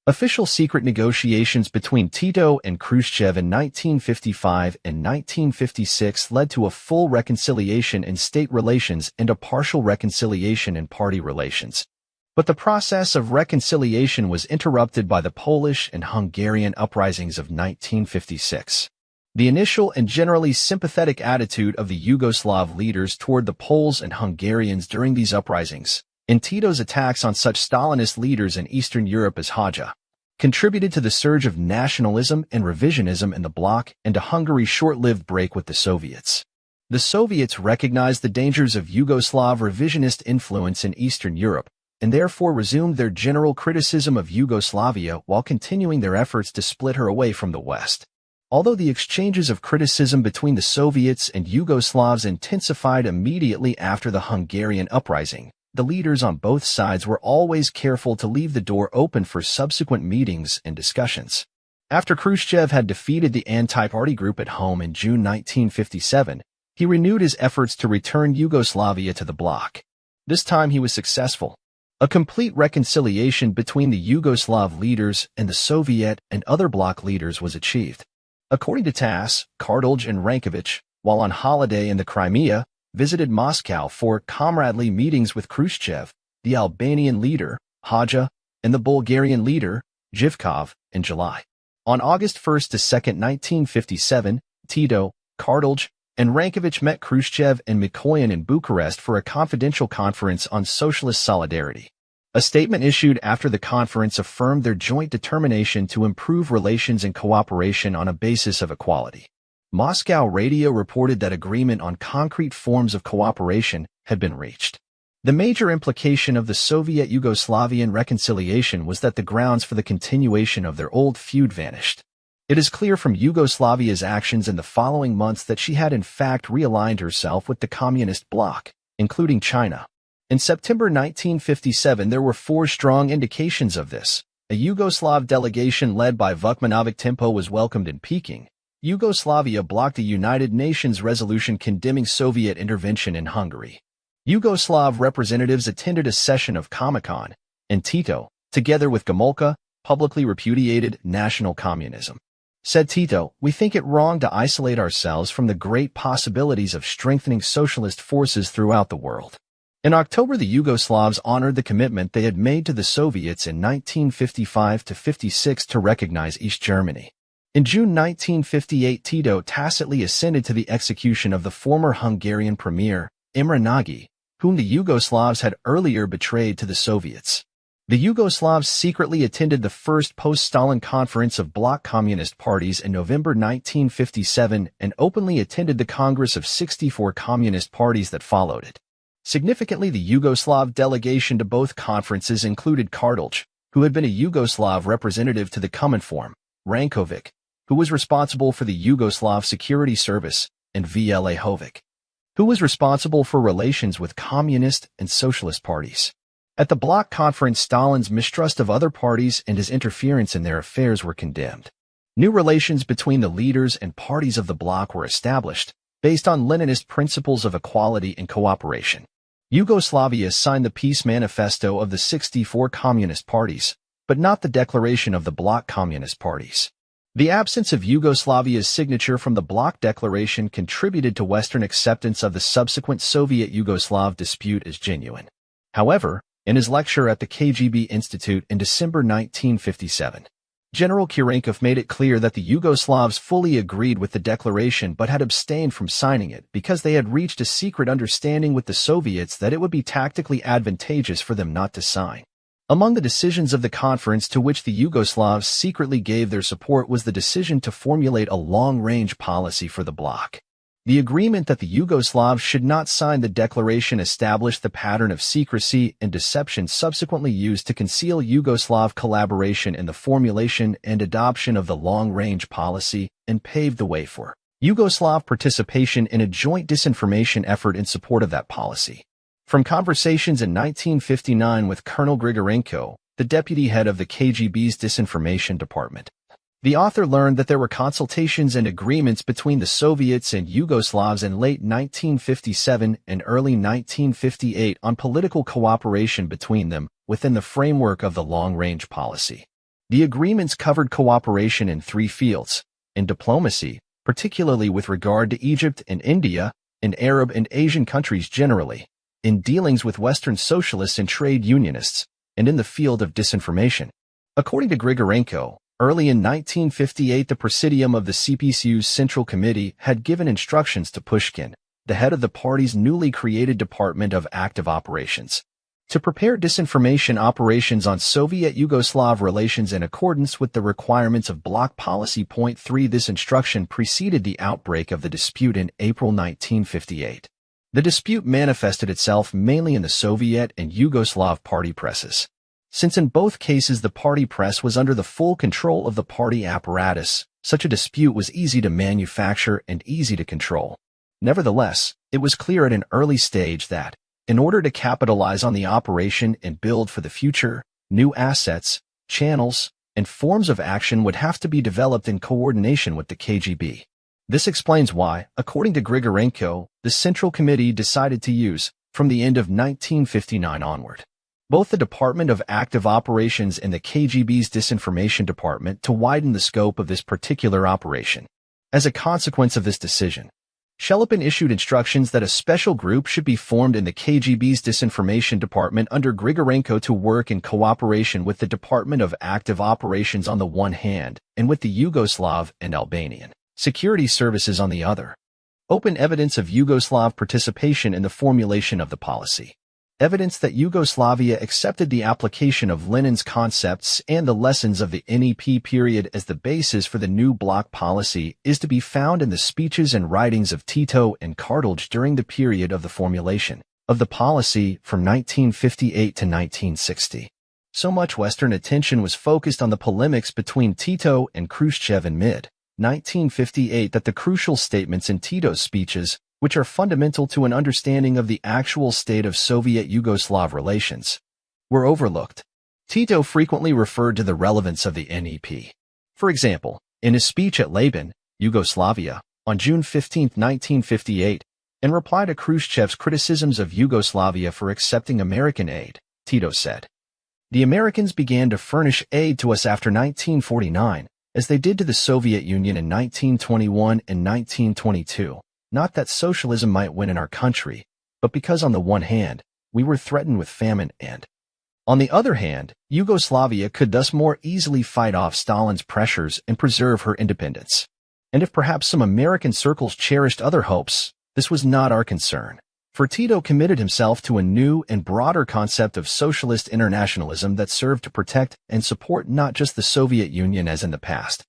S1: Official secret negotiations between Tito and Khrushchev in 1955 and 1956 led to a full reconciliation in state relations and a partial reconciliation in party relations. But the process of reconciliation was interrupted by the Polish and Hungarian uprisings of 1956. The initial and generally sympathetic attitude of the Yugoslav leaders toward the Poles and Hungarians during these uprisings, and Tito's attacks on such Stalinist leaders in Eastern Europe as Haja, contributed to the surge of nationalism and revisionism in the bloc and to Hungary's short-lived break with the Soviets. The Soviets recognized the dangers of Yugoslav revisionist influence in Eastern Europe, and therefore resumed their general criticism of Yugoslavia while continuing their efforts to split her away from the West. Although the exchanges of criticism between the Soviets and Yugoslavs intensified immediately after the Hungarian uprising, the leaders on both sides were always careful to leave the door open for subsequent meetings and discussions. After Khrushchev had defeated the anti-party group at home in June 1957, he renewed his efforts to return Yugoslavia to the bloc. This time he was successful. A complete reconciliation between the Yugoslav leaders and the Soviet and other bloc leaders was achieved. According to TASS, Kardelj and Rankovic, while on holiday in the Crimea, visited Moscow for comradely meetings with Khrushchev, the Albanian leader, Haja, and the Bulgarian leader, Zhivkov, in July. On August 1 to 2, 1957, Tito, Kardelj, and Rankovic met Khrushchev and Mikoyan in Bucharest for a confidential conference on socialist solidarity. A statement issued after the conference affirmed their joint determination to improve relations and cooperation on a basis of equality. Moscow radio reported that agreement on concrete forms of cooperation had been reached. The major implication of the Soviet-Yugoslavian reconciliation was that the grounds for the continuation of their old feud vanished. It is clear from Yugoslavia's actions in the following months that she had in fact realigned herself with the communist bloc, including China. In September 1957, there were 4 strong indications of this. A Yugoslav delegation led by Vukmanovic Timpo was welcomed in Peking. Yugoslavia blocked a United Nations resolution condemning Soviet intervention in Hungary. Yugoslav representatives attended a session of Comecon, and Tito, together with Gomulka, publicly repudiated national communism. Said Tito, "We think it wrong to isolate ourselves from the great possibilities of strengthening socialist forces throughout the world." In October, the Yugoslavs honored the commitment they had made to the Soviets in 1955-56 to recognize East Germany. In June 1958, Tito tacitly assented to the execution of the former Hungarian premier, Imre Nagy, whom the Yugoslavs had earlier betrayed to the Soviets. The Yugoslavs secretly attended the first post-Stalin conference of bloc communist parties in November 1957 and openly attended the Congress of 64 communist parties that followed it. Significantly, the Yugoslav delegation to both conferences included Kardelj, who had been a Yugoslav representative to the Cominform, Rankovic, who was responsible for the Yugoslav Security Service, and Vlahovic, who was responsible for relations with communist and socialist parties. At the bloc conference, Stalin's mistrust of other parties and his interference in their affairs were condemned. New relations between the leaders and parties of the bloc were established, based on Leninist principles of equality and cooperation. Yugoslavia signed the peace manifesto of the 64 communist parties, but not the declaration of the bloc communist parties. The absence of Yugoslavia's signature from the bloc declaration contributed to Western acceptance of the subsequent Soviet-Yugoslav dispute as genuine. However, in his lecture at the KGB Institute in December 1957, General Kurenkov made it clear that the Yugoslavs fully agreed with the declaration but had abstained from signing it because they had reached a secret understanding with the Soviets that it would be tactically advantageous for them not to sign. Among the decisions of the conference to which the Yugoslavs secretly gave their support was the decision to formulate a long-range policy for the bloc. The agreement that the Yugoslavs should not sign the declaration established the pattern of secrecy and deception subsequently used to conceal Yugoslav collaboration in the formulation and adoption of the long-range policy and paved the way for Yugoslav participation in a joint disinformation effort in support of that policy. From conversations in 1959 with Colonel Grigorenko, the deputy head of the KGB's disinformation department, the author learned that there were consultations and agreements between the Soviets and Yugoslavs in late 1957 and early 1958 on political cooperation between them within the framework of the long-range policy. The agreements covered cooperation in three fields: in diplomacy, particularly with regard to Egypt and India, in Arab and Asian countries generally, in dealings with Western socialists and trade unionists, and in the field of disinformation. According to Grigorenko, early in 1958, the Presidium of the CPCU's Central Committee had given instructions to Pushkin, the head of the party's newly created Department of Active Operations, to prepare disinformation operations on Soviet-Yugoslav relations in accordance with the requirements of Bloc Policy Point 3. This instruction preceded the outbreak of the dispute in April 1958. The dispute manifested itself mainly in the Soviet and Yugoslav party presses. Since in both cases the party press was under the full control of the party apparatus, such a dispute was easy to manufacture and easy to control. Nevertheless, it was clear at an early stage that, in order to capitalize on the operation and build for the future, new assets, channels, and forms of action would have to be developed in coordination with the KGB. This explains why, according to Grigorenko, the Central Committee decided to use, from the end of 1959 onward, both the Department of Active Operations and the KGB's Disinformation Department to widen the scope of this particular operation. As a consequence of this decision, Shelepin issued instructions that a special group should be formed in the KGB's Disinformation Department under Grigorenko to work in cooperation with the Department of Active Operations on the one hand and with the Yugoslav and Albanian security services on the other. Open evidence of Yugoslav participation in the formulation of the policy. Evidence that Yugoslavia accepted the application of Lenin's concepts and the lessons of the NEP period as the basis for the new bloc policy is to be found in the speeches and writings of Tito and Kardelj during the period of the formulation of the policy from 1958 to 1960. So much Western attention was focused on the polemics between Tito and Khrushchev in mid-1958 that the crucial statements in Tito's speeches, which are fundamental to an understanding of the actual state of Soviet-Yugoslav relations, were overlooked. Tito frequently referred to the relevance of the NEP. For example, in his speech at Laban, Yugoslavia, on June 15, 1958, in reply to Khrushchev's criticisms of Yugoslavia for accepting American aid, Tito said, "The Americans began to furnish aid to us after 1949, as they did to the Soviet Union in 1921 and 1922. Not that socialism might win in our country, but because on the one hand, we were threatened with famine and, on the other hand, Yugoslavia could thus more easily fight off Stalin's pressures and preserve her independence. And if perhaps some American circles cherished other hopes, this was not our concern." For Tito committed himself to a new and broader concept of socialist internationalism that served to protect and support not just the Soviet Union as in the past,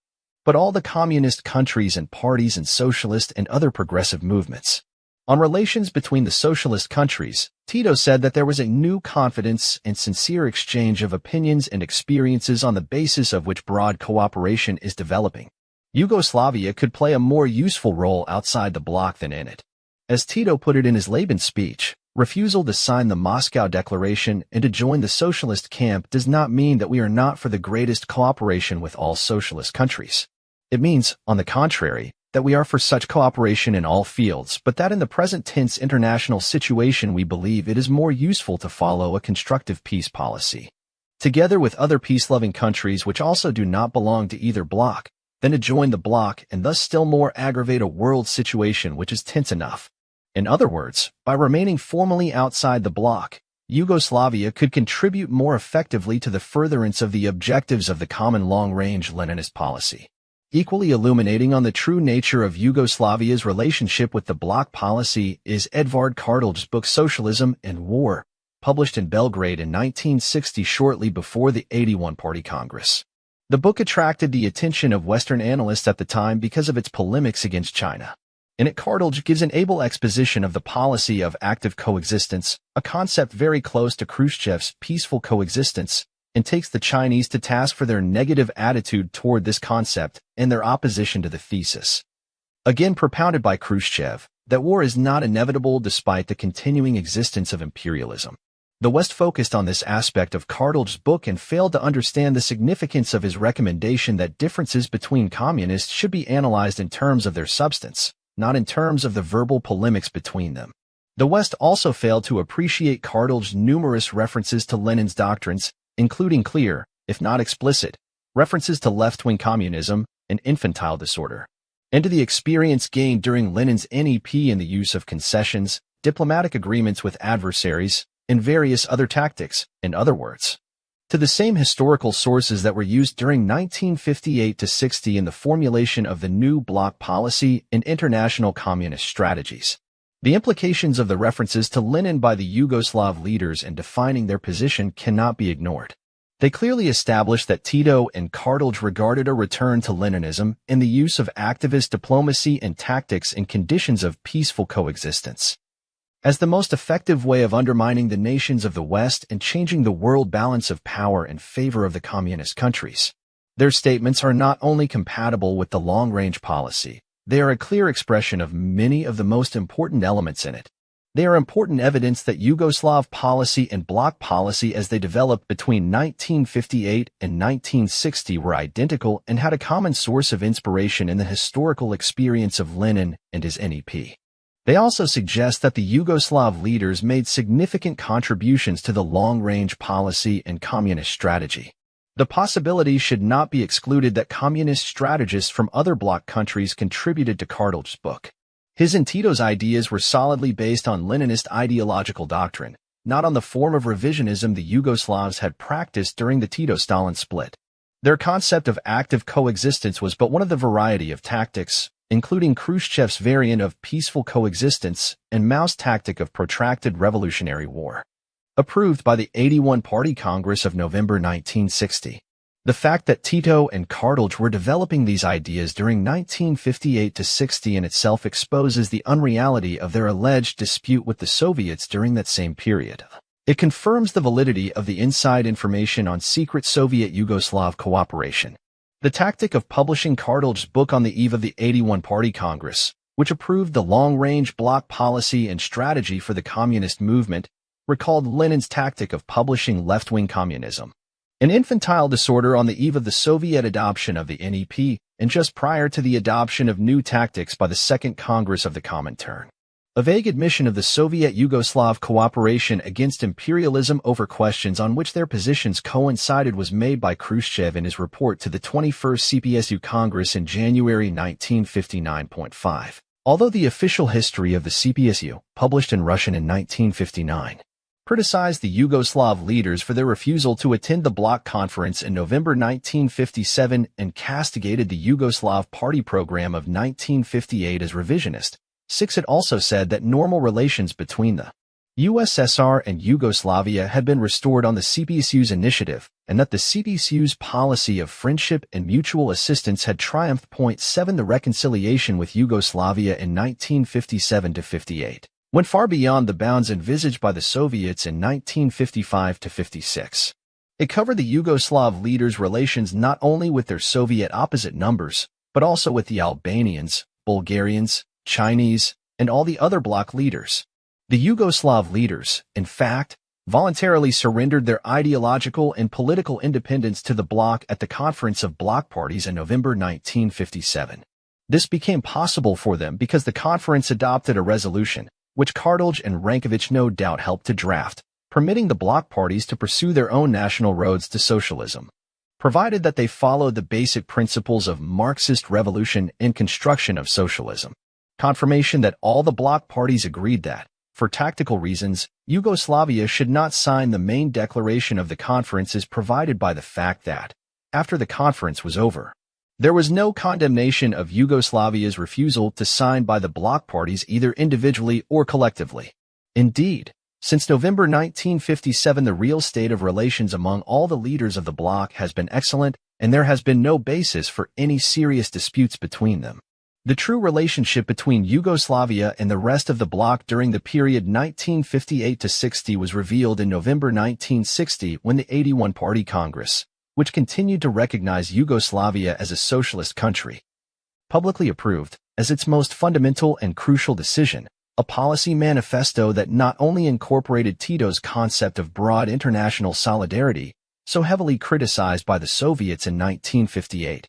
S1: but all the communist countries and parties and socialist and other progressive movements. On relations between the socialist countries, Tito said that there was a new confidence and sincere exchange of opinions and experiences on the basis of which broad cooperation is developing. Yugoslavia could play a more useful role outside the bloc than in it. As Tito put it in his Laban speech, refusal to sign the Moscow Declaration and to join the socialist camp does not mean that we are not for the greatest cooperation with all socialist countries. It means, on the contrary, that we are for such cooperation in all fields, but that in the present tense international situation we believe it is more useful to follow a constructive peace policy, together with other peace-loving countries which also do not belong to either bloc, than to join the bloc and thus still more aggravate a world situation which is tense enough. In other words, by remaining formally outside the bloc, Yugoslavia could contribute more effectively to the furtherance of the objectives of the common long-range Leninist policy. Equally illuminating on the true nature of Yugoslavia's relationship with the bloc policy is Edvard Kardelj's book Socialism and War, published in Belgrade in 1960 shortly before the 81 Party Congress. The book attracted the attention of Western analysts at the time because of its polemics against China. In it, Kardelj gives an able exposition of the policy of active coexistence, a concept very close to Khrushchev's peaceful coexistence, and takes the Chinese to task for their negative attitude toward this concept and their opposition to the thesis, again propounded by Khrushchev, that war is not inevitable despite the continuing existence of imperialism. The West focused on this aspect of Kardelj's book and failed to understand the significance of his recommendation that differences between communists should be analyzed in terms of their substance, not in terms of the verbal polemics between them. The West also failed to appreciate Kardelj's numerous references to Lenin's doctrines, including clear, if not explicit, references to left-wing communism and infantile disorder, and to the experience gained during Lenin's NEP in the use of concessions, diplomatic agreements with adversaries, and various other tactics, in other words, to the same historical sources that were used during 1958-60 in the formulation of the new bloc policy and international communist strategies. The implications of the references to Lenin by the Yugoslav leaders in defining their position cannot be ignored. They clearly established that Tito and Kardelj regarded a return to Leninism and the use of activist diplomacy and tactics in conditions of peaceful coexistence as the most effective way of undermining the nations of the West and changing the world balance of power in favor of the communist countries. Their statements are not only compatible with the long-range policy, they are a clear expression of many of the most important elements in it. They are important evidence that Yugoslav policy and bloc policy as they developed between 1958 and 1960 were identical and had a common source of inspiration in the historical experience of Lenin and his NEP. They also suggest that the Yugoslav leaders made significant contributions to the long-range policy and communist strategy. The possibility should not be excluded that communist strategists from other bloc countries contributed to Kardelj's book. His and Tito's ideas were solidly based on Leninist ideological doctrine, not on the form of revisionism the Yugoslavs had practiced during the Tito-Stalin split. Their concept of active coexistence was but one of the variety of tactics, including Khrushchev's variant of peaceful coexistence and Mao's tactic of protracted revolutionary war, approved by the 81 Party Congress of November 1960. The fact that Tito and Kardelj were developing these ideas during 1958-60 in itself exposes the unreality of their alleged dispute with the Soviets during that same period. It confirms the validity of the inside information on secret Soviet-Yugoslav cooperation. The tactic of publishing Kardelj's book on the eve of the 81 Party Congress, which approved the long-range bloc policy and strategy for the communist movement, recalled Lenin's tactic of publishing left-wing communism, an infantile disorder on the eve of the Soviet adoption of the NEP and just prior to the adoption of new tactics by the Second Congress of the Comintern. A vague admission of the Soviet-Yugoslav cooperation against imperialism over questions on which their positions coincided was made by Khrushchev in his report to the 21st CPSU Congress in January 1959.5. Although the official history of the CPSU, published in Russian in 1959, criticized the Yugoslav leaders for their refusal to attend the bloc conference in November 1957 and castigated the Yugoslav party program of 1958 as revisionist. It also said that normal relations between the USSR and Yugoslavia had been restored on the CPSU's initiative, and that the CPSU's policy of friendship and mutual assistance had triumphed. 7 The reconciliation with Yugoslavia in 1957-58 went far beyond the bounds envisaged by the Soviets in 1955-56. It covered the Yugoslav leaders' relations not only with their Soviet opposite numbers, but also with the Albanians, Bulgarians, Chinese, and all the other bloc leaders. The Yugoslav leaders, in fact, voluntarily surrendered their ideological and political independence to the bloc at the Conference of Bloc Parties in November 1957. This became possible for them because the conference adopted a resolution, which Kardelj and Rankovic no doubt helped to draft, permitting the bloc parties to pursue their own national roads to socialism, provided that they followed the basic principles of Marxist revolution and construction of socialism. Confirmation that all the bloc parties agreed that, for tactical reasons, Yugoslavia should not sign the main declaration of the conference is provided by the fact that, after the conference was over, there was no condemnation of Yugoslavia's refusal to sign by the bloc parties either individually or collectively. Indeed, since November 1957 the real state of relations among all the leaders of the bloc has been excellent, and there has been no basis for any serious disputes between them. The true relationship between Yugoslavia and the rest of the bloc during the period 1958-60 was revealed in November 1960 when the 81 Party Congress, which continued to recognize Yugoslavia as a socialist country, publicly approved, as its most fundamental and crucial decision, a policy manifesto that not only incorporated Tito's concept of broad international solidarity, so heavily criticized by the Soviets in 1958,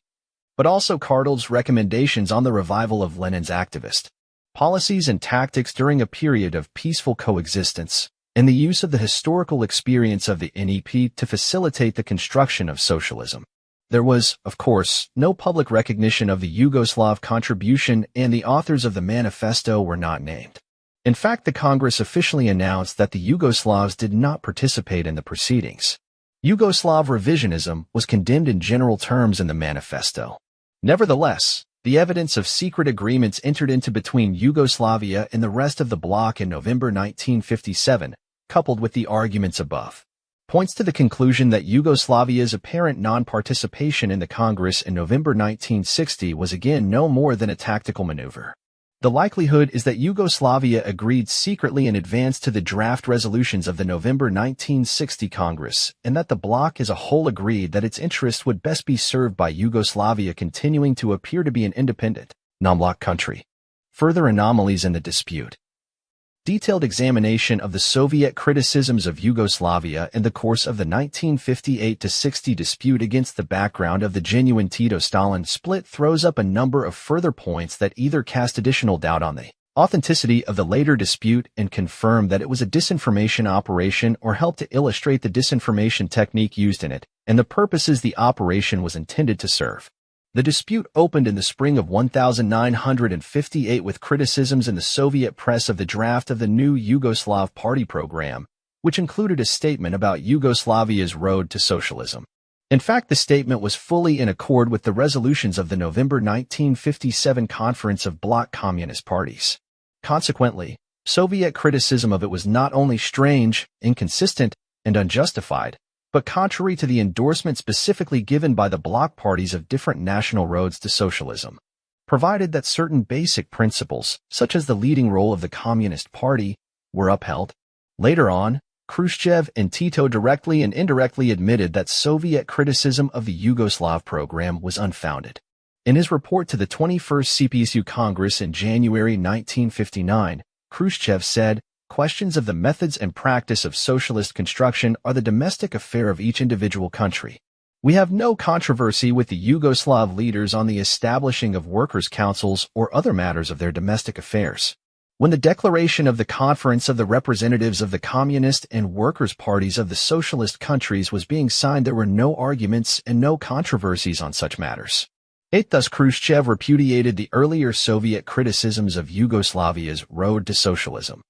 S1: but also Kardelj's recommendations on the revival of Lenin's activist policies and tactics during a period of peaceful coexistence, and the use of the historical experience of the NEP to facilitate the construction of socialism. There was, of course, no public recognition of the Yugoslav contribution, and the authors of the manifesto were not named. In fact, the Congress officially announced that the Yugoslavs did not participate in the proceedings. Yugoslav revisionism was condemned in general terms in the manifesto. Nevertheless, the evidence of secret agreements entered into between Yugoslavia and the rest of the bloc in November 1957, coupled with the arguments above, points to the conclusion that Yugoslavia's apparent non-participation in the Congress in November 1960 was again no more than a tactical maneuver. The likelihood is that Yugoslavia agreed secretly in advance to the draft resolutions of the November 1960 Congress, and that the bloc as a whole agreed that its interests would best be served by Yugoslavia continuing to appear to be an independent, non-bloc country. Further anomalies in the dispute. Detailed examination of the Soviet criticisms of Yugoslavia in the course of the 1958-60 dispute against the background of the genuine Tito-Stalin split throws up a number of further points that either cast additional doubt on the authenticity of the later dispute and confirm that it was a disinformation operation or help to illustrate the disinformation technique used in it and the purposes the operation was intended to serve. The dispute opened in the spring of 1958 with criticisms in the Soviet press of the draft of the new Yugoslav Party program, which included a statement about Yugoslavia's road to socialism. In fact, the statement was fully in accord with the resolutions of the November 1957 Conference of Bloc Communist Parties. Consequently, Soviet criticism of it was not only strange, inconsistent, and unjustified, but contrary to the endorsement specifically given by the bloc parties of different national roads to socialism, provided that certain basic principles, such as the leading role of the Communist Party, were upheld. Later on, Khrushchev and Tito directly and indirectly admitted that Soviet criticism of the Yugoslav program was unfounded. In his report to the 21st CPSU Congress in January 1959, Khrushchev said, "Questions of the methods and practice of socialist construction are the domestic affair of each individual country. We have no controversy with the Yugoslav leaders on the establishing of workers' councils or other matters of their domestic affairs." When the declaration of the Conference of the Representatives of the Communist and Workers' Parties of the Socialist countries was being signed, there were no arguments and no controversies on such matters. Thus Khrushchev repudiated the earlier Soviet criticisms of Yugoslavia's road to socialism,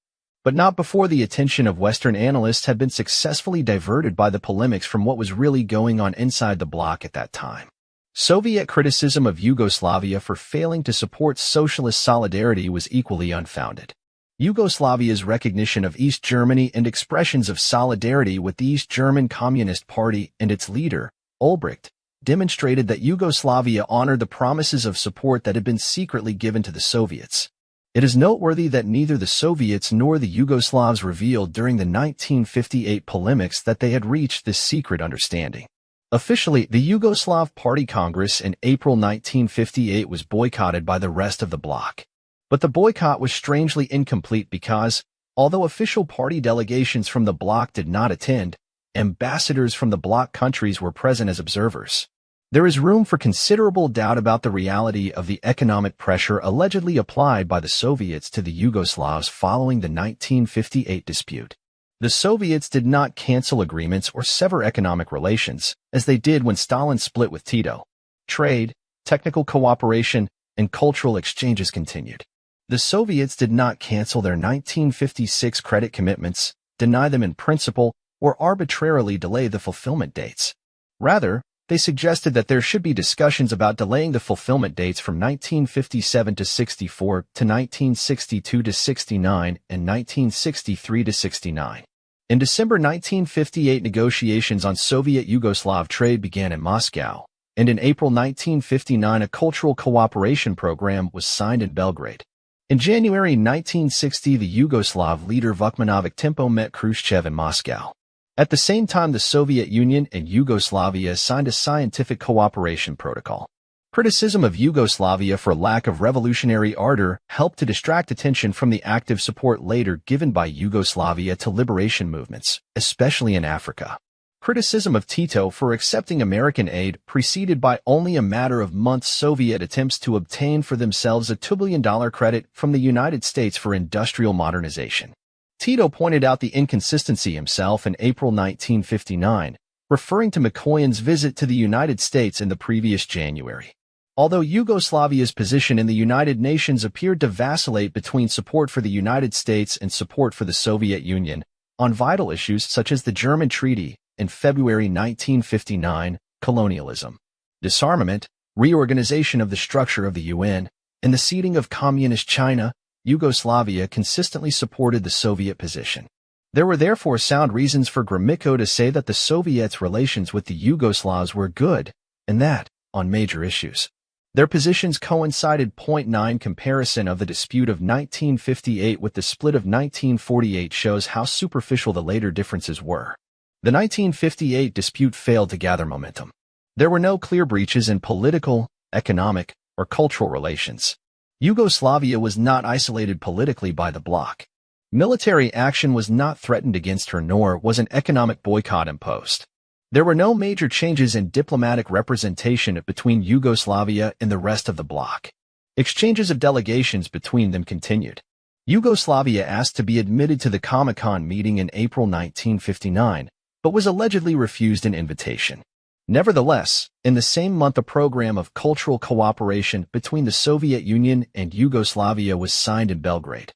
S1: but not before the attention of Western analysts had been successfully diverted by the polemics from what was really going on inside the bloc at that time. Soviet criticism of Yugoslavia for failing to support socialist solidarity was equally unfounded. Yugoslavia's recognition of East Germany and expressions of solidarity with the East German Communist Party and its leader, Ulbricht, demonstrated that Yugoslavia honored the promises of support that had been secretly given to the Soviets. It is noteworthy that neither the Soviets nor the Yugoslavs revealed during the 1958 polemics that they had reached this secret understanding. Officially, the Yugoslav Party Congress in April 1958 was boycotted by the rest of the bloc. But the boycott was strangely incomplete because, although official party delegations from the bloc did not attend, ambassadors from the bloc countries were present as observers. There is room for considerable doubt about the reality of the economic pressure allegedly applied by the Soviets to the Yugoslavs following the 1958 dispute. The Soviets did not cancel agreements or sever economic relations, as they did when Stalin split with Tito. Trade, technical cooperation, and cultural exchanges continued. The Soviets did not cancel their 1956 credit commitments, deny them in principle, or arbitrarily delay the fulfillment dates. Rather, they suggested that there should be discussions about delaying the fulfillment dates from 1957 to 64 to 1962 to 69 and 1963 to 69. In December 1958, negotiations on Soviet-Yugoslav trade began in Moscow, and in April 1959 a cultural cooperation program was signed in Belgrade. In January 1960, the Yugoslav leader Vukmanović Timpo met Khrushchev in Moscow. At the same time, the Soviet Union and Yugoslavia signed a scientific cooperation protocol. Criticism of Yugoslavia for lack of revolutionary ardor helped to distract attention from the active support later given by Yugoslavia to liberation movements, especially in Africa. Criticism of Tito for accepting American aid preceded by only a matter of months Soviet attempts to obtain for themselves a $2 billion credit from the United States for industrial modernization. Tito pointed out the inconsistency himself in April 1959, referring to Mikoyan's visit to the United States in the previous January. Although Yugoslavia's position in the United Nations appeared to vacillate between support for the United States and support for the Soviet Union, on vital issues such as the German Treaty in February 1959, colonialism, disarmament, reorganization of the structure of the UN, and the seeding of Communist China, Yugoslavia consistently supported the Soviet position. There were therefore sound reasons for Gromyko to say that the Soviets' relations with the Yugoslavs were good, and that, on major issues, their positions coincided. 9 Comparison of the dispute of 1958 with the split of 1948 shows how superficial the later differences were. The 1958 dispute failed to gather momentum. There were no clear breaches in political, economic, or cultural relations. Yugoslavia was not isolated politically by the bloc. Military action was not threatened against her, nor was an economic boycott imposed. There were no major changes in diplomatic representation between Yugoslavia and the rest of the bloc. Exchanges of delegations between them continued. Yugoslavia asked to be admitted to the Comecon meeting in April 1959, but was allegedly refused an invitation. Nevertheless, in the same month a program of cultural cooperation between the Soviet Union and Yugoslavia was signed in Belgrade.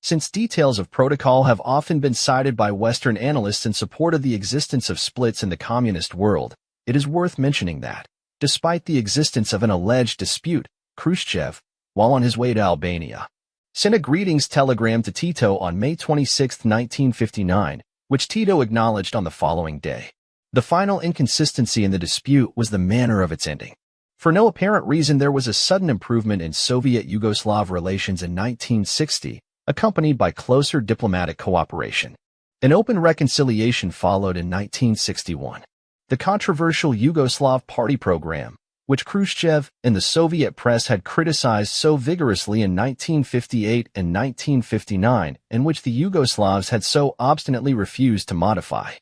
S1: Since details of protocol have often been cited by Western analysts in support of the existence of splits in the communist world, it is worth mentioning that, despite the existence of an alleged dispute, Khrushchev, while on his way to Albania, sent a greetings telegram to Tito on May 26, 1959, which Tito acknowledged on the following day. The final inconsistency in the dispute was the manner of its ending. For no apparent reason, there was a sudden improvement in Soviet-Yugoslav relations in 1960, accompanied by closer diplomatic cooperation. An open reconciliation followed in 1961. The controversial Yugoslav Party program, which Khrushchev and the Soviet press had criticized so vigorously in 1958 and 1959, and which the Yugoslavs had so obstinately refused to modify,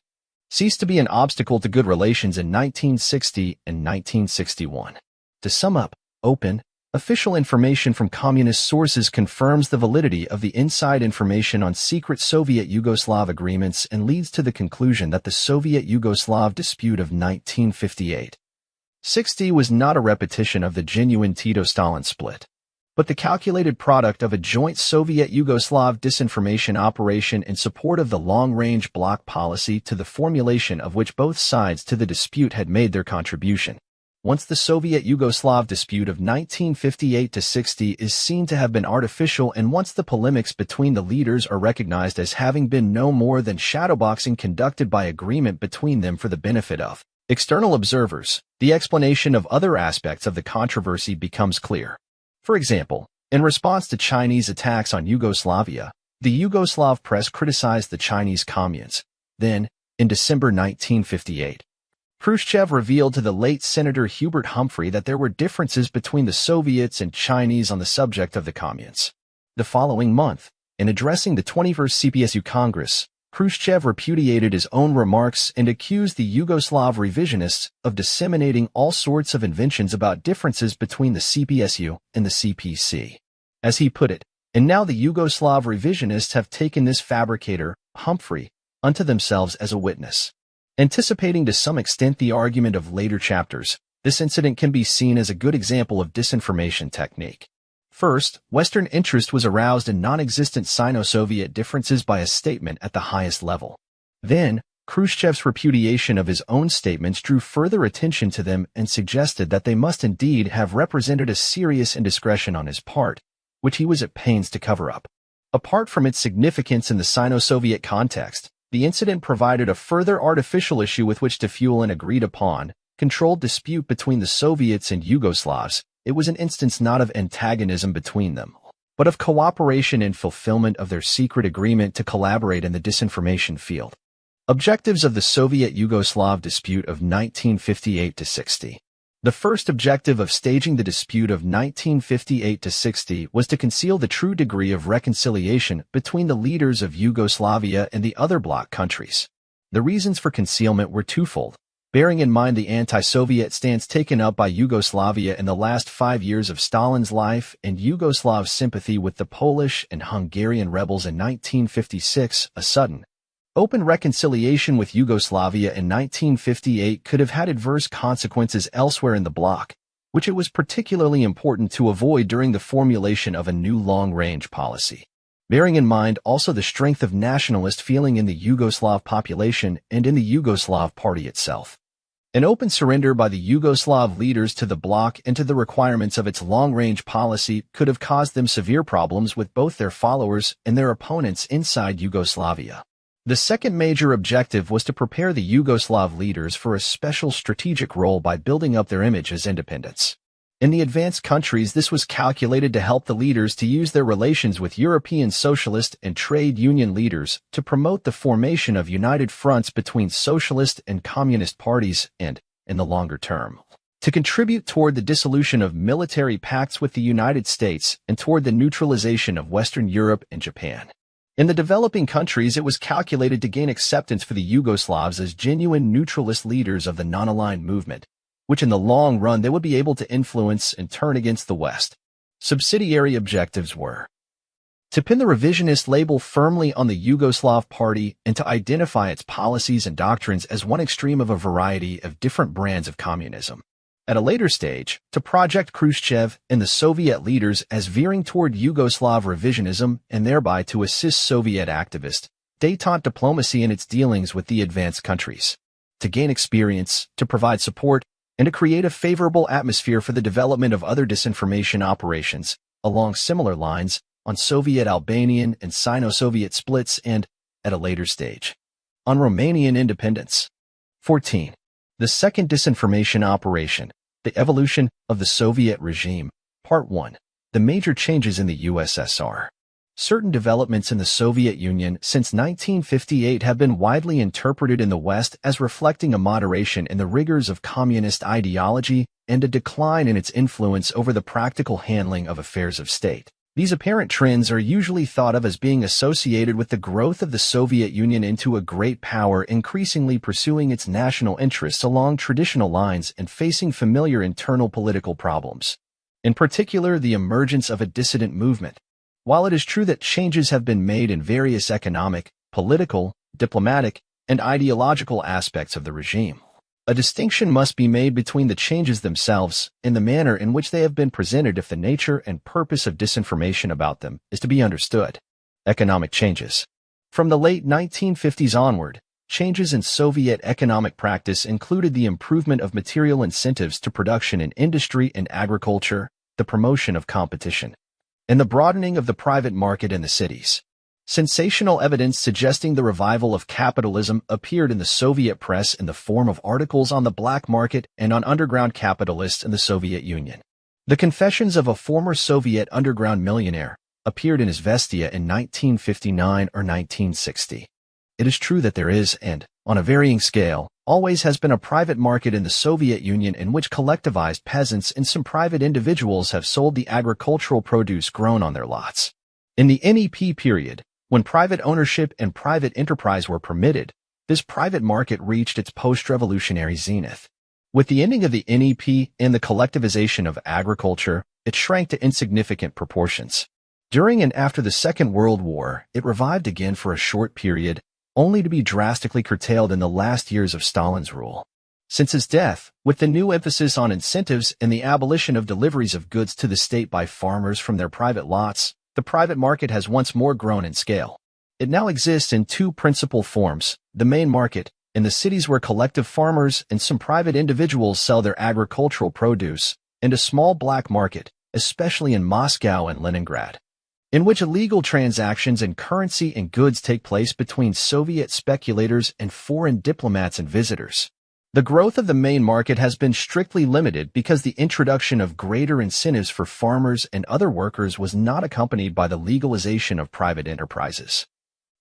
S1: ceased to be an obstacle to good relations in 1960 and 1961. To sum up, open, official information from communist sources confirms the validity of the inside information on secret Soviet-Yugoslav agreements and leads to the conclusion that the Soviet-Yugoslav dispute of 1958-60 was not a repetition of the genuine Tito-Stalin split, but the calculated product of a joint Soviet-Yugoslav disinformation operation in support of the long-range bloc policy to the formulation of which both sides to the dispute had made their contribution. Once the Soviet-Yugoslav dispute of 1958-60 is seen to have been artificial, and once the polemics between the leaders are recognized as having been no more than shadowboxing conducted by agreement between them for the benefit of external observers, the explanation of other aspects of the controversy becomes clear. For example, in response to Chinese attacks on Yugoslavia, the Yugoslav press criticized the Chinese communes. Then, in December 1958, Khrushchev revealed to the late Senator Hubert Humphrey that there were differences between the Soviets and Chinese on the subject of the communes. The following month, in addressing the 21st CPSU Congress, Khrushchev repudiated his own remarks and accused the Yugoslav revisionists of disseminating all sorts of inventions about differences between the CPSU and the CPC. As he put it, and now the Yugoslav revisionists have taken this fabricator, Humphrey, unto themselves as a witness. Anticipating to some extent the argument of later chapters, this incident can be seen as a good example of disinformation technique. First, Western interest was aroused in non-existent Sino-Soviet differences by a statement at the highest level. Then, Khrushchev's repudiation of his own statements drew further attention to them and suggested that they must indeed have represented a serious indiscretion on his part, which he was at pains to cover up. Apart from its significance in the Sino-Soviet context, the incident provided a further artificial issue with which to fuel an agreed-upon, controlled dispute between the Soviets and Yugoslavs. It was an instance not of antagonism between them, but of cooperation in fulfillment of their secret agreement to collaborate in the disinformation field. Objectives of the Soviet-Yugoslav dispute of 1958-60. The first objective of staging the dispute of 1958-60 was to conceal the true degree of reconciliation between the leaders of Yugoslavia and the other bloc countries. The reasons for concealment were twofold. Bearing in mind the anti-Soviet stance taken up by Yugoslavia in the last 5 years of Stalin's life and Yugoslav sympathy with the Polish and Hungarian rebels in 1956, a sudden, open reconciliation with Yugoslavia in 1958 could have had adverse consequences elsewhere in the bloc, which it was particularly important to avoid during the formulation of a new long-range policy. Bearing in mind also the strength of nationalist feeling in the Yugoslav population and in the Yugoslav party itself. An open surrender by the Yugoslav leaders to the bloc and to the requirements of its long-range policy could have caused them severe problems with both their followers and their opponents inside Yugoslavia. The second major objective was to prepare the Yugoslav leaders for a special strategic role by building up their image as independents. In the advanced countries, this was calculated to help the leaders to use their relations with European socialist and trade union leaders to promote the formation of united fronts between socialist and communist parties and, in the longer term, to contribute toward the dissolution of military pacts with the United States and toward the neutralization of Western Europe and Japan. In the developing countries, it was calculated to gain acceptance for the Yugoslavs as genuine neutralist leaders of the non-aligned movement, which in the long run they would be able to influence and turn against the West. Subsidiary objectives were to pin the revisionist label firmly on the Yugoslav party and to identify its policies and doctrines as one extreme of a variety of different brands of communism. At a later stage, to project Khrushchev and the Soviet leaders as veering toward Yugoslav revisionism and thereby to assist Soviet activist, détente diplomacy in its dealings with the advanced countries. To gain experience, to provide support, and to create a favorable atmosphere for the development of other disinformation operations, along similar lines, on Soviet-Albanian and Sino-Soviet splits and, at a later stage, on Romanian independence. 14. The second disinformation operation, the evolution of the Soviet regime. Part 1. The major changes in the USSR. Certain developments in the Soviet Union since 1958 have been widely interpreted in the West as reflecting a moderation in the rigors of communist ideology and a decline in its influence over the practical handling of affairs of state. These apparent trends are usually thought of as being associated with the growth of the Soviet Union into a great power increasingly pursuing its national interests along traditional lines and facing familiar internal political problems. In particular, the emergence of a dissident movement. While it is true that changes have been made in various economic, political, diplomatic, and ideological aspects of the regime, a distinction must be made between the changes themselves and the manner in which they have been presented if the nature and purpose of disinformation about them is to be understood. Economic changes. From the late 1950s onward, changes in Soviet economic practice included the improvement of material incentives to production in industry and agriculture, the promotion of competition, and the broadening of the private market in the cities. Sensational evidence suggesting the revival of capitalism appeared in the Soviet press in the form of articles on the black market and on underground capitalists in the Soviet Union. The Confessions of a Former Soviet Underground Millionaire appeared in Izvestia in 1959 or 1960. It is true that there is, and, on a varying scale, always has been a private market in the Soviet Union in which collectivized peasants and some private individuals have sold the agricultural produce grown on their lots. In the NEP period, When private ownership and private enterprise were permitted, this private market reached its post-revolutionary zenith. With the ending of the NEP and the collectivization of agriculture, it shrank to insignificant proportions. During and after the Second World War, it revived again for a short period, only to be drastically curtailed in the last years of Stalin's rule. Since his death, with the new emphasis on incentives and the abolition of deliveries of goods to the state by farmers from their private lots, the private market has once more grown in scale. It now exists in two principal forms: the main market, in the cities where collective farmers and some private individuals sell their agricultural produce, and a small black market, especially in Moscow and Leningrad, in which illegal transactions in currency and goods take place between Soviet speculators and foreign diplomats and visitors. The growth of the main market has been strictly limited because the introduction of greater incentives for farmers and other workers was not accompanied by the legalization of private enterprises.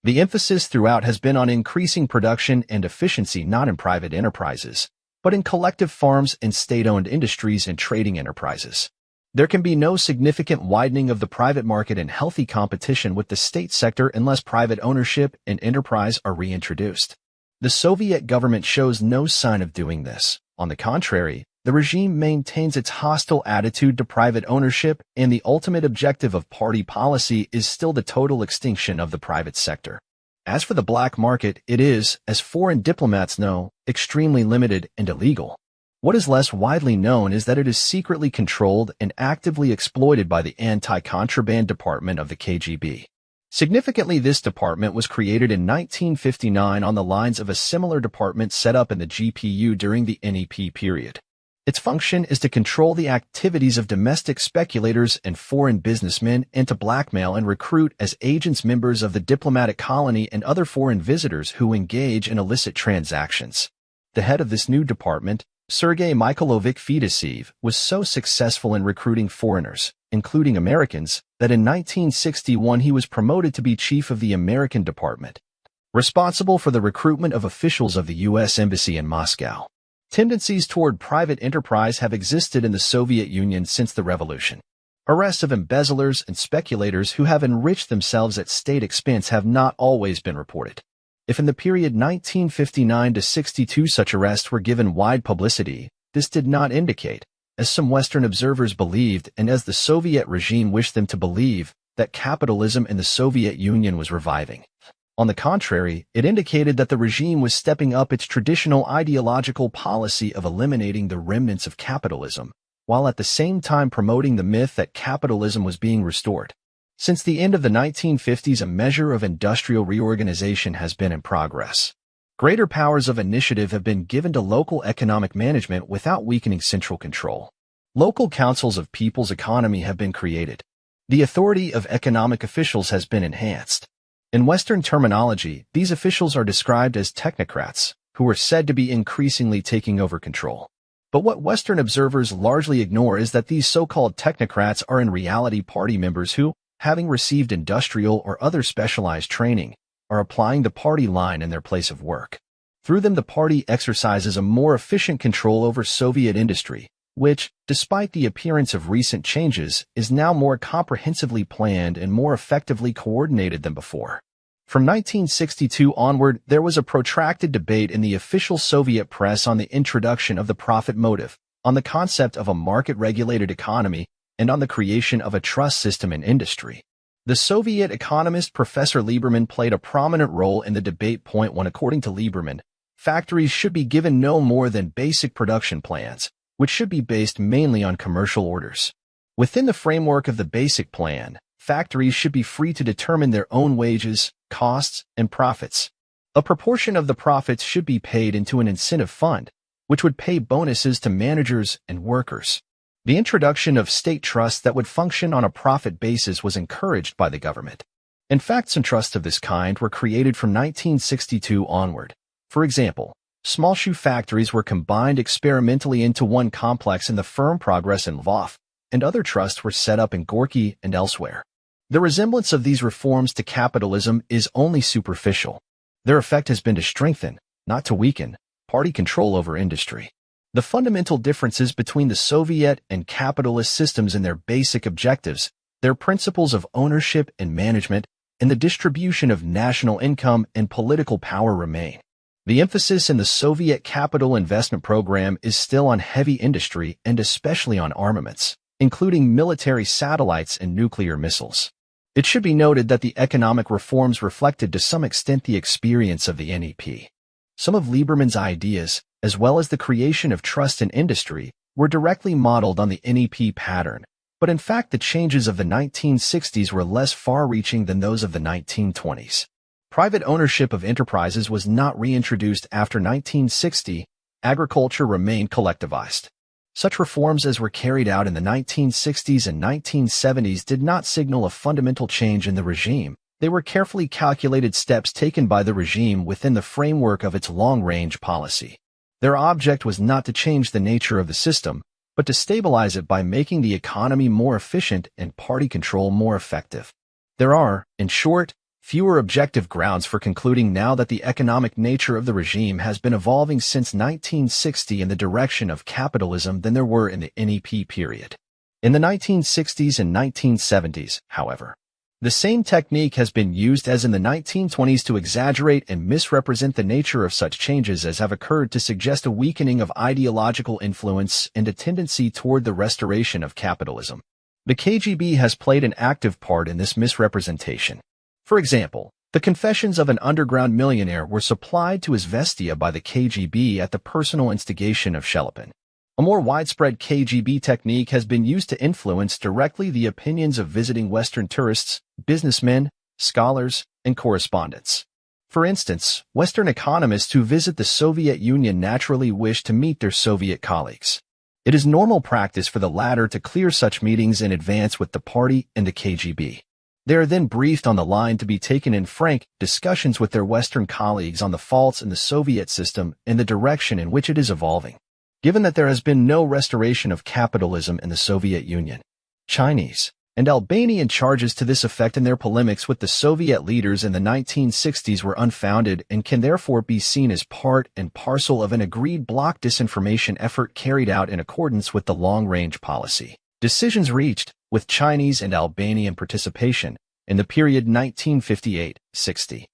S1: The emphasis throughout has been on increasing production and efficiency not in private enterprises, but in collective farms and state-owned industries and trading enterprises. There can be no significant widening of the private market and healthy competition with the state sector unless private ownership and enterprise are reintroduced. The Soviet government shows no sign of doing this. On the contrary, the regime maintains its hostile attitude to private ownership, and the ultimate objective of party policy is still the total extinction of the private sector. As for the black market, it is, as foreign diplomats know, extremely limited and illegal. What is less widely known is that it is secretly controlled and actively exploited by the anti-contraband department of the KGB. Significantly, this department was created in 1959 on the lines of a similar department set up in the GPU during the NEP period. Its function is to control the activities of domestic speculators and foreign businessmen and to blackmail and recruit as agents members of the diplomatic colony and other foreign visitors who engage in illicit transactions. The head of this new department, Sergei Mikhailovich Fedoseev, was so successful in recruiting foreigners, including Americans, that in 1961 he was promoted to be chief of the American department, responsible for the recruitment of officials of the U.S. Embassy in Moscow. Tendencies toward private enterprise have existed in the Soviet Union since the revolution. Arrests of embezzlers and speculators who have enriched themselves at state expense have not always been reported. If in the period 1959 to 62 such arrests were given wide publicity, this did not indicate, as some Western observers believed and as the Soviet regime wished them to believe, that capitalism in the Soviet Union was reviving. On the contrary, it indicated that the regime was stepping up its traditional ideological policy of eliminating the remnants of capitalism, while at the same time promoting the myth that capitalism was being restored. Since the end of the 1950s, a measure of industrial reorganization has been in progress. Greater powers of initiative have been given to local economic management without weakening central control. Local councils of people's economy have been created. The authority of economic officials has been enhanced. In Western terminology, these officials are described as technocrats, who are said to be increasingly taking over control. But what Western observers largely ignore is that these so-called technocrats are in reality party members who, having received industrial or other specialized training, are applying the party line in their place of work. Through them, the party exercises a more efficient control over Soviet industry, which, despite the appearance of recent changes, is now more comprehensively planned and more effectively coordinated than before. From 1962 onward, there was a protracted debate in the official Soviet press on the introduction of the profit motive, on the concept of a market-regulated economy, and on the creation of a trust system in industry. The Soviet economist Professor Lieberman played a prominent role in the debate. Point 1. According to Lieberman, factories should be given no more than basic production plans, which should be based mainly on commercial orders. Within the framework of the basic plan, factories should be free to determine their own wages, costs, and profits. A proportion of the profits should be paid into an incentive fund, which would pay bonuses to managers and workers. The introduction of state trusts that would function on a profit basis was encouraged by the government. In fact, some trusts of this kind were created from 1962 onward. For example, small shoe factories were combined experimentally into one complex in the firm Progress in Lvov, and other trusts were set up in Gorky and elsewhere. The resemblance of these reforms to capitalism is only superficial. Their effect has been to strengthen, not to weaken, party control over industry. The fundamental differences between the Soviet and capitalist systems in their basic objectives, their principles of ownership and management, and the distribution of national income and political power remain. The emphasis in the Soviet capital investment program is still on heavy industry and especially on armaments, including military satellites and nuclear missiles. It should be noted that the economic reforms reflected to some extent the experience of the NEP. Some of Lieberman's ideas, as well as the creation of trust in industry, were directly modeled on the NEP pattern, but in fact the changes of the 1960s were less far-reaching than those of the 1920s. Private ownership of enterprises was not reintroduced after 1960, agriculture remained collectivized. Such reforms as were carried out in the 1960s and 1970s did not signal a fundamental change in the regime. They were carefully calculated steps taken by the regime within the framework of its long-range policy. Their object was not to change the nature of the system, but to stabilize it by making the economy more efficient and party control more effective. There are, in short, fewer objective grounds for concluding now that the economic nature of the regime has been evolving since 1960 in the direction of capitalism than there were in the NEP period. In the 1960s and 1970s, however, the same technique has been used as in the 1920s to exaggerate and misrepresent the nature of such changes as have occurred to suggest a weakening of ideological influence and a tendency toward the restoration of capitalism. The KGB has played an active part in this misrepresentation. For example, the confessions of an underground millionaire were supplied to Izvestia by the KGB at the personal instigation of Shelepin. A more widespread KGB technique has been used to influence directly the opinions of visiting Western tourists, businessmen, scholars, and correspondents. For instance, Western economists who visit the Soviet Union naturally wish to meet their Soviet colleagues. It is normal practice for the latter to clear such meetings in advance with the party and the KGB. They are then briefed on the line to be taken in frank discussions with their Western colleagues on the faults in the Soviet system and the direction in which it is evolving. Given that there has been no restoration of capitalism in the Soviet Union, Chinese and Albanian charges to this effect in their polemics with the Soviet leaders in the 1960s were unfounded and can therefore be seen as part and parcel of an agreed bloc disinformation effort carried out in accordance with the long-range policy. Decisions reached, with Chinese and Albanian participation, in the period 1958-60.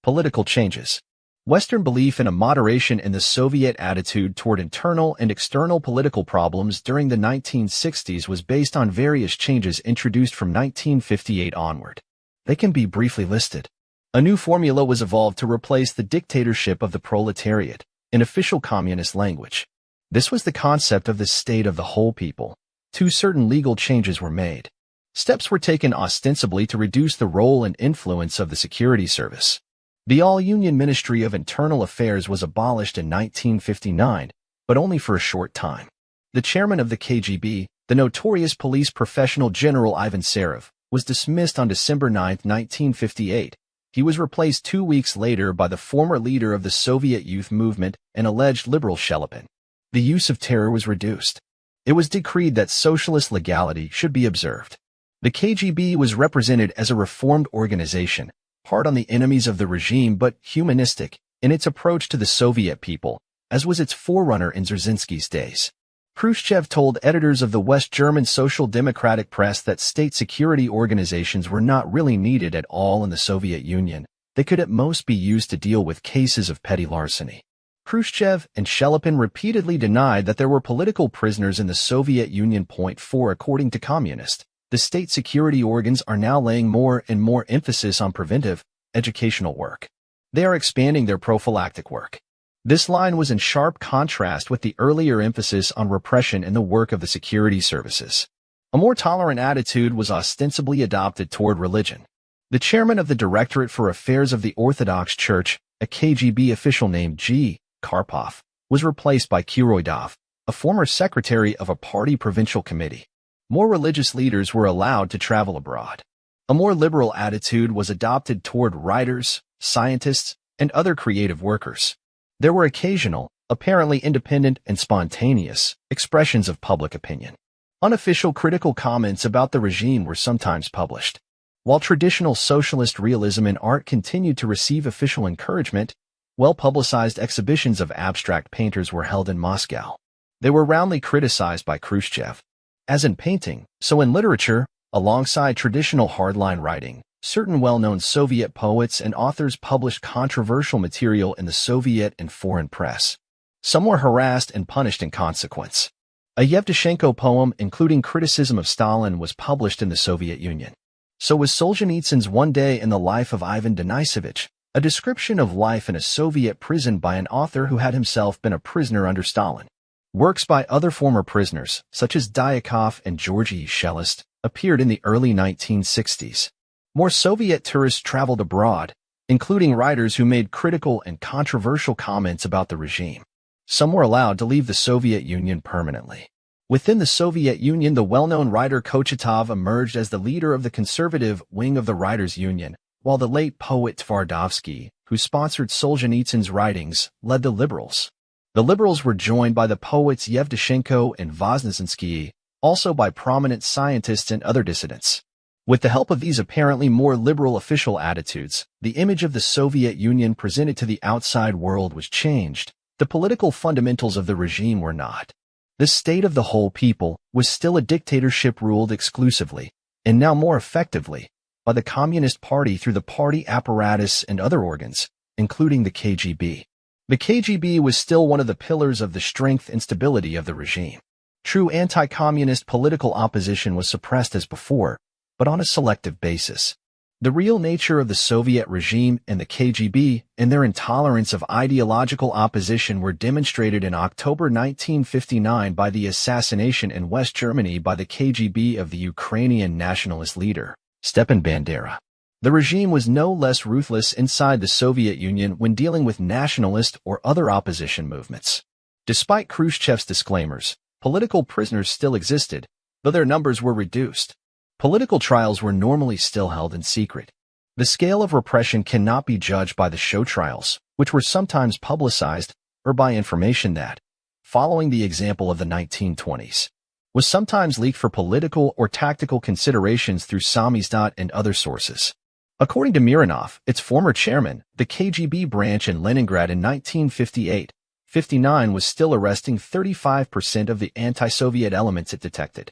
S1: Political changes. Western belief in a moderation in the Soviet attitude toward internal and external political problems during the 1960s was based on various changes introduced from 1958 onward. They can be briefly listed. A new formula was evolved to replace the dictatorship of the proletariat, in official communist language. This was the concept of the state of the whole people. Two certain legal changes were made. Steps were taken ostensibly to reduce the role and influence of the security service. The All-Union Ministry of Internal Affairs was abolished in 1959, but only for a short time. The chairman of the KGB, the notorious police professional General Ivan Serov, was dismissed on December 9, 1958. He was replaced 2 weeks later by the former leader of the Soviet Youth Movement, an alleged liberal Shelepin. The use of terror was reduced. It was decreed that socialist legality should be observed. The KGB was represented as a reformed organization, hard on the enemies of the regime but humanistic in its approach to the Soviet people, as was its forerunner in Dzerzhinsky's days. Khrushchev told editors of the West German Social Democratic press that state security organizations were not really needed at all in the Soviet Union. They could at most be used to deal with cases of petty larceny. Khrushchev and Shelepin repeatedly denied that there were political prisoners in the Soviet Union. 4 According to communists, the state security organs are now laying more and more emphasis on preventive, educational work. They are expanding their prophylactic work. This line was in sharp contrast with the earlier emphasis on repression in the work of the security services. A more tolerant attitude was ostensibly adopted toward religion. The chairman of the Directorate for Affairs of the Orthodox Church, a KGB official named G. Karpov, was replaced by Kuroydov, a former secretary of a party provincial committee. More religious leaders were allowed to travel abroad. A more liberal attitude was adopted toward writers, scientists, and other creative workers. There were occasional, apparently independent and spontaneous, expressions of public opinion. Unofficial critical comments about the regime were sometimes published. While traditional socialist realism in art continued to receive official encouragement, well-publicized exhibitions of abstract painters were held in Moscow. They were roundly criticized by Khrushchev. As in painting, so in literature, alongside traditional hardline writing, Certain well-known Soviet poets and authors published controversial material in the Soviet and foreign press. Some were harassed and punished in consequence. A Yevtushenko poem including criticism of Stalin was published in the Soviet Union. So was Solzhenitsyn's One Day in the Life of Ivan Denisovich, a description of life in a Soviet prison by an author who had himself been a prisoner under Stalin. Works by other former prisoners, such as Dyakov and Georgy Shelist, appeared in the early 1960s. More Soviet tourists traveled abroad, including writers who made critical and controversial comments about the regime. Some were allowed to leave the Soviet Union permanently. Within the Soviet Union, the well-known writer Kochetov emerged as the leader of the conservative wing of the Writers' Union, while the late poet Tvardovsky, who sponsored Solzhenitsyn's writings, led the liberals. The liberals were joined by the poets Yevtushenko and Voznesenskiy, also by prominent scientists and other dissidents. With the help of these apparently more liberal official attitudes, the image of the Soviet Union presented to the outside world was changed. The political fundamentals of the regime were not. The state of the whole people was still a dictatorship ruled exclusively, and now more effectively, by the Communist Party through the party apparatus and other organs, including the KGB. The KGB was still one of the pillars of the strength and stability of the regime. True anti-communist political opposition was suppressed as before, but on a selective basis. The real nature of the Soviet regime and the KGB and their intolerance of ideological opposition were demonstrated in October 1959 by the assassination in West Germany by the KGB of the Ukrainian nationalist leader, Stepan Bandera. The regime was no less ruthless inside the Soviet Union when dealing with nationalist or other opposition movements. Despite Khrushchev's disclaimers, political prisoners still existed, though their numbers were reduced. Political trials were normally still held in secret. The scale of repression cannot be judged by the show trials, which were sometimes publicized, or by information that, following the example of the 1920s, was sometimes leaked for political or tactical considerations through samizdat and other sources. According to Mironov, its former chairman, the KGB branch in Leningrad in 1958-59 was still arresting 35% of the anti-Soviet elements it detected.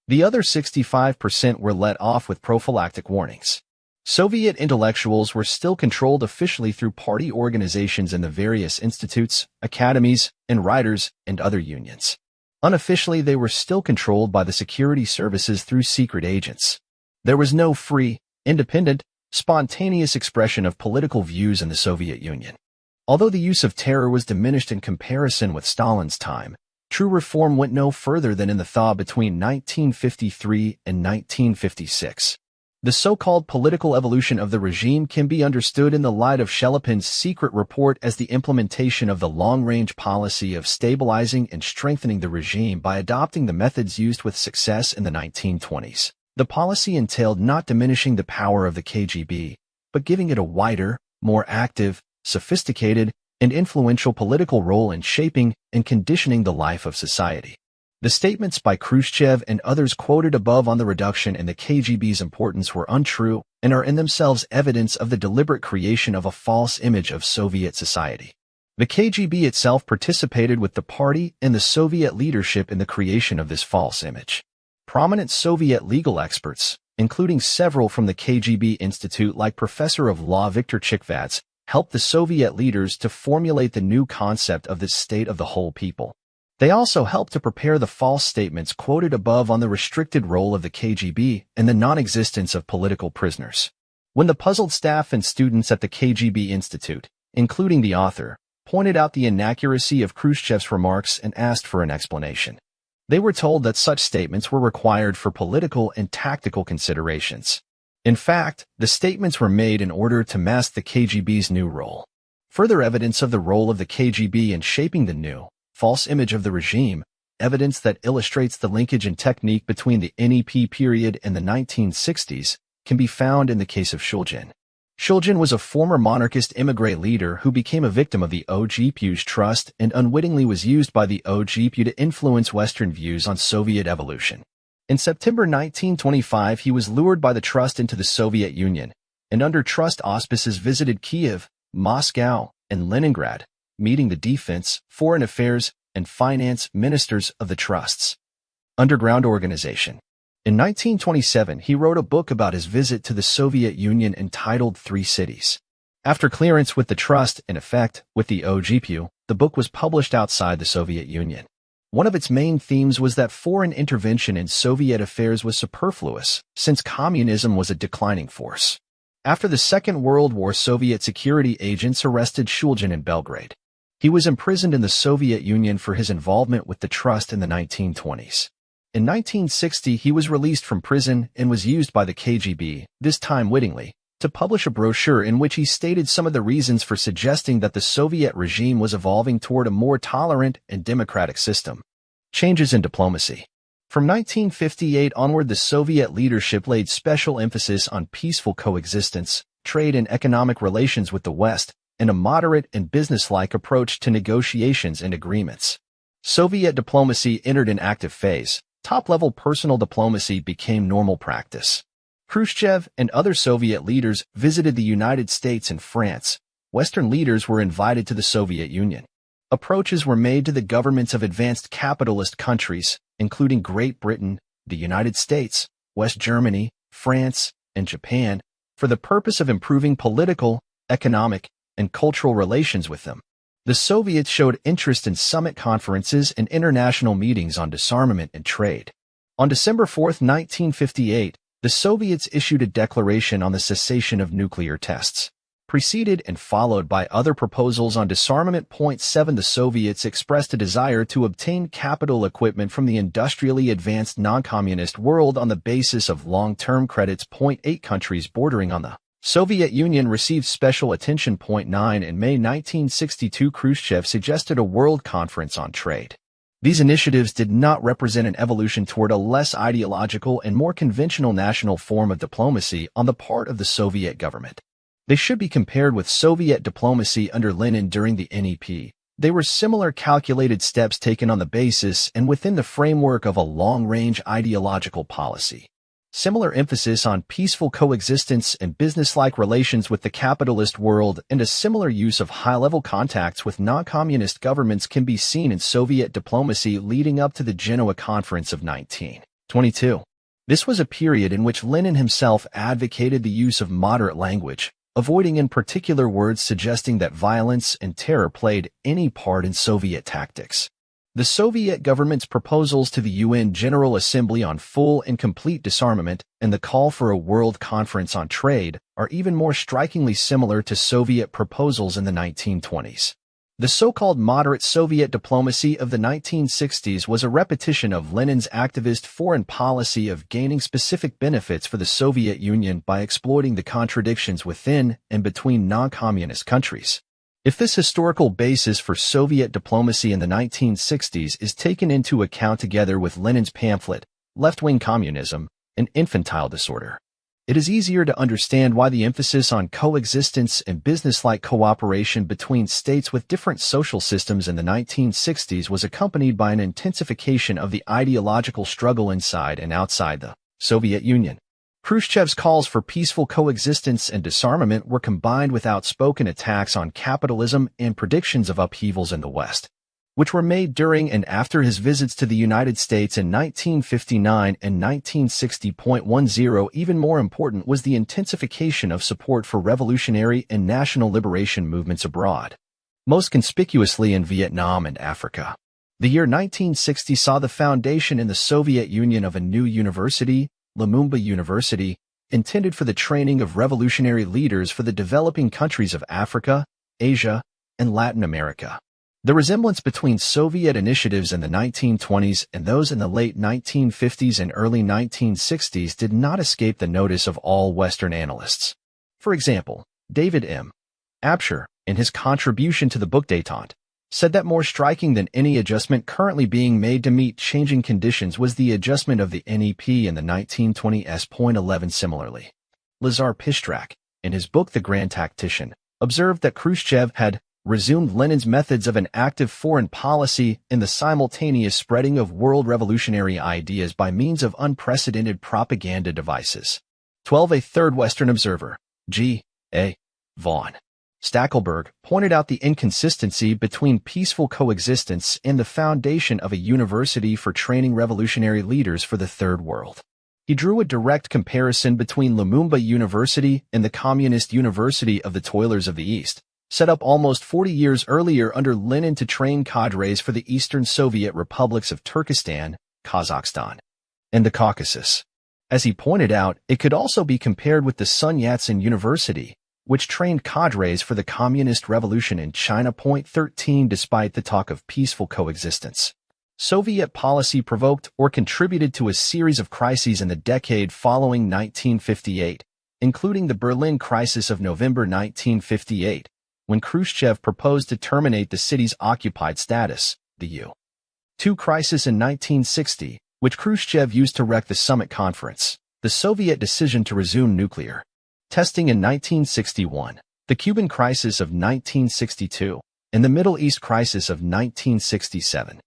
S1: The other 65% were let off with prophylactic warnings. Soviet intellectuals were still controlled officially through party organizations in the various institutes, academies, and writers and other unions. Unofficially, they were still controlled by the security services through secret agents. There was no free, independent, spontaneous expression of political views in the Soviet Union. Although the use of terror was diminished in comparison with Stalin's time, true reform went no further than in the thaw between 1953 and 1956. The so-called political evolution of the regime can be understood in the light of Shelepin's secret report as the implementation of the long-range policy of stabilizing and strengthening the regime by adopting the methods used with success in the 1920s. The policy entailed not diminishing the power of the KGB, but giving it a wider, more active, sophisticated, and influential political role in shaping and conditioning the life of society. The statements by Khrushchev and others quoted above on the reduction in the KGB's importance were untrue and are in themselves evidence of the deliberate creation of a false image of Soviet society. The KGB itself participated with the party and the Soviet leadership in the creation of this false image. Prominent Soviet legal experts, including several from the KGB Institute like Professor of Law Viktor Chikvadze, helped the Soviet leaders to formulate the new concept of the state of the whole people. They also helped to prepare the false statements quoted above on the restricted role of the KGB and the non-existence of political prisoners. When the puzzled staff and students at the KGB Institute, including the author, pointed out the inaccuracy of Khrushchev's remarks and asked for an explanation, they were told that such statements were required for political and tactical considerations. In fact, the statements were made in order to mask the KGB's new role. Further evidence of the role of the KGB in shaping the new, false image of the regime, evidence that illustrates the linkage and technique between the NEP period and the 1960s, can be found in the case of Shulgin. Shulgin was a former monarchist émigré leader who became a victim of the OGPU's trust and unwittingly was used by the OGPU to influence Western views on Soviet evolution. In September 1925, he was lured by the trust into the Soviet Union, and under trust auspices visited Kiev, Moscow, and Leningrad, meeting the defense, foreign affairs, and finance ministers of the trust's underground organization. In 1927, he wrote a book about his visit to the Soviet Union entitled Three Cities. After clearance with the trust, in effect, with the OGPU, the book was published outside the Soviet Union. One of its main themes was that foreign intervention in Soviet affairs was superfluous, since communism was a declining force. After the Second World War, Soviet security agents arrested Shulgin in Belgrade. He was imprisoned in the Soviet Union for his involvement with the Trust in the 1920s. In 1960, he was released from prison and was used by the KGB, this time wittingly, to publish a brochure in which he stated some of the reasons for suggesting that the Soviet regime was evolving toward a more tolerant and democratic system. Changes in diplomacy. From 1958 onward, the Soviet leadership laid special emphasis on peaceful coexistence, trade and economic relations with the West, and a moderate and businesslike approach to negotiations and agreements. Soviet diplomacy entered an active phase. Top-level personal diplomacy became normal practice. Khrushchev and other Soviet leaders visited the United States and France. Western leaders were invited to the Soviet Union. Approaches were made to the governments of advanced capitalist countries, including Great Britain, the United States, West Germany, France, and Japan, for the purpose of improving political, economic, and cultural relations with them. The Soviets showed interest in summit conferences and international meetings on disarmament and trade. On December 4, 1958, the Soviets issued a declaration on the cessation of nuclear tests. Preceded and followed by other proposals on disarmament. 7 The Soviets expressed a desire to obtain capital equipment from the industrially advanced non-communist world on the basis of long-term credits. 8 Countries bordering on the Soviet Union received special attention. 9 In May 1962, Khrushchev suggested a world conference on trade. These initiatives did not represent an evolution toward a less ideological and more conventional national form of diplomacy on the part of the Soviet government. They should be compared with Soviet diplomacy under Lenin during the NEP. They were similar calculated steps taken on the basis and within the framework of a long-range ideological policy. Similar emphasis on peaceful coexistence and businesslike relations with the capitalist world and a similar use of high-level contacts with non-communist governments can be seen in Soviet diplomacy leading up to the Genoa Conference of 1922. This was a period in which Lenin himself advocated the use of moderate language, avoiding in particular words suggesting that violence and terror played any part in Soviet tactics. The Soviet government's proposals to the UN General Assembly on full and complete disarmament and the call for a world conference on trade are even more strikingly similar to Soviet proposals in the 1920s. The so-called moderate Soviet diplomacy of the 1960s was a repetition of Lenin's activist foreign policy of gaining specific benefits for the Soviet Union by exploiting the contradictions within and between non-communist countries. If this historical basis for Soviet diplomacy in the 1960s is taken into account together with Lenin's pamphlet, Left-Wing Communism, an Infantile Disorder, it is easier to understand why the emphasis on coexistence and businesslike cooperation between states with different social systems in the 1960s was accompanied by an intensification of the ideological struggle inside and outside the Soviet Union. Khrushchev's calls for peaceful coexistence and disarmament were combined with outspoken attacks on capitalism and predictions of upheavals in the West, which were made during and after his visits to the United States in 1959 and 1960.10. Even more important was the intensification of support for revolutionary and national liberation movements abroad, most conspicuously in Vietnam and Africa. The year 1960 saw the foundation in the Soviet Union of a new university, Lumumba University, intended for the training of revolutionary leaders for the developing countries of Africa, Asia, and Latin America. The resemblance between Soviet initiatives in the 1920s and those in the late 1950s and early 1960s did not escape the notice of all Western analysts. For example, David M. Absher, in his contribution to the book Détente, said that more striking than any adjustment currently being made to meet changing conditions was the adjustment of the NEP in the 1920s.11. Similarly, Lazar Pistrak, in his book The Grand Tactician, observed that Khrushchev had resumed Lenin's methods of an active foreign policy in the simultaneous spreading of world revolutionary ideas by means of unprecedented propaganda devices. 12. A third Western observer, G. A. Von Stackelberg, pointed out the inconsistency between peaceful coexistence and the foundation of a university for training revolutionary leaders for the Third World. He drew a direct comparison between Lumumba University and the Communist University of the Toilers of the East, set up almost 40 years earlier under Lenin to train cadres for the Eastern Soviet republics of Turkestan, Kazakhstan, and the Caucasus. As he pointed out, it could also be compared with the Sun Yat-sen University, which trained cadres for the Communist Revolution in China. 13 Despite the talk of peaceful coexistence, Soviet policy provoked or contributed to a series of crises in the decade following 1958, including the Berlin Crisis of November 1958, when Khrushchev proposed to terminate the city's occupied status, the U-2 crisis in 1960, which Khrushchev used to wreck the summit conference, the Soviet decision to resume nuclear testing in 1961, the Cuban crisis of 1962, and the Middle East crisis of 1967.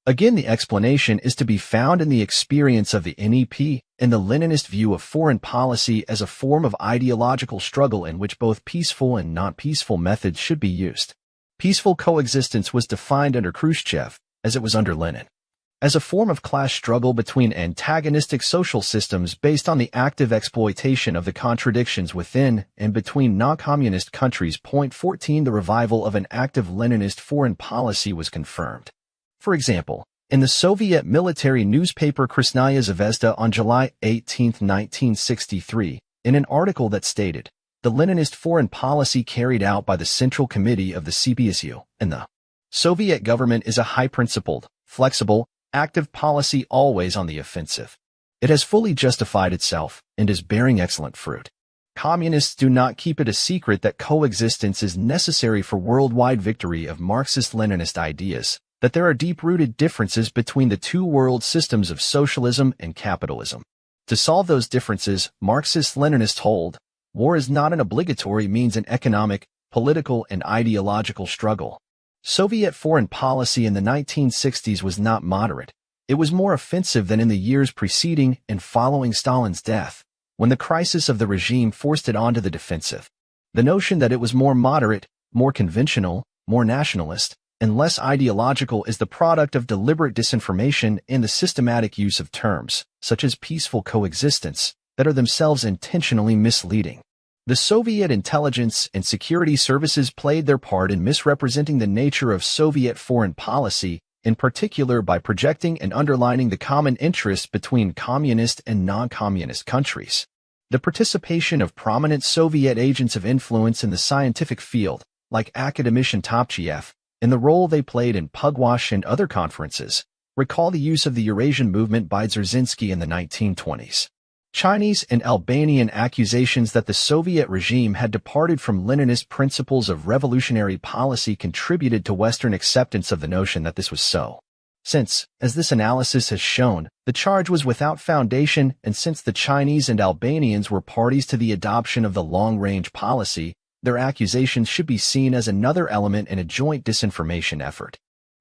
S1: Again, the explanation is to be found in the experience of the NEP and the Leninist view of foreign policy as a form of ideological struggle in which both peaceful and non-peaceful methods should be used. Peaceful coexistence was defined under Khrushchev, as it was under Lenin, as a form of class struggle between antagonistic social systems based on the active exploitation of the contradictions within and between non-communist countries. 14 The revival of an active Leninist foreign policy was confirmed. For example, in the Soviet military newspaper Krasnaya Zvezda on July 18, 1963, in an article that stated, "The Leninist foreign policy carried out by the Central Committee of the CPSU and the Soviet government is a high-principled, flexible, active policy always on the offensive. It has fully justified itself and is bearing excellent fruit. Communists do not keep it a secret that coexistence is necessary for worldwide victory of Marxist-Leninist ideas, that there are deep-rooted differences between the two world systems of socialism and capitalism. To solve those differences, Marxist-Leninists hold, war is not an obligatory means in economic, political, and ideological struggle." Soviet foreign policy in the 1960s was not moderate. It was more offensive than in the years preceding and following Stalin's death, when the crisis of the regime forced it onto the defensive. The notion that it was more moderate, more conventional, more nationalist, and less ideological is the product of deliberate disinformation and the systematic use of terms, such as peaceful coexistence, that are themselves intentionally misleading. The Soviet intelligence and security services played their part in misrepresenting the nature of Soviet foreign policy, in particular by projecting and underlining the common interests between communist and non-communist countries. The participation of prominent Soviet agents of influence in the scientific field, like academician Topchev, and the role they played in Pugwash and other conferences, recall the use of the Eurasian movement by Dzerzhinsky in the 1920s. Chinese and Albanian accusations that the Soviet regime had departed from Leninist principles of revolutionary policy contributed to Western acceptance of the notion that this was so. Since, as this analysis has shown, the charge was without foundation, and since the Chinese and Albanians were parties to the adoption of the long-range policy, their accusations should be seen as another element in a joint disinformation effort.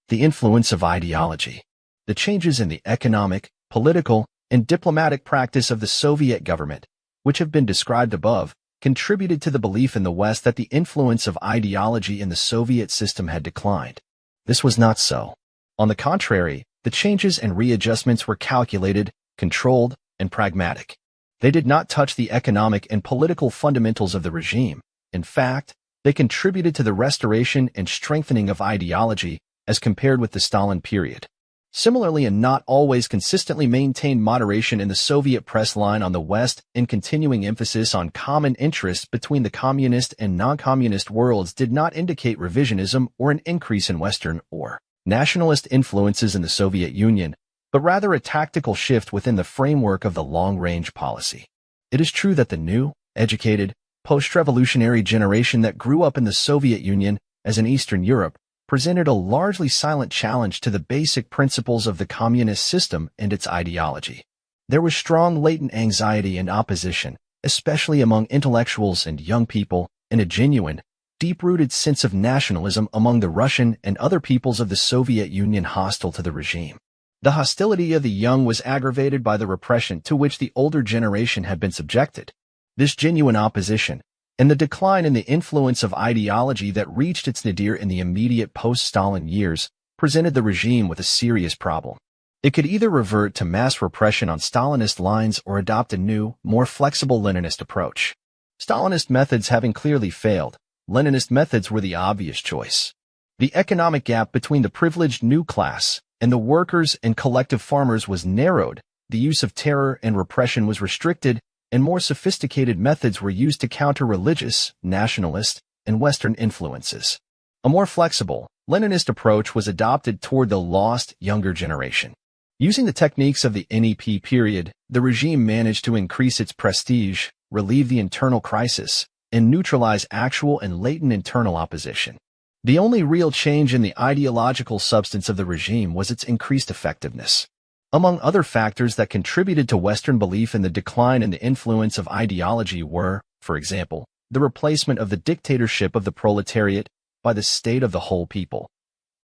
S1: The influence of ideology. The changes in the economic, political, and diplomatic practice of the Soviet government, which have been described above, contributed to the belief in the West that the influence of ideology in the Soviet system had declined. This was not so. On the contrary, the changes and readjustments were calculated, controlled, and pragmatic. They did not touch the economic and political fundamentals of the regime. In fact, they contributed to the restoration and strengthening of ideology as compared with the Stalin period. Similarly, and not always consistently maintained moderation in the Soviet press line on the West and continuing emphasis on common interests between the communist and non-communist worlds did not indicate revisionism or an increase in Western or nationalist influences in the Soviet Union, but rather a tactical shift within the framework of the long-range policy. It is true that the new, educated, post-revolutionary generation that grew up in the Soviet Union, as in Eastern Europe, presented a largely silent challenge to the basic principles of the communist system and its ideology. There was strong latent anxiety and opposition, especially among intellectuals and young people, and a genuine, deep-rooted sense of nationalism among the Russian and other peoples of the Soviet Union hostile to the regime. The hostility of the young was aggravated by the repression to which the older generation had been subjected. This genuine opposition, and the decline in the influence of ideology that reached its nadir in the immediate post-Stalin years, presented the regime with a serious problem. It could either revert to mass repression on Stalinist lines or adopt a new, more flexible Leninist approach. Stalinist methods having clearly failed, Leninist methods were the obvious choice. The economic gap between the privileged new class and the workers and collective farmers was narrowed, the use of terror and repression was restricted, and more sophisticated methods were used to counter religious, nationalist, and Western influences. A more flexible, Leninist approach was adopted toward the lost, younger generation. Using the techniques of the NEP period, the regime managed to increase its prestige, relieve the internal crisis, and neutralize actual and latent internal opposition. The only real change in the ideological substance of the regime was its increased effectiveness. Among other factors that contributed to Western belief in the decline in the influence of ideology were, for example, the replacement of the dictatorship of the proletariat by the state of the whole people.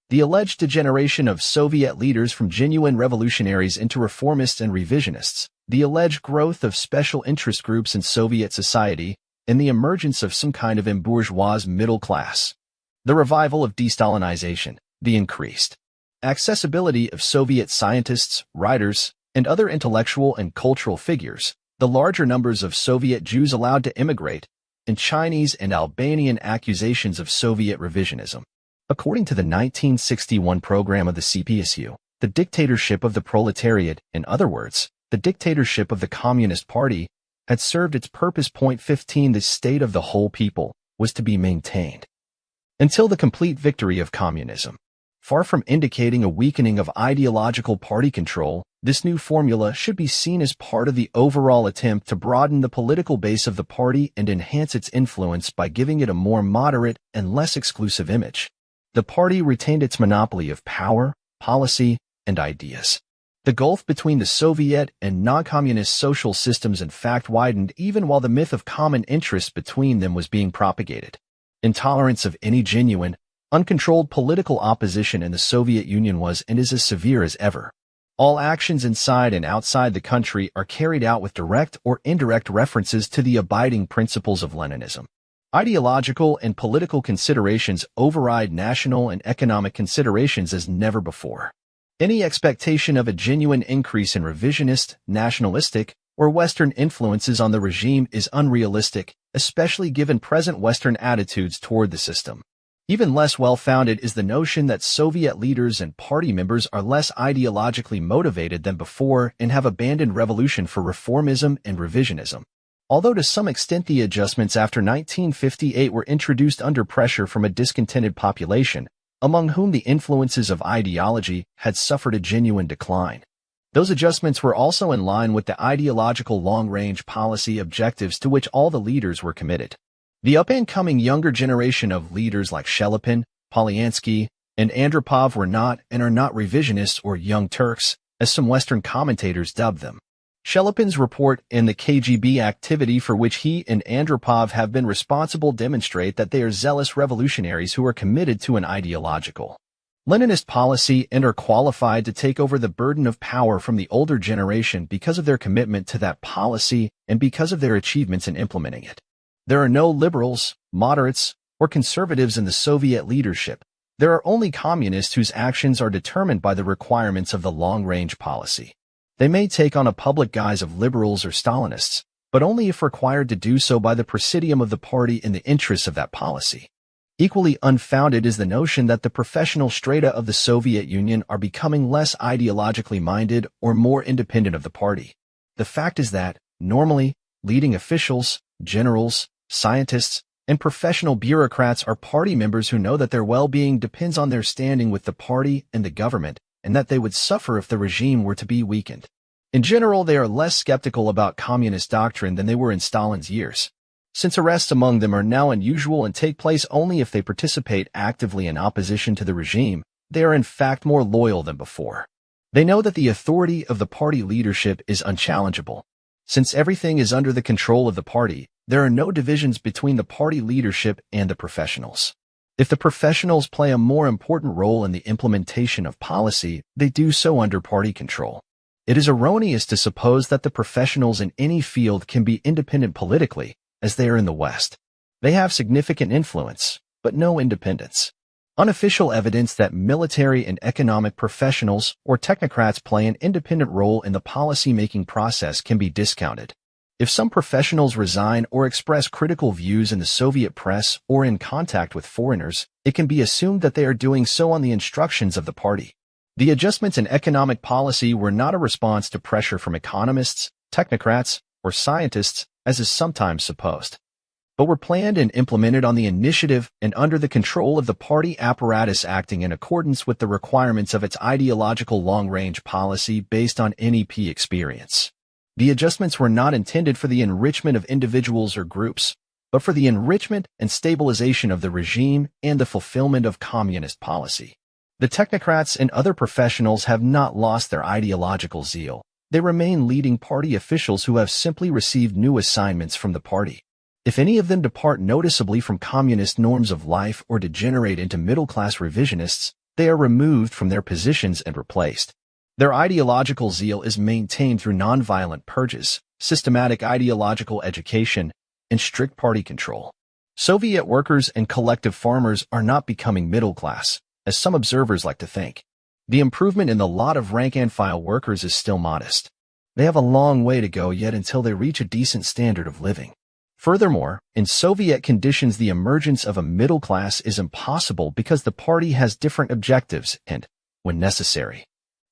S1: The alleged degeneration of Soviet leaders from genuine revolutionaries into reformists and revisionists, the alleged growth of special interest groups in Soviet society, and the emergence of some kind of embourgeois middle class. The revival of de-Stalinization, the increased accessibility of Soviet scientists, writers, and other intellectual and cultural figures, the larger numbers of Soviet Jews allowed to immigrate, and Chinese and Albanian accusations of Soviet revisionism. According to the 1961 program of the CPSU, the dictatorship of the proletariat, in other words, the dictatorship of the Communist Party, had served its purpose. 15 The state of the whole people was to be maintained until the complete victory of communism. Far from indicating a weakening of ideological party control, this new formula should be seen as part of the overall attempt to broaden the political base of the party and enhance its influence by giving it a more moderate and less exclusive image. The party retained its monopoly of power, policy, and ideas. The gulf between the Soviet and non-communist social systems in fact widened even while the myth of common interest between them was being propagated. Intolerance of any genuine, uncontrolled political opposition in the Soviet Union was and is as severe as ever. All actions inside and outside the country are carried out with direct or indirect references to the abiding principles of Leninism. Ideological and political considerations override national and economic considerations as never before. Any expectation of a genuine increase in revisionist, nationalistic, or Western influences on the regime is unrealistic, especially given present Western attitudes toward the system. Even less well-founded is the notion that Soviet leaders and party members are less ideologically motivated than before and have abandoned revolution for reformism and revisionism. Although to some extent the adjustments after 1958 were introduced under pressure from a discontented population, among whom the influences of ideology had suffered a genuine decline. Those adjustments were also in line with the ideological long-range policy objectives to which all the leaders were committed. The up-and-coming younger generation of leaders like Shelepin, Polyansky, and Andropov were not and are not revisionists or young Turks, as some Western commentators dubbed them. Shelepin's report and the KGB activity for which he and Andropov have been responsible demonstrate that they are zealous revolutionaries who are committed to an ideological Leninist policy and are qualified to take over the burden of power from the older generation because of their commitment to that policy and because of their achievements in implementing it. There are no liberals, moderates, or conservatives in the Soviet leadership. There are only communists whose actions are determined by the requirements of the long-range policy. They may take on a public guise of liberals or Stalinists, but only if required to do so by the presidium of the party in the interests of that policy. Equally unfounded is the notion that the professional strata of the Soviet Union are becoming less ideologically minded or more independent of the party. The fact is that, normally, leading officials, generals, scientists, and professional bureaucrats are party members who know that their well-being depends on their standing with the party and the government, and that they would suffer if the regime were to be weakened. In general, they are less skeptical about communist doctrine than they were in Stalin's years. Since arrests among them are now unusual and take place only if they participate actively in opposition to the regime, they are in fact more loyal than before. They know that the authority of the party leadership is unchallengeable. Since everything is under the control of the party, there are no divisions between the party leadership and the professionals. If the professionals play a more important role in the implementation of policy, they do so under party control. It is erroneous to suppose that the professionals in any field can be independent politically, as they are in the West. They have significant influence, but no independence. Unofficial evidence that military and economic professionals or technocrats play an independent role in the policy-making process can be discounted. If some professionals resign or express critical views in the Soviet press or in contact with foreigners, it can be assumed that they are doing so on the instructions of the party. The adjustments in economic policy were not a response to pressure from economists, technocrats, or scientists, as is sometimes supposed, but were planned and implemented on the initiative and under the control of the party apparatus acting in accordance with the requirements of its ideological long-range policy based on NEP experience. The adjustments were not intended for the enrichment of individuals or groups, but for the enrichment and stabilization of the regime and the fulfillment of communist policy. The technocrats and other professionals have not lost their ideological zeal. They remain leading party officials who have simply received new assignments from the party. If any of them depart noticeably from communist norms of life or degenerate into middle-class revisionists, they are removed from their positions and replaced. Their ideological zeal is maintained through nonviolent purges, systematic ideological education, and strict party control. Soviet workers and collective farmers are not becoming middle class, as some observers like to think. The improvement in the lot of rank-and-file workers is still modest. They have a long way to go yet until they reach a decent standard of living. Furthermore, in Soviet conditions the emergence of a middle class is impossible because the party has different objectives and, when necessary,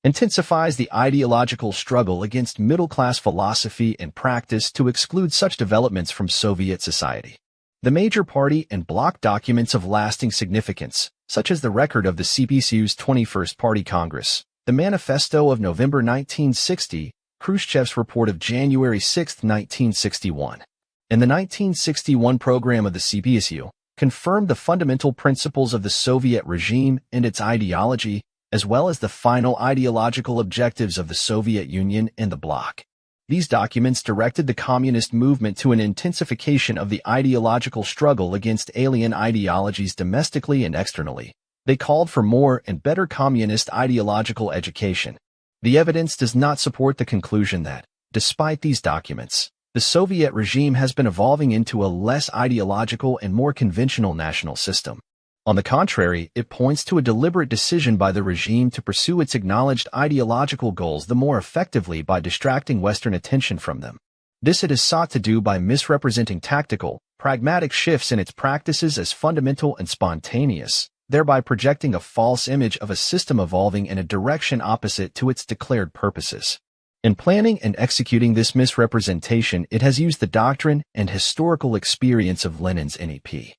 S1: intensifies the ideological struggle against middle-class philosophy and practice to exclude such developments from Soviet society. The major party and bloc documents of lasting significance, such as the record of the CPCU's 21st Party Congress, the Manifesto of November 1960, Khrushchev's report of January 6, 1961, and the 1961 program of the CPCU, confirmed the fundamental principles of the Soviet regime and its ideology, as well as the final ideological objectives of the Soviet Union and the bloc. These documents directed the communist movement to an intensification of the ideological struggle against alien ideologies domestically and externally. They called for more and better communist ideological education. The evidence does not support the conclusion that, despite these documents, the Soviet regime has been evolving into a less ideological and more conventional national system. On the contrary, it points to a deliberate decision by the regime to pursue its acknowledged ideological goals the more effectively by distracting Western attention from them. This it has sought to do by misrepresenting tactical, pragmatic shifts in its practices as fundamental and spontaneous, thereby projecting a false image of a system evolving in a direction opposite to its declared purposes. In planning and executing this misrepresentation, it has used the doctrine and historical experience of Lenin's NEP.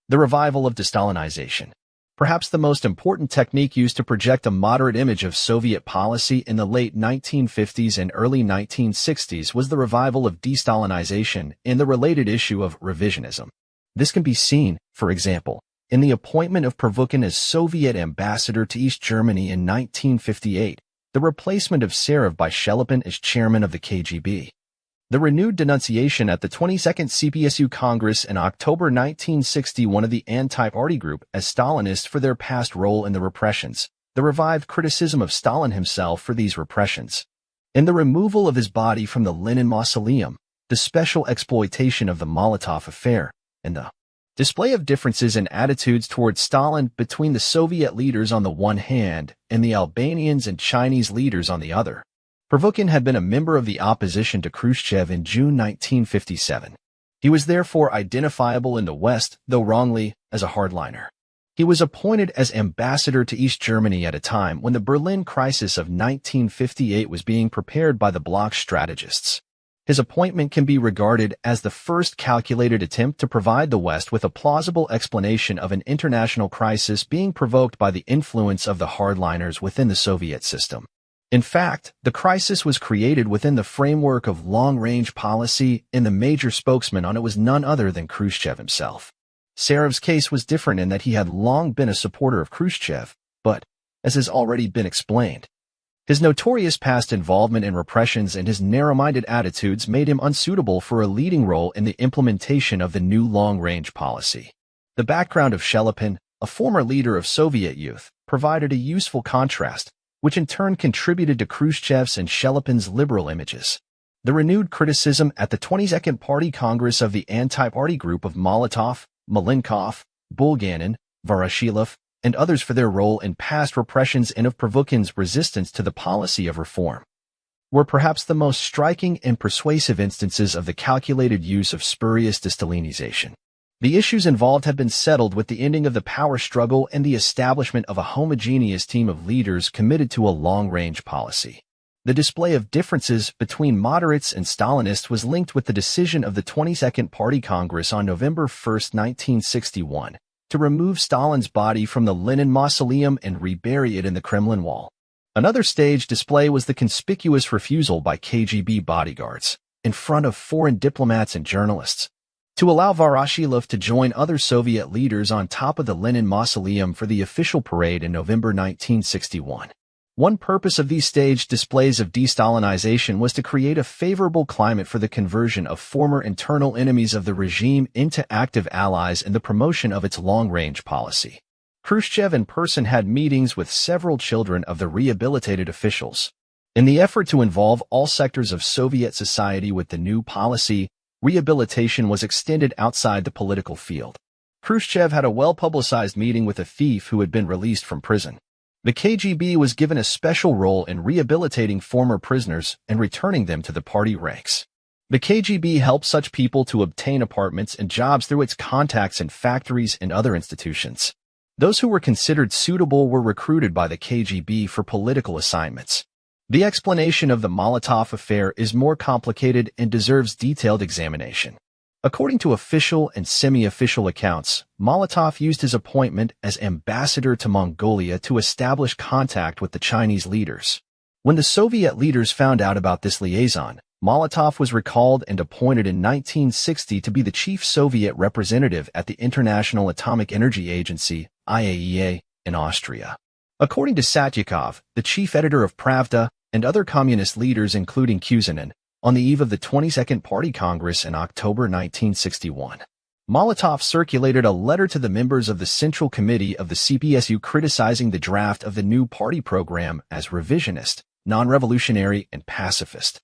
S1: The revival of de-Stalinization. Perhaps the most important technique used to project a moderate image of Soviet policy in the late 1950s and early 1960s was the revival of de-Stalinization and the related issue of revisionism. This can be seen, for example, in the appointment of Pervukhin as Soviet ambassador to East Germany in 1958, the replacement of Sarev by Shelepin as chairman of the KGB. The renewed denunciation at the 22nd CPSU Congress in October 1961 of the anti-party group as Stalinists for their past role in the repressions, the revived criticism of Stalin himself for these repressions, and the removal of his body from the Lenin mausoleum, the special exploitation of the Molotov affair, and the display of differences in attitudes towards Stalin between the Soviet leaders on the one hand and the Albanians and Chinese leaders on the other. Pervukhin had been a member of the opposition to Khrushchev in June 1957. He was therefore identifiable in the West, though wrongly, as a hardliner. He was appointed as ambassador to East Germany at a time when the Berlin crisis of 1958 was being prepared by the bloc strategists. His appointment can be regarded as the first calculated attempt to provide the West with a plausible explanation of an international crisis being provoked by the influence of the hardliners within the Soviet system. In fact, the crisis was created within the framework of long-range policy, and the major spokesman on it was none other than Khrushchev himself. Sarev's case was different in that he had long been a supporter of Khrushchev, but, as has already been explained, his notorious past involvement in repressions and his narrow-minded attitudes made him unsuitable for a leading role in the implementation of the new long-range policy. The background of Shelepin, a former leader of Soviet youth, provided a useful contrast, which in turn contributed to Khrushchev's and Shelepin's liberal images. The renewed criticism at the 22nd Party Congress of the anti-party group of Molotov, Malenkov, Bulganin, Voroshilov, and others for their role in past repressions and of Provukin's resistance to the policy of reform, were perhaps the most striking and persuasive instances of the calculated use of spurious destalinization. The issues involved have been settled with the ending of the power struggle and the establishment of a homogeneous team of leaders committed to a long-range policy. The display of differences between moderates and Stalinists was linked with the decision of the 22nd Party Congress on November 1, 1961, to remove Stalin's body from the Lenin Mausoleum and rebury it in the Kremlin wall. Another stage display was the conspicuous refusal by KGB bodyguards, in front of foreign diplomats and journalists, to allow Voroshilov to join other Soviet leaders on top of the Lenin Mausoleum for the official parade in November 1961. One purpose of these staged displays of de-Stalinization was to create a favorable climate for the conversion of former internal enemies of the regime into active allies and the promotion of its long-range policy. Khrushchev in person had meetings with several children of the rehabilitated officials. In the effort to involve all sectors of Soviet society with the new policy, rehabilitation was extended outside the political field. Khrushchev had a well-publicized meeting with a thief who had been released from prison. The KGB was given a special role in rehabilitating former prisoners and returning them to the party ranks. The KGB helped such people to obtain apartments and jobs through its contacts in factories and other institutions. Those who were considered suitable were recruited by the KGB for political assignments. The explanation of the Molotov affair is more complicated and deserves detailed examination. According to official and semi-official accounts, Molotov used his appointment as ambassador to Mongolia to establish contact with the Chinese leaders. When the Soviet leaders found out about this liaison, Molotov was recalled and appointed in 1960 to be the chief Soviet representative at the International Atomic Energy Agency, IAEA, in Austria. According to Satyakov, the chief editor of Pravda, and other communist leaders including Kuzynin, on the eve of the 22nd Party Congress in October 1961, Molotov circulated a letter to the members of the Central Committee of the CPSU criticizing the draft of the new party program as revisionist, non-revolutionary, and pacifist.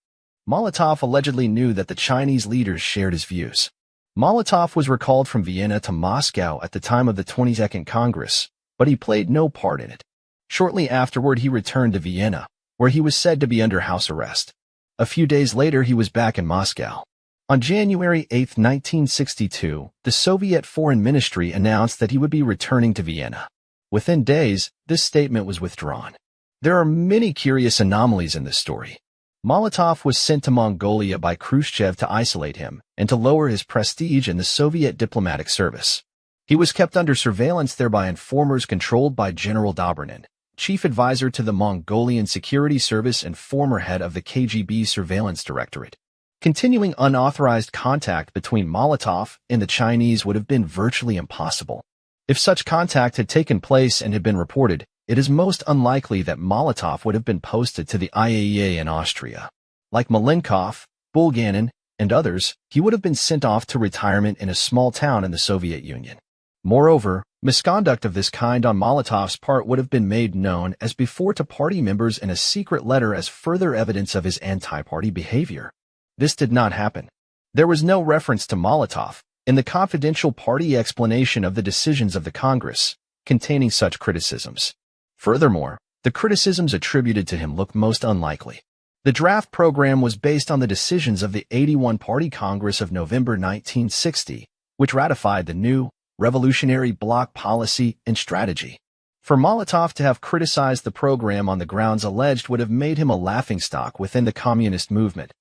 S1: Molotov allegedly knew that the Chinese leaders shared his views. Molotov was recalled from Vienna to Moscow at the time of the 22nd Congress, but he played no part in it. Shortly afterward, he returned to Vienna, where he was said to be under house arrest. A few days later, he was back in Moscow. On January 8, 1962, the Soviet Foreign Ministry announced that he would be returning to Vienna. Within days, this statement was withdrawn. There are many curious anomalies in this story. Molotov was sent to Mongolia by Khrushchev to isolate him and to lower his prestige in the Soviet diplomatic service. He was kept under surveillance there by informers controlled by General Dobrynin, chief advisor to the Mongolian Security Service and former head of the KGB Surveillance Directorate. Continuing unauthorized contact between Molotov and the Chinese would have been virtually impossible. If such contact had taken place and had been reported, it is most unlikely that Molotov would have been posted to the IAEA in Austria. Like Malenkov, Bulganin, and others, he would have been sent off to retirement in a small town in the Soviet Union. Moreover, misconduct of this kind on Molotov's part would have been made known as before to party members in a secret letter as further evidence of his anti-party behavior. This did not happen. There was no reference to Molotov in the confidential party explanation of the decisions of the Congress, containing such criticisms. Furthermore, the criticisms attributed to him look most unlikely. The draft program was based on the decisions of the 81 Party Congress of November 1960, which ratified the new, revolutionary bloc policy and strategy. For Molotov to have criticized the program on the grounds alleged would have made him a laughingstock within the communist movement.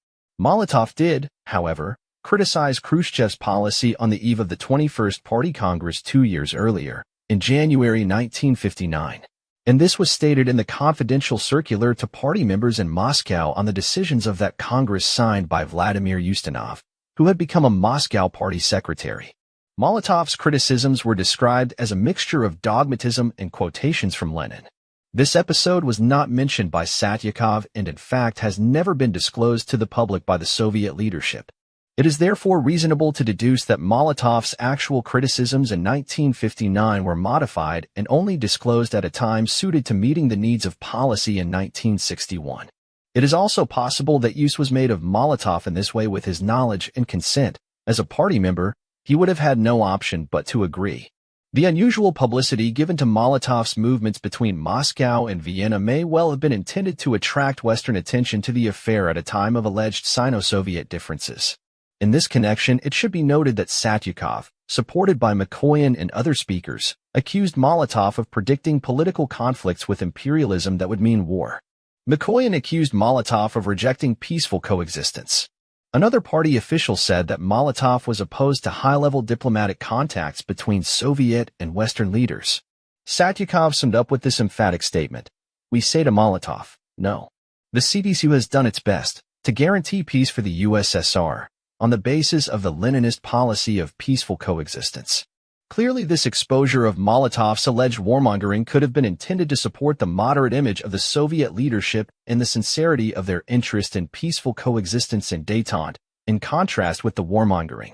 S1: Molotov did, however, criticize Khrushchev's policy on the eve of the 21st Party Congress 2 years earlier, in January 1959. And this was stated in the confidential circular to party members in Moscow on the decisions of that Congress signed by Vladimir Ustinov, who had become a Moscow party secretary. Molotov's criticisms were described as a mixture of dogmatism and quotations from Lenin. This episode was not mentioned by Satyakov and in fact has never been disclosed to the public by the Soviet leadership. It is therefore reasonable to deduce that Molotov's actual criticisms in 1959 were modified and only disclosed at a time suited to meeting the needs of policy in 1961. It is also possible that use was made of Molotov in this way with his knowledge and consent. As a party member, he would have had no option but to agree. The unusual publicity given to Molotov's movements between Moscow and Vienna may well have been intended to attract Western attention to the affair at a time of alleged Sino-Soviet differences. In this connection, it should be noted that Satyakov, supported by Mikoyan and other speakers, accused Molotov of predicting political conflicts with imperialism that would mean war. Mikoyan accused Molotov of rejecting peaceful coexistence. Another party official said that Molotov was opposed to high-level diplomatic contacts between Soviet and Western leaders. Satyakov summed up with this emphatic statement: "We say to Molotov, no. The CDU has done its best to guarantee peace for the USSR on the basis of the Leninist policy of peaceful coexistence." Clearly, this exposure of Molotov's alleged warmongering could have been intended to support the moderate image of the Soviet leadership and the sincerity of their interest in peaceful coexistence and détente, in contrast with the warmongering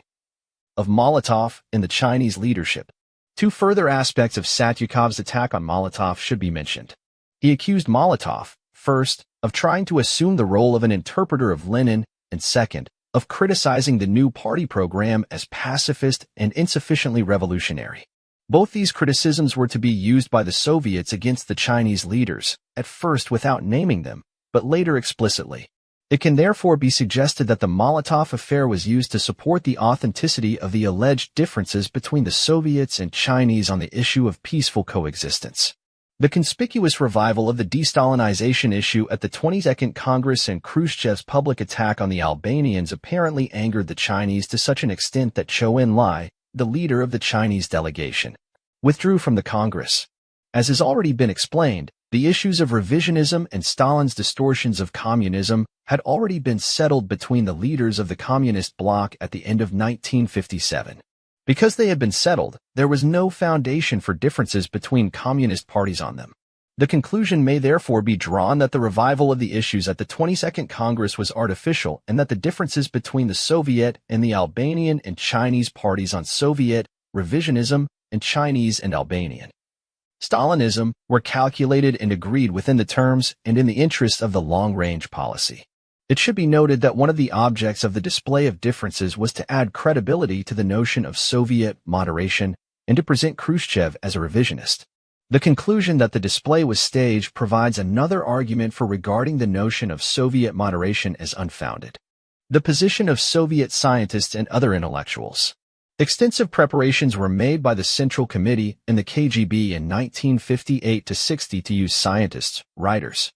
S1: of Molotov and the Chinese leadership. Two further aspects of Satyakov's attack on Molotov should be mentioned. He accused Molotov, first, of trying to assume the role of an interpreter of Lenin, and second, of criticizing the new party program as pacifist and insufficiently revolutionary. Both these criticisms were to be used by the Soviets against the Chinese leaders, at first without naming them, but later explicitly. It can therefore be suggested that the Molotov affair was used to support the authenticity of the alleged differences between the Soviets and Chinese on the issue of peaceful coexistence. The conspicuous revival of the de-Stalinization issue at the 22nd Congress and Khrushchev's public attack on the Albanians apparently angered the Chinese to such an extent that Zhou Enlai, the leader of the Chinese delegation, withdrew from the Congress. As has already been explained, the issues of revisionism and Stalin's distortions of communism had already been settled between the leaders of the communist bloc at the end of 1957. Because they had been settled, there was no foundation for differences between communist parties on them. The conclusion may therefore be drawn that the revival of the issues at the 22nd Congress was artificial and that the differences between the Soviet and the Albanian and Chinese parties on Soviet, revisionism, and Chinese and Albanian Stalinism were calculated and agreed within the terms and in the interest of the long-range policy. It should be noted that one of the objects of the display of differences was to add credibility to the notion of Soviet moderation and to present Khrushchev as a revisionist. The conclusion that the display was staged provides another argument for regarding the notion of Soviet moderation as unfounded. The position of Soviet scientists and other intellectuals. Extensive preparations were made by the Central Committee and the KGB in 1958-60 to use scientists, writers,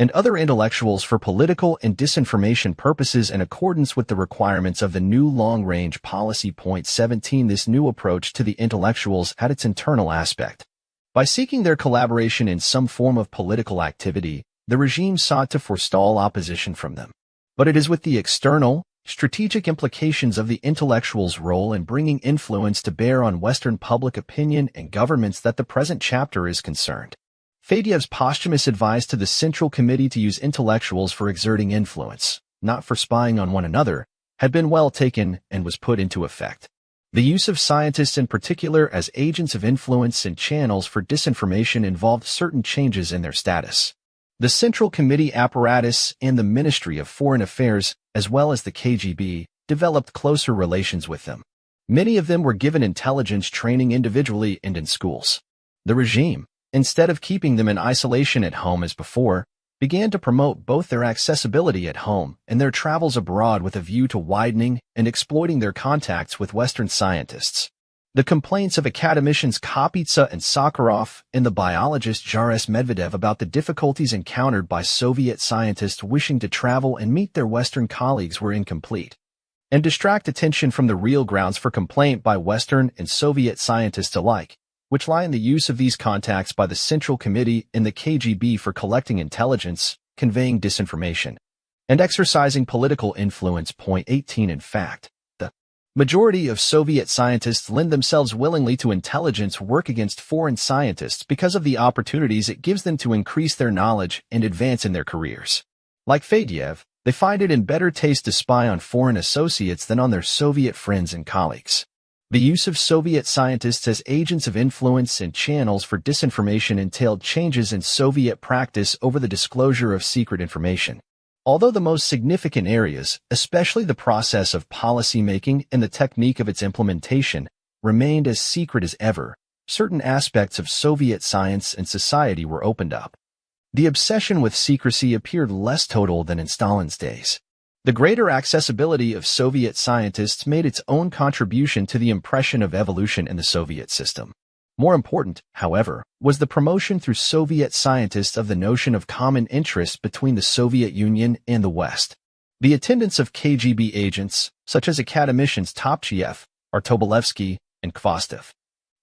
S1: and other intellectuals for political and disinformation purposes in accordance with the requirements of the new long-range policy. 17 This new approach to the intellectuals had its internal aspect. By seeking their collaboration in some form of political activity, the regime sought to forestall opposition from them. But it is with the external, strategic implications of the intellectuals' role in bringing influence to bear on Western public opinion and governments that the present chapter is concerned. Fadeyev's posthumous advice to the Central Committee to use intellectuals for exerting influence, not for spying on one another, had been well taken and was put into effect. The use of scientists in particular as agents of influence and channels for disinformation involved certain changes in their status. The Central Committee apparatus and the Ministry of Foreign Affairs, as well as the KGB, developed closer relations with them. Many of them were given intelligence training individually and in schools. The regime, instead of keeping them in isolation at home as before, began to promote both their accessibility at home and their travels abroad with a view to widening and exploiting their contacts with Western scientists. The complaints of academicians Kapitsa and Sakharov and the biologist Jaris Medvedev about the difficulties encountered by Soviet scientists wishing to travel and meet their Western colleagues were incomplete, and distract attention from the real grounds for complaint by Western and Soviet scientists alike, which lie in the use of these contacts by the Central Committee and the KGB for collecting intelligence, conveying disinformation, and exercising political influence. 18 In fact, the majority of Soviet scientists lend themselves willingly to intelligence work against foreign scientists because of the opportunities it gives them to increase their knowledge and advance in their careers. Like Fadeyev, they find it in better taste to spy on foreign associates than on their Soviet friends and colleagues. The use of Soviet scientists as agents of influence and channels for disinformation entailed changes in Soviet practice over the disclosure of secret information. Although the most significant areas, especially the process of policy-making and the technique of its implementation, remained as secret as ever, certain aspects of Soviet science and society were opened up. The obsession with secrecy appeared less total than in Stalin's days. The greater accessibility of Soviet scientists made its own contribution to the impression of evolution in the Soviet system. More important, however, was the promotion through Soviet scientists of the notion of common interest between the Soviet Union and the West. The attendance of KGB agents, such as academicians Topchev, Artobolevsky, and Khvostov,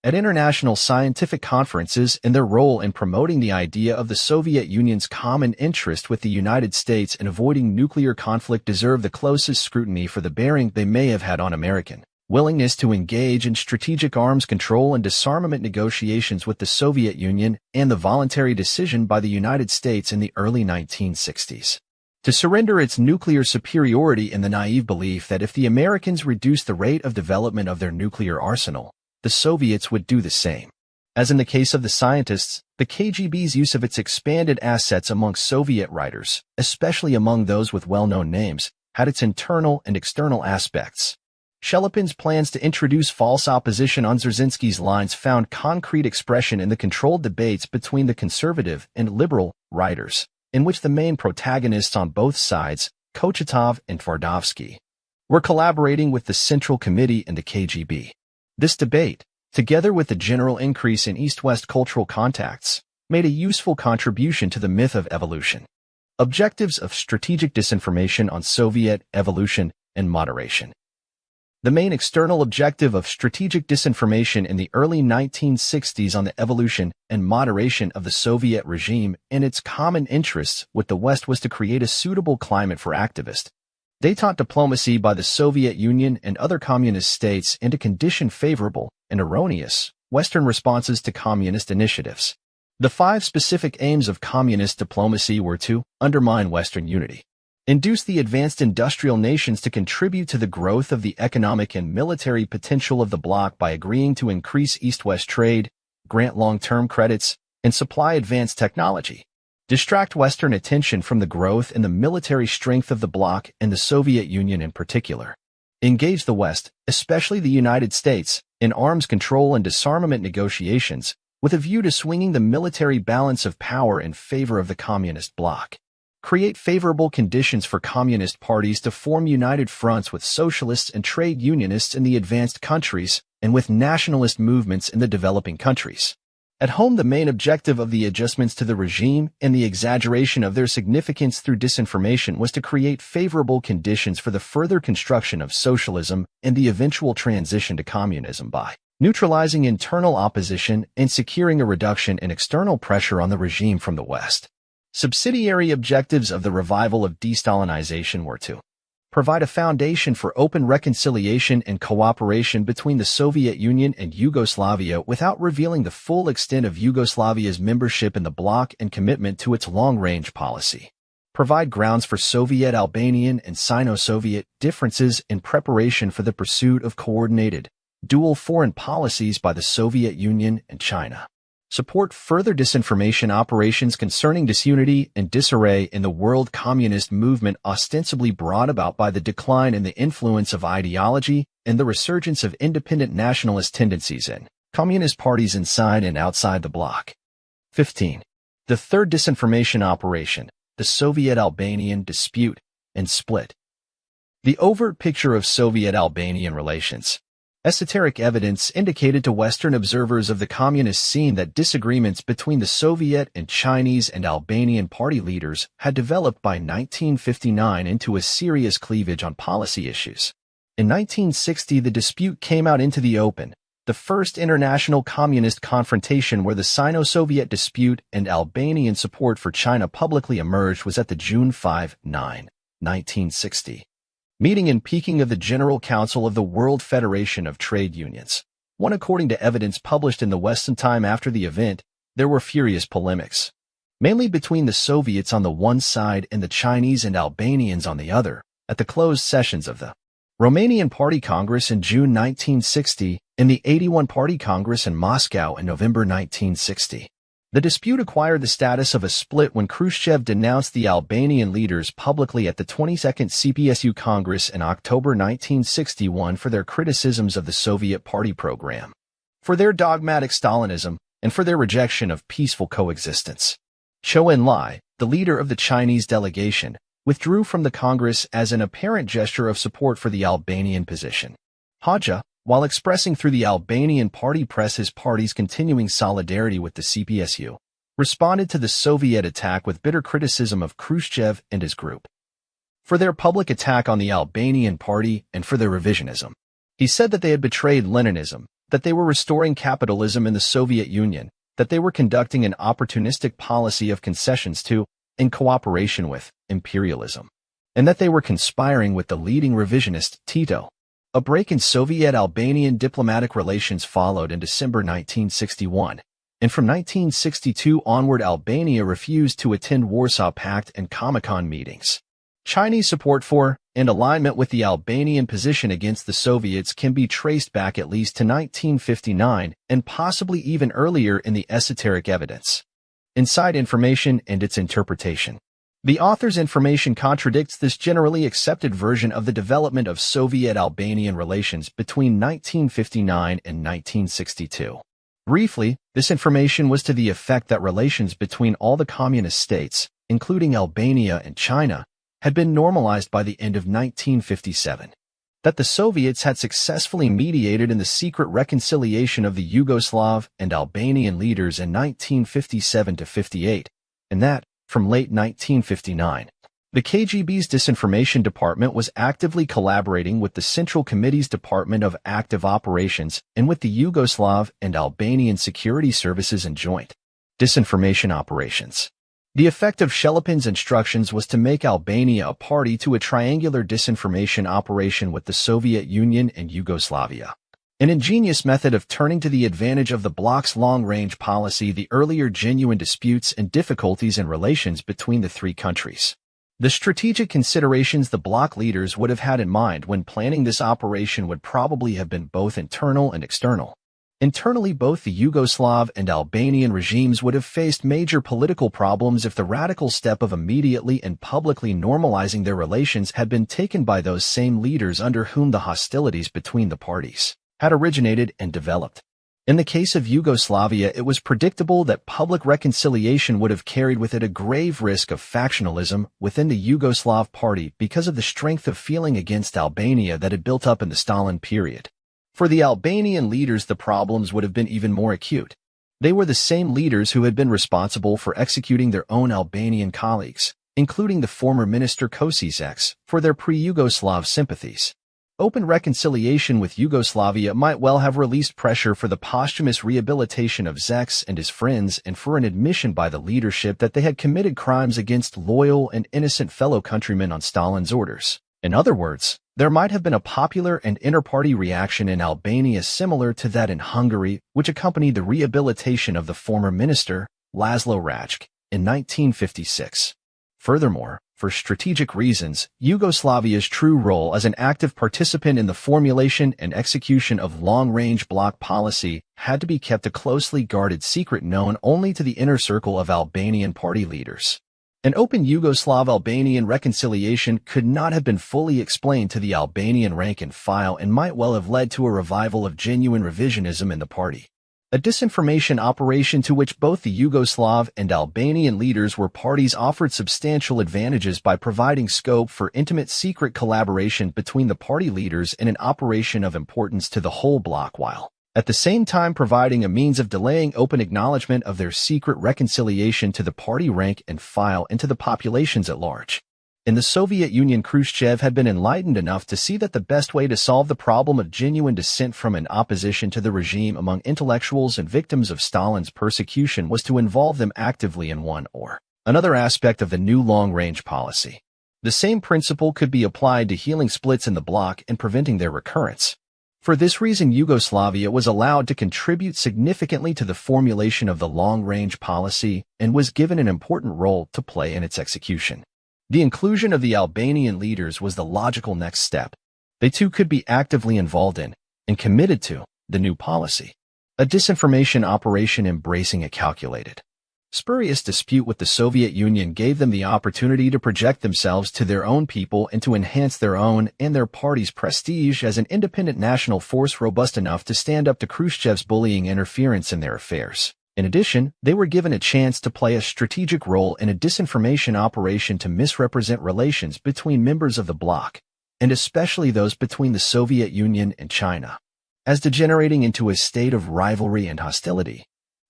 S1: at international scientific conferences and their role in promoting the idea of the Soviet Union's common interest with the United States in avoiding nuclear conflict deserve the closest scrutiny for the bearing they may have had on American willingness to engage in strategic arms control and disarmament negotiations with the Soviet Union and the voluntary decision by the United States in the early 1960s to surrender its nuclear superiority in the naive belief that if the Americans reduced the rate of development of their nuclear arsenal, the Soviets would do the same. As in the case of the scientists, the KGB's use of its expanded assets among Soviet writers, especially among those with well-known names, had its internal and external aspects. Shelepin's plans to introduce false opposition on Dzerzhinsky's lines found concrete expression in the controlled debates between the conservative and liberal writers, in which the main protagonists on both sides, Kochetov and Tvardovsky, were collaborating with the Central Committee and the KGB. This debate, together with the general increase in East-West cultural contacts, made a useful contribution to the myth of evolution. Objectives of strategic disinformation on Soviet evolution and moderation. The main external objective of strategic disinformation in the early 1960s on the evolution and moderation of the Soviet regime and its common interests with the West was to create a suitable climate for activist, détente diplomacy by the Soviet Union and other communist states and to condition favorable and erroneous Western responses to communist initiatives. The 5 specific aims of communist diplomacy were to undermine Western unity, induce the advanced industrial nations to contribute to the growth of the economic and military potential of the bloc by agreeing to increase East-West trade, grant long-term credits, and supply advanced technology, distract Western attention from the growth in the military strength of the bloc and the Soviet Union in particular, engage the West, especially the United States, in arms control and disarmament negotiations, with a view to swinging the military balance of power in favor of the communist bloc, create favorable conditions for communist parties to form united fronts with socialists and trade unionists in the advanced countries and with nationalist movements in the developing countries. At home, the main objective of the adjustments to the regime and the exaggeration of their significance through disinformation was to create favorable conditions for the further construction of socialism and the eventual transition to communism by neutralizing internal opposition and securing a reduction in external pressure on the regime from the West. Subsidiary objectives of the revival of de-Stalinization were to provide a foundation for open reconciliation and cooperation between the Soviet Union and Yugoslavia without revealing the full extent of Yugoslavia's membership in the bloc and commitment to its long-range policy. Provide grounds for Soviet-Albanian and Sino-Soviet differences in preparation for the pursuit of coordinated, dual foreign policies by the Soviet Union and China. Support further disinformation operations concerning disunity and disarray in the world communist movement ostensibly brought about by the decline in the influence of ideology and the resurgence of independent nationalist tendencies in communist parties inside and outside the bloc. 15. The third disinformation operation, the Soviet-Albanian dispute and split. The overt picture of Soviet-Albanian relations. Esoteric evidence indicated to Western observers of the communist scene that disagreements between the Soviet and Chinese and Albanian party leaders had developed by 1959 into a serious cleavage on policy issues. In 1960, the dispute came out into the open, the first international communist confrontation where the Sino-Soviet dispute and Albanian support for China publicly emerged was at the June 5, 1960. Meeting in Peking of the General Council of the World Federation of Trade Unions. One according to evidence published in the Western Time after the event, there were furious polemics, mainly between the Soviets on the one side and the Chinese and Albanians on the other, at the closed sessions of the Romanian Party Congress in June 1960 and the 81 Party Congress in Moscow in November 1960. The dispute acquired the status of a split when Khrushchev denounced the Albanian leaders publicly at the 22nd CPSU Congress in October 1961 for their criticisms of the Soviet Party program. for their dogmatic Stalinism, and for their rejection of peaceful coexistence. Zhou Enlai, the leader of the Chinese delegation, withdrew from the Congress as an apparent gesture of support for the Albanian position. Haja, while expressing through the Albanian party press his party's continuing solidarity with the CPSU, responded to the Soviet attack with bitter criticism of Khrushchev and his group for their public attack on the Albanian party and for their revisionism. He said that they had betrayed Leninism, that they were restoring capitalism in the Soviet Union, that they were conducting an opportunistic policy of concessions to, in cooperation with, imperialism, and that they were conspiring with the leading revisionist, Tito. A break in Soviet-Albanian diplomatic relations followed in December 1961, and from 1962 onward Albania refused to attend Warsaw Pact and Comecon meetings. Chinese support for, and alignment with the Albanian position against the Soviets can be traced back at least to 1959 and possibly even earlier in the esoteric evidence. Inside information and its interpretation. The author's information contradicts this generally accepted version of the development of Soviet-Albanian relations between 1959 and 1962. Briefly, this information was to the effect that relations between all the communist states, including Albania and China, had been normalized by the end of 1957, that the Soviets had successfully mediated in the secret reconciliation of the Yugoslav and Albanian leaders in 1957-58, and that, from late 1959, the KGB's disinformation department was actively collaborating with the Central Committee's Department of Active Operations and with the Yugoslav and Albanian security services in joint disinformation operations. The effect of Shelepin's instructions was to make Albania a party to a triangular disinformation operation with the Soviet Union and Yugoslavia. An ingenious method of turning to the advantage of the bloc's long-range policy the earlier genuine disputes and difficulties in relations between the three countries. The strategic considerations the bloc leaders would have had in mind when planning this operation would probably have been both internal and external. Internally, both the Yugoslav and Albanian regimes would have faced major political problems if the radical step of immediately and publicly normalizing their relations had been taken by those same leaders under whom the hostilities between the parties had originated and developed. In the case of Yugoslavia, it was predictable that public reconciliation would have carried with it a grave risk of factionalism within the Yugoslav party because of the strength of feeling against Albania that had built up in the Stalin period. For the Albanian leaders, the problems would have been even more acute. They were the same leaders who had been responsible for executing their own Albanian colleagues, including the former minister Kosicek, for their pre-Yugoslav sympathies. Open reconciliation with Yugoslavia might well have released pressure for the posthumous rehabilitation of Zeks and his friends and for an admission by the leadership that they had committed crimes against loyal and innocent fellow countrymen on Stalin's orders. In other words, there might have been a popular and inter-party reaction in Albania similar to that in Hungary, which accompanied the rehabilitation of the former minister, Laszlo Rajk, in 1956. Furthermore, for strategic reasons, Yugoslavia's true role as an active participant in the formulation and execution of long-range bloc policy had to be kept a closely guarded secret known only to the inner circle of Albanian party leaders. An open Yugoslav-Albanian reconciliation could not have been fully explained to the Albanian rank and file and might well have led to a revival of genuine revisionism in the party. A disinformation operation to which both the Yugoslav and Albanian leaders were parties offered substantial advantages by providing scope for intimate secret collaboration between the party leaders in an operation of importance to the whole bloc while, at the same time providing a means of delaying open acknowledgement of their secret reconciliation to the party rank and file and to the populations at large. In the Soviet Union, Khrushchev had been enlightened enough to see that the best way to solve the problem of genuine dissent from and opposition to the regime among intellectuals and victims of Stalin's persecution was to involve them actively in one or another aspect of the new long-range policy. The same principle could be applied to healing splits in the bloc and preventing their recurrence. For this reason, Yugoslavia was allowed to contribute significantly to the formulation of the long-range policy and was given an important role to play in its execution. The inclusion of the Albanian leaders was the logical next step. They too could be actively involved in, and committed to, the new policy. A disinformation operation embracing a calculated Spurious dispute with the Soviet Union gave them the opportunity to project themselves to their own people and to enhance their own and their party's prestige as an independent national force robust enough to stand up to Khrushchev's bullying interference in their affairs. In addition, they were given a chance to play a strategic role in a disinformation operation to misrepresent relations between members of the bloc, and especially those between the Soviet Union and China, as degenerating into a state of rivalry and hostility.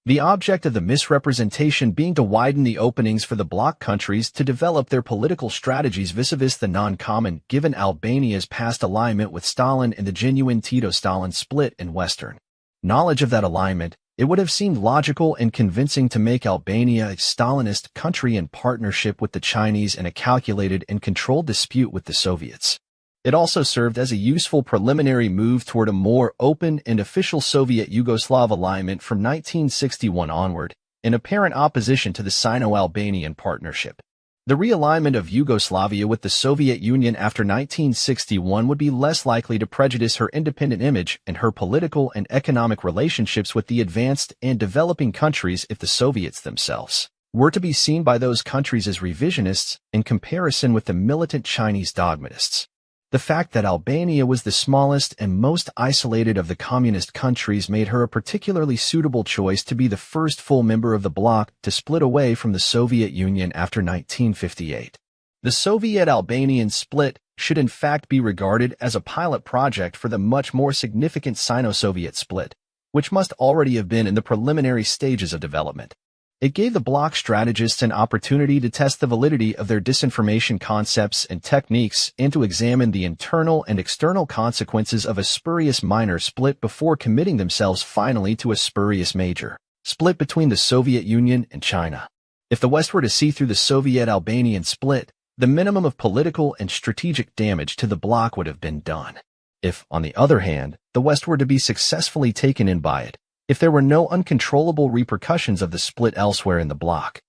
S1: The object of the misrepresentation being to widen the openings for the bloc countries to develop their political strategies vis-a-vis the non-common, given Albania's past alignment with Stalin and the genuine Tito-Stalin split in Western knowledge of that alignment. It would have seemed logical and convincing to make Albania a Stalinist country in partnership with the Chinese in a calculated and controlled dispute with the Soviets. It also served as a useful preliminary move toward a more open and official Soviet-Yugoslav alignment from 1961 onward, in apparent opposition to the Sino-Albanian partnership. The realignment of Yugoslavia with the Soviet Union after 1961 would be less likely to prejudice her independent image and her political and economic relationships with the advanced and developing countries if the Soviets themselves were to be seen by those countries as revisionists in comparison with the militant Chinese dogmatists. The fact that Albania was the smallest and most isolated of the communist countries made her a particularly suitable choice to be the first full member of the bloc to split away from the Soviet Union after 1958. The Soviet-Albanian split should in fact be regarded as a pilot project for the much more significant Sino-Soviet split, which must already have been in the preliminary stages of development. It gave the bloc strategists an opportunity to test the validity of their disinformation concepts and techniques and to examine the internal and external consequences of a spurious minor split before committing themselves finally to a spurious major split between the Soviet Union and China. If the West were to see through the Soviet-Albanian split, the minimum of political and strategic damage to the bloc would have been done. If, on the other hand, the West were to be successfully taken in by it, if there were no uncontrollable repercussions of the split elsewhere in the bloc,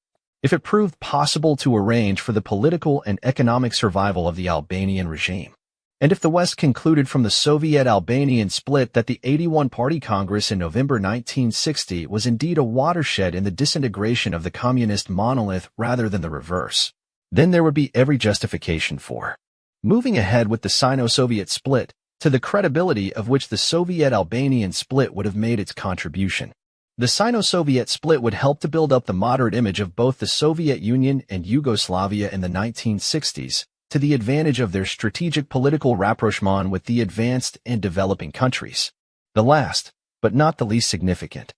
S1: if it proved possible to arrange for the political and economic survival of the Albanian regime, and if the West concluded from the Soviet-Albanian split that the 81 Party Congress in November 1960 was indeed a watershed in the disintegration of the communist monolith rather than the reverse, then there would be every justification for moving ahead with the Sino-Soviet split, to the credibility of which the Soviet-Albanian split would have made its contribution. The Sino-Soviet split would help to build up the moderate image of both the Soviet Union and Yugoslavia in the 1960s, to the advantage of their strategic political rapprochement with the advanced and developing countries. The last, but not the least significant,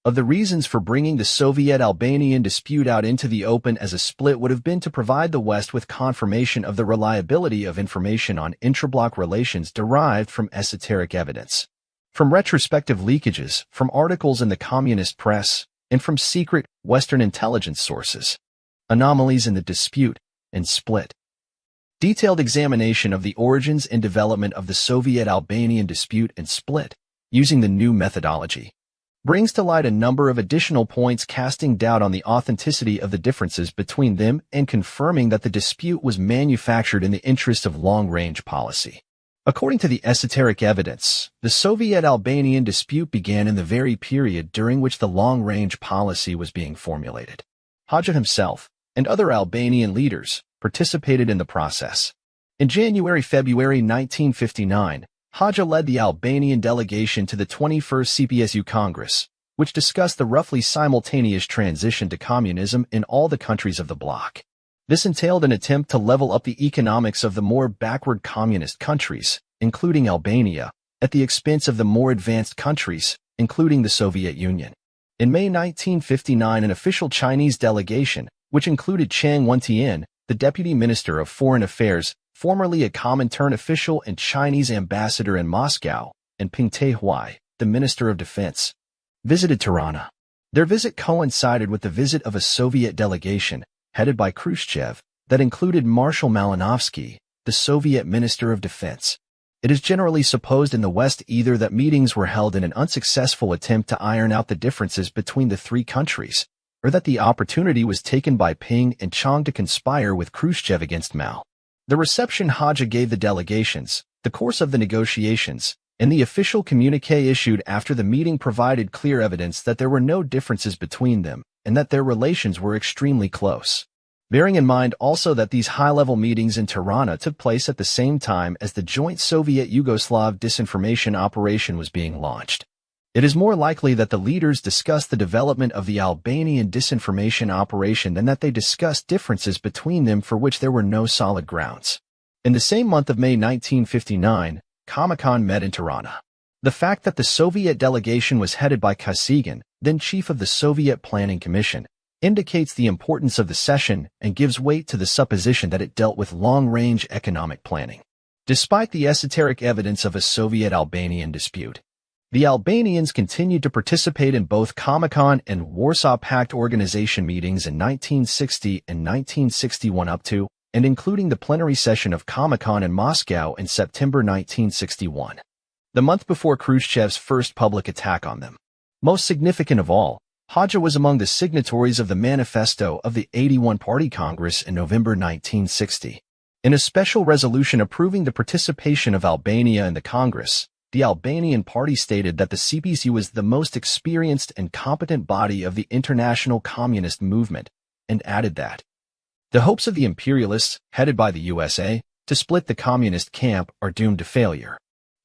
S1: of the reasons for bringing the Soviet-Albanian dispute out into the open as a split would have been to provide the West with confirmation of the reliability of information on intrabloc relations derived from esoteric evidence, from retrospective leakages, from articles in the communist press, and from secret Western intelligence sources. Anomalies in the dispute and split. Detailed examination of the origins and development of the Soviet-Albanian dispute and split, using the new methodology, brings to light a number of additional points casting doubt on the authenticity of the differences between them and confirming that the dispute was manufactured in the interest of long-range policy. According to the esoteric evidence, the Soviet-Albanian dispute began in the very period during which the long-range policy was being formulated. Haja himself and other Albanian leaders participated in the process. In January-February 1959, Haja led the Albanian delegation to the 21st CPSU Congress, which discussed the roughly simultaneous transition to communism in all the countries of the bloc. This entailed an attempt to level up the economics of the more backward communist countries, including Albania, at the expense of the more advanced countries, including the Soviet Union. In May 1959, an official Chinese delegation, which included Chang Wen-tian, the Deputy Minister of Foreign Affairs, formerly a Comintern official and Chinese ambassador in Moscow, and Peng Tae-hui, the Minister of Defense, visited Tirana. Their visit coincided with the visit of a Soviet delegation, headed by Khrushchev, that included Marshal Malinovsky, the Soviet Minister of Defense. It is generally supposed in the West either that meetings were held in an unsuccessful attempt to iron out the differences between the three countries, or that the opportunity was taken by Peng and Chang to conspire with Khrushchev against Mao. The reception Haja gave the delegations, the course of the negotiations, and the official communiqué issued after the meeting provided clear evidence that there were no differences between them, and that their relations were extremely close. Bearing in mind also that these high-level meetings in Tirana took place at the same time as the joint Soviet-Yugoslav disinformation operation was being launched. It is more likely that the leaders discussed the development of the Albanian disinformation operation than that they discussed differences between them for which there were no solid grounds. In the same month of May 1959, Comecon met in Tirana. The fact that the Soviet delegation was headed by Kosygin, then chief of the Soviet Planning Commission, indicates the importance of the session and gives weight to the supposition that it dealt with long-range economic planning. Despite the esoteric evidence of a Soviet-Albanian dispute, the Albanians continued to participate in both Comecon and Warsaw Pact Organization meetings in 1960 and 1961 up to and including the plenary session of Comecon in Moscow in September 1961, the month before Khrushchev's first public attack on them. Most significant of all, Hadja was among the signatories of the manifesto of the 81 Party Congress in November 1960. In a special resolution approving the participation of Albania in the Congress, the Albanian Party stated that the CPC was the most experienced and competent body of the international communist movement, and added that the hopes of the imperialists, headed by the USA, to split the communist camp are doomed to failure.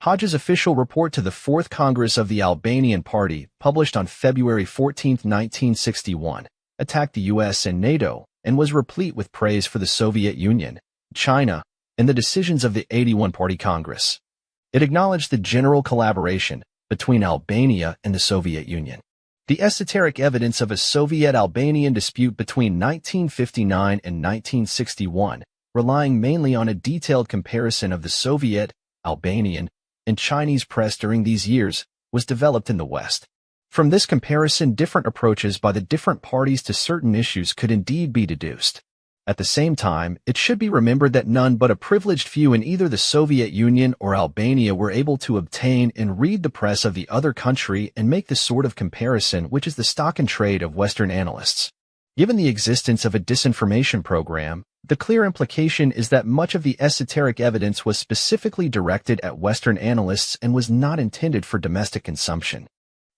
S1: Hadja's official report to the Fourth Congress of the Albanian Party, published on February 14, 1961, attacked the US and NATO and was replete with praise for the Soviet Union, China, and the decisions of the 81 Party Congress. It acknowledged the general collaboration between Albania and the Soviet Union. The esoteric evidence of a Soviet-Albanian dispute between 1959 and 1961, relying mainly on a detailed comparison of the Soviet, Albanian, and Chinese press during these years, was developed in the West. From this comparison, different approaches by the different parties to certain issues could indeed be deduced. At the same time, it should be remembered that none but a privileged few in either the Soviet Union or Albania were able to obtain and read the press of the other country and make the sort of comparison which is the stock in trade of Western analysts. Given the existence of a disinformation program, the clear implication is that much of the esoteric evidence was specifically directed at Western analysts and was not intended for domestic consumption.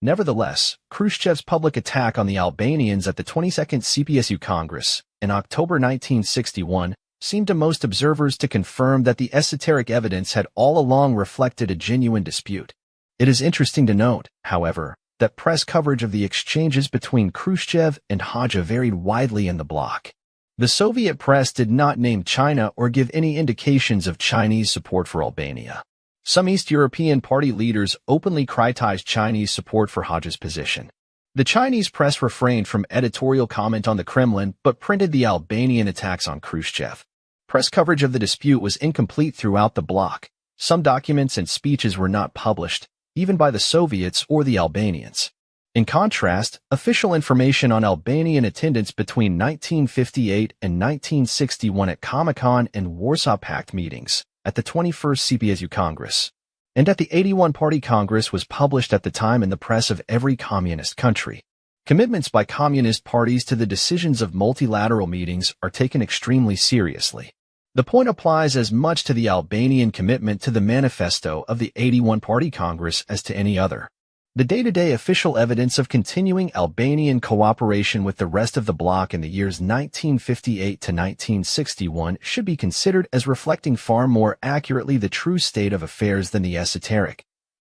S1: Nevertheless, Khrushchev's public attack on the Albanians at the 22nd CPSU Congress, in October 1961, seemed to most observers to confirm that the esoteric evidence had all along reflected a genuine dispute. It is interesting to note, however, that press coverage of the exchanges between Khrushchev and Hadja varied widely in the bloc. The Soviet press did not name China or give any indications of Chinese support for Albania. Some East European party leaders openly criticized Chinese support for Hadja's position. The Chinese press refrained from editorial comment on the Kremlin but printed the Albanian attacks on Khrushchev. Press coverage of the dispute was incomplete throughout the bloc. Some documents and speeches were not published, even by the Soviets or the Albanians. In contrast, official information on Albanian attendance between 1958 and 1961 at Comecon and Warsaw Pact meetings, at the 21st CPSU Congress, and at the 81 Party Congress was published at the time in the press of every communist country. Commitments by communist parties to the decisions of multilateral meetings are taken extremely seriously. The point applies as much to the Albanian commitment to the manifesto of the 81 Party Congress as to any other. The day-to-day official evidence of continuing Albanian cooperation with the rest of the bloc in the years 1958 to 1961 should be considered as reflecting far more accurately the true state of affairs than the esoteric,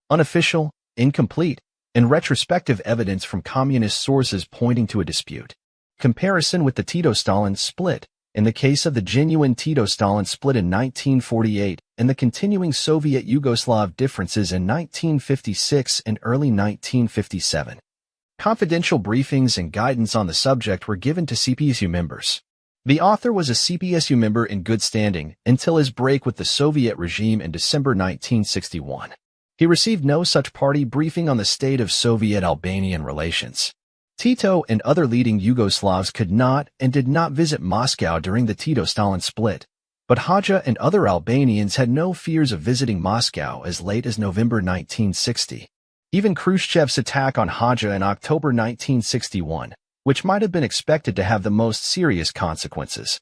S1: unofficial, incomplete, and retrospective evidence from communist sources pointing to a dispute. Comparison with the Tito-Stalin split. In the case of the genuine Tito-Stalin split in 1948 and the continuing Soviet-Yugoslav differences in 1956 and early 1957, confidential briefings and guidance on the subject were given to CPSU members. The author was a CPSU member in good standing until his break with the Soviet regime in December 1961. He received no such party briefing on the state of Soviet-Albanian relations. Tito and other leading Yugoslavs could not and did not visit Moscow during the Tito-Stalin split, but Hadja and other Albanians had no fears of visiting Moscow as late as November 1960. Even Khrushchev's attack on Hadja in October 1961, which might have been expected to have the most serious consequences,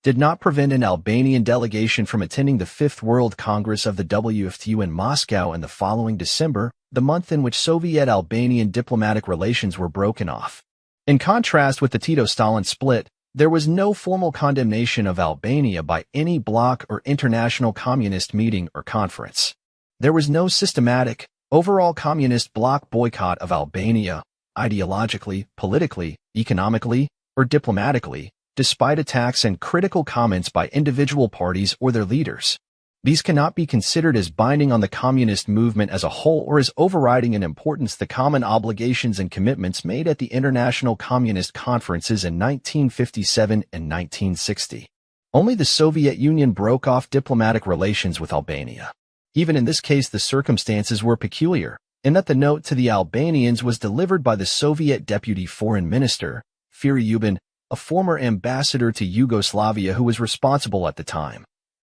S1: did not prevent an Albanian delegation from attending the Fifth World Congress of the WFTU in Moscow in the following December, the month in which Soviet-Albanian diplomatic relations were broken off. In contrast with the Tito-Stalin split, there was no formal condemnation of Albania by any bloc or international communist meeting or conference. There was no systematic, overall communist bloc boycott of Albania, ideologically, politically, economically, or diplomatically, despite attacks and critical comments by individual parties or their leaders. These cannot be considered as binding on the communist movement as a whole or as overriding in importance the common obligations and commitments made at the international communist conferences in 1957 and 1960. Only the Soviet Union broke off diplomatic relations with Albania. Even in this case, the circumstances were peculiar, in that the note to the Albanians was delivered by the Soviet Deputy Foreign Minister, Firyubin, a former ambassador to Yugoslavia who was responsible at the time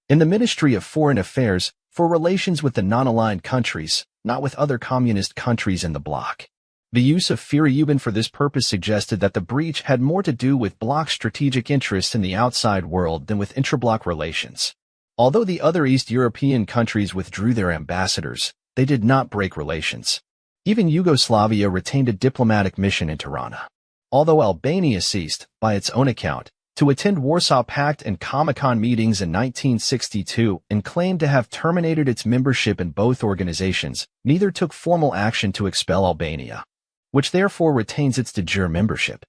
S1: in the Ministry of Foreign Affairs for relations with the non-aligned countries, not with other communist countries in the bloc. The use of Firyubin for this purpose suggested that the breach had more to do with bloc strategic interests in the outside world than with intra-bloc relations. Although the other East European countries withdrew their ambassadors, they did not break relations. Even Yugoslavia retained a diplomatic mission in Tirana. Although Albania ceased, by its own account, to attend Warsaw Pact and Comecon meetings in 1962 and claimed to have terminated its membership in both organizations, neither took formal action to expel Albania, which therefore retains its de jure membership.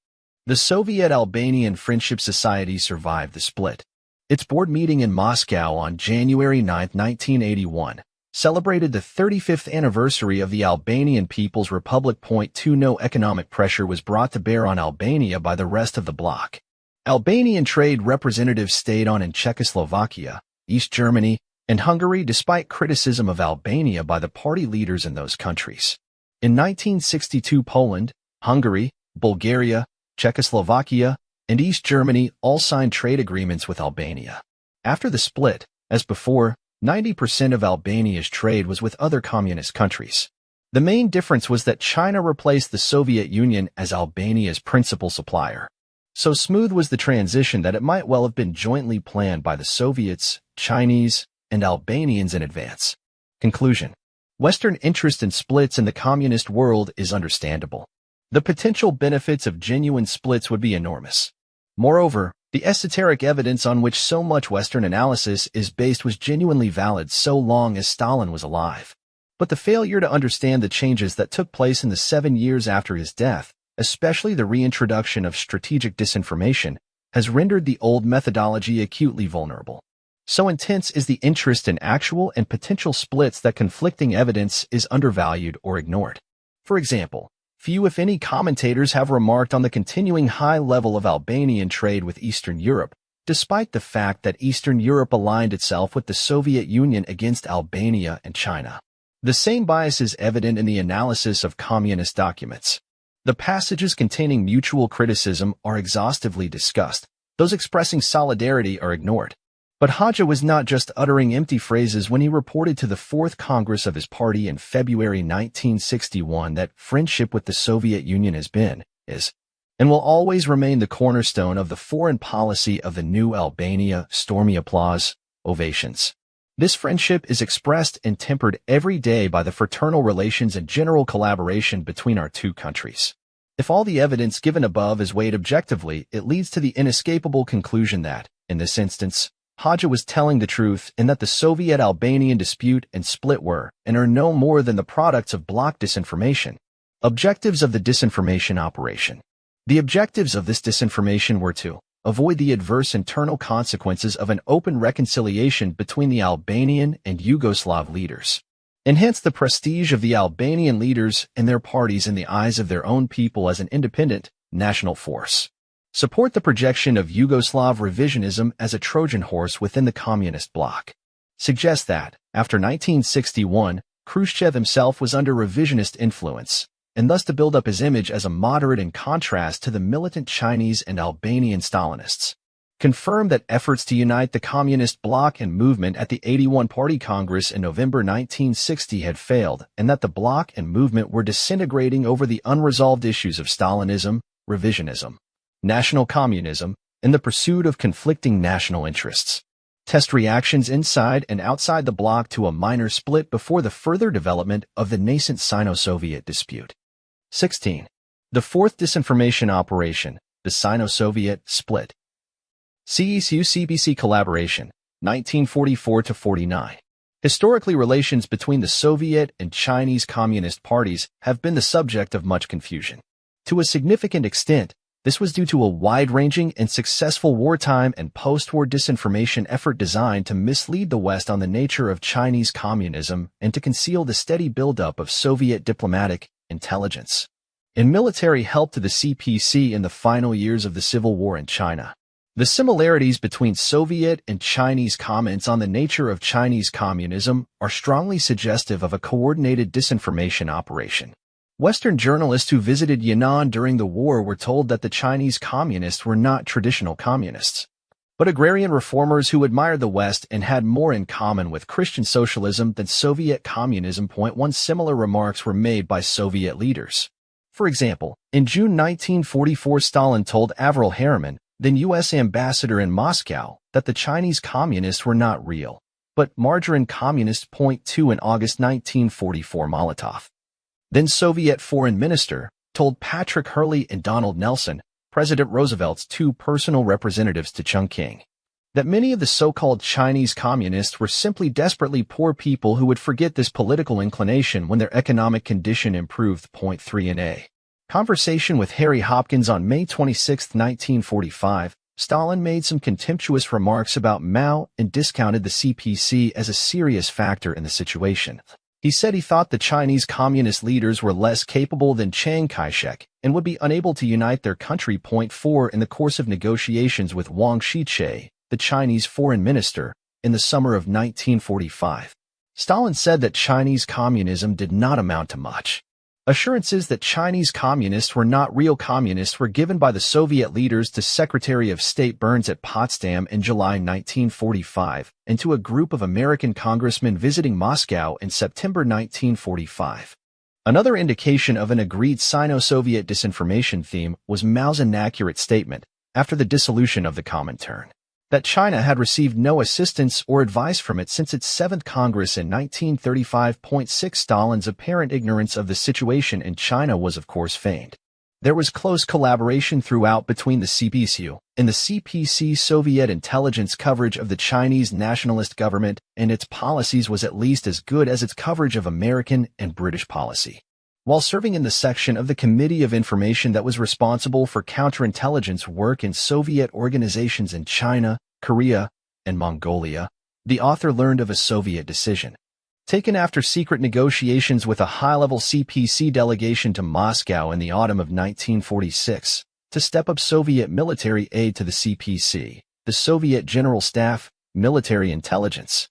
S1: The Soviet-Albanian Friendship Society survived the split. Its board meeting in Moscow on January 9, 1981, celebrated the 35th anniversary of the Albanian People's Republic. 2 No economic pressure was brought to bear on Albania by the rest of the bloc. Albanian trade representatives stayed on in Czechoslovakia, East Germany, and Hungary despite criticism of Albania by the party leaders in those countries. In 1962, Poland, Hungary, Bulgaria, Czechoslovakia, and East Germany all signed trade agreements with Albania. After the split, as before, 90% of Albania's trade was with other communist countries. The main difference was that China replaced the Soviet Union as Albania's principal supplier. So smooth was the transition that it might well have been jointly planned by the Soviets, Chinese, and Albanians in advance. Conclusion. Western interest in splits in the communist world is understandable. The potential benefits of genuine splits would be enormous. Moreover, the esoteric evidence on which so much Western analysis is based was genuinely valid so long as Stalin was alive. But the failure to understand the changes that took place in the 7 years after his death, especially the reintroduction of strategic disinformation, has rendered the old methodology acutely vulnerable. So intense is the interest in actual and potential splits that conflicting evidence is undervalued or ignored. For example, few if any commentators have remarked on the continuing high level of Albanian trade with Eastern Europe, despite the fact that Eastern Europe aligned itself with the Soviet Union against Albania and China. The same bias is evident in the analysis of communist documents. The passages containing mutual criticism are exhaustively discussed. Those expressing solidarity are ignored. But Haja was not just uttering empty phrases when he reported to the Fourth Congress of his party in February 1961 that friendship with the Soviet Union has been, is, and will always remain the cornerstone of the foreign policy of the new Albania. Stormy applause, ovations. This friendship is expressed and tempered every day by the fraternal relations and general collaboration between our two countries. If all the evidence given above is weighed objectively, it leads to the inescapable conclusion that, in this instance, Haja was telling the truth in that the Soviet-Albanian dispute and split were, and are no more than the products of bloc disinformation. Objectives of the disinformation operation. The objectives of this disinformation were to avoid the adverse internal consequences of an open reconciliation between the Albanian and Yugoslav leaders, enhance the prestige of the Albanian leaders and their parties in the eyes of their own people as an independent, national force, support the projection of Yugoslav revisionism as a Trojan horse within the communist bloc, suggest that, after 1961, Khrushchev himself was under revisionist influence, and thus to build up his image as a moderate in contrast to the militant Chinese and Albanian Stalinists. Confirm that efforts to unite the communist bloc and movement at the 81 Party Congress in November 1960 had failed, and that the bloc and movement were disintegrating over the unresolved issues of Stalinism, revisionism, national communism, and the pursuit of conflicting national interests. Test reactions inside and outside the bloc to a minor split before the further development of the nascent Sino-Soviet dispute. 16. The fourth disinformation operation, the Sino-Soviet split. CESU-CPC collaboration, 1944-49. Historically, relations between the Soviet and Chinese Communist parties have been the subject of much confusion. To a significant extent, this was due to a wide-ranging and successful wartime and post-war disinformation effort designed to mislead the West on the nature of Chinese communism and to conceal the steady buildup of Soviet diplomatic intelligence and military help to the CPC in the final years of the Civil War in China. The similarities between Soviet and Chinese comments on the nature of Chinese communism are strongly suggestive of a coordinated disinformation operation. Western journalists who visited Yan'an during the war were told that the Chinese communists were not traditional communists, but agrarian reformers who admired the West and had more in common with Christian socialism than Soviet communism. One similar remarks were made by Soviet leaders. For example, in June 1944, Stalin told Avril Harriman, then U.S. ambassador in Moscow, that the Chinese communists were not real, but margarine communists. 2 In August 1944, Molotov, then Soviet foreign minister, told Patrick Hurley and Donald Nelson, President Roosevelt's two personal representatives to Chongqing, that many of the so-called Chinese communists were simply desperately poor people who would forget this political inclination when their economic condition improved. 3 In a conversation with Harry Hopkins on May 26, 1945, Stalin made some contemptuous remarks about Mao and discounted the CPC as a serious factor in the situation. He said he thought the Chinese communist leaders were less capable than Chiang Kai-shek and would be unable to unite their country. 4 In the course of negotiations with Wang Shiche, the Chinese foreign minister, in the summer of 1945, Stalin said that Chinese communism did not amount to much. Assurances that Chinese communists were not real communists were given by the Soviet leaders to Secretary of State Burns at Potsdam in July 1945 and to a group of American congressmen visiting Moscow in September 1945. Another indication of an agreed Sino-Soviet disinformation theme was Mao's inaccurate statement, after the dissolution of the Comintern, that China had received no assistance or advice from it since its 7th Congress in 1935. 6 Stalin's apparent ignorance of the situation in China was of course feigned. There was close collaboration throughout between the CPCU and the CPC. Soviet intelligence coverage of the Chinese nationalist government and its policies was at least as good as its coverage of American and British policy. While serving in the section of the Committee of Information that was responsible for counterintelligence work in Soviet organizations in China, Korea, and Mongolia, the author learned of a Soviet decision, taken after secret negotiations with a high-level CPC delegation to Moscow in the autumn of 1946, to step up Soviet military aid to the CPC, the Soviet General Staff, Military Intelligence,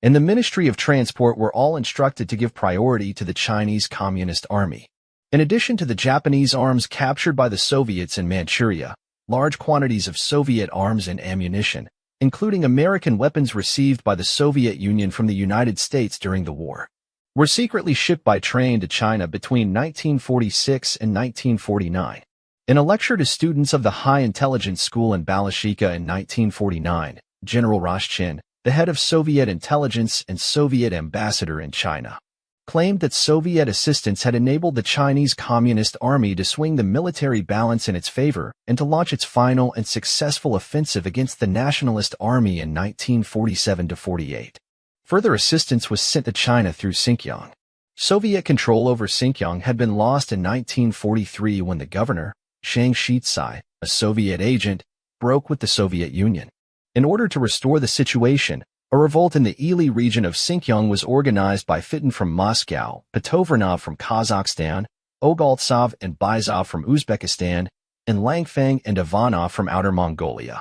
S1: and the Ministry of Transport were all instructed to give priority to the Chinese Communist Army. In addition to the Japanese arms captured by the Soviets in Manchuria, large quantities of Soviet arms and ammunition, including American weapons received by the Soviet Union from the United States during the war, were secretly shipped by train to China between 1946 and 1949. In a lecture to students of the High Intelligence School in Balashikha in 1949, General Roshchin, the head of Soviet intelligence and Soviet ambassador in China, claimed that Soviet assistance had enabled the Chinese Communist Army to swing the military balance in its favor and to launch its final and successful offensive against the Nationalist Army in 1947-48. Further assistance was sent to China through Xinjiang. Soviet control over Xinjiang had been lost in 1943 when the governor, Chiang Kai-shek, a Soviet agent, broke with the Soviet Union. In order to restore the situation, a revolt in the Ili region of Xinjiang was organized by Fitin from Moscow, Petovernov from Kazakhstan, Ogaltsov and Baizov from Uzbekistan, and Langfang and Ivanov from Outer Mongolia,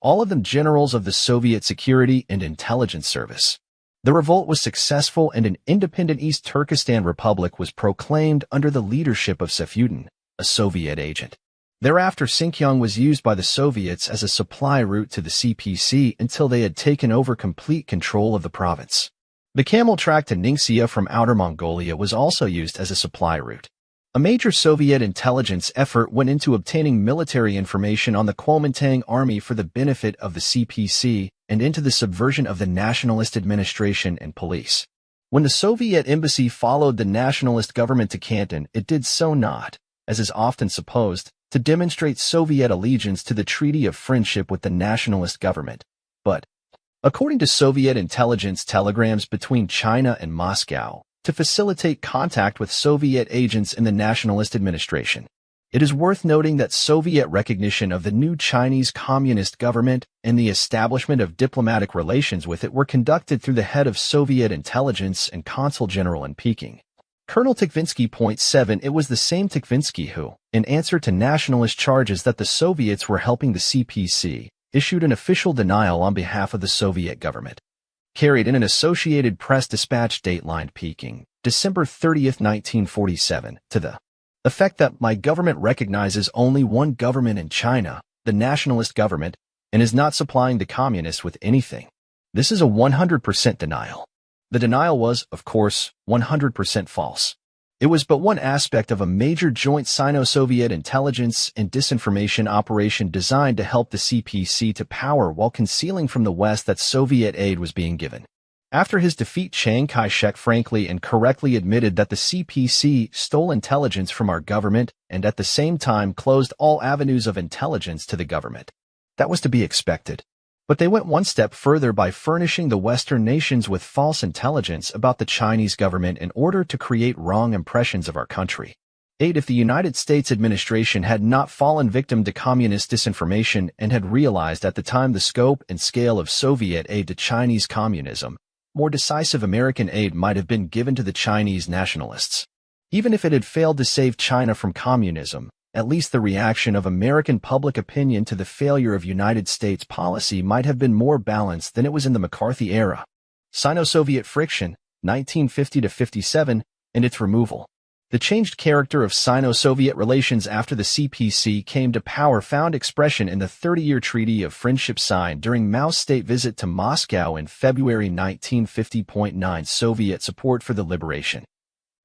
S1: all of them generals of the Soviet Security and Intelligence Service. The revolt was successful and an independent East Turkestan Republic was proclaimed under the leadership of Seyfudin, a Soviet agent. Thereafter, Xinjiang was used by the Soviets as a supply route to the CPC until they had taken over complete control of the province. The camel track to Ningxia from Outer Mongolia was also used as a supply route. A major Soviet intelligence effort went into obtaining military information on the Kuomintang army for the benefit of the CPC and into the subversion of the nationalist administration and police. When the Soviet embassy followed the nationalist government to Canton, it did so not, as is often supposed, to demonstrate Soviet allegiance to the Treaty of Friendship with the nationalist government. But, according to Soviet intelligence telegrams between China and Moscow, to facilitate contact with Soviet agents in the nationalist administration. It is worth noting that Soviet recognition of the new Chinese Communist government and the establishment of diplomatic relations with it were conducted through the head of Soviet intelligence and consul general in Peking. Colonel Tikvinsky. 7 It was the same Tikvinsky who, in answer to nationalist charges that the Soviets were helping the CPC, issued an official denial on behalf of the Soviet government. Carried in an Associated Press dispatch datelined Peking, December 30, 1947, to the effect that my government recognizes only one government in China, the nationalist government, and is not supplying the communists with anything. This is a 100% denial. The denial was, of course, 100% false. It was but one aspect of a major joint Sino-Soviet intelligence and disinformation operation designed to help the CPC to power while concealing from the West that Soviet aid was being given. After his defeat, Chiang Kai-shek frankly and correctly admitted that the CPC stole intelligence from our government and at the same time closed all avenues of intelligence to the government. That was to be expected. But they went one step further by furnishing the Western nations with false intelligence about the Chinese government in order to create wrong impressions of our country. 8. If the United States administration had not fallen victim to communist disinformation and had realized at the time the scope and scale of Soviet aid to Chinese communism, more decisive American aid might have been given to the Chinese nationalists. Even if it had failed to save China from communism, at least the reaction of American public opinion to the failure of United States policy might have been more balanced than it was in the McCarthy era. Sino-Soviet friction, 1950-57, and its removal. The changed character of Sino-Soviet relations after the CPC came to power found expression in the 30-year Treaty of Friendship signed during Mao's state visit to Moscow in February 1950. 9 Soviet support for the liberation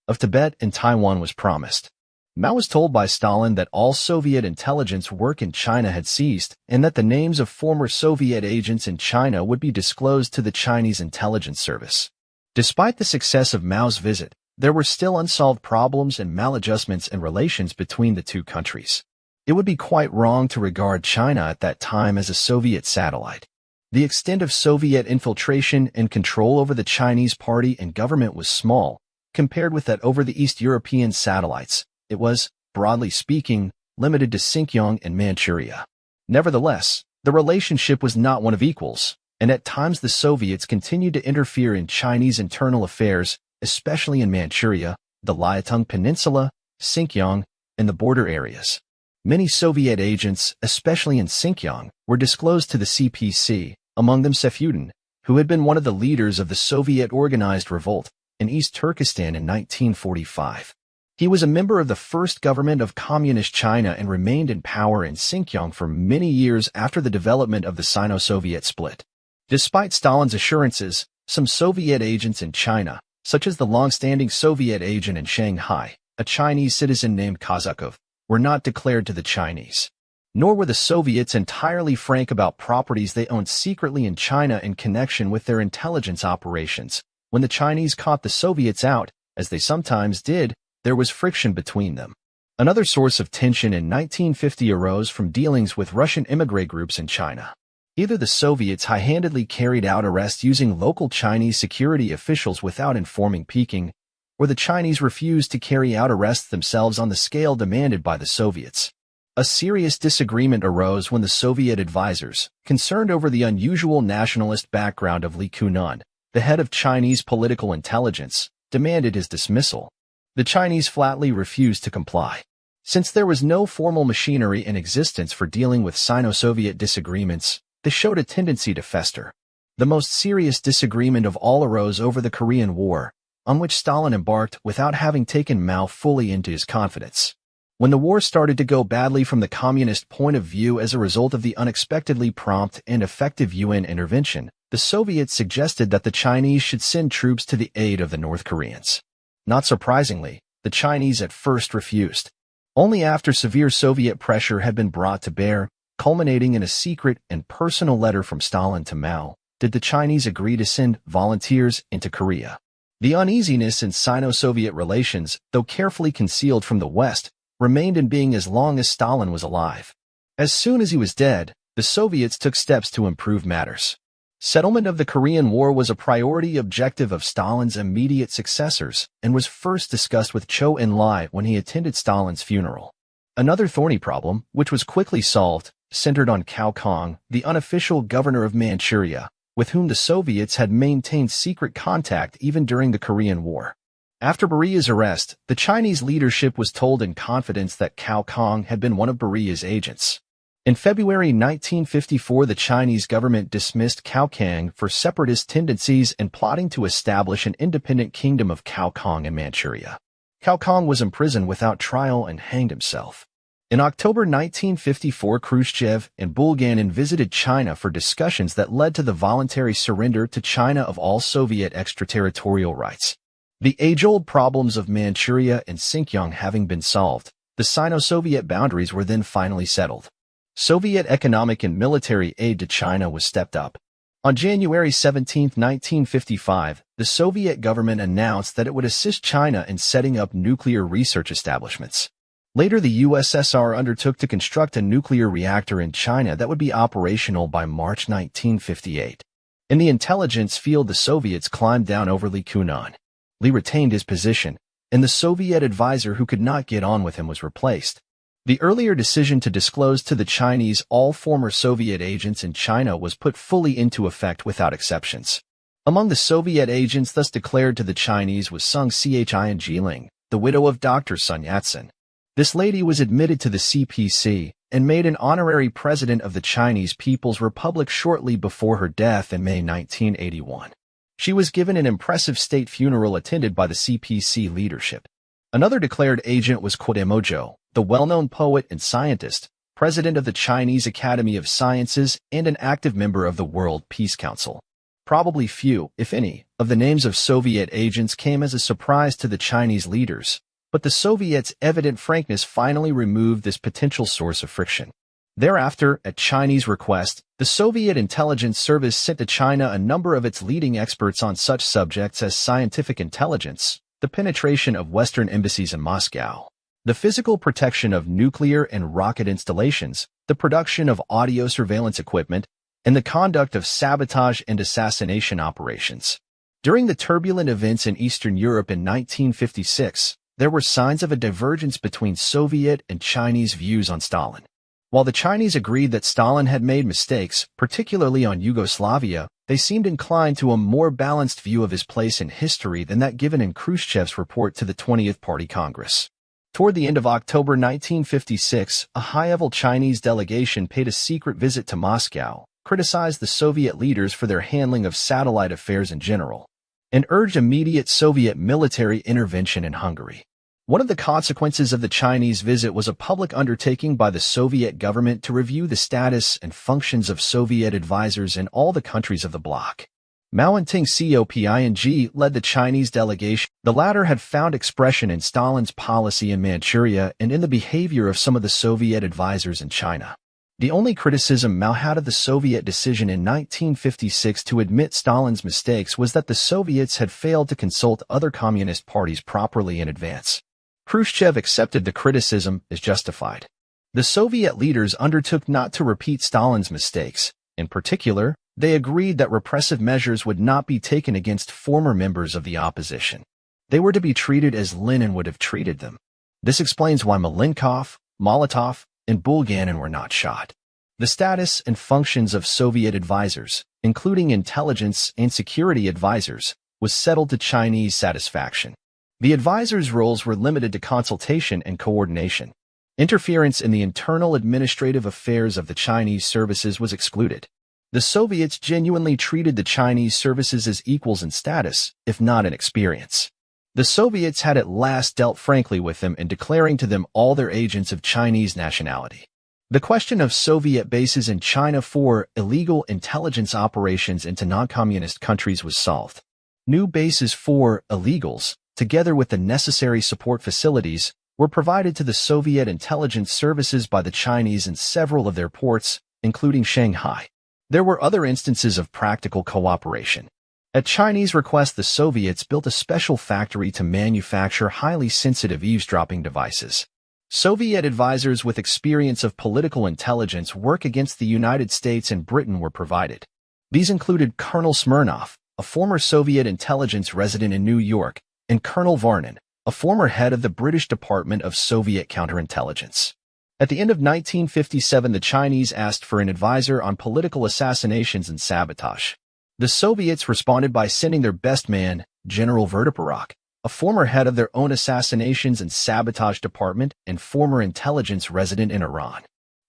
S1: of Tibet and Taiwan was promised. Mao was told by Stalin that all Soviet intelligence work in China had ceased and that the names of former Soviet agents in China would be disclosed to the Chinese intelligence service. Despite the success of Mao's visit, there were still unsolved problems and maladjustments in relations between the two countries. It would be quite wrong to regard China at that time as a Soviet satellite. The extent of Soviet infiltration and control over the Chinese party and government was small, compared with that over the East European satellites. It was, broadly speaking, limited to Xinjiang and Manchuria. Nevertheless, the relationship was not one of equals, and at times the Soviets continued to interfere in Chinese internal affairs, especially in Manchuria, the Liaotung Peninsula, Xinjiang, and the border areas. Many Soviet agents, especially in Xinjiang, were disclosed to the CPC, among them Seyfudin, who had been one of the leaders of the Soviet-organized revolt in East Turkestan in 1945. He was a member of the first government of Communist China and remained in power in Xinjiang for many years after the development of the Sino-Soviet split. Despite Stalin's assurances, some Soviet agents in China, such as the long-standing Soviet agent in Shanghai, a Chinese citizen named Kazakov, were not declared to the Chinese. Nor were the Soviets entirely frank about properties they owned secretly in China in connection with their intelligence operations. When the Chinese caught the Soviets out, as they sometimes did, there was friction between them. Another source of tension in 1950 arose from dealings with Russian émigré groups in China. Either the Soviets high-handedly carried out arrests using local Chinese security officials without informing Peking, or the Chinese refused to carry out arrests themselves on the scale demanded by the Soviets. A serious disagreement arose when the Soviet advisors, concerned over the unusual nationalist background of Li Kunan, the head of Chinese political intelligence, demanded his dismissal. The Chinese flatly refused to comply. Since there was no formal machinery in existence for dealing with Sino-Soviet disagreements, this showed a tendency to fester. The most serious disagreement of all arose over the Korean War, on which Stalin embarked without having taken Mao fully into his confidence. When the war started to go badly from the communist point of view as a result of the unexpectedly prompt and effective UN intervention, the Soviets suggested that the Chinese should send troops to the aid of the North Koreans. Not surprisingly, the Chinese at first refused. Only after severe Soviet pressure had been brought to bear, culminating in a secret and personal letter from Stalin to Mao, did the Chinese agree to send volunteers into Korea. The uneasiness in Sino-Soviet relations, though carefully concealed from the West, remained in being as long as Stalin was alive. As soon as he was dead, the Soviets took steps to improve matters. Settlement of the Korean War was a priority objective of Stalin's immediate successors and was first discussed with Zhou Enlai when he attended Stalin's funeral. Another thorny problem, which was quickly solved, centered on Cao Kang, the unofficial governor of Manchuria, with whom the Soviets had maintained secret contact even during the Korean War. After Beria's arrest, the Chinese leadership was told in confidence that Cao Kang had been one of Beria's agents. In February 1954, the Chinese government dismissed Cao Kang for separatist tendencies and plotting to establish an independent kingdom of Cao Kang in Manchuria. Cao Kang was imprisoned without trial and hanged himself. In October 1954, Khrushchev and Bulganin visited China for discussions that led to the voluntary surrender to China of all Soviet extraterritorial rights. The age-old problems of Manchuria and Xinjiang having been solved, the Sino-Soviet boundaries were then finally settled. Soviet economic and military aid to China was stepped up. On January 17, 1955, the Soviet government announced that it would assist China in setting up nuclear research establishments. Later, the USSR undertook to construct a nuclear reactor in China that would be operational by March 1958. In the intelligence field, the Soviets climbed down over Li Kunan. Li retained his position, and the Soviet advisor who could not get on with him was replaced. The earlier decision to disclose to the Chinese all former Soviet agents in China was put fully into effect without exceptions. Among the Soviet agents thus declared to the Chinese was Sung Ching Jiling, the widow of Dr. Sun Yat-sen. This lady was admitted to the CPC and made an honorary president of the Chinese People's Republic shortly before her death in May 1981. She was given an impressive state funeral attended by the CPC leadership. Another declared agent was Quodemo, the well-known poet and scientist, president of the Chinese Academy of Sciences and an active member of the World Peace Council. Probably few, if any, of the names of Soviet agents came as a surprise to the Chinese leaders, but the Soviets' evident frankness finally removed this potential source of friction. Thereafter, at Chinese request, the Soviet intelligence service sent to China a number of its leading experts on such subjects as scientific intelligence, the penetration of Western embassies in Moscow, the physical protection of nuclear and rocket installations, the production of audio surveillance equipment, and the conduct of sabotage and assassination operations. During the turbulent events in Eastern Europe in 1956, there were signs of a divergence between Soviet and Chinese views on Stalin. While the Chinese agreed that Stalin had made mistakes, particularly on Yugoslavia, they seemed inclined to a more balanced view of his place in history than that given in Khrushchev's report to the 20th Party Congress. Toward the end of October 1956, a high-level Chinese delegation paid a secret visit to Moscow, criticized the Soviet leaders for their handling of satellite affairs in general, and urged immediate Soviet military intervention in Hungary. One of the consequences of the Chinese visit was a public undertaking by the Soviet government to review the status and functions of Soviet advisors in all the countries of the bloc. Mao and Ting Coping led the Chinese delegation. The latter had found expression in Stalin's policy in Manchuria and in the behavior of some of the Soviet advisors in China. The only criticism Mao had of the Soviet decision in 1956 to admit Stalin's mistakes was that the Soviets had failed to consult other communist parties properly in advance. Khrushchev accepted the criticism as justified. The Soviet leaders undertook not to repeat Stalin's mistakes. In particular, they agreed that repressive measures would not be taken against former members of the opposition. They were to be treated as Lenin would have treated them. This explains why Malenkov, Molotov, and Bulganin were not shot. The status and functions of Soviet advisors, including intelligence and security advisors, was settled to Chinese satisfaction. The advisors' roles were limited to consultation and coordination. Interference in the internal administrative affairs of the Chinese services was excluded. The Soviets genuinely treated the Chinese services as equals in status, if not in experience. The Soviets had at last dealt frankly with them in declaring to them all their agents of Chinese nationality. The question of Soviet bases in China for illegal intelligence operations into non-communist countries was solved. New bases for illegals, together with the necessary support facilities, were provided to the Soviet intelligence services by the Chinese in several of their ports, including Shanghai. There were other instances of practical cooperation. At Chinese request, the Soviets built a special factory to manufacture highly sensitive eavesdropping devices. Soviet advisors with experience of political intelligence work against the United States and Britain were provided. These included Colonel Smirnov, a former Soviet intelligence resident in New York, and Colonel Varnin, a former head of the British Department of Soviet Counterintelligence. At the end of 1957, the Chinese asked for an advisor on political assassinations and sabotage. The Soviets responded by sending their best man, General Vertipalov, a former head of their own assassinations and sabotage department and former intelligence resident in Iran.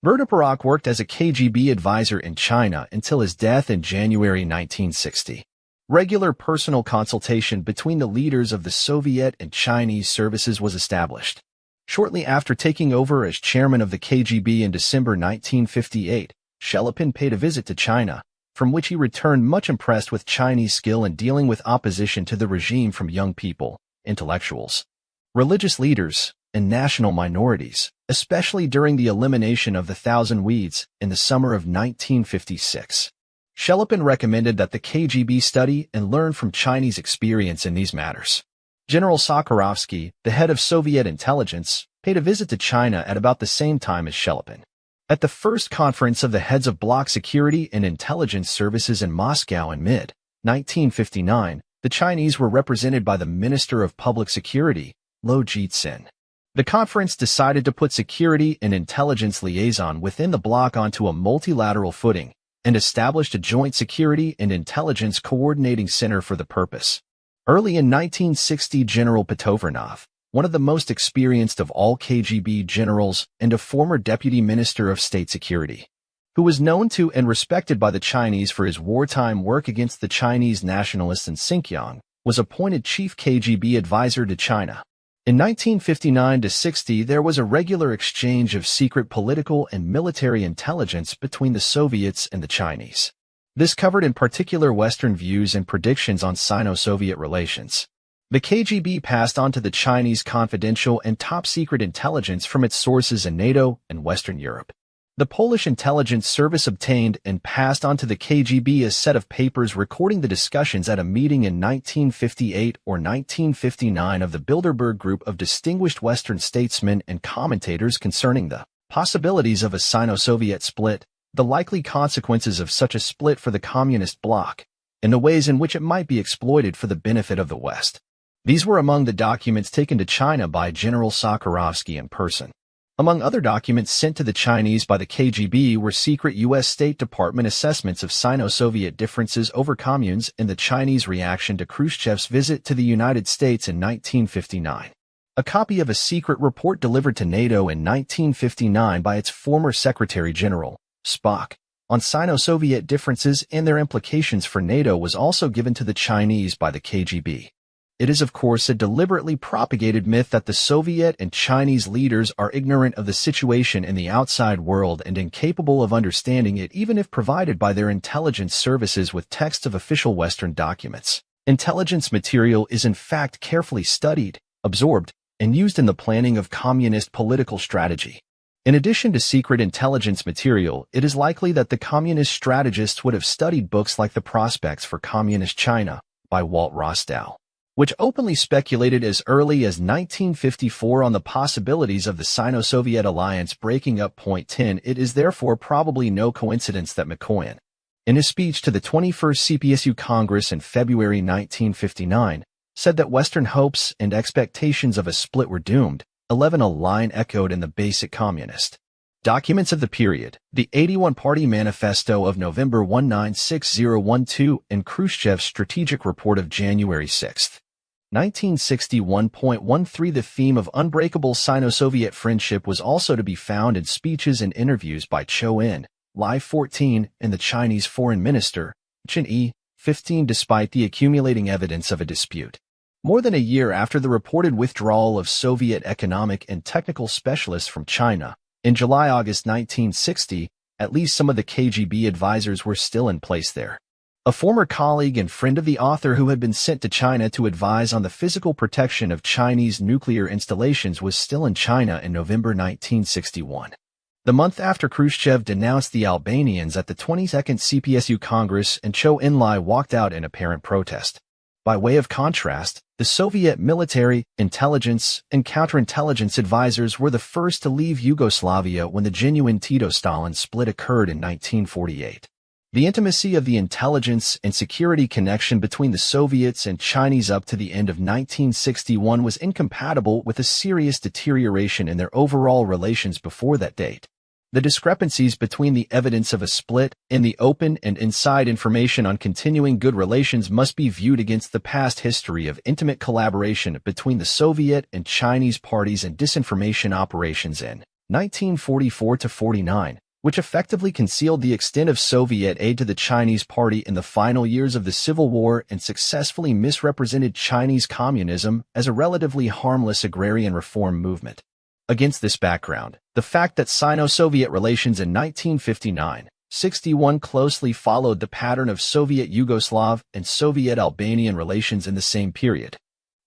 S1: Vertipalov worked as a KGB advisor in China until his death in January 1960. Regular personal consultation between the leaders of the Soviet and Chinese services was established. Shortly after taking over as chairman of the KGB in December 1958, Shelepin paid a visit to China, from which he returned much impressed with Chinese skill in dealing with opposition to the regime from young people, intellectuals, religious leaders, and national minorities, especially during the elimination of the Thousand Weeds in the summer of 1956. Shelepin recommended that the KGB study and learn from Chinese experience in these matters. General Sakharovsky, the head of Soviet intelligence, paid a visit to China at about the same time as Shelepin. At the first conference of the heads of bloc security and intelligence services in Moscow in mid-1959, the Chinese were represented by the Minister of Public Security, Golitsyn. The conference decided to put security and intelligence liaison within the bloc onto a multilateral footing and established a joint security and intelligence coordinating center for the purpose. Early in 1960, General Petovernov, one of the most experienced of all KGB generals and a former deputy minister of state security, who was known to and respected by the Chinese for his wartime work against the Chinese nationalists in Xinjiang, was appointed chief KGB advisor to China. In 1959-60, there was a regular exchange of secret political and military intelligence between the Soviets and the Chinese. This covered in particular Western views and predictions on Sino-Soviet relations. The KGB passed on to the Chinese confidential and top-secret intelligence from its sources in NATO and Western Europe. The Polish intelligence service obtained and passed on to the KGB a set of papers recording the discussions at a meeting in 1958 or 1959 of the Bilderberg Group of distinguished Western statesmen and commentators concerning the possibilities of a Sino-Soviet split, the likely consequences of such a split for the communist bloc, and the ways in which it might be exploited for the benefit of the West. These were among the documents taken to China by General Sakharovsky in person. Among other documents sent to the Chinese by the KGB were secret U.S. State Department assessments of Sino-Soviet differences over communes and the Chinese reaction to Khrushchev's visit to the United States in 1959. A copy of a secret report delivered to NATO in 1959 by its former Secretary General, Spock, on Sino-Soviet differences and their implications for NATO was also given to the Chinese by the KGB. It is, of course, a deliberately propagated myth that the Soviet and Chinese leaders are ignorant of the situation in the outside world and incapable of understanding it even if provided by their intelligence services with texts of official Western documents. Intelligence material is in fact carefully studied, absorbed, and used in the planning of communist political strategy. In addition to secret intelligence material, it is likely that the communist strategists would have studied books like The Prospects for Communist China by Walt Rostow, which openly speculated as early as 1954 on the possibilities of the Sino-Soviet alliance breaking up. 10. It is therefore probably no coincidence that Mikoyan, in his speech to the 21st CPSU Congress in February 1959, said that Western hopes and expectations of a split were doomed. 11. A line echoed in the basic communist documents of the period, the 81 Party Manifesto of November 196012 and Khrushchev's strategic report of January 6, 1961.13. The theme of unbreakable Sino-Soviet friendship was also to be found in speeches and interviews by Cho In, Live 14, and the Chinese Foreign Minister, Chen Yi, 15. Despite the accumulating evidence of a dispute, more than a year after the reported withdrawal of Soviet economic and technical specialists from China, in July-August 1960, at least some of the KGB advisors were still in place there. A former colleague and friend of the author who had been sent to China to advise on the physical protection of Chinese nuclear installations was still in China in November 1961. The month after Khrushchev denounced the Albanians at the 22nd CPSU Congress and Cho In-lai walked out in apparent protest. By way of contrast, the Soviet military, intelligence, and counterintelligence advisors were the first to leave Yugoslavia when the genuine Tito-Stalin split occurred in 1948. The intimacy of the intelligence and security connection between the Soviets and Chinese up to the end of 1961 was incompatible with a serious deterioration in their overall relations before that date. The discrepancies between the evidence of a split and the open and inside information on continuing good relations must be viewed against the past history of intimate collaboration between the Soviet and Chinese parties and disinformation operations in 1944-49, which effectively concealed the extent of Soviet aid to the Chinese Party in the final years of the Civil War and successfully misrepresented Chinese communism as a relatively harmless agrarian reform movement. Against this background, the fact that Sino-Soviet relations in 1959-61 closely followed the pattern of Soviet Yugoslav and Soviet Albanian relations in the same period,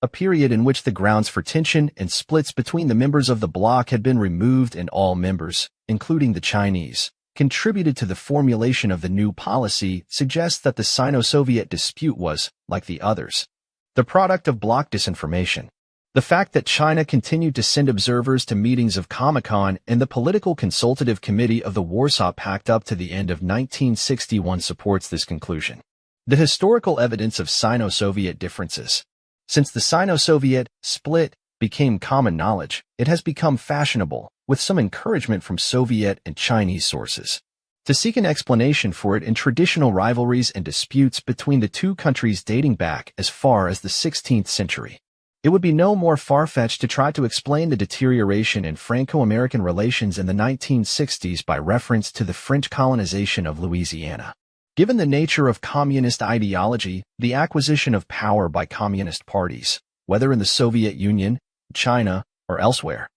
S1: a period in which the grounds for tension and splits between the members of the bloc had been removed and all members, including the Chinese, contributed to the formulation of the new policy, suggests that the Sino-Soviet dispute was, like the others, the product of bloc disinformation. The fact that China continued to send observers to meetings of Comecon and the Political Consultative Committee of the Warsaw Pact up to the end of 1961 supports this conclusion. The historical evidence of Sino-Soviet differences. Since the Sino-Soviet split became common knowledge, it has become fashionable, with some encouragement from Soviet and Chinese sources, to seek an explanation for it in traditional rivalries and disputes between the two countries dating back as far as the 16th century. It would be no more far-fetched to try to explain the deterioration in Franco-American relations in the 1960s by reference to the French colonization of Louisiana. Given the nature of communist ideology, the acquisition of power by communist parties, whether in the Soviet Union, China, or elsewhere,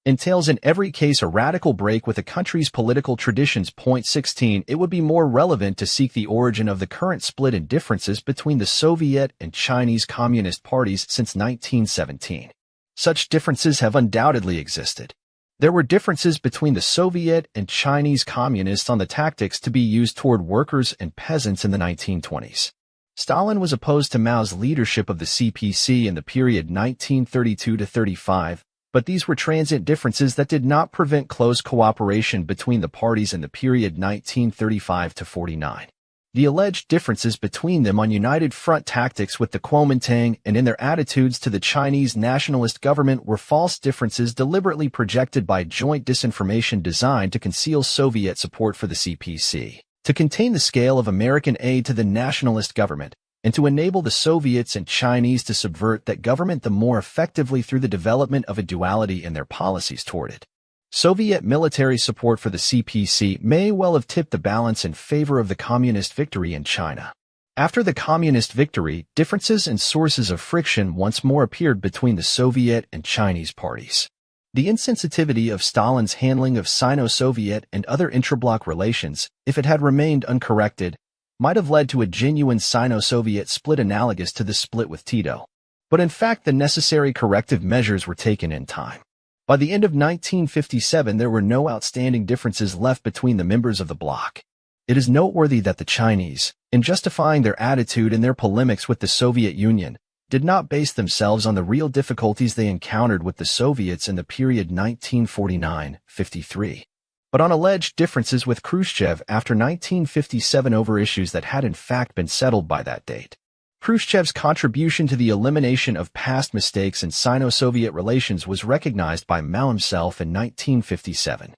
S1: entails in every case a radical break with a country's political traditions. Point 16. It would be more relevant to seek the origin of the current split and differences between the Soviet and Chinese Communist parties since 1917. Such differences have undoubtedly existed. There were differences between the Soviet and Chinese Communists on the tactics to be used toward workers and peasants in the 1920s. Stalin was opposed to Mao's leadership of the CPC in the period 1932-35, but these were transient differences that did not prevent close cooperation between the parties in the period 1935-49. The alleged differences between them on united front tactics with the Kuomintang and in their attitudes to the Chinese nationalist government were false differences deliberately projected by joint disinformation designed to conceal Soviet support for the CPC, to contain the scale of American aid to the nationalist government, and to enable the Soviets and Chinese to subvert that government the more effectively through the development of a duality in their policies toward it. Soviet military support for the CPC may well have tipped the balance in favor of the communist victory in China. After the communist victory, differences and sources of friction once more appeared between the Soviet and Chinese parties. The insensitivity of Stalin's handling of Sino-Soviet and other intra-bloc relations, if it had remained uncorrected, might have led to a genuine Sino-Soviet split analogous to the split with Tito. But in fact, the necessary corrective measures were taken in time. By the end of 1957, there were no outstanding differences left between the members of the bloc. It is noteworthy that the Chinese, in justifying their attitude and their polemics with the Soviet Union, did not base themselves on the real difficulties they encountered with the Soviets in the period 1949-53. But on alleged differences with Khrushchev after 1957 over issues that had in fact been settled by that date. Khrushchev's contribution to the elimination of past mistakes in Sino-Soviet relations was recognized by Mao himself in 1957.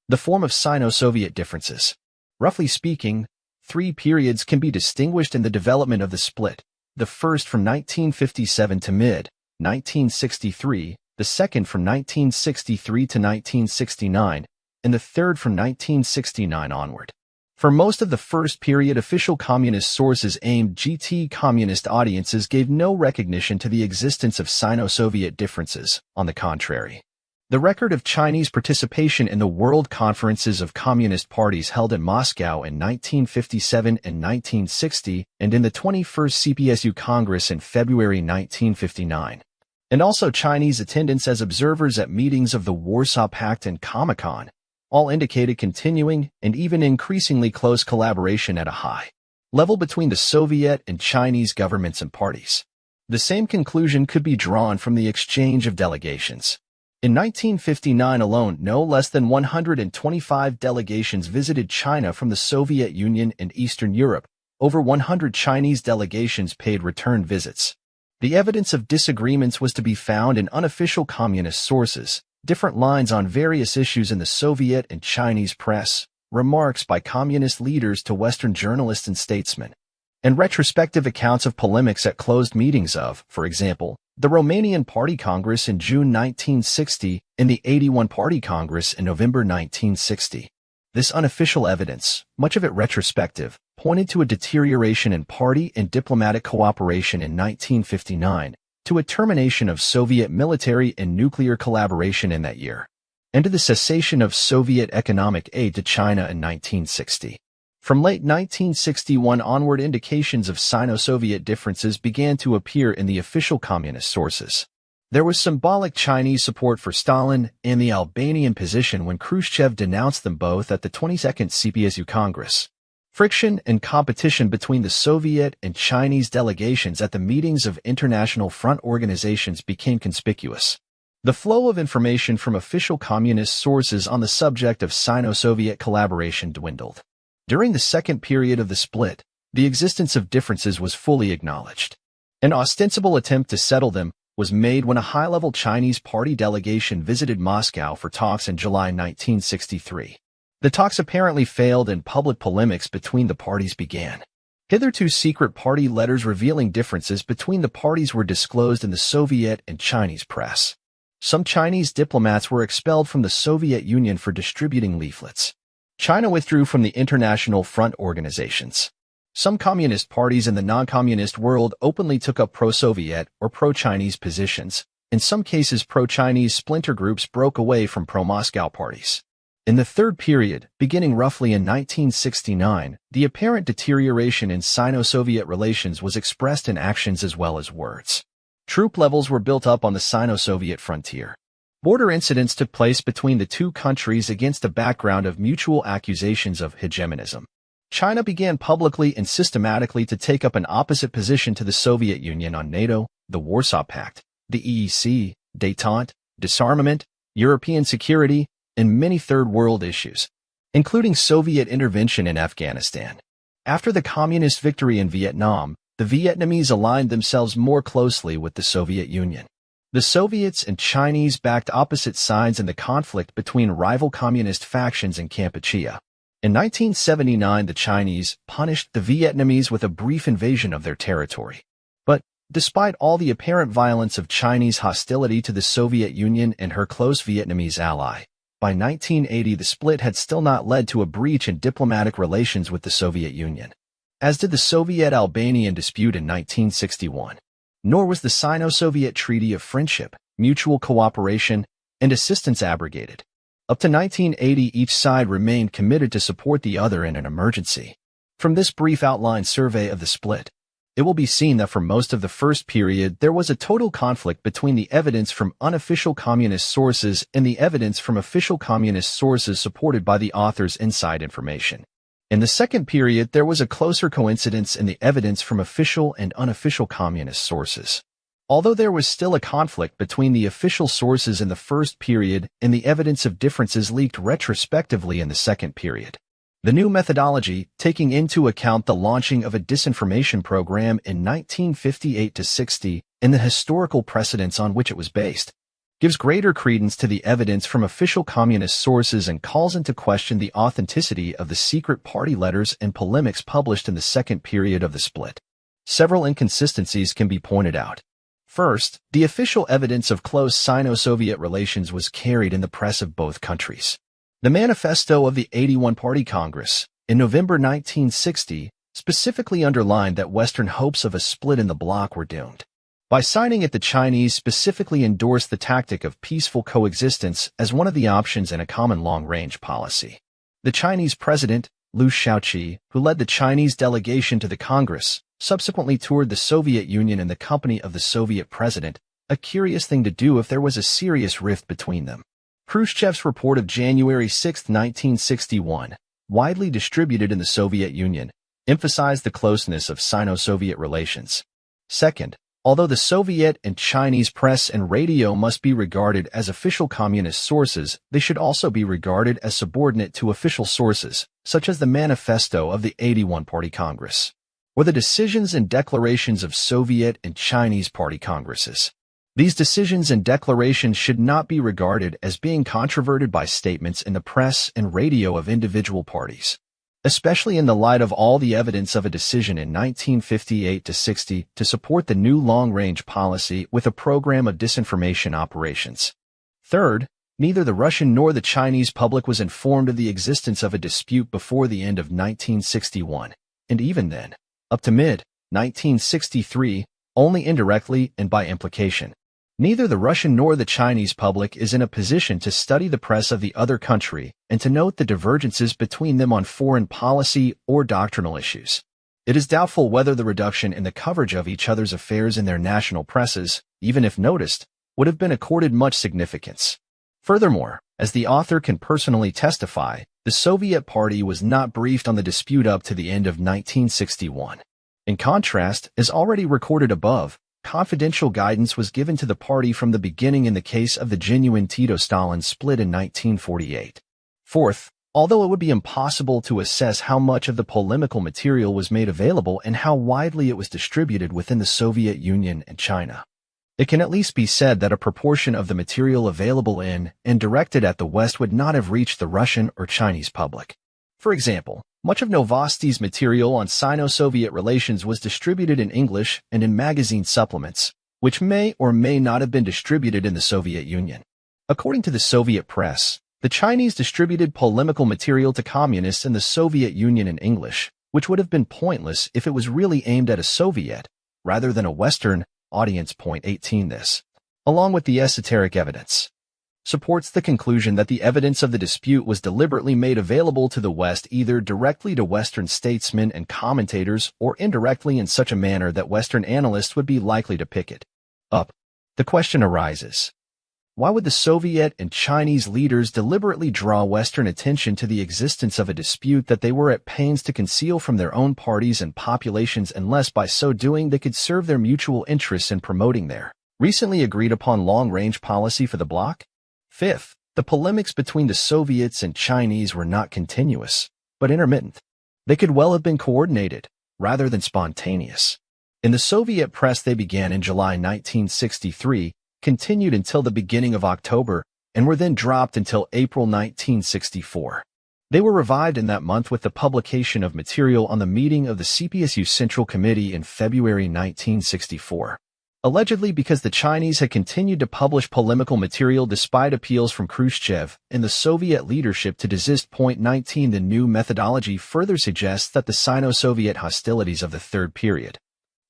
S1: The form of Sino-Soviet differences. Roughly speaking, three periods can be distinguished in the development of the split. The first from 1957 to mid-1963, the second from 1963 to 1969, and the third from 1969 onward. For most of the first period, official communist sources aimed at communist audiences gave no recognition to the existence of Sino-Soviet differences. On the contrary, the record of Chinese participation in the World Conferences of Communist Parties held in Moscow in 1957 and 1960 and in the 21st CPSU Congress in February 1959, and also Chinese attendance as observers at meetings of the Warsaw Pact and Comecon, all indicated continuing and even increasingly close collaboration at a high level between the Soviet and Chinese governments and parties. The same conclusion could be drawn from the exchange of delegations. In 1959 alone, no less than 125 delegations visited China from the Soviet Union and Eastern Europe. Over 100 Chinese delegations paid return visits. The evidence of disagreements was to be found in unofficial communist sources, different lines on various issues in the Soviet and Chinese press, remarks by communist leaders to Western journalists and statesmen, and retrospective accounts of polemics at closed meetings of, for example, the Romanian Party Congress in June 1960 and the 81 Party Congress in November 1960. This unofficial evidence, much of it retrospective, pointed to a deterioration in party and diplomatic cooperation in 1959, to a termination of Soviet military and nuclear collaboration in that year, and to the cessation of Soviet economic aid to China in 1960. From late 1961 onward, indications of Sino-Soviet differences began to appear in the official communist sources. There was symbolic Chinese support for Stalin and the Albanian position when Khrushchev denounced them both at the 22nd CPSU Congress. Friction and competition between the Soviet and Chinese delegations at the meetings of international front organizations became conspicuous. The flow of information from official communist sources on the subject of Sino-Soviet collaboration dwindled. During the second period of the split, the existence of differences was fully acknowledged. An ostensible attempt to settle them was made when a high-level Chinese party delegation visited Moscow for talks in July 1963. The talks apparently failed and public polemics between the parties began. Hitherto secret party letters revealing differences between the parties were disclosed in the Soviet and Chinese press. Some Chinese diplomats were expelled from the Soviet Union for distributing leaflets. China withdrew from the international front organizations. Some communist parties in the non-communist world openly took up pro-Soviet or pro-Chinese positions. In some cases, pro-Chinese splinter groups broke away from pro-Moscow parties. In the third period, beginning roughly in 1969, the apparent deterioration in Sino-Soviet relations was expressed in actions as well as words. Troop levels were built up on the Sino-Soviet frontier. Border incidents took place between the two countries against a background of mutual accusations of hegemonism. China began publicly and systematically to take up an opposite position to the Soviet Union on NATO, the Warsaw Pact, the EEC, détente, disarmament, European security, and many Third World issues, including Soviet intervention in Afghanistan. After the communist victory in Vietnam, the Vietnamese aligned themselves more closely with the Soviet Union. The Soviets and Chinese backed opposite sides in the conflict between rival communist factions in Kampuchea. In 1979, the Chinese punished the Vietnamese with a brief invasion of their territory. But, despite all the apparent violence of Chinese hostility to the Soviet Union and her close Vietnamese ally, by 1980 the split had still not led to a breach in diplomatic relations with the Soviet Union, as did the Soviet-Albanian dispute in 1961. Nor was the Sino-Soviet Treaty of Friendship, Mutual Cooperation, and Assistance abrogated. Up to 1980, each side remained committed to support the other in an emergency. From this brief outline survey of the split, it will be seen that for most of the first period there was a total conflict between the evidence from unofficial communist sources and the evidence from official communist sources supported by the author's inside information. In the second period, there was a closer coincidence in the evidence from official and unofficial communist sources. Although there was still a conflict between the official sources in the first period and the evidence of differences leaked retrospectively in the second period. The new methodology, taking into account the launching of a disinformation program in 1958-60 and the historical precedents on which it was based, gives greater credence to the evidence from official communist sources and calls into question the authenticity of the secret party letters and polemics published in the second period of the split. Several inconsistencies can be pointed out. First, the official evidence of close Sino-Soviet relations was carried in the press of both countries. The manifesto of the 81 Party Congress, in November 1960, specifically underlined that Western hopes of a split in the bloc were doomed. By signing it, the Chinese specifically endorsed the tactic of peaceful coexistence as one of the options in a common long-range policy. The Chinese president, Liu Shaoqi, who led the Chinese delegation to the Congress, subsequently toured the Soviet Union in the company of the Soviet president, a curious thing to do if there was a serious rift between them. Khrushchev's report of January 6, 1961, widely distributed in the Soviet Union, emphasized the closeness of Sino-Soviet relations. Second, Although the Soviet and Chinese press and radio must be regarded as official communist sources, they should also be regarded as subordinate to official sources, such as the manifesto of the 81 Party Congress, or the decisions and declarations of Soviet and Chinese Party Congresses. These decisions and declarations should not be regarded as being controverted by statements in the press and radio of individual parties, especially in the light of all the evidence of a decision in 1958-60 to support the new long-range policy with a program of disinformation operations. Third, neither the Russian nor the Chinese public was informed of the existence of a dispute before the end of 1961, and even then, up to mid-1963, only indirectly and by implication. Neither the Russian nor the Chinese public is in a position to study the press of the other country and to note the divergences between them on foreign policy or doctrinal issues. It is doubtful whether the reduction in the coverage of each other's affairs in their national presses, even if noticed, would have been accorded much significance. Furthermore, as the author can personally testify, the Soviet Party was not briefed on the dispute up to the end of 1961. In contrast, as already recorded above, confidential guidance was given to the party from the beginning in the case of the genuine Tito-Stalin split in 1948. Fourth, although it would be impossible to assess how much of the polemical material was made available and how widely it was distributed within the Soviet Union and China, it can at least be said that a proportion of the material available in and directed at the West would not have reached the Russian or Chinese public. For example, much of Novosti's material on Sino-Soviet relations was distributed in English and in magazine supplements, which may or may not have been distributed in the Soviet Union. According to the Soviet press, the Chinese distributed polemical material to communists in the Soviet Union in English, which would have been pointless if it was really aimed at a Soviet, rather than a Western, audience. 18. This, along with the esoteric evidence, supports the conclusion that the evidence of the dispute was deliberately made available to the West either directly to Western statesmen and commentators or indirectly in such a manner that Western analysts would be likely to pick it up. The question arises, why would the Soviet and Chinese leaders deliberately draw Western attention to the existence of a dispute that they were at pains to conceal from their own parties and populations unless by so doing they could serve their mutual interests in promoting their recently agreed upon long-range policy for the bloc? Fifth, the polemics between the Soviets and Chinese were not continuous, but intermittent. They could well have been coordinated, rather than spontaneous. In the Soviet press they began in July 1963, continued until the beginning of October, and were then dropped until April 1964. They were revived in that month with the publication of material on the meeting of the CPSU Central Committee in February 1964. Allegedly because the Chinese had continued to publish polemical material despite appeals from Khrushchev and the Soviet leadership to desist. 19. The new methodology further suggests that the Sino-Soviet hostilities of the third period,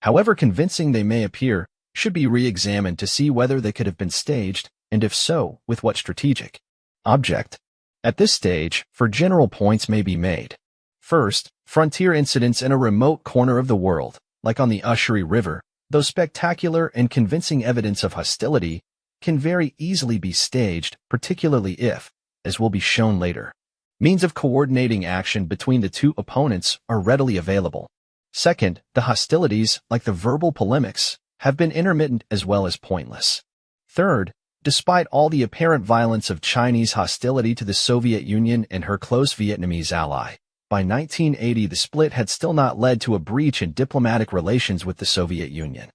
S1: however convincing they may appear, should be re-examined to see whether they could have been staged, and if so, with what strategic object. At this stage, four general points may be made. First, frontier incidents in a remote corner of the world, like on the Usheri River, though spectacular and convincing evidence of hostility, can very easily be staged, particularly if, as will be shown later, means of coordinating action between the two opponents are readily available. Second, the hostilities, like the verbal polemics, have been intermittent as well as pointless. Third, despite all the apparent violence of Chinese hostility to the Soviet Union and her close Vietnamese ally, by 1980 the split had still not led to a breach in diplomatic relations with the Soviet Union,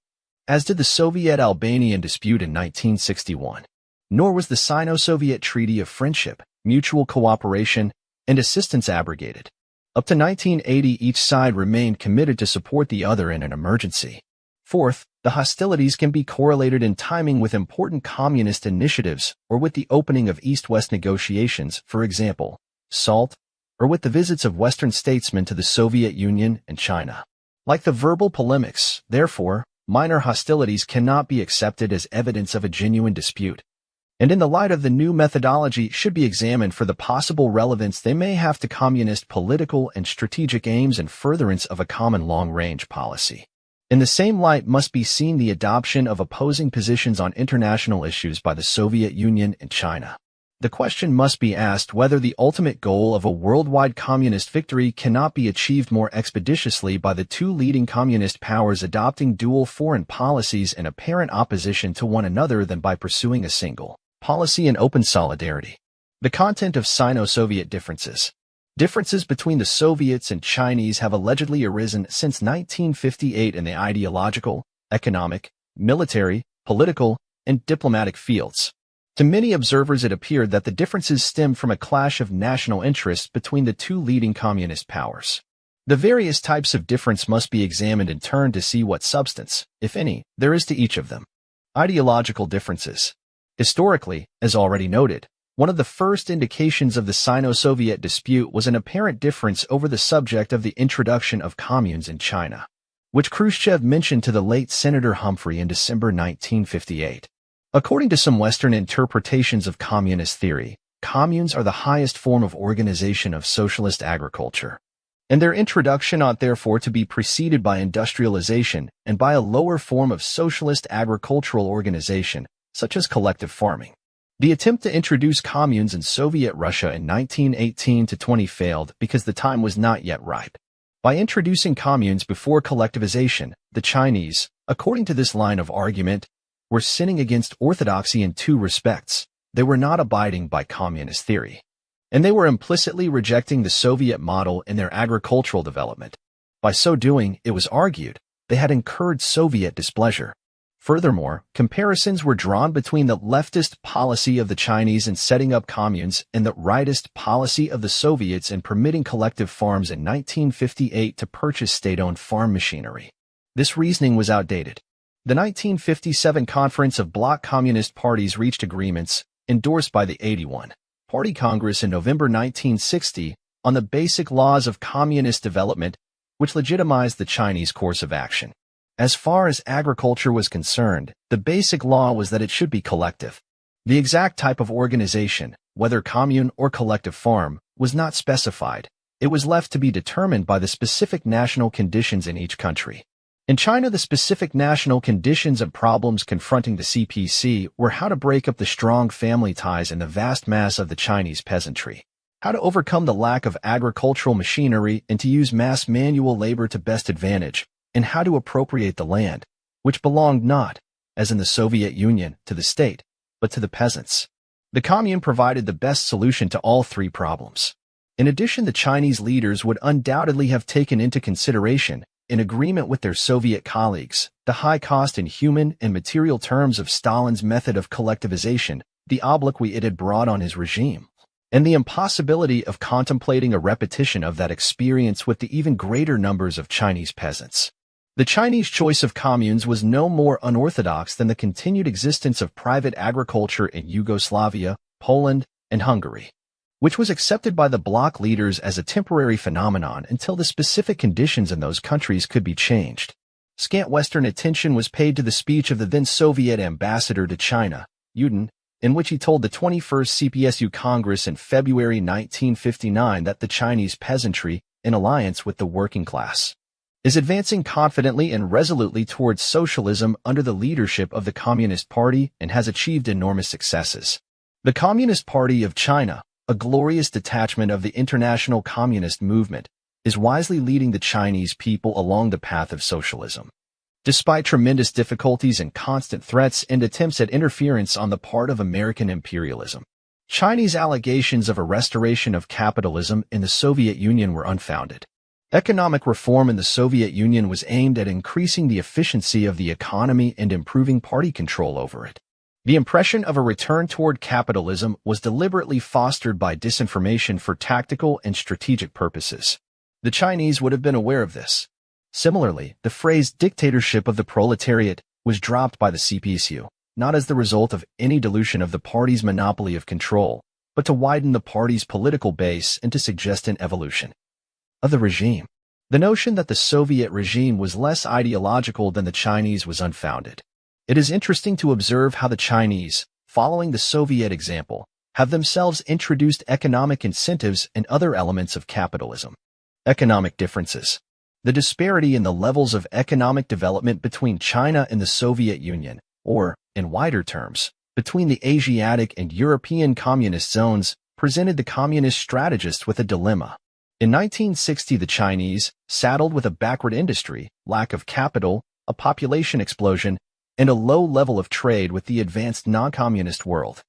S1: as did the Soviet-Albanian dispute in 1961. Nor was the Sino-Soviet Treaty of Friendship, Mutual Cooperation, and Assistance abrogated. Up to 1980 each side remained committed to support the other in an emergency. Fourth, the hostilities can be correlated in timing with important communist initiatives or with the opening of East-West negotiations, for example, SALT, or with the visits of Western statesmen to the Soviet Union and China. Like the verbal polemics, therefore, minor hostilities cannot be accepted as evidence of a genuine dispute, and in the light of the new methodology should be examined for the possible relevance they may have to communist political and strategic aims and furtherance of a common long-range policy. In the same light must be seen the adoption of opposing positions on international issues by the Soviet Union and China. The question must be asked whether the ultimate goal of a worldwide communist victory cannot be achieved more expeditiously by the two leading communist powers adopting dual foreign policies in apparent opposition to one another than by pursuing a single policy in open solidarity. The content of Sino-Soviet differences. Differences between the Soviets and Chinese have allegedly arisen since 1958 in the ideological, economic, military, political, and diplomatic fields. To many observers, it appeared that the differences stemmed from a clash of national interests between the two leading communist powers. The various types of difference must be examined in turn to see what substance, if any, there is to each of them. Ideological differences. Historically, as already noted, one of the first indications of the Sino-Soviet dispute was an apparent difference over the subject of the introduction of communes in China, which Khrushchev mentioned to the late Senator Humphrey in December 1958. According to some Western interpretations of communist theory, communes are the highest form of organization of socialist agriculture, and their introduction ought therefore to be preceded by industrialization and by a lower form of socialist agricultural organization, such as collective farming. The attempt to introduce communes in Soviet Russia in 1918-20 failed because the time was not yet ripe. By introducing communes before collectivization, the Chinese, according to this line of argument, were sinning against orthodoxy in two respects. They were not abiding by communist theory, and they were implicitly rejecting the Soviet model in their agricultural development. By so doing, it was argued, they had incurred Soviet displeasure. Furthermore, comparisons were drawn between the leftist policy of the Chinese in setting up communes and the rightist policy of the Soviets in permitting collective farms in 1958 to purchase state-owned farm machinery. This reasoning was outdated. The 1957 Conference of Bloc Communist Parties reached agreements, endorsed by the 81 Party Congress in November 1960, on the basic laws of communist development, which legitimized the Chinese course of action. As far as agriculture was concerned, the basic law was that it should be collective. The exact type of organization, whether commune or collective farm, was not specified. It was left to be determined by the specific national conditions in each country. In China, the specific national conditions and problems confronting the CPC were how to break up the strong family ties in the vast mass of the Chinese peasantry, how to overcome the lack of agricultural machinery and to use mass manual labor to best advantage, and how to appropriate the land, which belonged not, as in the Soviet Union, to the state, but to the peasants. The commune provided the best solution to all three problems. In addition, the Chinese leaders would undoubtedly have taken into consideration, in agreement with their Soviet colleagues, the high cost in human and material terms of Stalin's method of collectivization, the obloquy it had brought on his regime, and the impossibility of contemplating a repetition of that experience with the even greater numbers of Chinese peasants. The Chinese choice of communes was no more unorthodox than the continued existence of private agriculture in Yugoslavia, Poland, and Hungary, which was accepted by the bloc leaders as a temporary phenomenon until the specific conditions in those countries could be changed. Scant Western attention was paid to the speech of the then Soviet ambassador to China, Yudin, in which he told the 21st CPSU Congress in February 1959 that the Chinese peasantry, in alliance with the working class, is advancing confidently and resolutely towards socialism under the leadership of the Communist Party and has achieved enormous successes. The Communist Party of China, a glorious detachment of the international communist movement, is wisely leading the Chinese people along the path of socialism. Despite tremendous difficulties and constant threats and attempts at interference on the part of American imperialism, Chinese allegations of a restoration of capitalism in the Soviet Union were unfounded. Economic reform in the Soviet Union was aimed at increasing the efficiency of the economy and improving party control over it. The impression of a return toward capitalism was deliberately fostered by disinformation for tactical and strategic purposes. The Chinese would have been aware of this. Similarly, the phrase dictatorship of the proletariat was dropped by the CPSU, not as the result of any dilution of the party's monopoly of control, but to widen the party's political base and to suggest an evolution of the regime. The notion that the Soviet regime was less ideological than the Chinese was unfounded. It is interesting to observe how the Chinese, following the Soviet example, have themselves introduced economic incentives and other elements of capitalism. Economic differences. The disparity in the levels of economic development between China and the Soviet Union, or, in wider terms, between the Asiatic and European communist zones presented the communist strategists with a dilemma. In 1960, the Chinese, saddled with a backward industry, lack of capital, a population explosion, and a low level of trade with the advanced non-communist world,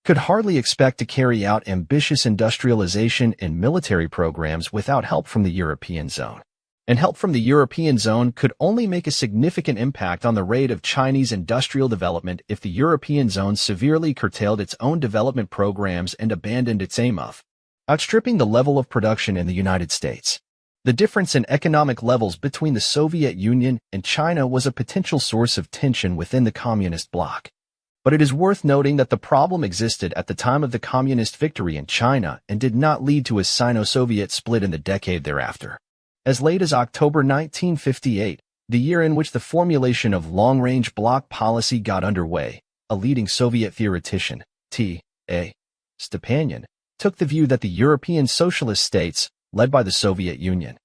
S1: could hardly expect to carry out ambitious industrialization and military programs without help from the European zone. And help from the European zone could only make a significant impact on the rate of Chinese industrial development if the European zone severely curtailed its own development programs and abandoned its aim of outstripping the level of production in the United States. The difference in economic levels between the Soviet Union and China was a potential source of tension within the communist bloc. But it is worth noting that the problem existed at the time of the communist victory in China and did not lead to a Sino-Soviet split in the decade thereafter. As late as October 1958, the year in which the formulation of long-range bloc policy got underway, a leading Soviet theoretician, T.A. Stepanyan, took the view that the European socialist states, led by the Soviet Union,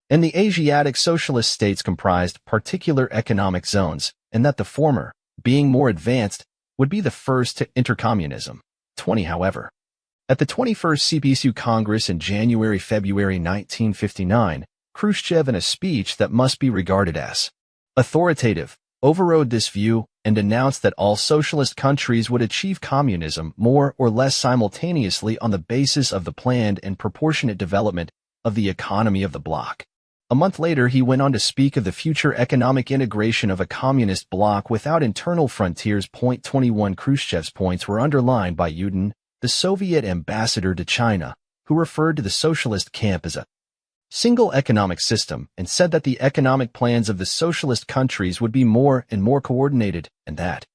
S1: and the Asiatic socialist states comprised particular economic zones, and that the former, being more advanced, would be the first to enter communism. However, at the 21st CPSU Congress in January-February 1959, Khrushchev, in a speech that must be regarded as authoritative, overrode this view and announced that all socialist countries would achieve communism more or less simultaneously on the basis of the planned and proportionate development of the economy of the bloc. A month later, he went on to speak of the future economic integration of a communist bloc without internal frontiers. 21 Khrushchev's points were underlined by Yudin, the Soviet ambassador to China, who referred to the socialist camp as a single economic system and said that the economic plans of the socialist countries would be more and more coordinated, and that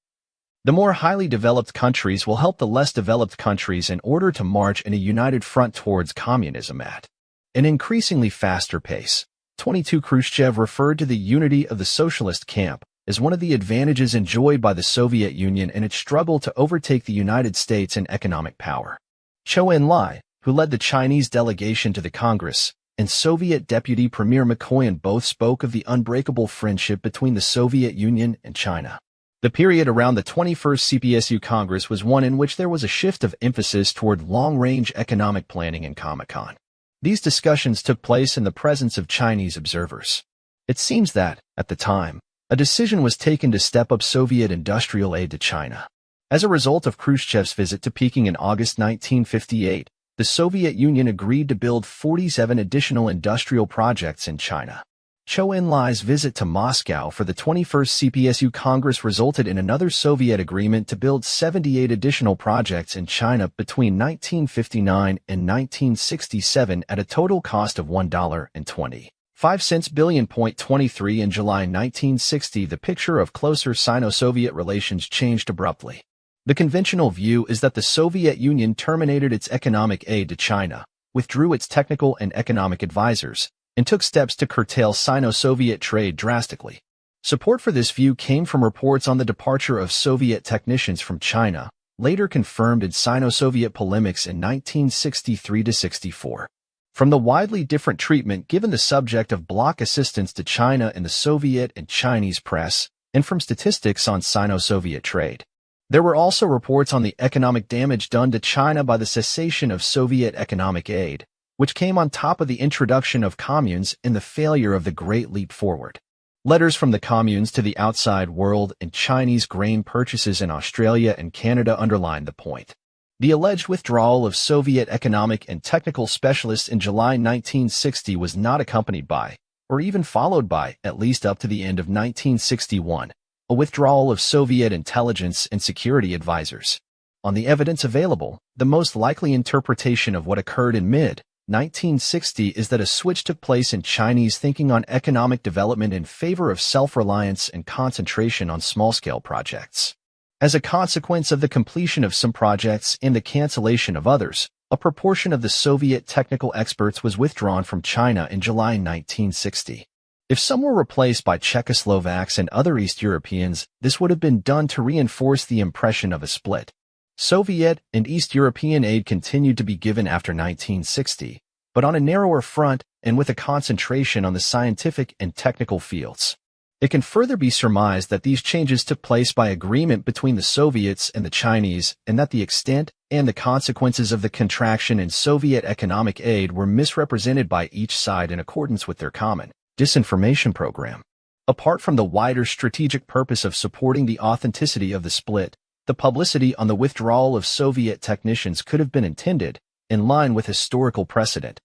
S1: the more highly developed countries will help the less developed countries in order to march in a united front towards communism at an increasingly faster pace. 22 Khrushchev referred to the unity of the socialist camp as one of the advantages enjoyed by the Soviet Union in its struggle to overtake the United States in economic power. Zhou Enlai, who led the Chinese delegation to the Congress, and Soviet Deputy Premier Mikoyan both spoke of the unbreakable friendship between the Soviet Union and China. The period around the 21st CPSU Congress was one in which there was a shift of emphasis toward long-range economic planning and Comecon. These discussions took place in the presence of Chinese observers. It seems that, at the time, a decision was taken to step up Soviet industrial aid to China. As a result of Khrushchev's visit to Peking in August 1958, the Soviet Union agreed to build 47 additional industrial projects in China. Zhou Enlai's visit to Moscow for the 21st CPSU Congress resulted in another Soviet agreement to build 78 additional projects in China between 1959 and 1967 at a total cost of $1.25 billion. 23 In July 1960, the picture of closer Sino-Soviet relations changed abruptly. The conventional view is that the Soviet Union terminated its economic aid to China, withdrew its technical and economic advisors, and took steps to curtail Sino-Soviet trade drastically. Support for this view came from reports on the departure of Soviet technicians from China, later confirmed in Sino-Soviet polemics in 1963-64. From the widely different treatment given the subject of bloc assistance to China in the Soviet and Chinese press, and from statistics on Sino-Soviet trade. There were also reports on the economic damage done to China by the cessation of Soviet economic aid, which came on top of the introduction of communes and the failure of the Great Leap Forward. Letters from the communes to the outside world and Chinese grain purchases in Australia and Canada underlined the point. The alleged withdrawal of Soviet economic and technical specialists in July 1960 was not accompanied by, or even followed by, at least up to the end of 1961, a withdrawal of Soviet intelligence and security advisors. On the evidence available, the most likely interpretation of what occurred in mid-1960 is that a switch took place in Chinese thinking on economic development in favor of self-reliance and concentration on small-scale projects. As a consequence of the completion of some projects and the cancellation of others, a proportion of the Soviet technical experts was withdrawn from China in July 1960. If some were replaced by Czechoslovaks and other East Europeans, this would have been done to reinforce the impression of a split. Soviet and East European aid continued to be given after 1960, but on a narrower front and with a concentration on the scientific and technical fields. It can further be surmised that these changes took place by agreement between the Soviets and the Chinese, and that the extent and the consequences of the contraction in Soviet economic aid were misrepresented by each side in accordance with their common disinformation program. Apart from the wider strategic purpose of supporting the authenticity of the split, the publicity on the withdrawal of Soviet technicians could have been intended, in line with historical precedent,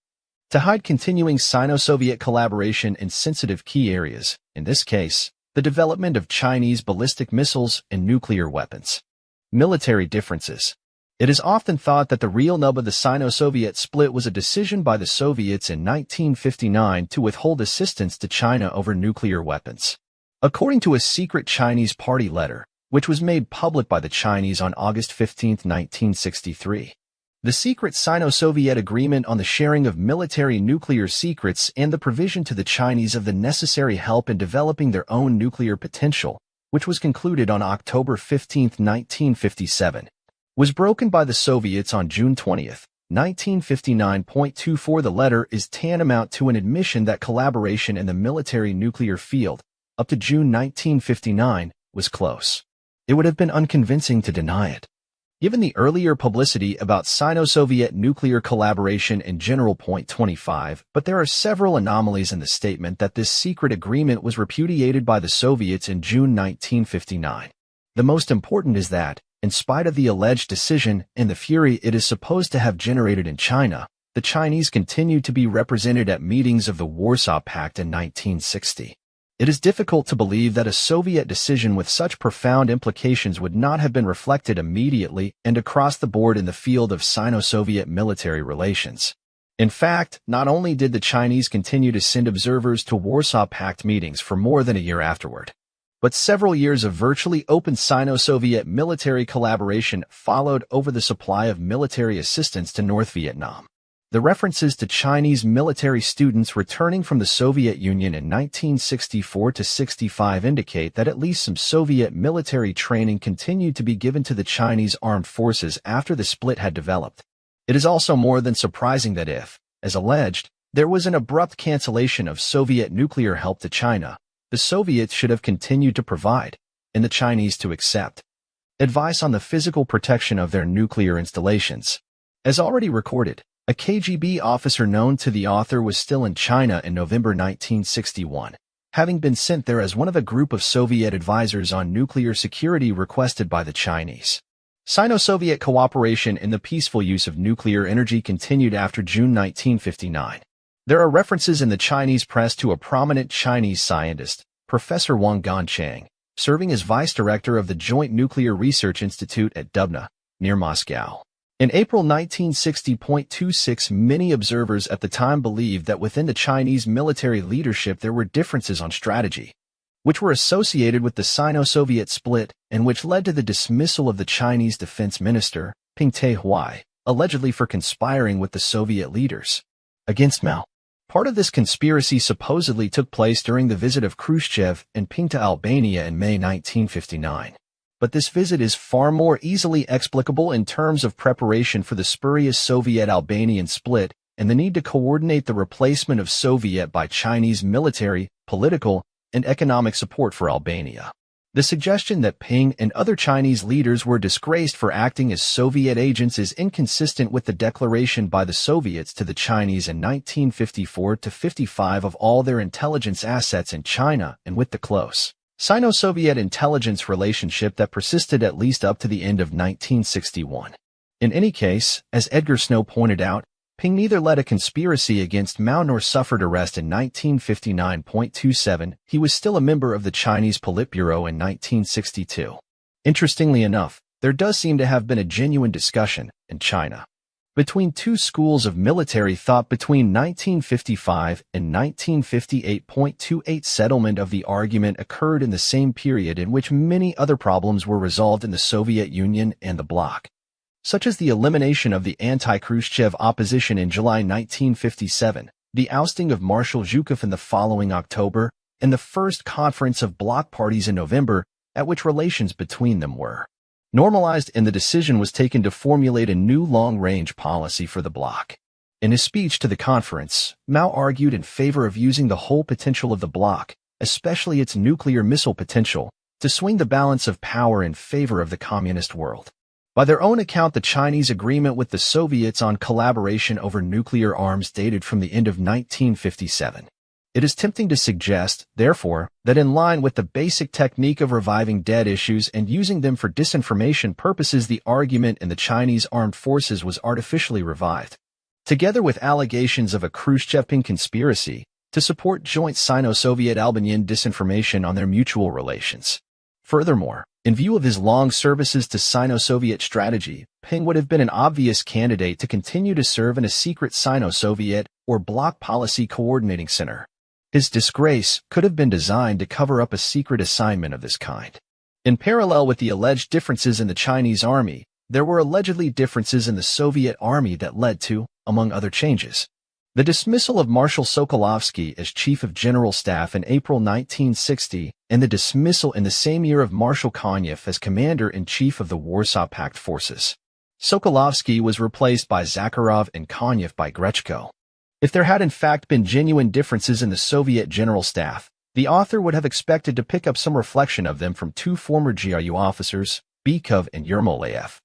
S1: to hide continuing Sino-Soviet collaboration in sensitive key areas, in this case, the development of Chinese ballistic missiles and nuclear weapons. Military differences. It is often thought that the real nub of the Sino-Soviet split was a decision by the Soviets in 1959 to withhold assistance to China over nuclear weapons. According to a secret Chinese party letter, which was made public by the Chinese on August 15, 1963, the secret Sino-Soviet agreement on the sharing of military nuclear secrets and the provision to the Chinese of the necessary help in developing their own nuclear potential, which was concluded on October 15, 1957, was broken by the Soviets on June 20, 1959.24. The letter is tantamount to an admission that collaboration in the military nuclear field, up to June 1959, was close. It would have been unconvincing to deny it. Given the earlier publicity about Sino-Soviet nuclear collaboration in general. 25, but there are several anomalies in the statement that this secret agreement was repudiated by the Soviets in June 1959. The most important is that, in spite of the alleged decision and the fury it is supposed to have generated in China, the Chinese continued to be represented at meetings of the Warsaw Pact in 1960. It is difficult to believe that a Soviet decision with such profound implications would not have been reflected immediately and across the board in the field of Sino-Soviet military relations. In fact, not only did the Chinese continue to send observers to Warsaw Pact meetings for more than a year afterward, but several years of virtually open Sino-Soviet military collaboration followed over the supply of military assistance to North Vietnam. The references to Chinese military students returning from the Soviet Union in 1964-65 indicate that at least some Soviet military training continued to be given to the Chinese armed forces after the split had developed. It is also more than surprising that if, as alleged, there was an abrupt cancellation of Soviet nuclear help to China, the Soviets should have continued to provide, and the Chinese to accept, advice on the physical protection of their nuclear installations. As already recorded, a KGB officer known to the author was still in China in November 1961, having been sent there as one of a group of Soviet advisors on nuclear security requested by the Chinese. Sino-Soviet cooperation in the peaceful use of nuclear energy continued after June 1959. There are references in the Chinese press to a prominent Chinese scientist, Professor Wang Ganchang, serving as vice director of the Joint Nuclear Research Institute at Dubna, near Moscow. In April 1960.26, many observers at the time believed that within the Chinese military leadership there were differences on strategy, which were associated with the Sino-Soviet split and which led to the dismissal of the Chinese defense minister, Peng Dehuai, allegedly for conspiring with the Soviet leaders against Mao. Part of this conspiracy supposedly took place during the visit of Khrushchev and Peng to Albania in May 1959. But this visit is far more easily explicable in terms of preparation for the spurious Soviet-Albanian split and the need to coordinate the replacement of Soviet by Chinese military, political, and economic support for Albania. The suggestion that Peng and other Chinese leaders were disgraced for acting as Soviet agents is inconsistent with the declaration by the Soviets to the Chinese in 1954-55 of all their intelligence assets in China and with the close Sino-Soviet intelligence relationship that persisted at least up to the end of 1961. In any case, as Edgar Snow pointed out, Peng neither led a conspiracy against Mao nor suffered arrest in 1959.27. He was still a member of the Chinese Politburo in 1962. Interestingly enough, there does seem to have been a genuine discussion, in China, between two schools of military thought between 1955 and 1958.28. Settlement of the argument occurred in the same period in which many other problems were resolved in the Soviet Union and the bloc, such as the elimination of the anti-Khrushchev opposition in July 1957, the ousting of Marshal Zhukov in the following October, and the first conference of bloc parties in November, at which relations between them were normalized and the decision was taken to formulate a new long-range policy for the bloc. In his speech to the conference, Mao argued in favor of using the whole potential of the bloc, especially its nuclear missile potential, to swing the balance of power in favor of the communist world. By their own account, the Chinese agreement with the Soviets on collaboration over nuclear arms dated from the end of 1957. It is tempting to suggest, therefore, that in line with the basic technique of reviving dead issues and using them for disinformation purposes, the argument in the Chinese armed forces was artificially revived, together with allegations of a Khrushchev conspiracy to support joint Sino-Soviet Albanian disinformation on their mutual relations. Furthermore, in view of his long services to Sino-Soviet strategy, Peng would have been an obvious candidate to continue to serve in a secret Sino-Soviet or Bloc Policy Coordinating Center. His disgrace could have been designed to cover up a secret assignment of this kind. In parallel with the alleged differences in the Chinese army, there were allegedly differences in the Soviet army that led to, among other changes, the dismissal of Marshal Sokolovsky as Chief of General Staff in April 1960 and the dismissal in the same year of Marshal Konyev as Commander-in-Chief of the Warsaw Pact forces. Sokolovsky was replaced by Zakharov and Konyev by Grechko. If there had in fact been genuine differences in the Soviet General Staff, the author would have expected to pick up some reflection of them from two former GRU officers, Bykov and Yermolayev,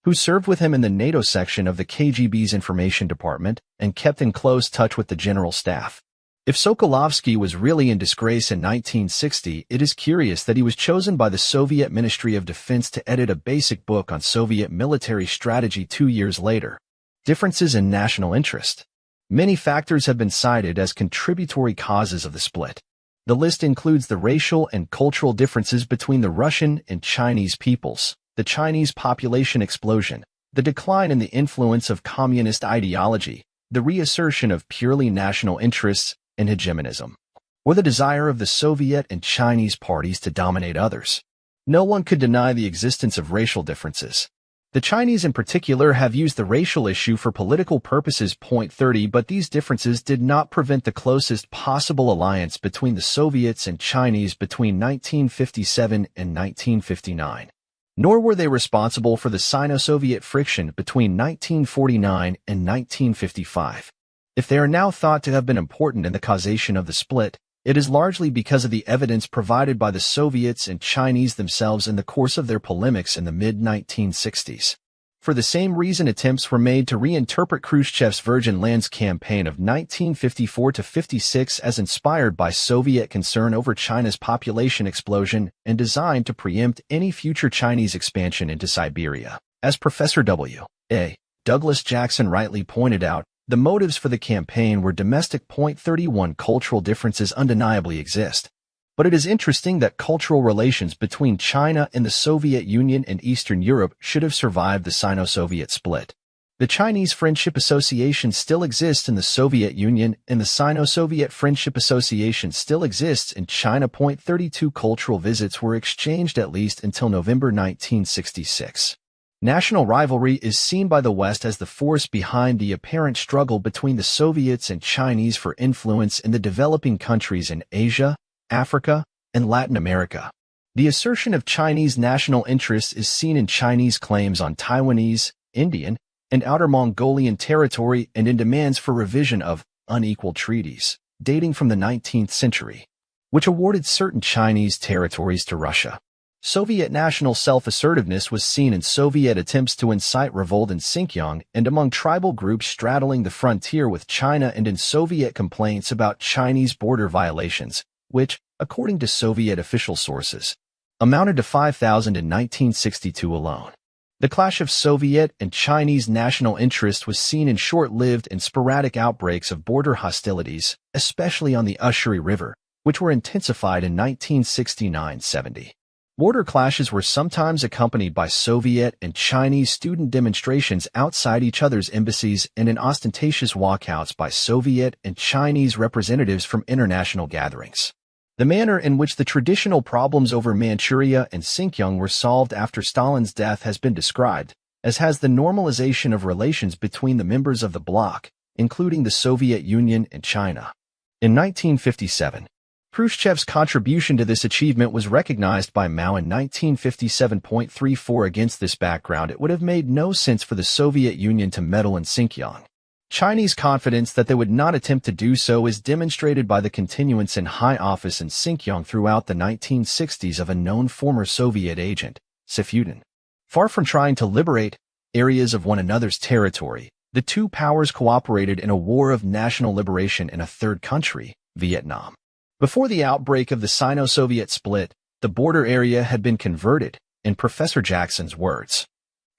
S1: who served with him in the NATO section of the KGB's Information Department and kept in close touch with the General Staff. If Sokolovsky was really in disgrace in 1960, it is curious that he was chosen by the Soviet Ministry of Defense to edit a basic book on Soviet military strategy 2 years later. Differences in national interest. Many factors have been cited as contributory causes of the split. The list includes the racial and cultural differences between the Russian and Chinese peoples, the Chinese population explosion, the decline in the influence of communist ideology, the reassertion of purely national interests and hegemonism, or the desire of the Soviet and Chinese parties to dominate others. No one could deny the existence of racial differences. The Chinese in particular have used the racial issue for political purposes. 30, but these differences did not prevent the closest possible alliance between the Soviets and Chinese between 1957 and 1959. Nor were they responsible for the Sino-Soviet friction between 1949 and 1955. If they are now thought to have been important in the causation of the split, it is largely because of the evidence provided by the Soviets and Chinese themselves in the course of their polemics in the mid-1960s. For the same reason, attempts were made to reinterpret Khrushchev's Virgin Lands campaign of 1954-56 as inspired by Soviet concern over China's population explosion and designed to preempt any future Chinese expansion into Siberia. As Professor W. A. Douglas Jackson rightly pointed out, the motives for the campaign were domestic. 31 Cultural differences undeniably exist. But it is interesting that cultural relations between China and the Soviet Union and Eastern Europe should have survived the Sino-Soviet split. The Chinese Friendship Association still exists in the Soviet Union, and the Sino-Soviet Friendship Association still exists in China. 32 Cultural visits were exchanged at least until November 1966. National rivalry is seen by the West as the force behind the apparent struggle between the Soviets and Chinese for influence in the developing countries in Asia, Africa, and Latin America. The assertion of Chinese national interests is seen in Chinese claims on Taiwanese, Indian, and Outer Mongolian territory and in demands for revision of unequal treaties, dating from the 19th century, which awarded certain Chinese territories to Russia. Soviet national self-assertiveness was seen in Soviet attempts to incite revolt in Xinjiang and among tribal groups straddling the frontier with China and in Soviet complaints about Chinese border violations, which, according to Soviet official sources, amounted to 5,000 in 1962 alone. The clash of Soviet and Chinese national interest was seen in short-lived and sporadic outbreaks of border hostilities, especially on the Ushuri River, which were intensified in 1969-70. Border clashes were sometimes accompanied by Soviet and Chinese student demonstrations outside each other's embassies and in ostentatious walkouts by Soviet and Chinese representatives from international gatherings. The manner in which the traditional problems over Manchuria and Xinjiang were solved after Stalin's death has been described, as has the normalization of relations between the members of the bloc, including the Soviet Union and China. In 1957, Khrushchev's contribution to this achievement was recognized by Mao in 1957.34. Against this background, it would have made no sense for the Soviet Union to meddle in Xinjiang. Chinese confidence that they would not attempt to do so is demonstrated by the continuance in high office in Xinjiang throughout the 1960s of a known former Soviet agent, Sifudin. Far from trying to liberate areas of one another's territory, the two powers cooperated in a war of national liberation in a third country, Vietnam. Before the outbreak of the Sino-Soviet split, the border area had been converted, in Professor Jackson's words,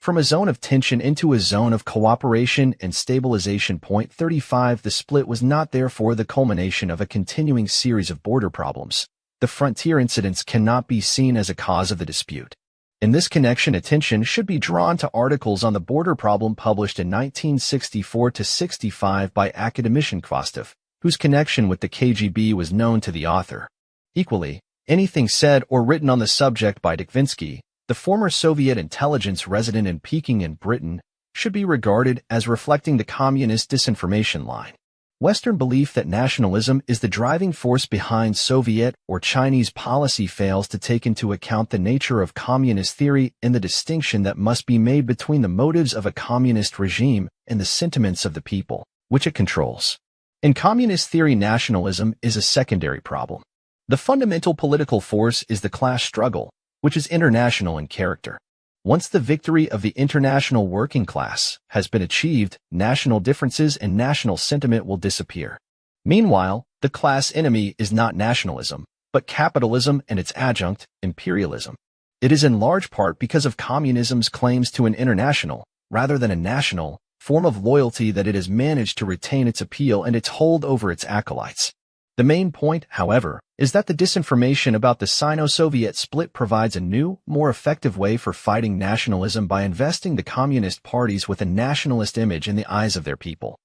S1: from a zone of tension into a zone of cooperation and stabilization. 35 The split was not therefore the culmination of a continuing series of border problems. The frontier incidents cannot be seen as a cause of the dispute. In this connection, attention should be drawn to articles on the border problem published in 1964-65 by academician Kvostov, whose connection with the KGB was known to the author. Equally, anything said or written on the subject by Dukvinsky, the former Soviet intelligence resident in Peking in Britain, should be regarded as reflecting the communist disinformation line. Western belief that nationalism is the driving force behind Soviet or Chinese policy fails to take into account the nature of communist theory and the distinction that must be made between the motives of a communist regime and the sentiments of the people, which it controls. In communist theory, nationalism is a secondary problem. The fundamental political force is the class struggle, which is international in character. Once the victory of the international working class has been achieved, national differences and national sentiment will disappear. Meanwhile, the class enemy is not nationalism, but capitalism and its adjunct, imperialism. It is in large part because of communism's claims to an international, rather than a national, form of loyalty that it has managed to retain its appeal and its hold over its acolytes. The main point, however, is that the disinformation about the Sino-Soviet split provides a new, more effective way for fighting nationalism by investing the communist parties with a nationalist image in the eyes of their people.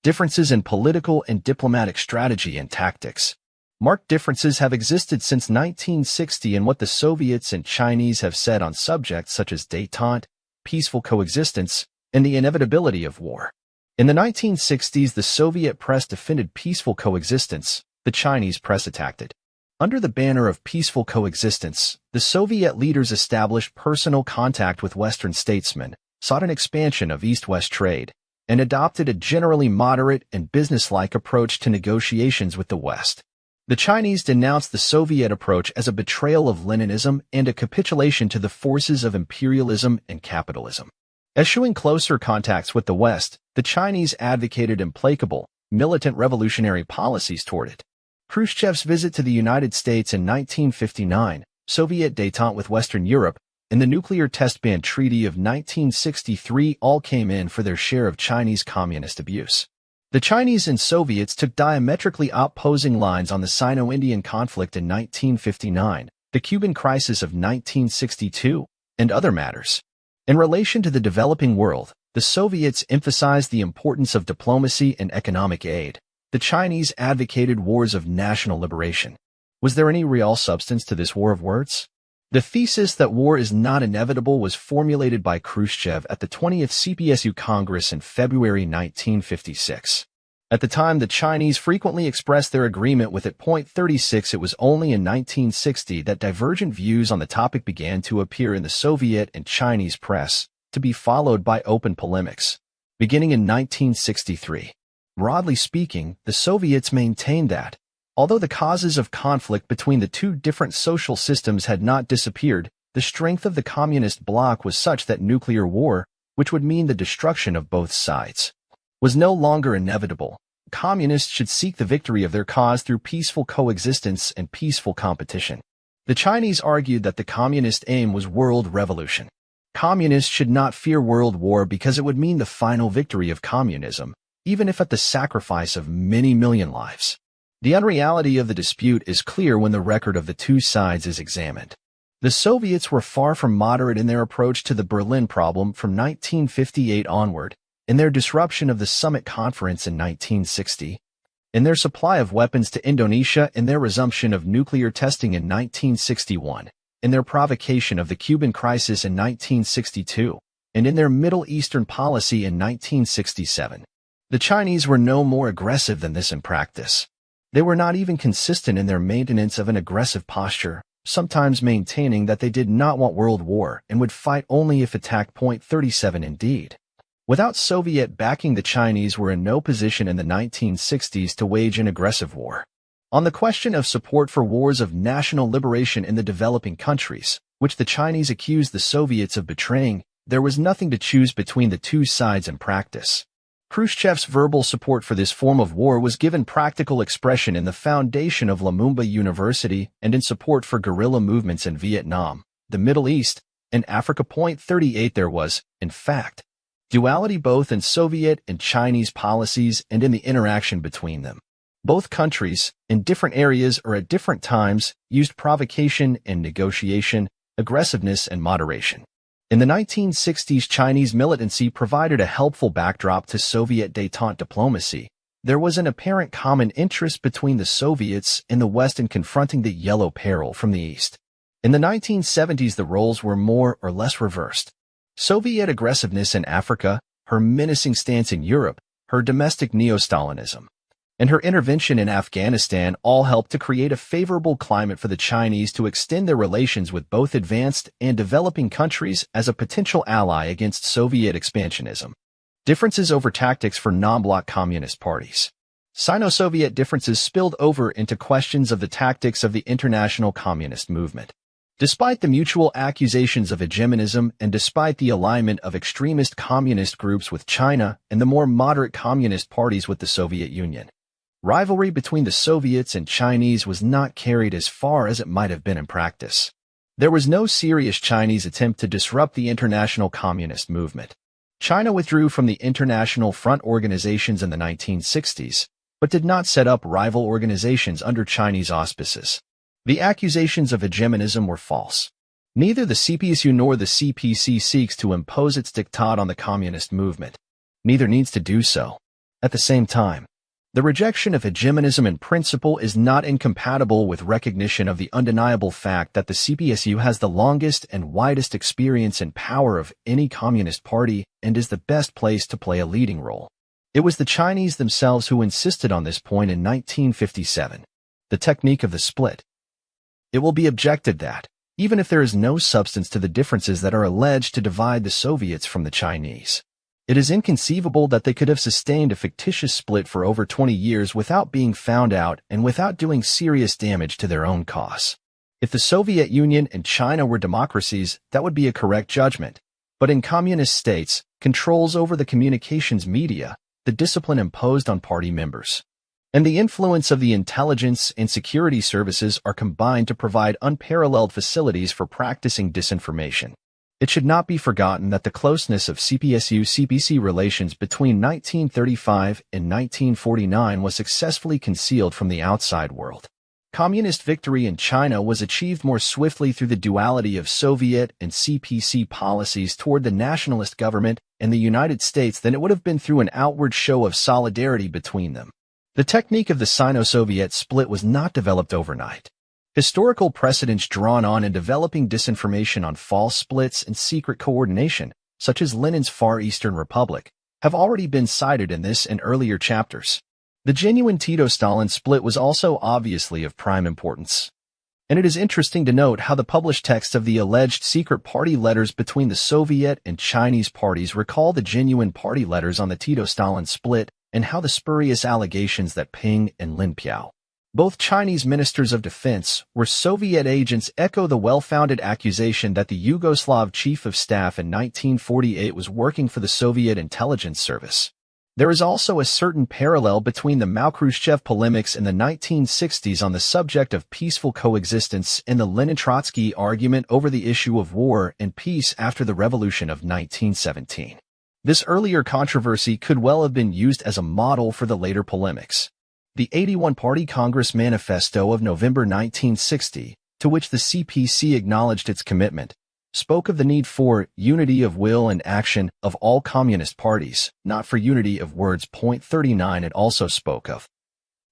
S1: Differences in political and diplomatic strategy and tactics. Marked differences have existed since 1960 in what the Soviets and Chinese have said on subjects such as détente, peaceful coexistence, and the inevitability of war. In the 1960s, the Soviet press defended peaceful coexistence. The Chinese press attacked it. Under the banner of peaceful coexistence, the Soviet leaders established personal contact with Western statesmen, sought an expansion of East-West trade, and adopted a generally moderate and businesslike approach to negotiations with the West. The Chinese denounced the Soviet approach as a betrayal of Leninism and a capitulation to the forces of imperialism and capitalism. Eschewing closer contacts with the West, the Chinese advocated implacable, militant revolutionary policies toward it. Khrushchev's visit to the United States in 1959, Soviet détente with Western Europe, and the nuclear test ban treaty of 1963 all came in for their share of Chinese communist abuse. The Chinese and Soviets took diametrically opposing lines on the Sino-Indian conflict in 1959, the Cuban crisis of 1962, and other matters. In relation to the developing world, the Soviets emphasized the importance of diplomacy and economic aid. The Chinese advocated wars of national liberation. Was there any real substance to this war of words? The thesis that war is not inevitable was formulated by Khrushchev at the 20th CPSU Congress in February 1956. At the time, the Chinese frequently expressed their agreement with it. 36 It was only in 1960 that divergent views on the topic began to appear in the Soviet and Chinese press, to be followed by open polemics. Beginning in 1963. Broadly speaking, the Soviets maintained that, although the causes of conflict between the two different social systems had not disappeared, the strength of the communist bloc was such that nuclear war, which would mean the destruction of both sides, was no longer inevitable. Communists should seek the victory of their cause through peaceful coexistence and peaceful competition. The Chinese argued that the communist aim was world revolution. Communists should not fear world war because it would mean the final victory of communism, even if at the sacrifice of many million lives. The unreality of the dispute is clear when the record of the two sides is examined. The Soviets were far from moderate in their approach to the Berlin problem from 1958 onward, in their disruption of the Summit Conference in 1960, in their supply of weapons to Indonesia and their resumption of nuclear testing in 1961, in their provocation of the Cuban crisis in 1962, and in their Middle Eastern policy in 1967. The Chinese were no more aggressive than this in practice. They were not even consistent in their maintenance of an aggressive posture, sometimes maintaining that they did not want world war and would fight only if attacked. 37 Indeed, Without Soviet backing, the Chinese were in no position in the 1960s to wage an aggressive war. On the question of support for wars of national liberation in the developing countries, which the Chinese accused the Soviets of betraying, there was nothing to choose between the two sides in practice. Khrushchev's verbal support for this form of war was given practical expression in the foundation of Lumumba University and in support for guerrilla movements in Vietnam, the Middle East, and Africa. 38 There was, in fact, duality both in Soviet and Chinese policies and in the interaction between them. Both countries, in different areas or at different times, used provocation and negotiation, aggressiveness and moderation. In the 1960s, Chinese militancy provided a helpful backdrop to Soviet détente diplomacy. There was an apparent common interest between the Soviets and the West in confronting the Yellow Peril from the East. In the 1970s, the roles were more or less reversed. Soviet aggressiveness in Africa, her menacing stance in Europe, her domestic neo-Stalinism, and her intervention in Afghanistan all helped to create a favorable climate for the Chinese to extend their relations with both advanced and developing countries as a potential ally against Soviet expansionism. Differences over tactics for non-bloc communist parties. Sino-Soviet differences spilled over into questions of the tactics of the international communist movement. Despite the mutual accusations of hegemonism and despite the alignment of extremist communist groups with China and the more moderate communist parties with the Soviet Union, rivalry between the Soviets and Chinese was not carried as far as it might have been in practice. There was no serious Chinese attempt to disrupt the international communist movement. China withdrew from the International Front organizations in the 1960s, but did not set up rival organizations under Chinese auspices. The accusations of hegemonism were false. Neither the CPSU nor the CPC seeks to impose its diktat on the communist movement. Neither needs to do so. At the same time, the rejection of hegemonism in principle is not incompatible with recognition of the undeniable fact that the CPSU has the longest and widest experience and power of any communist party and is the best place to play a leading role. It was the Chinese themselves who insisted on this point in 1957. The technique of the split. It will be objected that, even if there is no substance to the differences that are alleged to divide the Soviets from the Chinese, it is inconceivable that they could have sustained a fictitious split for over 20 years without being found out and without doing serious damage to their own cause. If the Soviet Union and China were democracies, that would be a correct judgment. But in communist states, controls over the communications media, the discipline imposed on party members, and the influence of the intelligence and security services are combined to provide unparalleled facilities for practicing disinformation. It should not be forgotten that the closeness of CPSU-CPC relations between 1935 and 1949 was successfully concealed from the outside world. Communist victory in China was achieved more swiftly through the duality of Soviet and CPC policies toward the nationalist government and the United States than it would have been through an outward show of solidarity between them. The technique of the Sino-Soviet split was not developed overnight. Historical precedents drawn on in developing disinformation on false splits and secret coordination, such as Lenin's Far Eastern Republic, have already been cited in this and earlier chapters. The genuine Tito-Stalin split was also obviously of prime importance. And it is interesting to note how the published texts of the alleged secret party letters between the Soviet and Chinese parties recall the genuine party letters on the Tito-Stalin split and how the spurious allegations that Ping and Lin Piao, both Chinese ministers of defense, were Soviet agents echo the well-founded accusation that the Yugoslav chief of staff in 1948 was working for the Soviet intelligence service. There is also a certain parallel between the Mao-Khrushchev polemics in the 1960s on the subject of peaceful coexistence and the Lenin-Trotsky argument over the issue of war and peace after the revolution of 1917. This earlier controversy could well have been used as a model for the later polemics. The 81 Party Congress Manifesto of November 1960, to which the CPC acknowledged its commitment, spoke of the need for unity of will and action of all communist parties, not for unity of words. 39 It also spoke of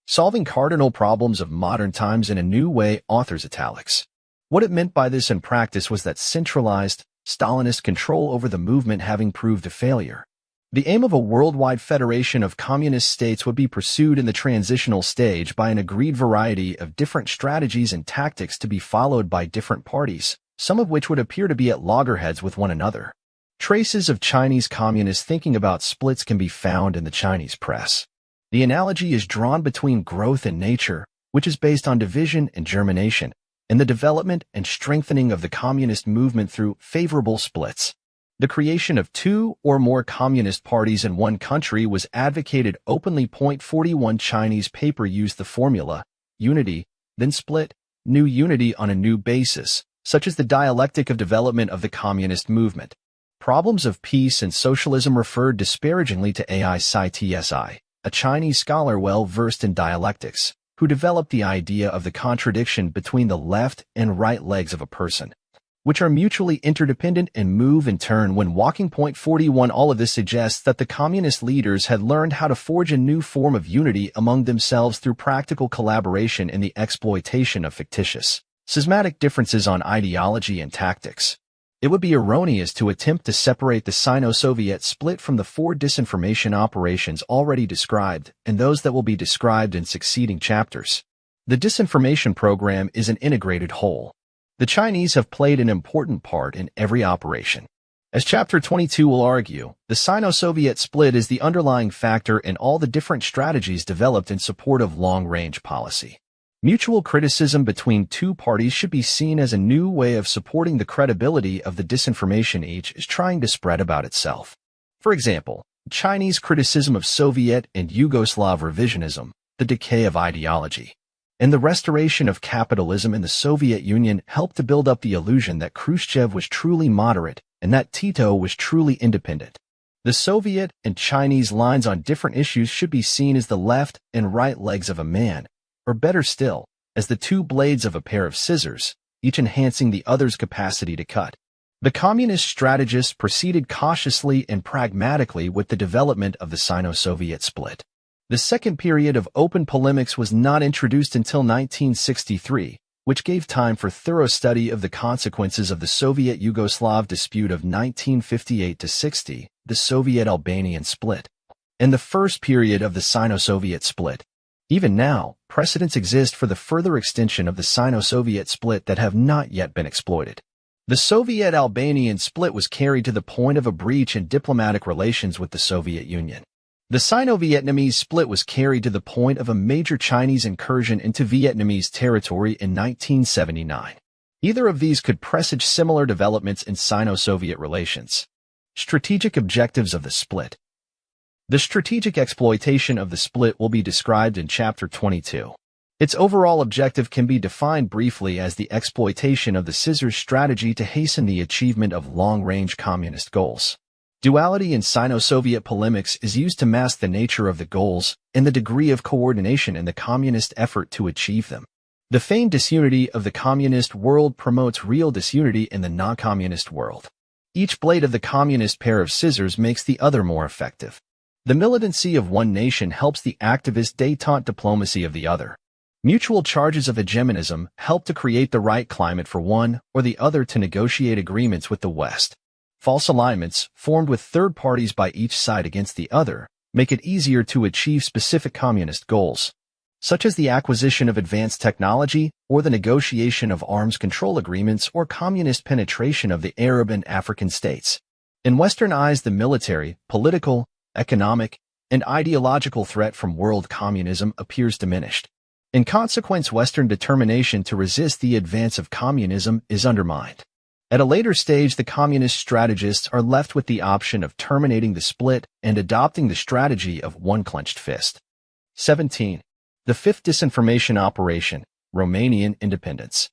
S1: solving cardinal problems of modern times in a new way. Authors italics. What it meant by this in practice was that centralized, Stalinist control over the movement having proved a failure. The aim of a worldwide federation of communist states would be pursued in the transitional stage by an agreed variety of different strategies and tactics to be followed by different parties, some of which would appear to be at loggerheads with one another. Traces of Chinese communist thinking about splits can be found in the Chinese press. The analogy is drawn between growth and nature, which is based on division and germination, and the development and strengthening of the communist movement through favorable splits. The creation of two or more communist parties in one country was advocated openly. 41 Chinese paper used the formula, unity, then split, new unity on a new basis, such as the dialectic of development of the communist movement. Problems of Peace and Socialism referred disparagingly to Ai Sai Tsi, a Chinese scholar well-versed in dialectics, who developed the idea of the contradiction between the left and right legs of a person, which are mutually interdependent and move in turn when walking. 41 All of this suggests that the communist leaders had learned how to forge a new form of unity among themselves through practical collaboration in the exploitation of fictitious, schismatic differences on ideology and tactics. It would be erroneous to attempt to separate the Sino-Soviet split from the four disinformation operations already described and those that will be described in succeeding chapters. The disinformation program is an integrated whole. The Chinese have played an important part in every operation. As Chapter 22 will argue, the Sino-Soviet split is the underlying factor in all the different strategies developed in support of long-range policy. Mutual criticism between two parties should be seen as a new way of supporting the credibility of the disinformation each is trying to spread about itself. For example, Chinese criticism of Soviet and Yugoslav revisionism, the decay of ideology, and the restoration of capitalism in the Soviet Union helped to build up the illusion that Khrushchev was truly moderate and that Tito was truly independent. The Soviet and Chinese lines on different issues should be seen as the left and right legs of a man, or better still, as the two blades of a pair of scissors, each enhancing the other's capacity to cut. The communist strategists proceeded cautiously and pragmatically with the development of the Sino-Soviet split. The second period of open polemics was not introduced until 1963, which gave time for thorough study of the consequences of the Soviet-Yugoslav dispute of 1958-60, the Soviet-Albanian split, and the first period of the Sino-Soviet split. Even now, precedents exist for the further extension of the Sino-Soviet split that have not yet been exploited. The Soviet-Albanian split was carried to the point of a breach in diplomatic relations with the Soviet Union. The Sino-Vietnamese split was carried to the point of a major Chinese incursion into Vietnamese territory in 1979. Either of these could presage similar developments in Sino-Soviet relations. Strategic objectives of the split. The strategic exploitation of the split will be described in Chapter 22. Its overall objective can be defined briefly as the exploitation of the scissors strategy to hasten the achievement of long-range communist goals. Duality in Sino-Soviet polemics is used to mask the nature of the goals and the degree of coordination in the communist effort to achieve them. The feigned disunity of the communist world promotes real disunity in the non-communist world. Each blade of the communist pair of scissors makes the other more effective. The militancy of one nation helps the activist détente diplomacy of the other. Mutual charges of hegemonism help to create the right climate for one or the other to negotiate agreements with the West. False alignments, formed with third parties by each side against the other, make it easier to achieve specific communist goals, such as the acquisition of advanced technology or the negotiation of arms control agreements or communist penetration of the Arab and African states. In Western eyes, the military, political, economic, and ideological threat from world communism appears diminished. In consequence, Western determination to resist the advance of communism is undermined. At a later stage, the communist strategists are left with the option of terminating the split and adopting the strategy of one clenched fist. 17. The fifth disinformation operation, Romanian independence.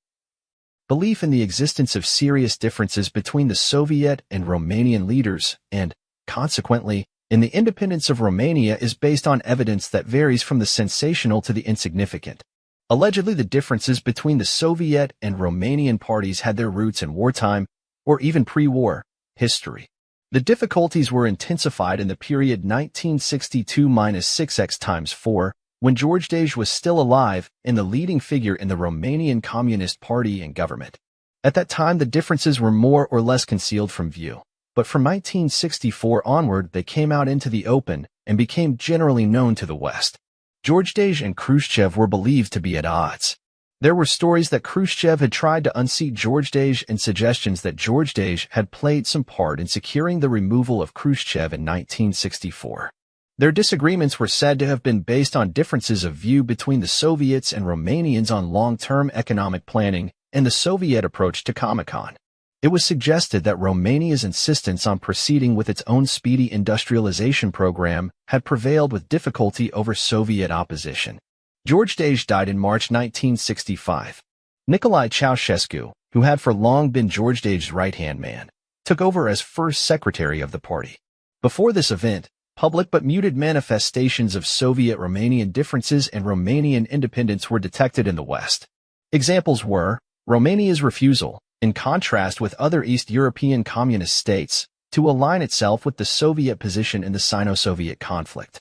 S1: Belief in the existence of serious differences between the Soviet and Romanian leaders and, consequently, in the independence of Romania is based on evidence that varies from the sensational to the insignificant. Allegedly, the differences between the Soviet and Romanian parties had their roots in wartime, or even pre-war, history. The difficulties were intensified in the period 1962-6x4, when George Dej was still alive and the leading figure in the Romanian Communist Party and government. At that time, the differences were more or less concealed from view. But from 1964 onward, they came out into the open and became generally known to the West. George Dej and Khrushchev were believed to be at odds. There were stories that Khrushchev had tried to unseat Georgedej and suggestions that Georgedej had played some part in securing the removal of Khrushchev in 1964. Their disagreements were said to have been based on differences of view between the Soviets and Romanians on long-term economic planning and the Soviet approach to Comecon. It was suggested that Romania's insistence on proceeding with its own speedy industrialization program had prevailed with difficulty over Soviet opposition. Georgedej died in March 1965. Nicolae Ceausescu, who had for long been Georgedej's right-hand man, took over as first secretary of the party. Before this event, public but muted manifestations of Soviet-Romanian differences and Romanian independence were detected in the West. Examples were Romania's refusal, in contrast with other East European communist states, to align itself with the Soviet position in the Sino-Soviet conflict.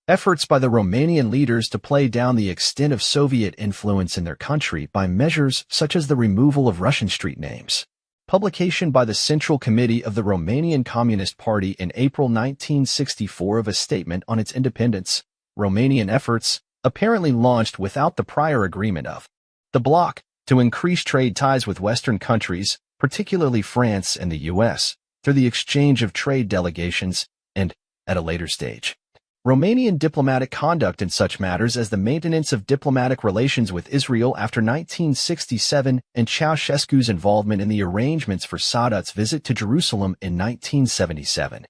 S1: Efforts by the Romanian leaders to play down the extent of Soviet influence in their country by measures such as the removal of Russian street names. Publication by the Central Committee of the Romanian Communist Party in April 1964 of a statement on its independence. Romanian efforts, apparently launched without the prior agreement of the bloc, to increase trade ties with Western countries, particularly France and the U.S., through the exchange of trade delegations, and, at a later stage, Romanian diplomatic conduct in such matters as the maintenance of diplomatic relations with Israel after 1967 and Ceausescu's involvement in the arrangements for Sadat's visit to Jerusalem in 1977,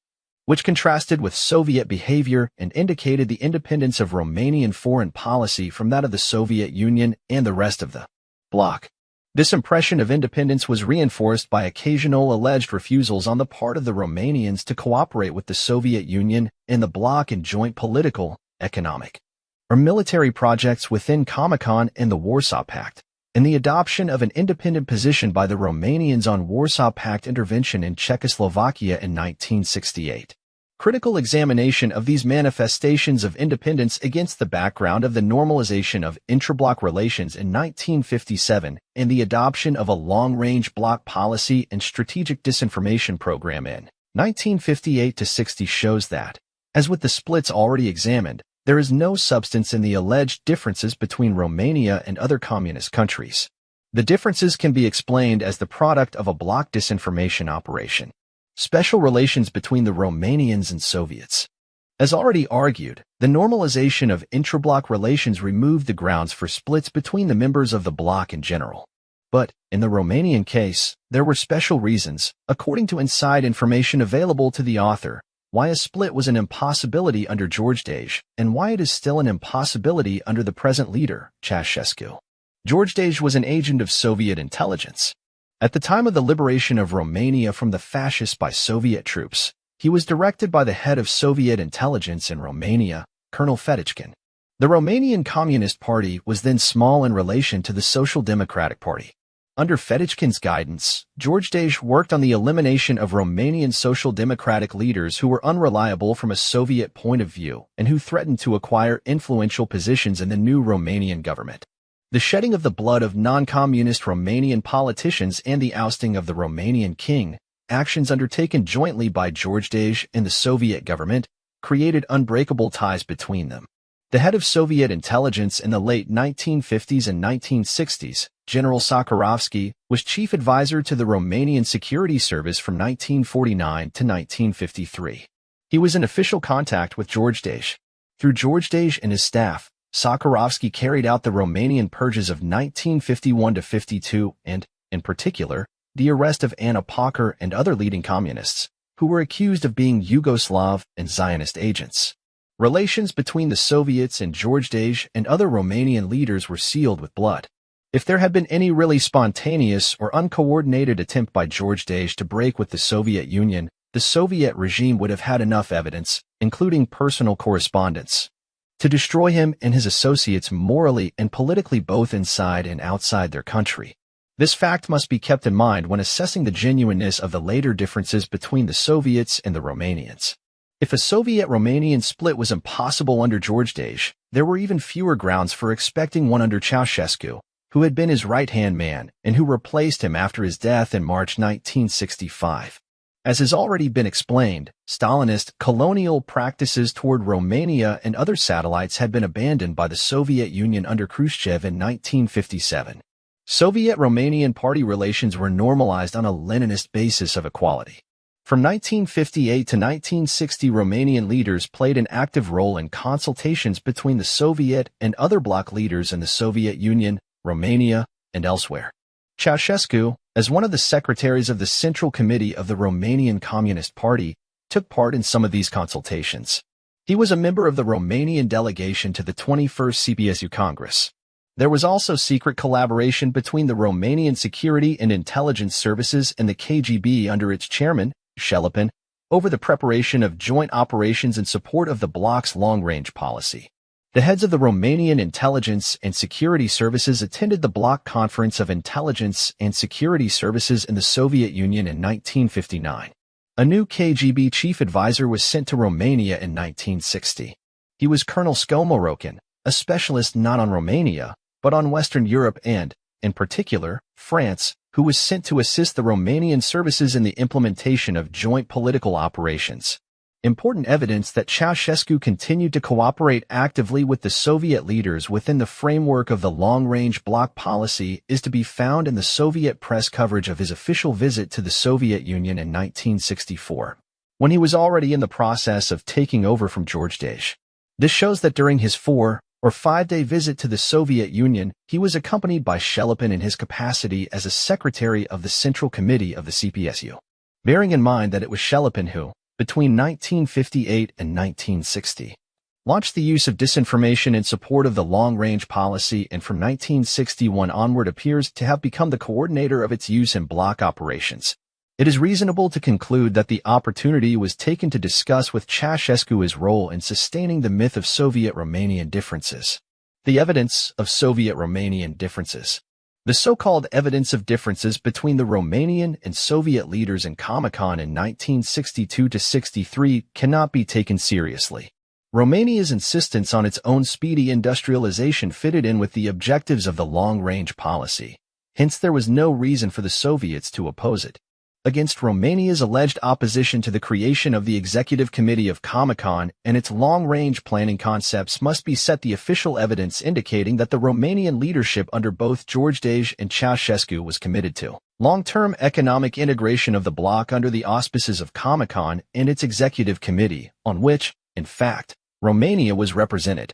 S1: which contrasted with Soviet behavior and indicated the independence of Romanian foreign policy from that of the Soviet Union and the rest of the bloc. This impression of independence was reinforced by occasional alleged refusals on the part of the Romanians to cooperate with the Soviet Union and the bloc in joint political, economic, or military projects within Comecon and the Warsaw Pact, and the adoption of an independent position by the Romanians on Warsaw Pact intervention in Czechoslovakia in 1968. Critical examination of these manifestations of independence against the background of the normalization of intra-bloc relations in 1957 and the adoption of a long-range bloc policy and strategic disinformation program in 1958-60 shows that, as with the splits already examined, there is no substance in the alleged differences between Romania and other communist countries. The differences can be explained as the product of a bloc disinformation operation. Special relations between the Romanians and Soviets. As already argued, the normalization of intra-bloc relations removed the grounds for splits between the members of the bloc in general. But, in the Romanian case, there were special reasons, according to inside information available to the author, why a split was an impossibility under Georgedej, and why it is still an impossibility under the present leader, Ceausescu. Georgedej was an agent of Soviet intelligence. At the time of the liberation of Romania from the fascists by Soviet troops, he was directed by the head of Soviet intelligence in Romania, Colonel Fedotkin. The Romanian Communist Party was then small in relation to the Social Democratic Party. Under Fedotkin's guidance, Georgedej worked on the elimination of Romanian social democratic leaders who were unreliable from a Soviet point of view and who threatened to acquire influential positions in the new Romanian government. The shedding of the blood of non-communist Romanian politicians and the ousting of the Romanian king, actions undertaken jointly by Georgedej and the Soviet government, created unbreakable ties between them. The head of Soviet intelligence in the late 1950s and 1960s, General Sakharovsky, was chief advisor to the Romanian Security Service from 1949 to 1953. He was in official contact with Georgedej. Through Georgedej and his staff, Sakharovsky carried out the Romanian purges of 1951-52 and, in particular, the arrest of Anna Pacher and other leading communists, who were accused of being Yugoslav and Zionist agents. Relations between the Soviets and Georgedej and other Romanian leaders were sealed with blood. If there had been any really spontaneous or uncoordinated attempt by Georgedej to break with the Soviet Union, the Soviet regime would have had enough evidence, including personal correspondence, to destroy him and his associates morally and politically both inside and outside their country. This fact must be kept in mind when assessing the genuineness of the later differences between the Soviets and the Romanians. If a Soviet-Romanian split was impossible under Georgedej, there were even fewer grounds for expecting one under Ceausescu, who had been his right-hand man and who replaced him after his death in March 1965. As has already been explained, Stalinist colonial practices toward Romania and other satellites had been abandoned by the Soviet Union under Khrushchev in 1957. Soviet-Romanian party relations were normalized on a Leninist basis of equality. From 1958 to 1960, Romanian leaders played an active role in consultations between the Soviet and other bloc leaders in the Soviet Union, Romania, and elsewhere. Ceausescu, as one of the secretaries of the Central Committee of the Romanian Communist Party, took part in some of these consultations. He was a member of the Romanian delegation to the 21st CPSU Congress. There was also secret collaboration between the Romanian Security and Intelligence Services and the KGB under its chairman, Shelepin, over the preparation of joint operations in support of the bloc's long-range policy. The heads of the Romanian Intelligence and Security Services attended the Bloc Conference of Intelligence and Security Services in the Soviet Union in 1959. A new KGB chief advisor was sent to Romania in 1960. He was Colonel Skomorokin, a specialist not on Romania, but on Western Europe and, in particular, France, who was sent to assist the Romanian services in the implementation of joint political operations. Important evidence that Ceausescu continued to cooperate actively with the Soviet leaders within the framework of the long-range bloc policy is to be found in the Soviet press coverage of his official visit to the Soviet Union in 1964, when he was already in the process of taking over from George Dej. This shows that during his 4 or 5-day visit to the Soviet Union, he was accompanied by Shelepin in his capacity as a secretary of the Central Committee of the CPSU. Bearing in mind that it was Shelepin who, between 1958 and 1960, launched the use of disinformation in support of the long-range policy and from 1961 onward appears to have become the coordinator of its use in bloc operations. It is reasonable to conclude that the opportunity was taken to discuss with Ceausescu his role in sustaining the myth of Soviet-Romanian differences. The evidence of Soviet-Romanian differences. The so-called evidence of differences between the Romanian and Soviet leaders in Comecon in 1962-63 cannot be taken seriously. Romania's insistence on its own speedy industrialization fitted in with the objectives of the long-range policy. Hence, there was no reason for the Soviets to oppose it. Against Romania's alleged opposition to the creation of the Executive Committee of Comecon and its long-range planning concepts must be set the official evidence indicating that the Romanian leadership under both George Dej and Ceausescu was committed to long-term economic integration of the bloc under the auspices of Comecon and its Executive Committee, on which, in fact, Romania was represented.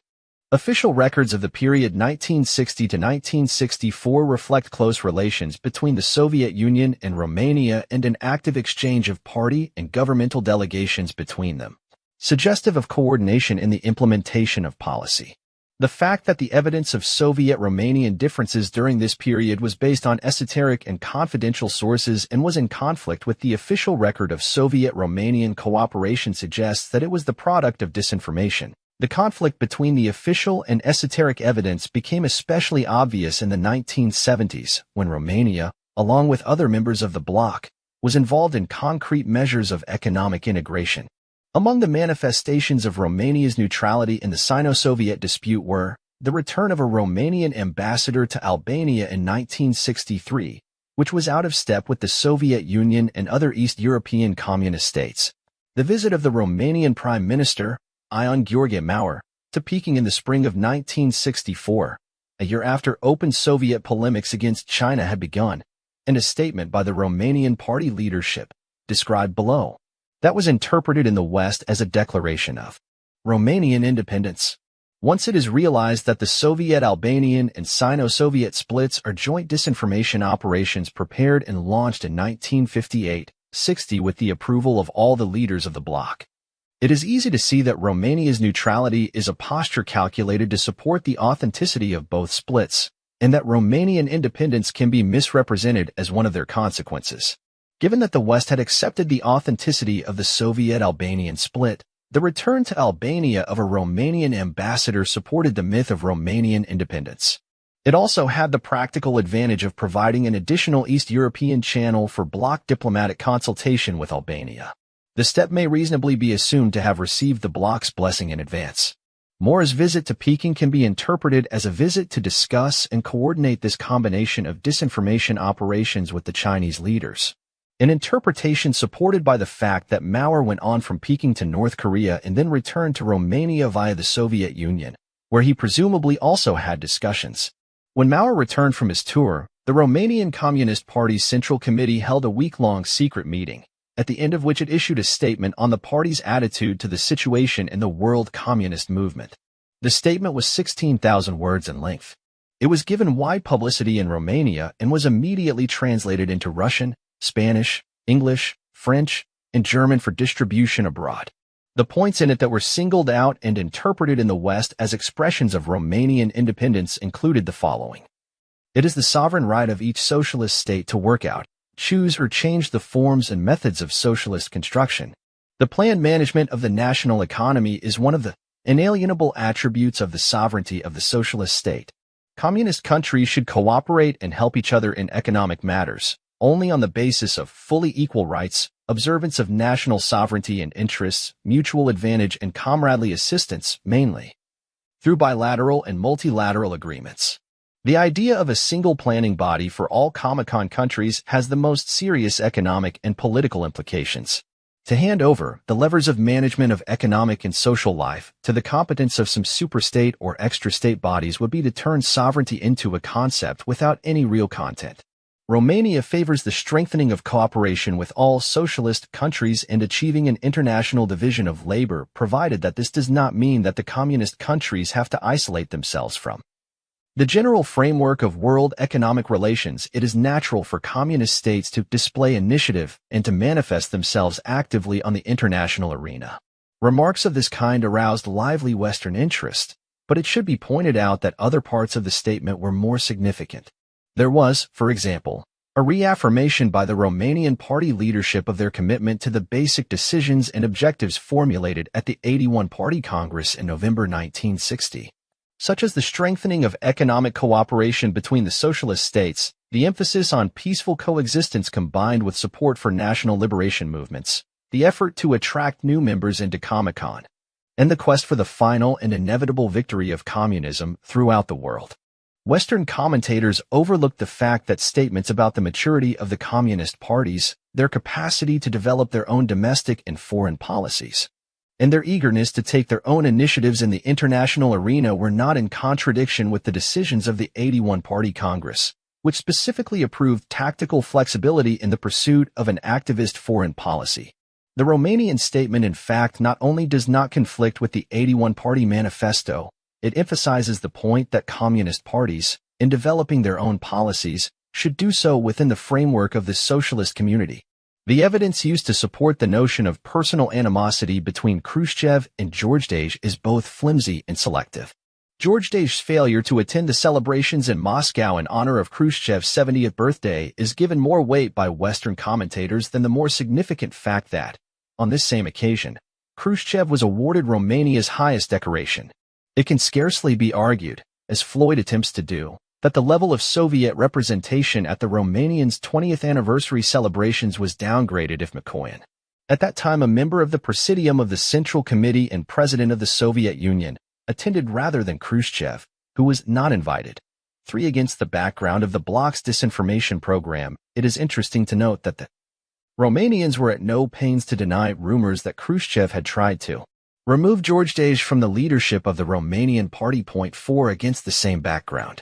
S1: Official records of the period 1960 to 1964 reflect close relations between the Soviet Union and Romania and an active exchange of party and governmental delegations between them, suggestive of coordination in the implementation of policy. The fact that the evidence of Soviet-Romanian differences during this period was based on esoteric and confidential sources and was in conflict with the official record of Soviet-Romanian cooperation suggests that it was the product of disinformation. The conflict between the official and esoteric evidence became especially obvious in the 1970s, when Romania, along with other members of the bloc, was involved in concrete measures of economic integration. Among the manifestations of Romania's neutrality in the Sino-Soviet dispute were the return of a Romanian ambassador to Albania in 1963, which was out of step with the Soviet Union and other East European communist states, the visit of the Romanian Prime Minister, Ion Gheorghe Maurer, to Peking in the spring of 1964, a year after open Soviet polemics against China had begun, and a statement by the Romanian party leadership, described below, that was interpreted in the West as a declaration of Romanian independence. Once it is realized that the Soviet-Albanian and Sino-Soviet splits are joint disinformation operations prepared and launched in 1958-60 with the approval of all the leaders of the bloc. It is easy to see that Romania's neutrality is a posture calculated to support the authenticity of both splits, and that Romanian independence can be misrepresented as one of their consequences. Given that the West had accepted the authenticity of the Soviet-Albanian split, the return to Albania of a Romanian ambassador supported the myth of Romanian independence. It also had the practical advantage of providing an additional East European channel for bloc diplomatic consultation with Albania. The step may reasonably be assumed to have received the bloc's blessing in advance. Maurer's visit to Peking can be interpreted as a visit to discuss and coordinate this combination of disinformation operations with the Chinese leaders. an interpretation supported by the fact that Maurer went on from Peking to North Korea and then returned to Romania via the Soviet Union, where he presumably also had discussions. When Maurer returned from his tour, the Romanian Communist Party's Central Committee held a week-long secret meeting, at the end of which it issued a statement on the party's attitude to the situation in the world communist movement. The statement was 16,000 words in length. It was given wide publicity in Romania and was immediately translated into Russian, Spanish, English, French, and German for distribution abroad. The points in it that were singled out and interpreted in the West as expressions of Romanian independence included the following. It is the sovereign right of each socialist state to work out, choose or change the forms and methods of socialist construction. The planned management of the national economy is one of the inalienable attributes of the sovereignty of the socialist state. Communist countries should cooperate and help each other in economic matters, only on the basis of fully equal rights, observance of national sovereignty and interests, mutual advantage and comradely assistance, mainly through bilateral and multilateral agreements. The idea of a single planning body for all Comecon countries has the most serious economic and political implications. To hand over the levers of management of economic and social life to the competence of some superstate or extra-state bodies would be to turn sovereignty into a concept without any real content. Romania favors the strengthening of cooperation with all socialist countries and achieving an international division of labor, provided that this does not mean that the communist countries have to isolate themselves from the general framework of world economic relations. It is natural for communist states to display initiative and to manifest themselves actively on the international arena. Remarks of this kind aroused lively Western interest, but it should be pointed out that other parts of the statement were more significant. There was, for example, a reaffirmation by the Romanian party leadership of their commitment to the basic decisions and objectives formulated at the 81 Party Congress in November 1960. Such as the strengthening of economic cooperation between the socialist states, the emphasis on peaceful coexistence combined with support for national liberation movements, the effort to attract new members into Comecon, and the quest for the final and inevitable victory of communism throughout the world. Western commentators overlooked the fact that statements about the maturity of the communist parties, their capacity to develop their own domestic and foreign policies, and their eagerness to take their own initiatives in the international arena were not in contradiction with the decisions of the 81 Party Congress, which specifically approved tactical flexibility in the pursuit of an activist foreign policy. The Romanian statement, in fact, not only does not conflict with the 81 Party Manifesto, it emphasizes the point that communist parties, in developing their own policies, should do so within the framework of the socialist community. The evidence used to support the notion of personal animosity between Khrushchev and Georgij is both flimsy and selective. Georgij's failure to attend the celebrations in Moscow in honor of Khrushchev's 70th birthday is given more weight by Western commentators than the more significant fact that, on this same occasion, Khrushchev was awarded Romania's highest decoration. It can scarcely be argued, as Floyd attempts to do, that the level of Soviet representation at the Romanians' 20th anniversary celebrations was downgraded if Mikoyan, at that time a member of the Presidium of the Central Committee and President of the Soviet Union, attended rather than Khrushchev, who was not invited. 3. Against the background of the bloc's disinformation program, it is interesting to note that the Romanians were at no pains to deny rumors that Khrushchev had tried to remove Georgij from the leadership of the Romanian Party. 4. Against the same background,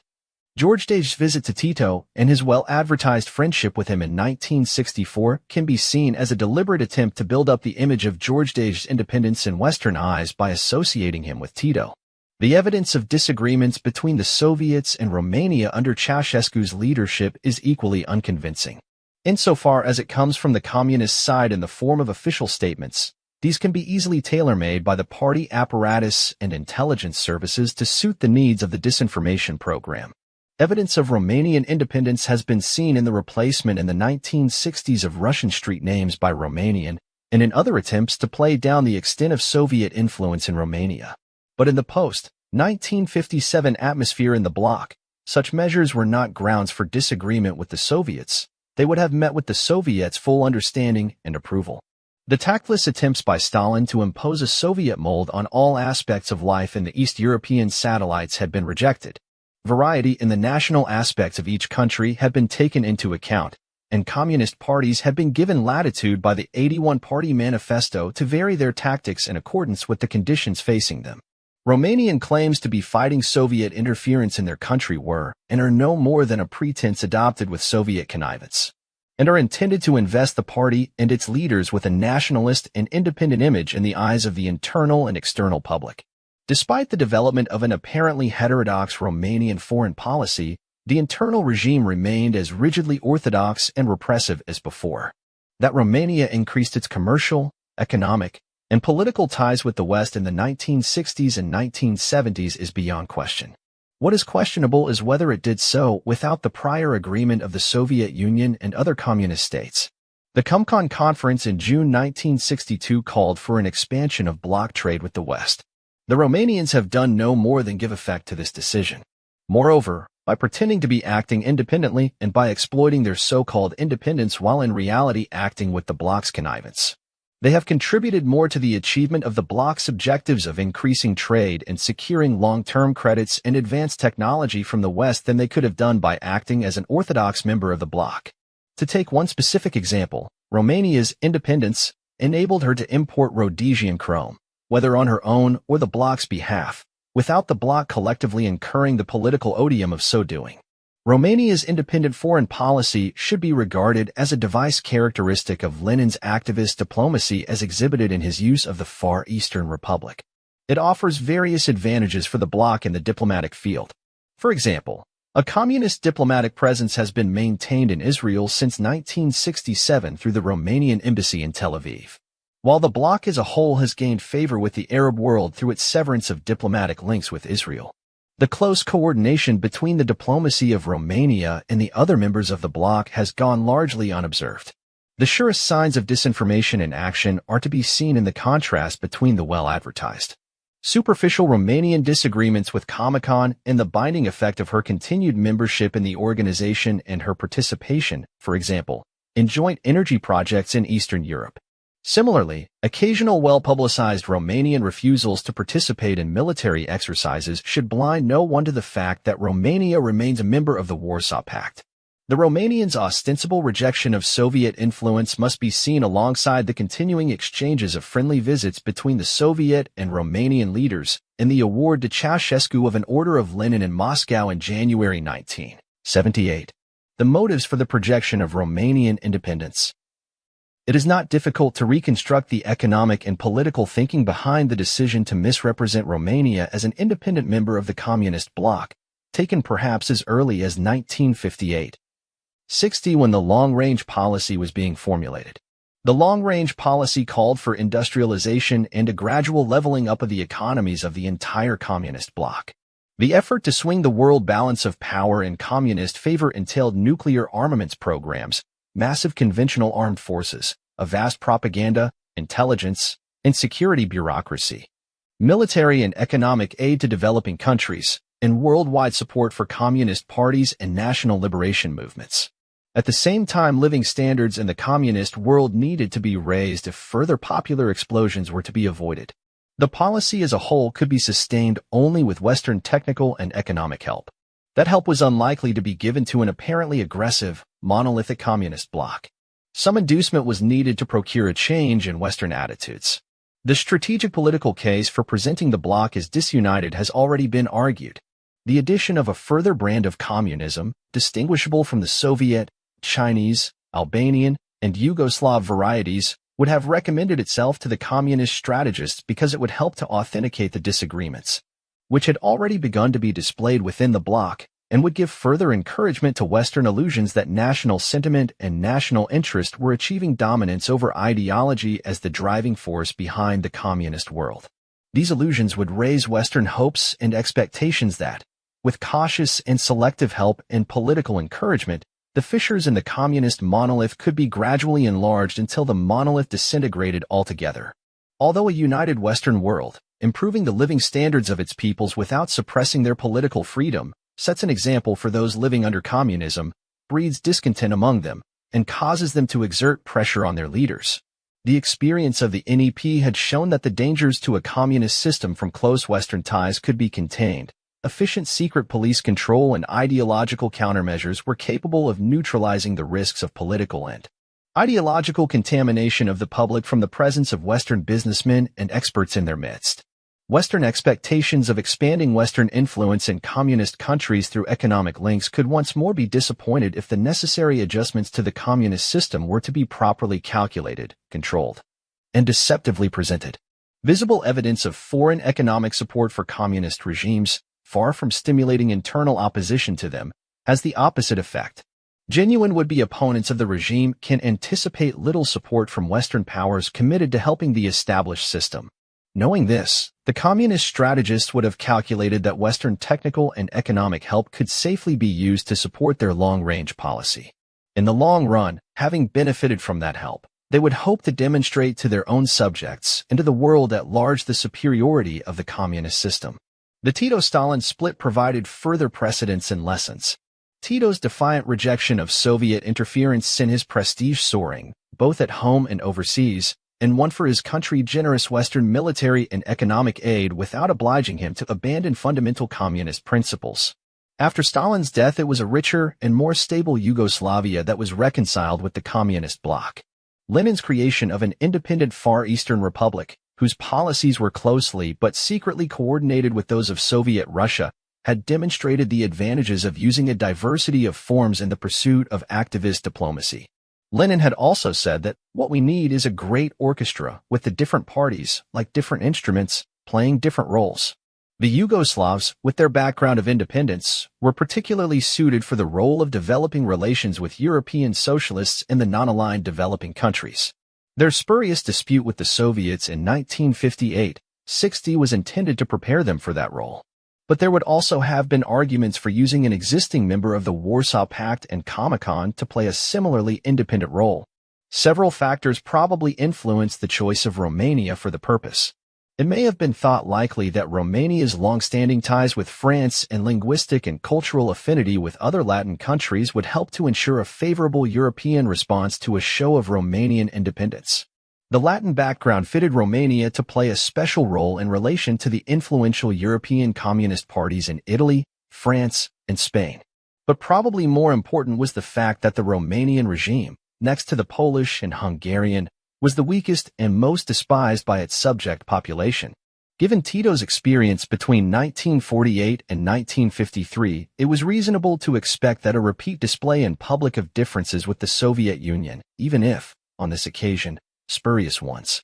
S1: Georgij's visit to Tito and his well-advertised friendship with him in 1964 can be seen as a deliberate attempt to build up the image of Georgij's independence in Western eyes by associating him with Tito. The evidence of disagreements between the Soviets and Romania under Ceausescu's leadership is equally unconvincing. Insofar as it comes from the communist side in the form of official statements, these can be easily tailor-made by the party apparatus and intelligence services to suit the needs of the disinformation program. Evidence of Romanian independence has been seen in the replacement in the 1960s of Russian street names by Romanian and in other attempts to play down the extent of Soviet influence in Romania. But in the post-1957 atmosphere in the bloc, such measures were not grounds for disagreement with the Soviets. They would have met with the Soviets' full understanding and approval. The tactless attempts by Stalin to impose a Soviet mold on all aspects of life in the East European satellites had been rejected. Variety in the national aspects of each country had been taken into account, and communist parties have been given latitude by the 81-party manifesto to vary their tactics in accordance with the conditions facing them. Romanian claims to be fighting Soviet interference in their country were, and are no more than a pretense adopted with Soviet connivance, and are intended to invest the party and its leaders with a nationalist and independent image in the eyes of the internal and external public. Despite the development of an apparently heterodox Romanian foreign policy, the internal regime remained as rigidly orthodox and repressive as before. That Romania increased its commercial, economic, and political ties with the West in the 1960s and 1970s is beyond question. What is questionable is whether it did so without the prior agreement of the Soviet Union and other communist states. The Comecon Conference in June 1962 called for an expansion of bloc trade with the West. The Romanians have done no more than give effect to this decision. Moreover, by pretending to be acting independently and by exploiting their so-called independence while in reality acting with the bloc's connivance, they have contributed more to the achievement of the bloc's objectives of increasing trade and securing long-term credits and advanced technology from the West than they could have done by acting as an orthodox member of the bloc. To take one specific example, Romania's independence enabled her to import Rhodesian chrome, whether on her own or the bloc's behalf, without the bloc collectively incurring the political odium of so doing. Romania's independent foreign policy should be regarded as a device characteristic of Lenin's activist diplomacy as exhibited in his use of the Far Eastern Republic. It offers various advantages for the bloc in the diplomatic field. For example, a communist diplomatic presence has been maintained in Israel since 1967 through the Romanian embassy in Tel Aviv, while the bloc as a whole has gained favor with the Arab world through its severance of diplomatic links with Israel. The close coordination between the diplomacy of Romania and the other members of the bloc has gone largely unobserved. The surest signs of disinformation in action are to be seen in the contrast between the well-advertised superficial Romanian disagreements with Comecon and the binding effect of her continued membership in the organization and her participation, for example, in joint energy projects in Eastern Europe. Similarly, occasional well-publicized Romanian refusals to participate in military exercises should blind no one to the fact that Romania remains a member of the Warsaw Pact. The Romanians' ostensible rejection of Soviet influence must be seen alongside the continuing exchanges of friendly visits between the Soviet and Romanian leaders and the award to Ceausescu of an Order of Lenin in Moscow in January 1978. The motives for the projection of Romanian independence. It is not difficult to reconstruct the economic and political thinking behind the decision to misrepresent Romania as an independent member of the Communist bloc, taken perhaps as early as 1958-60 when the long-range policy was being formulated. The long-range policy called for industrialization and a gradual leveling up of the economies of the entire Communist bloc. The effort to swing the world balance of power in communist favor entailed nuclear armaments programs, massive conventional armed forces, a vast propaganda, intelligence, and security bureaucracy, military and economic aid to developing countries, and worldwide support for communist parties and national liberation movements. At the same time, living standards in the communist world needed to be raised if further popular explosions were to be avoided. The policy as a whole could be sustained only with Western technical and economic help. That help was unlikely to be given to an apparently aggressive, monolithic communist bloc. Some inducement was needed to procure a change in Western attitudes. The strategic political case for presenting the bloc as disunited has already been argued. The addition of a further brand of communism, distinguishable from the Soviet, Chinese, Albanian, and Yugoslav varieties, would have recommended itself to the communist strategists because it would help to authenticate the disagreements, which had already begun to be displayed within the bloc, and would give further encouragement to Western illusions that national sentiment and national interest were achieving dominance over ideology as the driving force behind the communist world. These illusions would raise Western hopes and expectations that, with cautious and selective help and political encouragement, the fissures in the communist monolith could be gradually enlarged until the monolith disintegrated altogether. Although a united Western world, improving the living standards of its peoples without suppressing their political freedom, sets an example for those living under communism, breeds discontent among them, and causes them to exert pressure on their leaders. The experience of the NEP had shown that the dangers to a communist system from close Western ties could be contained, efficient secret police control and ideological countermeasures were capable of neutralizing the risks of political and ideological contamination of the public from the presence of Western businessmen and experts in their midst. Western expectations of expanding Western influence in communist countries through economic links could once more be disappointed if the necessary adjustments to the communist system were to be properly calculated, controlled, and deceptively presented. Visible evidence of foreign economic support for communist regimes, far from stimulating internal opposition to them, has the opposite effect. Genuine would-be opponents of the regime can anticipate little support from Western powers committed to helping the established system. Knowing this, the communist strategists would have calculated that Western technical and economic help could safely be used to support their long-range policy. In the long run, having benefited from that help, they would hope to demonstrate to their own subjects and to the world at large the superiority of the communist system. The Tito-Stalin split provided further precedents and lessons. Tito's defiant rejection of Soviet interference sent his prestige soaring, both at home and overseas, and won for his country generous Western military and economic aid without obliging him to abandon fundamental communist principles. After Stalin's death, it was a richer and more stable Yugoslavia that was reconciled with the communist bloc. Lenin's creation of an independent Far Eastern Republic, whose policies were closely but secretly coordinated with those of Soviet Russia, had demonstrated the advantages of using a diversity of forms in the pursuit of activist diplomacy. Lenin had also said that what we need is a great orchestra with the different parties, like different instruments, playing different roles. The Yugoslavs, with their background of independence, were particularly suited for the role of developing relations with European socialists in the non-aligned developing countries. Their spurious dispute with the Soviets in 1958-60 was intended to prepare them for that role. But there would also have been arguments for using an existing member of the Warsaw Pact and Comecon to play a similarly independent role. Several factors probably influenced the choice of Romania for the purpose. It may have been thought likely that Romania's long-standing ties with France and linguistic and cultural affinity with other Latin countries would help to ensure a favorable European response to a show of Romanian independence. The Latin background fitted Romania to play a special role in relation to the influential European communist parties in Italy, France, and Spain. But probably more important was the fact that the Romanian regime, next to the Polish and Hungarian, was the weakest and most despised by its subject population. Given Tito's experience between 1948 and 1953, it was reasonable to expect that a repeat display in public of differences with the Soviet Union, even if, on this occasion, spurious ones,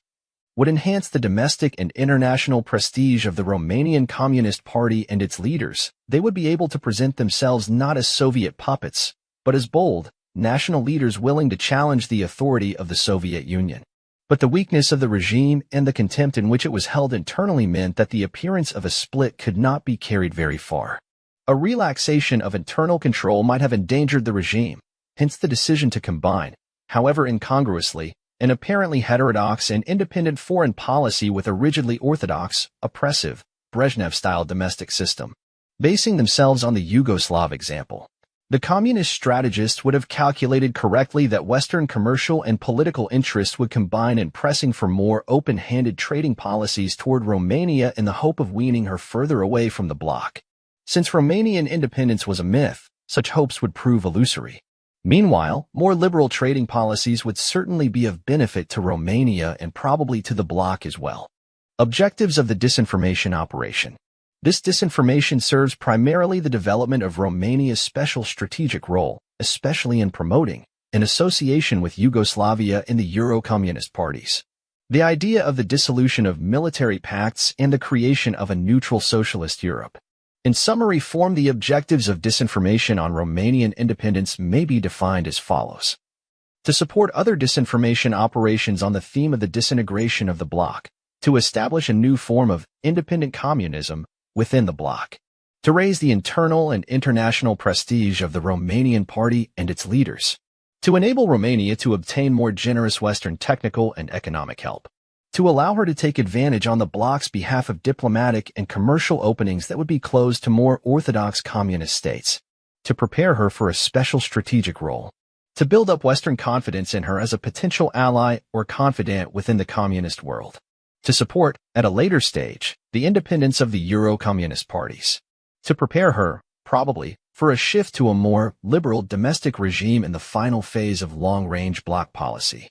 S1: would enhance the domestic and international prestige of the Romanian Communist Party and its leaders. They would be able to present themselves not as Soviet puppets, but as bold, national leaders willing to challenge the authority of the Soviet Union. But the weakness of the regime and the contempt in which it was held internally meant that the appearance of a split could not be carried very far. A relaxation of internal control might have endangered the regime, hence the decision to combine, however incongruously, an apparently heterodox and independent foreign policy with a rigidly orthodox, oppressive, Brezhnev-style domestic system. Basing themselves on the Yugoslav example, the communist strategists would have calculated correctly that Western commercial and political interests would combine in pressing for more open-handed trading policies toward Romania in the hope of weaning her further away from the bloc. Since Romanian independence was a myth, such hopes would prove illusory. Meanwhile, more liberal trading policies would certainly be of benefit to Romania and probably to the bloc as well. Objectives of the disinformation operation. This disinformation serves primarily the development of Romania's special strategic role, especially in promoting an association with Yugoslavia in the Euro-communist parties. The idea of the dissolution of military pacts and the creation of a neutral socialist Europe. In summary form, the objectives of disinformation on Romanian independence may be defined as follows. To support other disinformation operations on the theme of the disintegration of the bloc, to establish a new form of independent communism within the bloc, to raise the internal and international prestige of the Romanian party and its leaders, to enable Romania to obtain more generous Western technical and economic help, to allow her to take advantage on the bloc's behalf of diplomatic and commercial openings that would be closed to more orthodox communist states, to prepare her for a special strategic role, to build up Western confidence in her as a potential ally or confidant within the communist world, to support, at a later stage, the independence of the Euro-communist parties. to prepare her, probably, for a shift to a more liberal domestic regime in the final phase of long-range bloc policy.